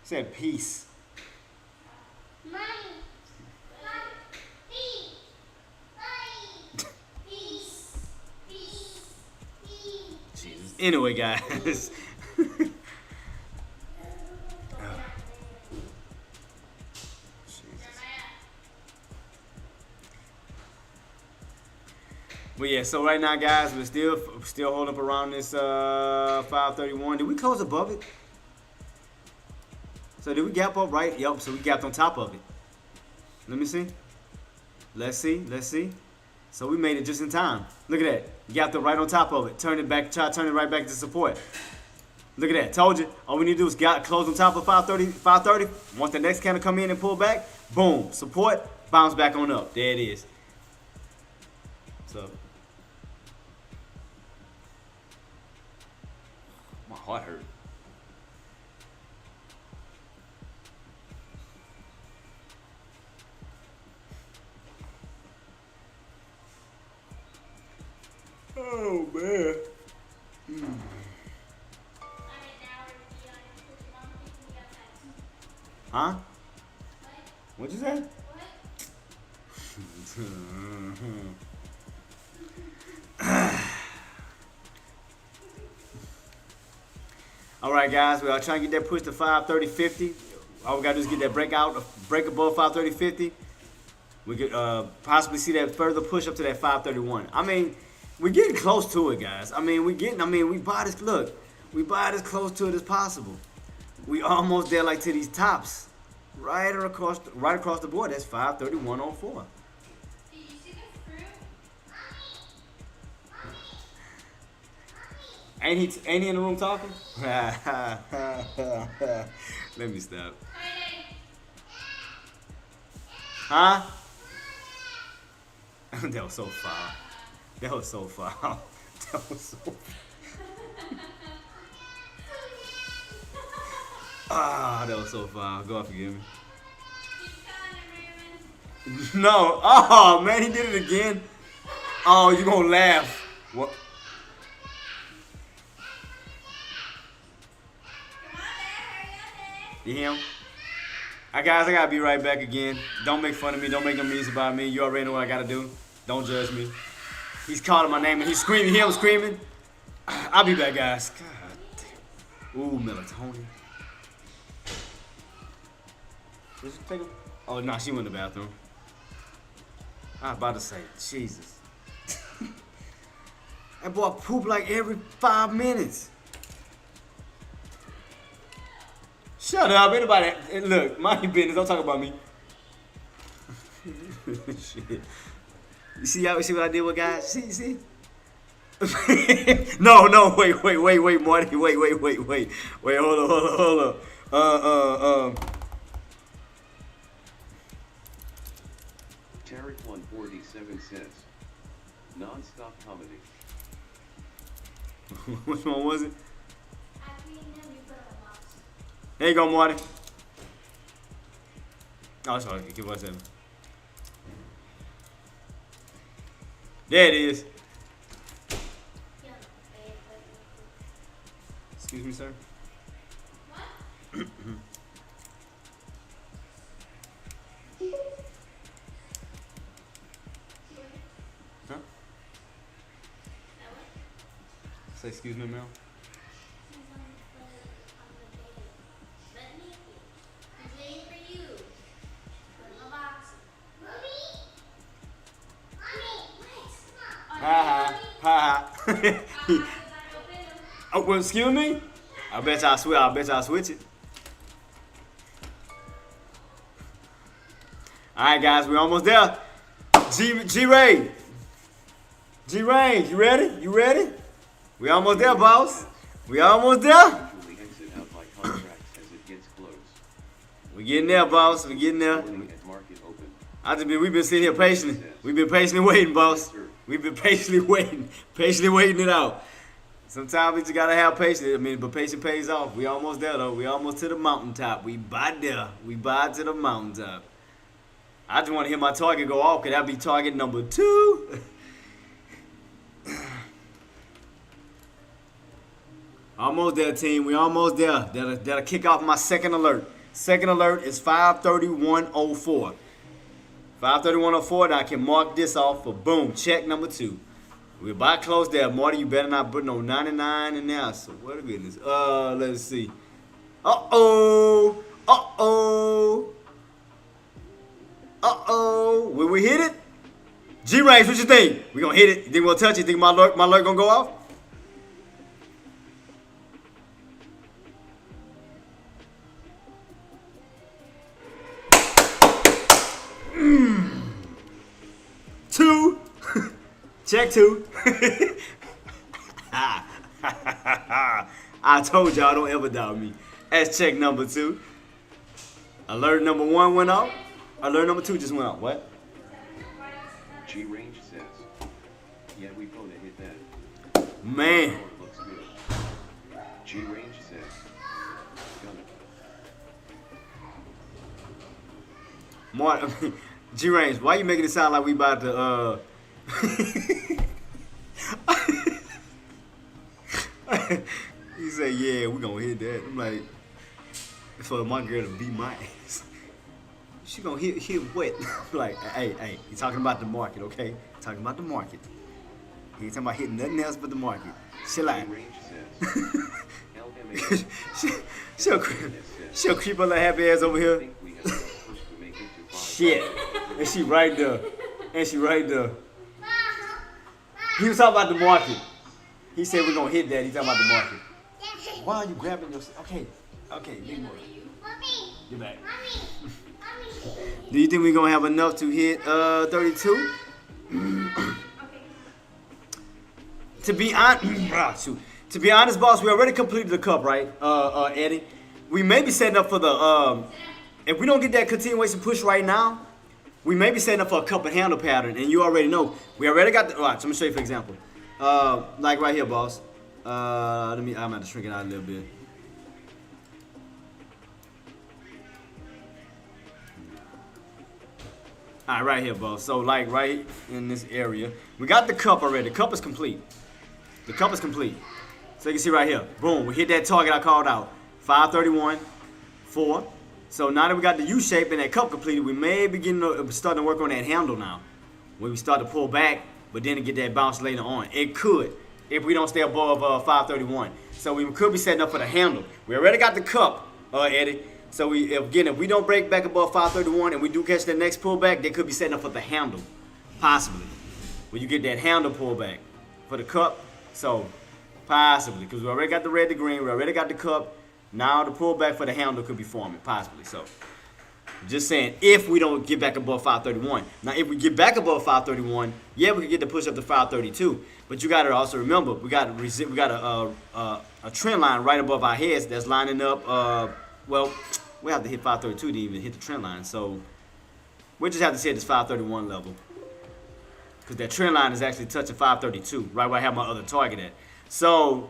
Said peace. Jesus. Anyway, guys. But yeah, so right now, guys, we're still holding up around this 531. Did we close above it? So did we gap up right? Yep. So we gapped on top of it. Let me see. Let's see. So we made it just in time. Look at that. Gapped up right on top of it. Turn it back. Try to turn it right back to support. Look at that. Told you. All we need to do is close on top of 530. Once the next candle come in and pull back, boom. Support. Bounce back on up. There it is. So. My heart hurt. Oh man. Huh? What'd you say? All right, guys. We are trying to get that push to 530.50. All we gotta do is get that break above 530.50. We could possibly see that further push up to that 531. I mean, we're getting close to it, guys. I mean, we buy this. Look, we buy as close to it as possible. We almost there, like to these tops, right across the board. That's 531.04. Did you see the fruit? Ain't he in the room talking? Let me stop. Huh? That was so foul. That was so foul. That was so foul. Ah, that was so foul. God forgive me. No. Oh, man, he did it again. Oh, you gonna laugh. What? You hear him? Alright, guys, I gotta be right back again. Don't make fun of me. Don't make no means about me. You already know what I gotta do. Don't judge me. He's calling my name and he's screaming. Hear him screaming? I'll be back, guys. God damn. Ooh, melatonin. Did you take him? Oh, no, she went to the bathroom. I was about to say, Jesus. That boy poop like every 5 minutes. Shut up, anybody. Look, mind your business. Don't talk about me. Shit. You see what I did with guys? See? No, wait, Marty. Wait, hold on. Tarek 147 says, non-stop comedy. Which one was it? I cleaned them, you put in a box. There you go, Marty. Oh, sorry. Give us that. There it is. Excuse me, sir. What? Huh? Say excuse me, Mel. Oh, well, excuse me. I bet y'all switch. I bet y'all switch it. All right, guys, we're almost there. G Ray, you ready? You ready? We almost there, boss. We almost there. Usually exit out by contract as it gets close. We getting there, boss. We getting there. Warning at market open. We've been sitting here patiently. We've been patiently waiting, boss. We've been patiently waiting it out. Sometimes we just gotta have patience. I mean, but patience pays off. We almost there though. We almost to the mountaintop. We by there. We by to the mountaintop. I just want to hear my target go off, cause that'll be target number 2. Almost there, team. We almost there. That'll kick off my second alert. Second alert is 531.04. 531.04. Now I can mark this off for boom. Check number 2. We're about close there. Marty, you better not put no 99 in there. So what a goodness. Let's see. Uh-oh. Will we hit it? G-Range, what you think? We gonna hit it? You think we'll touch it? You think my alert gonna go off? Two. Check 2. I told y'all, don't ever doubt me. That's check number 2. Alert number 1 went off. Alert number 2 just went off. What? G range says. Yeah, we gonna hit that. Man. Oh, it looks good. G range says. Gonna. G-Range, why you making it sound like we about to, He said, yeah, we gonna hit that. I'm like, for my girl to beat my ass. She gonna hit what? I'm like, hey, you talking about the market, okay? Talking about the market. He ain't talking about hitting nothing else but the market. Chill out. G range says. She'll creep her little happy ass over here. Shit. And she right there. He was talking about the market. He said we're gonna hit that. He talking about the market. Why are you grabbing your... Okay, big boy. Get back. Do you think we're gonna have enough to hit 32? To be honest, boss, we already completed the cup, right? Eddie. We may be setting up for the if we don't get that continuation push right now, we may be setting up for a cup and handle pattern, and you already know. We already got the watch, I'm gonna show you for example. Like right here, boss. I'm gonna have to shrink it out a little bit. Alright, right here, boss. So like right in this area. We got the cup already. The cup is complete. So you can see right here. Boom. We hit that target I called out. 531.4. So now that we got the U shape and that cup completed, we may be starting to work on that handle now. When we start to pull back, but then to get that bounce later on. It could, if we don't stay above 531. So we could be setting up for the handle. We already got the cup, Eddie. So if we don't break back above 531 and we do catch the next pullback, they could be setting up for the handle, possibly. When you get that handle pullback for the cup, so possibly, because we already got the red to green, we already got the cup. Now the pullback for the handle could be forming, possibly. So, just saying, if we don't get back above 531. Now, if we get back above 531, yeah, we could get the push up to 532. But you got to also remember, we got a trend line right above our heads that's lining up. Well, we have to hit 532 to even hit the trend line. So, we just have to say this 531 level, because that trend line is actually touching 532, right where I have my other target at. So.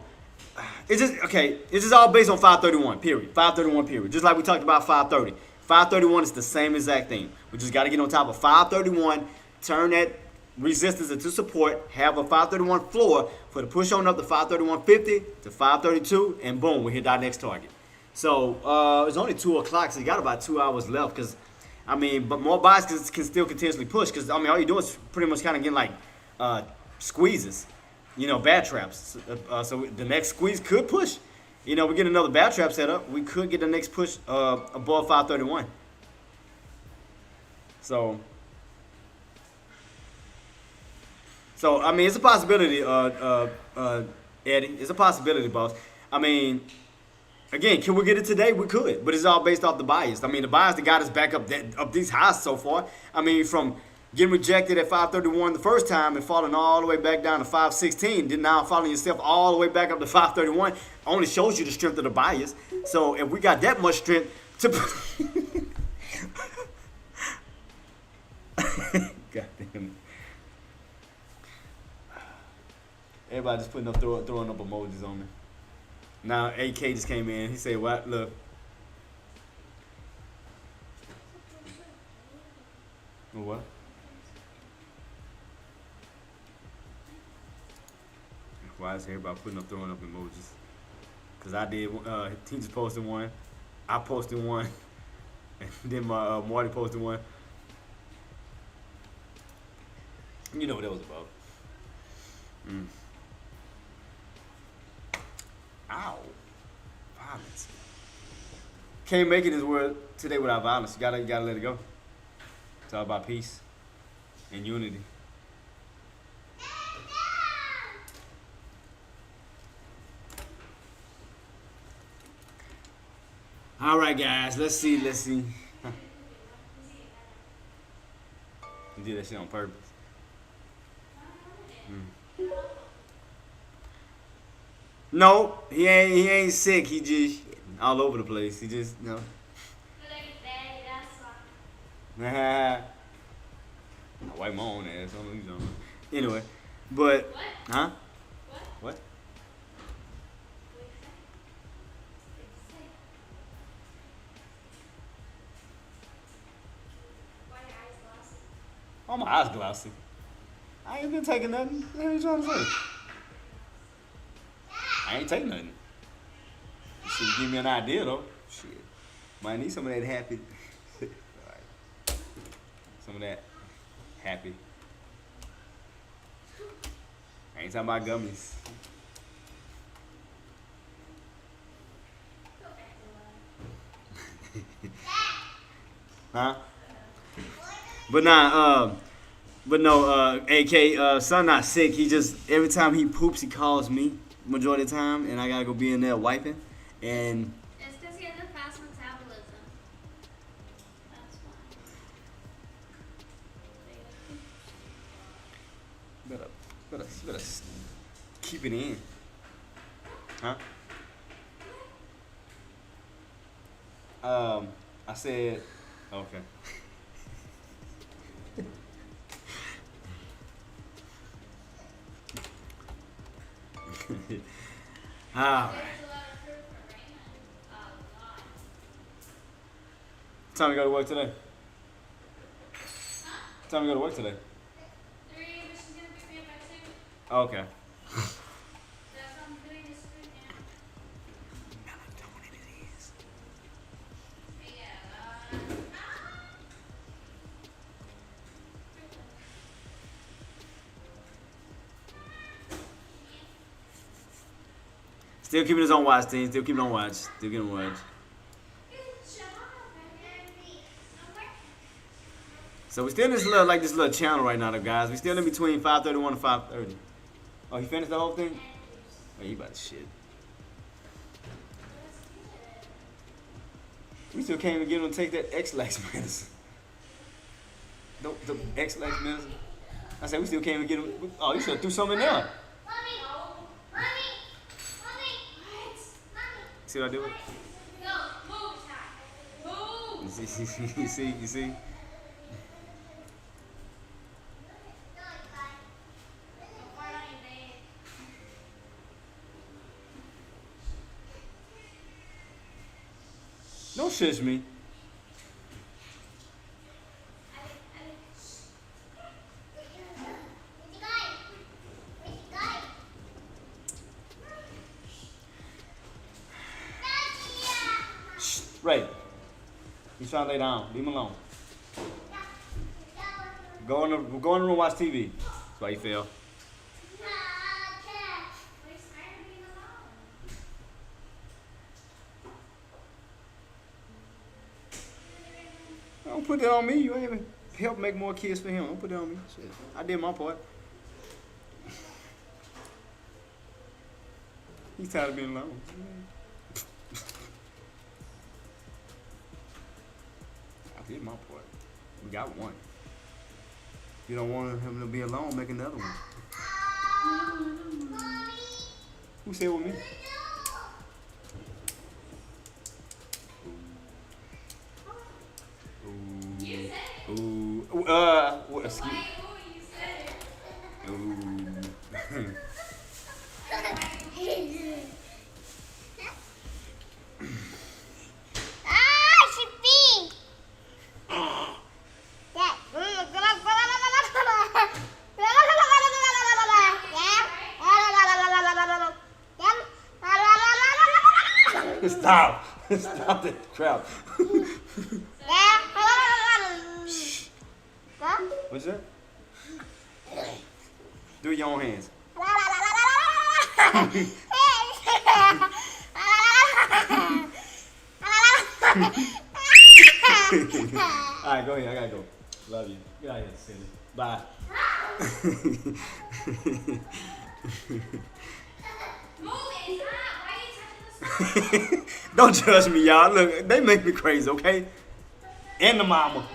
It's just all based on 531, period. 531, period. Just like we talked about 530. 531 is the same exact thing. We just got to get on top of 531, turn that resistance into support, have a 531 floor for the push on up to 531.50 to 532, and boom, we hit our next target. So it's only 2 o'clock, so you got about 2 hours left, because, I mean, but more buys can still continuously push, because, I mean, all you're doing is pretty much kind of getting like squeezes. You know, bad traps. So the next squeeze could push. You know, we get another bad trap set up. We could get the next push above 531. So I mean, it's a possibility. Eddie. It's a possibility, boss. I mean, again, can we get it today? We could, but it's all based off the bias. I mean, the bias that got us back up these highs so far. I mean, from getting rejected at 531 the first time and falling all the way back down to 516, then now following yourself all the way back up to 531 only shows you the strength of the bias. So if we got that much strength to God damn it. Everybody just putting up throwing up emojis on me. Now AK just came in. He said, "What? Look." What? Why is everybody throwing up emojis? Cause I did. He just posted one. I posted one, and then my Marty posted one. You know what that was about. Ow. Violence. Can't make it in this world today without violence. You gotta let it go. It's all about peace and unity. All right, guys. Let's see. You did that shit on purpose. No, he ain't sick. He just all over the place. He just I wipe my own ass. I don't know what you're talking about. Anyway, but huh? What? Oh, my eyes glossy. I ain't been taking nothing. What are you trying to say? I ain't taking nothing. Shit, give me an idea though. Shit. Might need some of that happy. Alright. Some of that happy. I ain't talking about gummies. Huh? But nah, but no, AK, son not sick. He just, every time he poops, he calls me majority of the time, and I gotta go be in there wiping. And It's because he has a fast metabolism. That's why. better keep it in. Huh? I said, okay. All right. Time to go to work today. Time to go to work today. 3, but she's gonna pick me up at 2. Okay. That's what I'm doing this food now. Melatonin it is. Still keeping his own watch, team. Still keeping on watch. Still getting watch. So we still in this little channel right now, though, guys. We still in between 5:31 and 5:30. Oh, he finished the whole thing? Oh, you about to shit. We still can't even get him to take that X-Lax medicine. The X-Lax medicine. I said we still can't even get him. Oh, you should have threw something in there. See what I do? You see? Don't shush me. Shh, Ray. He's trying to lay down. Leave him alone. Go in the room and watch TV. That's why he fell. Don't put that on me. You ain't even help make more kids for him. Don't put that on me. Shit. I did my part. He's tired of being alone. I did my part. We got one. You don't want him to be alone, make another one. Who said with me? Ooh. What, excuse me. Ooh. Stop. Stop that crap. What's that? Do your own hands. Alright, go ahead. I gotta go. Love you. Get out of here, silly. Bye. Don't judge me, y'all. Look, they make me crazy, okay? And the mama.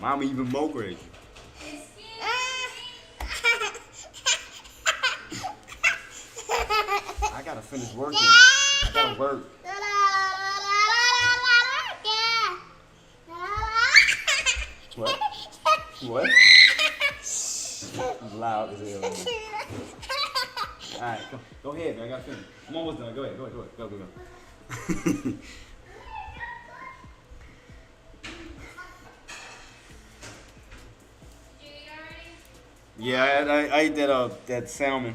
Mama even more crazy. I gotta finish working. I gotta work. What? What? It's loud as hell. Alright, go ahead, man. I gotta finish. I'm almost done. Go ahead. Go. Yeah, I ate that salmon.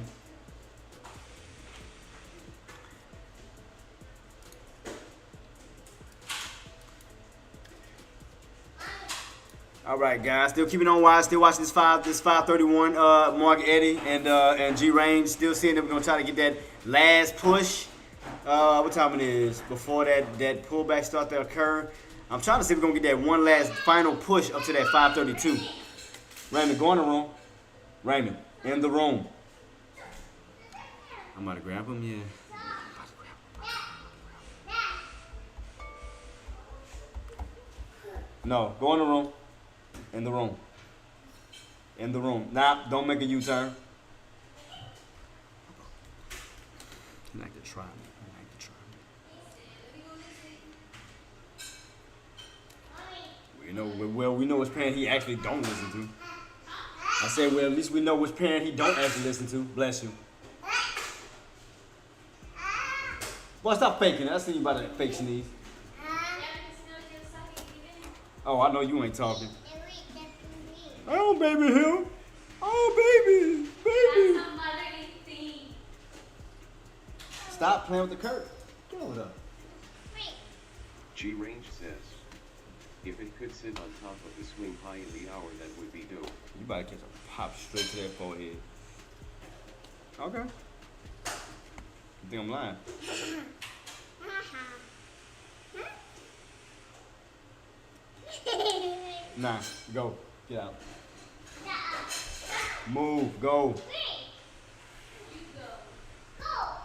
All right, guys. Still keeping on watch. Still watching this 531. Mark Eddie and G Range. Still seeing that we're gonna try to get that last push. What time it is before that pullback start to occur. I'm trying to see if we're gonna get that one last final push up to that 532. Raymond, go in the room. Raymond, in the room. I'm about to grab him, yeah. No, go in the room. In the room. In the room. Nah, don't make a U-turn. You like to try me. We know which parent he actually don't listen to. I said, well, at least we know which parent he don't actually listen to. Bless you. Boy, stop faking it. I see you about to fake sneeze. Oh, I know you ain't talking. Oh, baby, him. Oh, baby. Stop playing with the curtain. Get over there. G Range says, if it could sit on top of the swing high in the hour, that would be dope. You about to catch a pop straight to that forehead. Okay. You think I'm lying? Nah, go. Get out. Move, go.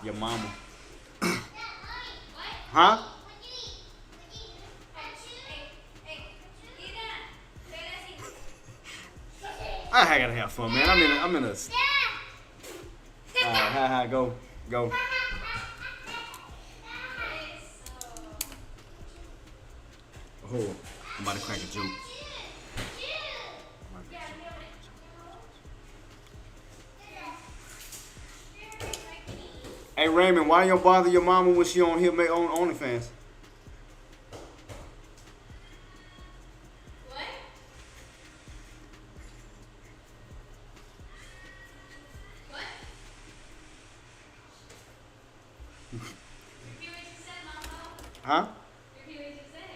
Your mama. Huh? I gotta have fun, man. I'm in a. Alright, go. Oh, I'm about to crack a joke. Hey Raymond, why you don't bother your mama when she on here make on OnlyFans? Huh?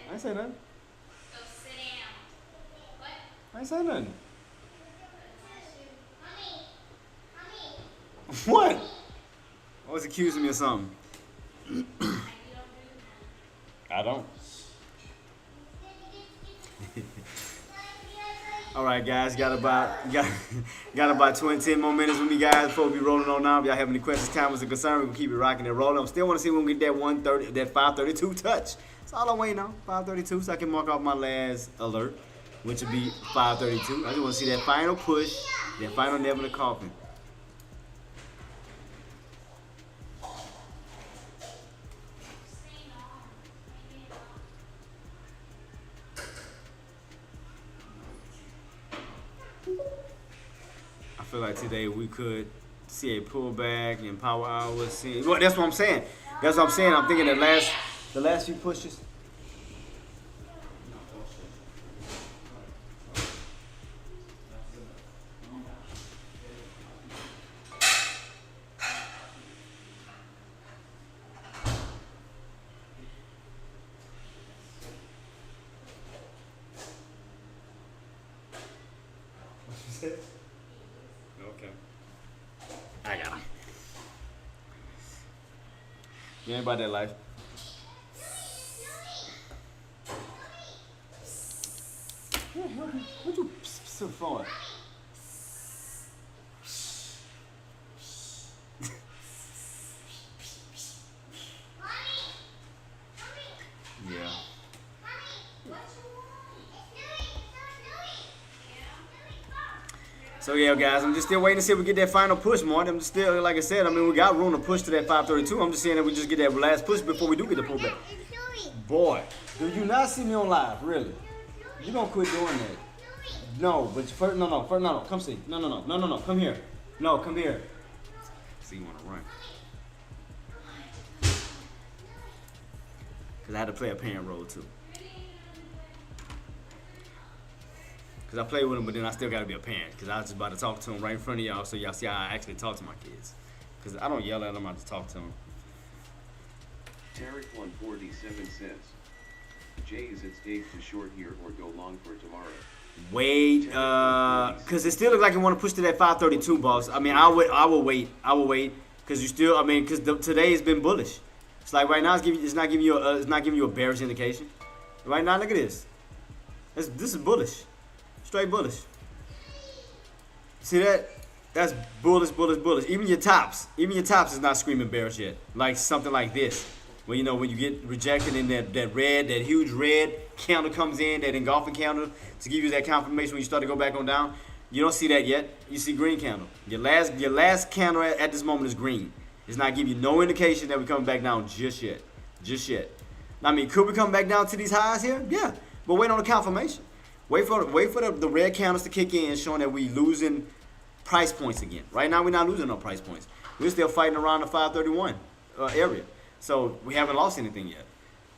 I ain't say nothing. Go sit down. What? I ain't say nothing. What? I was accusing me of something. I don't. All right, guys, got about 10 more minutes with me, guys, before we rolling on now. If y'all have any questions, comments, or concerns, we can keep it rocking and rolling. I still want to see when we get that 130, that 532 touch. That's all I'm waiting on, 532, so I can mark off my last alert, which would be 532. I just want to see that final push, that final nail in the coffin. I feel like today we could see a pullback in power hours. Well, that's what I'm saying. That's what I'm saying. I'm thinking the last few pushes. Okay. I got him. You ain't about that life. What you so for? Yeah. So yeah, guys, I'm just still waiting to see if we get that final push, Martin. I'm just still, like I said, I mean, we got room to push to that 532. I'm just saying that we just get that last push before we do get the pullback. Boy, do you not see me on live? Really? You gonna quit doing that? No, but first, no, come see. No, come here. No, come here. See, you wanna run? Cause I had to play a parent role too. Because I play with him, but then I still got to be a parent. Because I was just about to talk to him right in front of y'all so y'all see how I actually talk to my kids. Because I don't yell at them, I just talk to them. Tarek 147 says, Jay, is it safe to short here or go long for tomorrow? Wait, because it still looks like you want to push to that 532, boss. I mean, I will wait. Because you still, I mean, because today has been bullish. It's like right now it's not giving you a bearish indication. Right now, look at this. This is bullish. Straight bullish. See that? That's bullish. Even your tops is not screaming bearish yet. Like something like this, where you know when you get rejected and that huge red candle comes in, that engulfing candle to give you that confirmation when you start to go back on down. You don't see that yet. You see green candle. Your last candle at this moment is green. It's not giving you no indication that we're coming back down just yet. I mean, could we come back down to these highs here? Yeah, but wait on the confirmation. Wait for the red candles to kick in, showing that we losing price points again. Right now, we're not losing no price points. We're still fighting around the 531 area. So we haven't lost anything yet.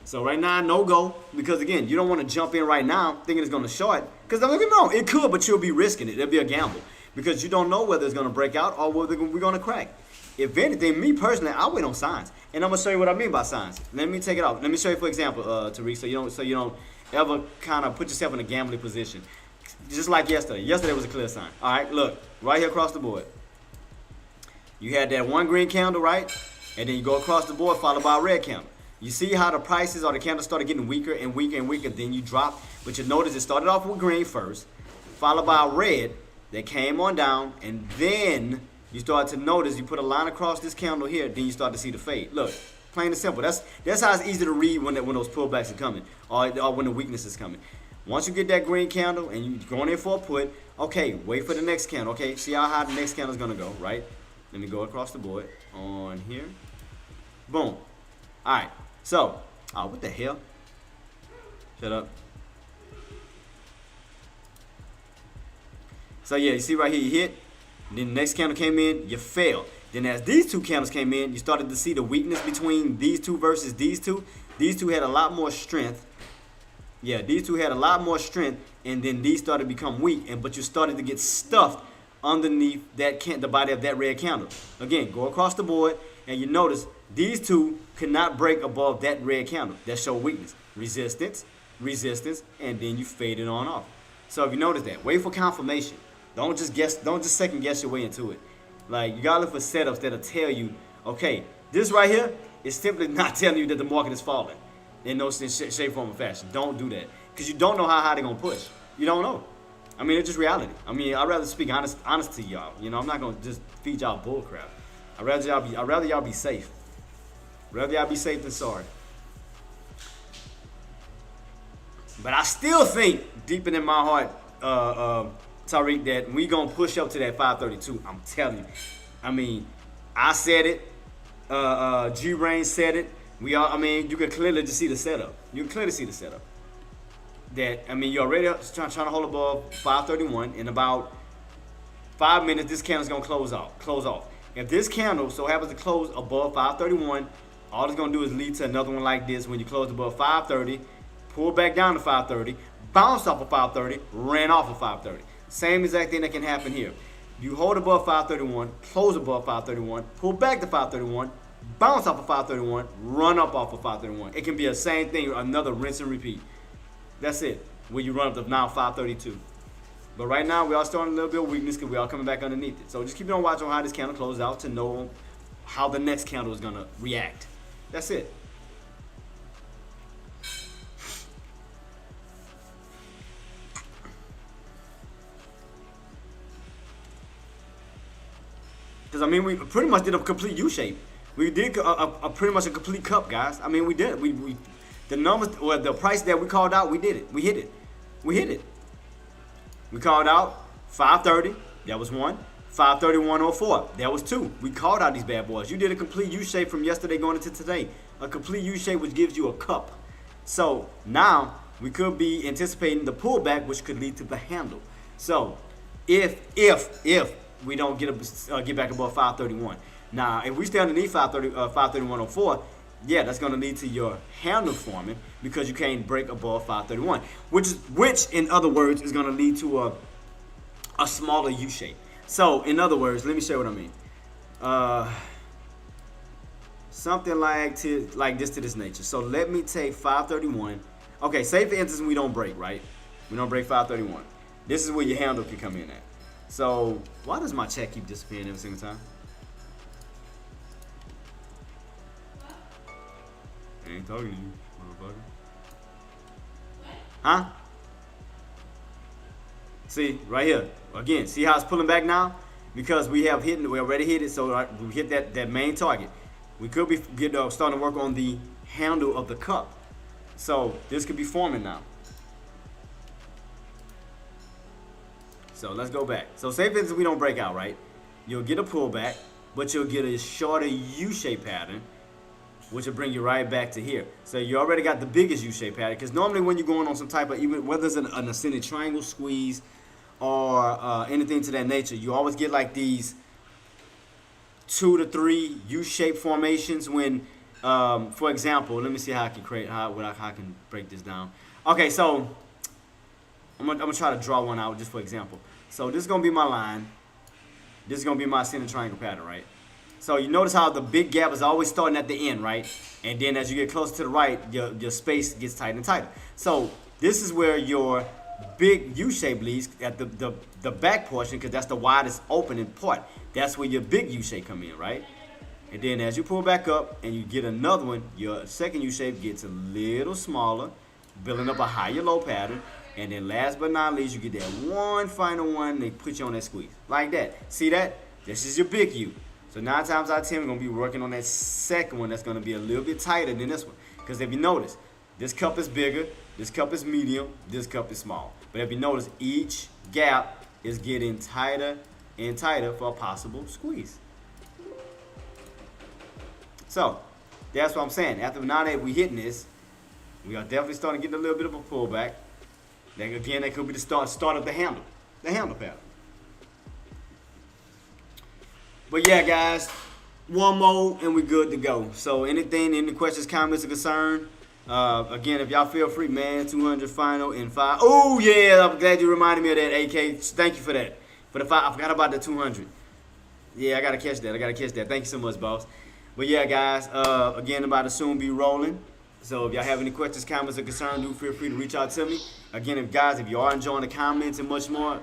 So right now, no go. Because again, you don't want to jump in right now thinking it's going to short. Because don't get me wrong, it could, but you'll be risking it. It'll be a gamble. Because you don't know whether it's going to break out or whether we're going to crack. If anything, me personally, I wait on signs. And I'm going to show you what I mean by signs. Let me take it off. Let me show you, for example, Tariq, so you don't ever kind of put yourself in a gambling position. Just like yesterday. Yesterday was a clear sign. All right, look, right here across the board. You had that one green candle, right? And then you go across the board followed by a red candle. You see how the prices or the candles started getting weaker and weaker and weaker. Then you drop. But you notice it started off with green first, followed by a red that came on down. And then you start to notice you put a line across this candle here. Then you start to see the fade. Look. Plain and simple. That's how it's easy to read when those pullbacks are coming or when the weakness is coming. Once you get that green candle and you're going in for a put, okay, wait for the next candle. Okay, see how high the next candle is going to go, right? Let me go across the board on here. Boom. All right. So, what the hell? Shut up. So, yeah, you see right here, you hit. Then the next candle came in, you failed. Then as these two candles came in, you started to see the weakness between these two versus these two. These two had a lot more strength. Yeah, these two had a lot more strength, and then these started to become weak. But you started to get stuffed underneath the body of that red candle. Again, go across the board, and you notice these two could not break above that red candle. That showed weakness. Resistance, and then you fade it on off. So if you notice that, wait for confirmation. Don't just second guess your way into it. Like, you gotta look for setups that'll tell you, okay, this right here is simply not telling you that the market is falling in no shape, form, or fashion. Don't do that. Because you don't know how high they're gonna push. You don't know. I mean, it's just reality. I mean, I'd rather speak honest to y'all. You know, I'm not gonna just feed y'all bull crap. I'd rather y'all be safe. Rather y'all be safe than sorry. But I still think, deep in my heart, Tariq, that we gonna push up to that 532. I'm telling you. I mean, I said it. G Rain said it. We all. I mean, you can clearly just see the setup. You can clearly see the setup. That I mean, you're already trying to hold above 531. In about 5 minutes, this candle's gonna close off. If this candle so happens to close above 531, all it's gonna do is lead to another one like this. When you close above 530, pull back down to 530, bounce off of 530, ran off of 530. Same exact thing that can happen here. You hold above 531, close above 531, pull back to 531, bounce off of 531, run up off of 531. It can be the same thing, another rinse and repeat. That's it. When you run up to now 532. But right now, we are starting a little bit of weakness because we are coming back underneath it. So just keep on watch on how this candle closes out to know how the next candle is going to react. That's it. Because, I mean, we pretty much did a complete U-shape. We did pretty much a complete cup, guys. I mean, we did. The numbers, or the price that we called out, we did it. We hit it. We hit it. We called out 530. That was one. 531.04. That was two. We called out these bad boys. You did a complete U-shape from yesterday going into today. A complete U-shape which gives you a cup. So now we could be anticipating the pullback, which could lead to the handle. So if we don't get back above 531. Now, if we stay underneath 531.04, yeah, that's going to lead to your handle forming because you can't break above 531, which in other words is going to lead to a smaller U shape. So, in other words, let me show you what I mean. Something like this to this nature. So let me take 531. Okay, say for instance we don't break, right? We don't break 531. This is where your handle can come in at. So why does my check keep disappearing every single time? I ain't talking to you, motherfucker. Huh? See, right here. Again, see how it's pulling back now? Because we already hit it, so we hit that main target. We could be starting to work on the handle of the cup. So this could be forming now. So let's go back. So say for instance we don't break out, right? You'll get a pullback, but you'll get a shorter U-shaped pattern, which will bring you right back to here. So you already got the biggest U-shaped pattern, because normally when you're going on some type of, even whether it's an ascending triangle squeeze or anything to that nature, you always get like these 2 to 3 U-shaped formations when, for example, let me see how I can how I can break this down. Okay, so I'm gonna try to draw one out just for example. So this is gonna be my line. This is gonna be my ascending triangle pattern, right? So you notice how the big gap is always starting at the end, right? And then as you get closer to the right, your space gets tighter and tighter. So this is where your big U-shape leads at the back portion, because that's the widest opening part. That's where your big U-shape come in, right? And then as you pull back up and you get another one, your second U-shape gets a little smaller, building up a higher low pattern. And then last but not least, you get that one final one, they put you on that squeeze. Like that. See that? This is your big U. So 9 times out of 10, we're going to be working on that second one that's going to be a little bit tighter than this one. Because if you notice, this cup is bigger, this cup is medium, this cup is small. But if you notice, each gap is getting tighter and tighter for a possible squeeze. So, that's what I'm saying. After now that we're hitting this, we are definitely starting to get a little bit of a pullback. Then again, that could be the start of the handle pattern. But yeah, guys, one more and we're good to go. So any questions, comments, or concern? Again, if y'all feel free, man, 200 final in 5. Oh yeah, I'm glad you reminded me of that, AK. Thank you for that. For the 5, I forgot about the 200. Yeah, I gotta catch that. Thank you so much, boss. But yeah, guys, again, about to soon be rolling. So if y'all have any questions, comments, or concern, do feel free to reach out to me. Again, if you are enjoying the comments and much more,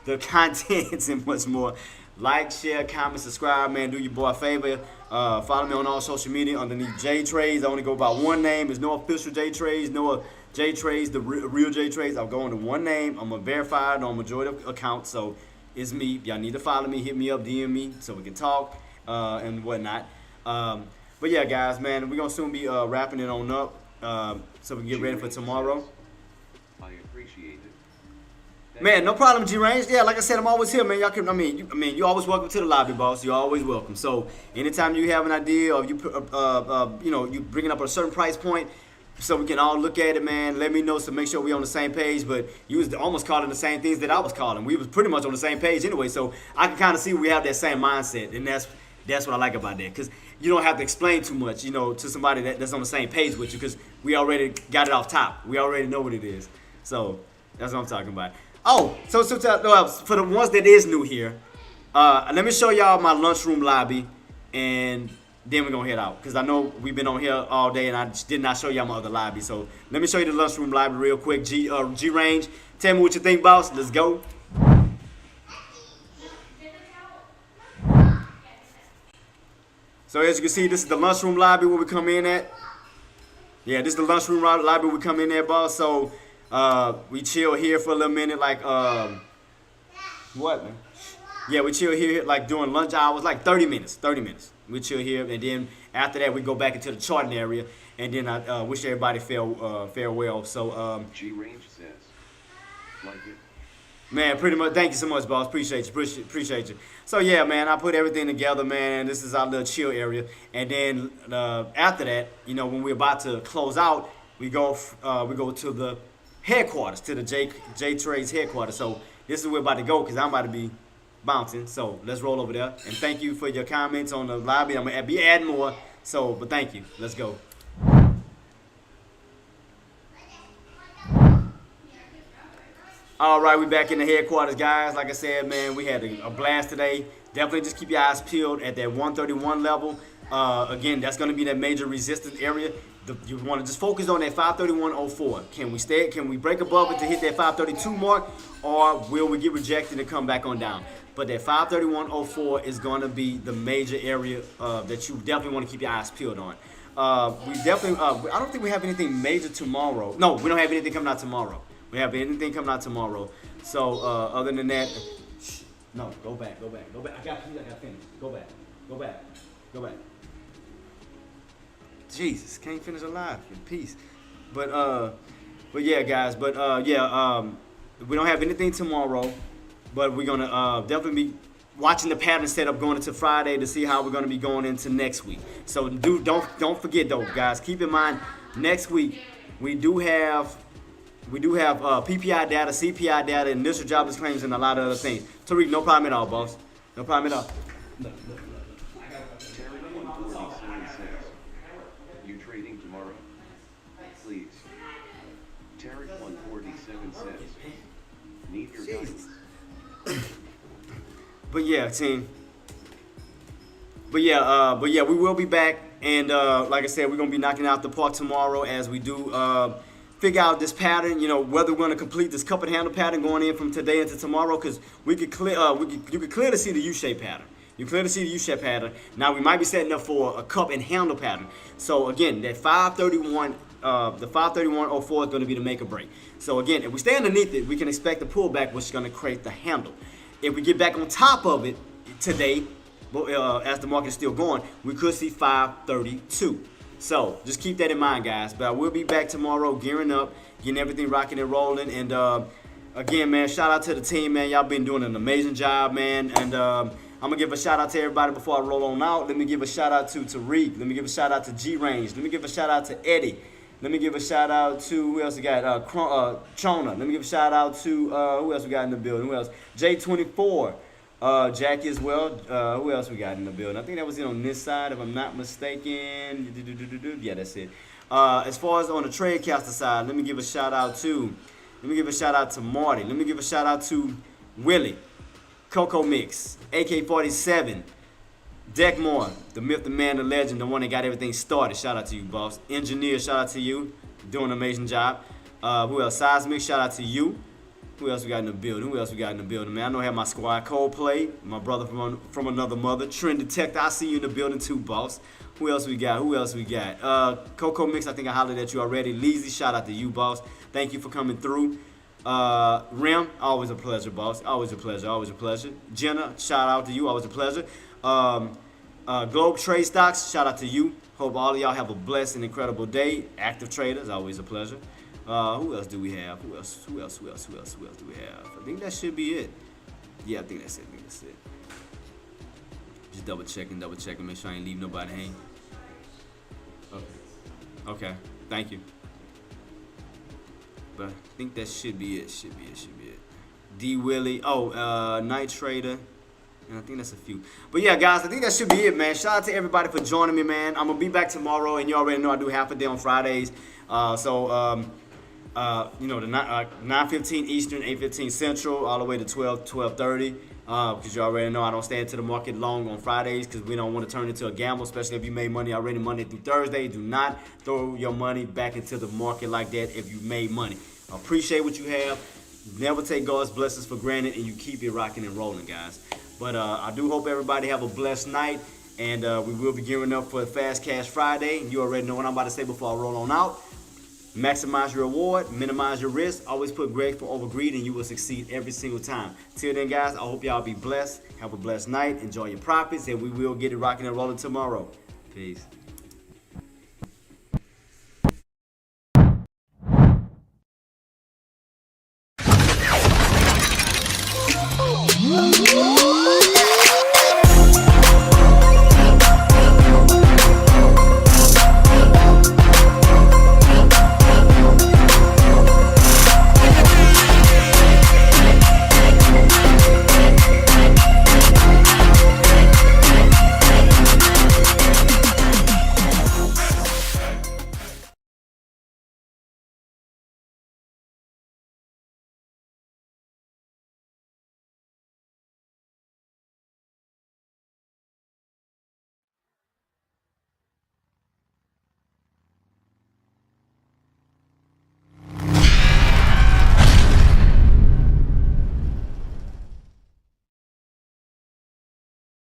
the contents and much more, like, share, comment, subscribe, man. Do your boy a favor. Follow me on all social media underneath J Trades. I only go by one name. There's no official J Trades, no J Trades, the real J Trades. I'll go under one name. I'm verified on majority of accounts, so it's me. Y'all need to follow me, hit me up, DM me, so we can talk and whatnot. But yeah, guys, man, we're gonna soon be wrapping it on up, so we can get ready for tomorrow. I appreciate it. Man, no problem, G Range. Yeah, like I said, I'm always here, man. Y'all can, you always welcome to the lobby, boss. You're always welcome. So anytime you have an idea or you you bringing up a certain price point, so we can all look at it, man. Let me know so make sure we on the same page. But you was almost calling the same things that I was calling. We was pretty much on the same page anyway. So I can kind of see we have that same mindset, and that's what I like about that, because you don't have to explain too much, to somebody that's on the same page with you, because we already got it off top. We already know what it is. So that's what I'm talking about. Oh, so for the ones that is new here, let me show y'all my lunchroom lobby, and then we're gonna head out, because I know we've been on here all day and I did not show y'all my other lobby. So let me show you the lunchroom lobby real quick. G Range, tell me what you think, boss. Let's go. So as you can see, this is the lunchroom lobby where we come in at. Yeah, this is the lunchroom lobby we come in at, boss. So we chill here for a little minute, like what, man? Yeah, we chill here like during lunch hours, like 30 minutes. We chill here, and then after that we go back into the charting area, and then I wish everybody farewell. So G Range says, like it. man, pretty much. Thank you so much, boss. Appreciate you. Appreciate you. So yeah, man, I put everything together, man. This is our little chill area, and then after that, when we're about to close out, we go to the headquarters, to the J Trades headquarters. So this is where we're about to go, because I'm about to be bouncing. So let's roll over there. And thank you for your comments on the lobby. I'm gonna be adding more. So, but thank you. Let's go. All right, we back in the headquarters, guys. Like I said, man, we had a blast today. Definitely just keep your eyes peeled at that 131 level. Again, that's going to be that major resistance area. You want to just focus on that 531.04. Can we break above it to hit that 532 mark, or will we get rejected and come back on down? But that 531.04 is going to be the major area that you definitely want to keep your eyes peeled on. We definitely, I don't think we have anything major tomorrow. No, we don't have anything coming out tomorrow. We have anything coming out tomorrow. So other than that, no, go back. I got finished. Go back. Jesus, can't finish alive in peace. But yeah, guys. We don't have anything tomorrow, but we're gonna definitely be watching the pattern setup going into Friday to see how we're gonna be going into next week. So don't forget though, guys. Keep in mind, next week we do have PPI data, CPI data, initial jobless claims, and a lot of other things. Tariq, no problem at all, boss. No problem at all. Look. Tarek 147 says, you trading tomorrow? Please. Tarek 147 says, need your guidance. But yeah, team. But yeah, we will be back, and like I said, we're gonna be knocking out the park tomorrow as we do figure out this pattern. Whether we're gonna complete this cup and handle pattern going in from today into tomorrow, because you could clearly see the U-shaped pattern. You clearly see the U-shaped pattern. Now we might be setting up for a cup and handle pattern. So again, that 531, the 531.04 is going to be the make or break. So again, if we stay underneath it, we can expect a pullback, which is going to create the handle. If we get back on top of it today, as the market is still going, we could see 532. So just keep that in mind, guys. But I will be back tomorrow, gearing up, getting everything rocking and rolling. And again, man, shout out to the team, man. Y'all been doing an amazing job, man. And I'm going to give a shout out to everybody before I roll on out. Let me give a shout out to Tariq. Let me give a shout out to G Range. Let me give a shout out to Eddie. Let me give a shout out to, who else we got? Chona. Let me give a shout out to, who else we got in the building? Who else? J24. Jackie as well. Who else we got in the building? I think that was it on this side, if I'm not mistaken. Yeah, that's it. As far as on the Tradecaster side, let me give a shout out to Marty. Let me give a shout out to Willie. Coco Mix, AK-47, Deckmore, the myth, the man, the legend, the one that got everything started. Shout out to you, boss. Engineer, shout out to you. Doing an amazing job. Who else? Seismic, shout out to you. Who else we got in the building? Who else we got in the building, man? I know I have my squad. Coldplay, my brother from another mother. Trend Detector, I see you in the building too, boss. Who else we got? Who else we got? Coco Mix, I think I hollered at you already. Leezy, shout out to you, boss. Thank you for coming through. Rim, always a pleasure, boss. Always a pleasure, always a pleasure. Jenna, shout out to you, always a pleasure. Globe Trade Stocks, shout out to you. Hope all of y'all have a blessed and incredible day. Active Traders, always a pleasure. Who else do we have? Who else do we have? I think that should be it. Yeah, I think that's it. Just double checking, make sure I ain't leave nobody hang. Okay. Thank you. But I think that should be it. D Willie. Night Trader. And I think that's a few. But yeah, guys, I think that should be it, man. Shout out to everybody for joining me, man. I'm gonna be back tomorrow, and you already know I do half a day on Fridays. The 9:15 Eastern, 8:15 Central, all the way to 12:30. Because you already know I don't stay into the market long on Fridays because we don't want to turn it into a gamble, especially if you made money already Monday through Thursday. Do not throw your money back into the market like that if you made money. Appreciate what you have. Never take God's blessings for granted, and you keep it rocking and rolling, guys. But I do hope everybody have a blessed night, and we will be gearing up for Fast Cash Friday. You already know what I'm about to say before I roll on out. Maximize your reward, minimize your risk. Always put grateful over greed, and you will succeed every single time. Till then, guys, I hope y'all be blessed. Have a blessed night. Enjoy your profits, and we will get it rocking and rolling tomorrow. Peace.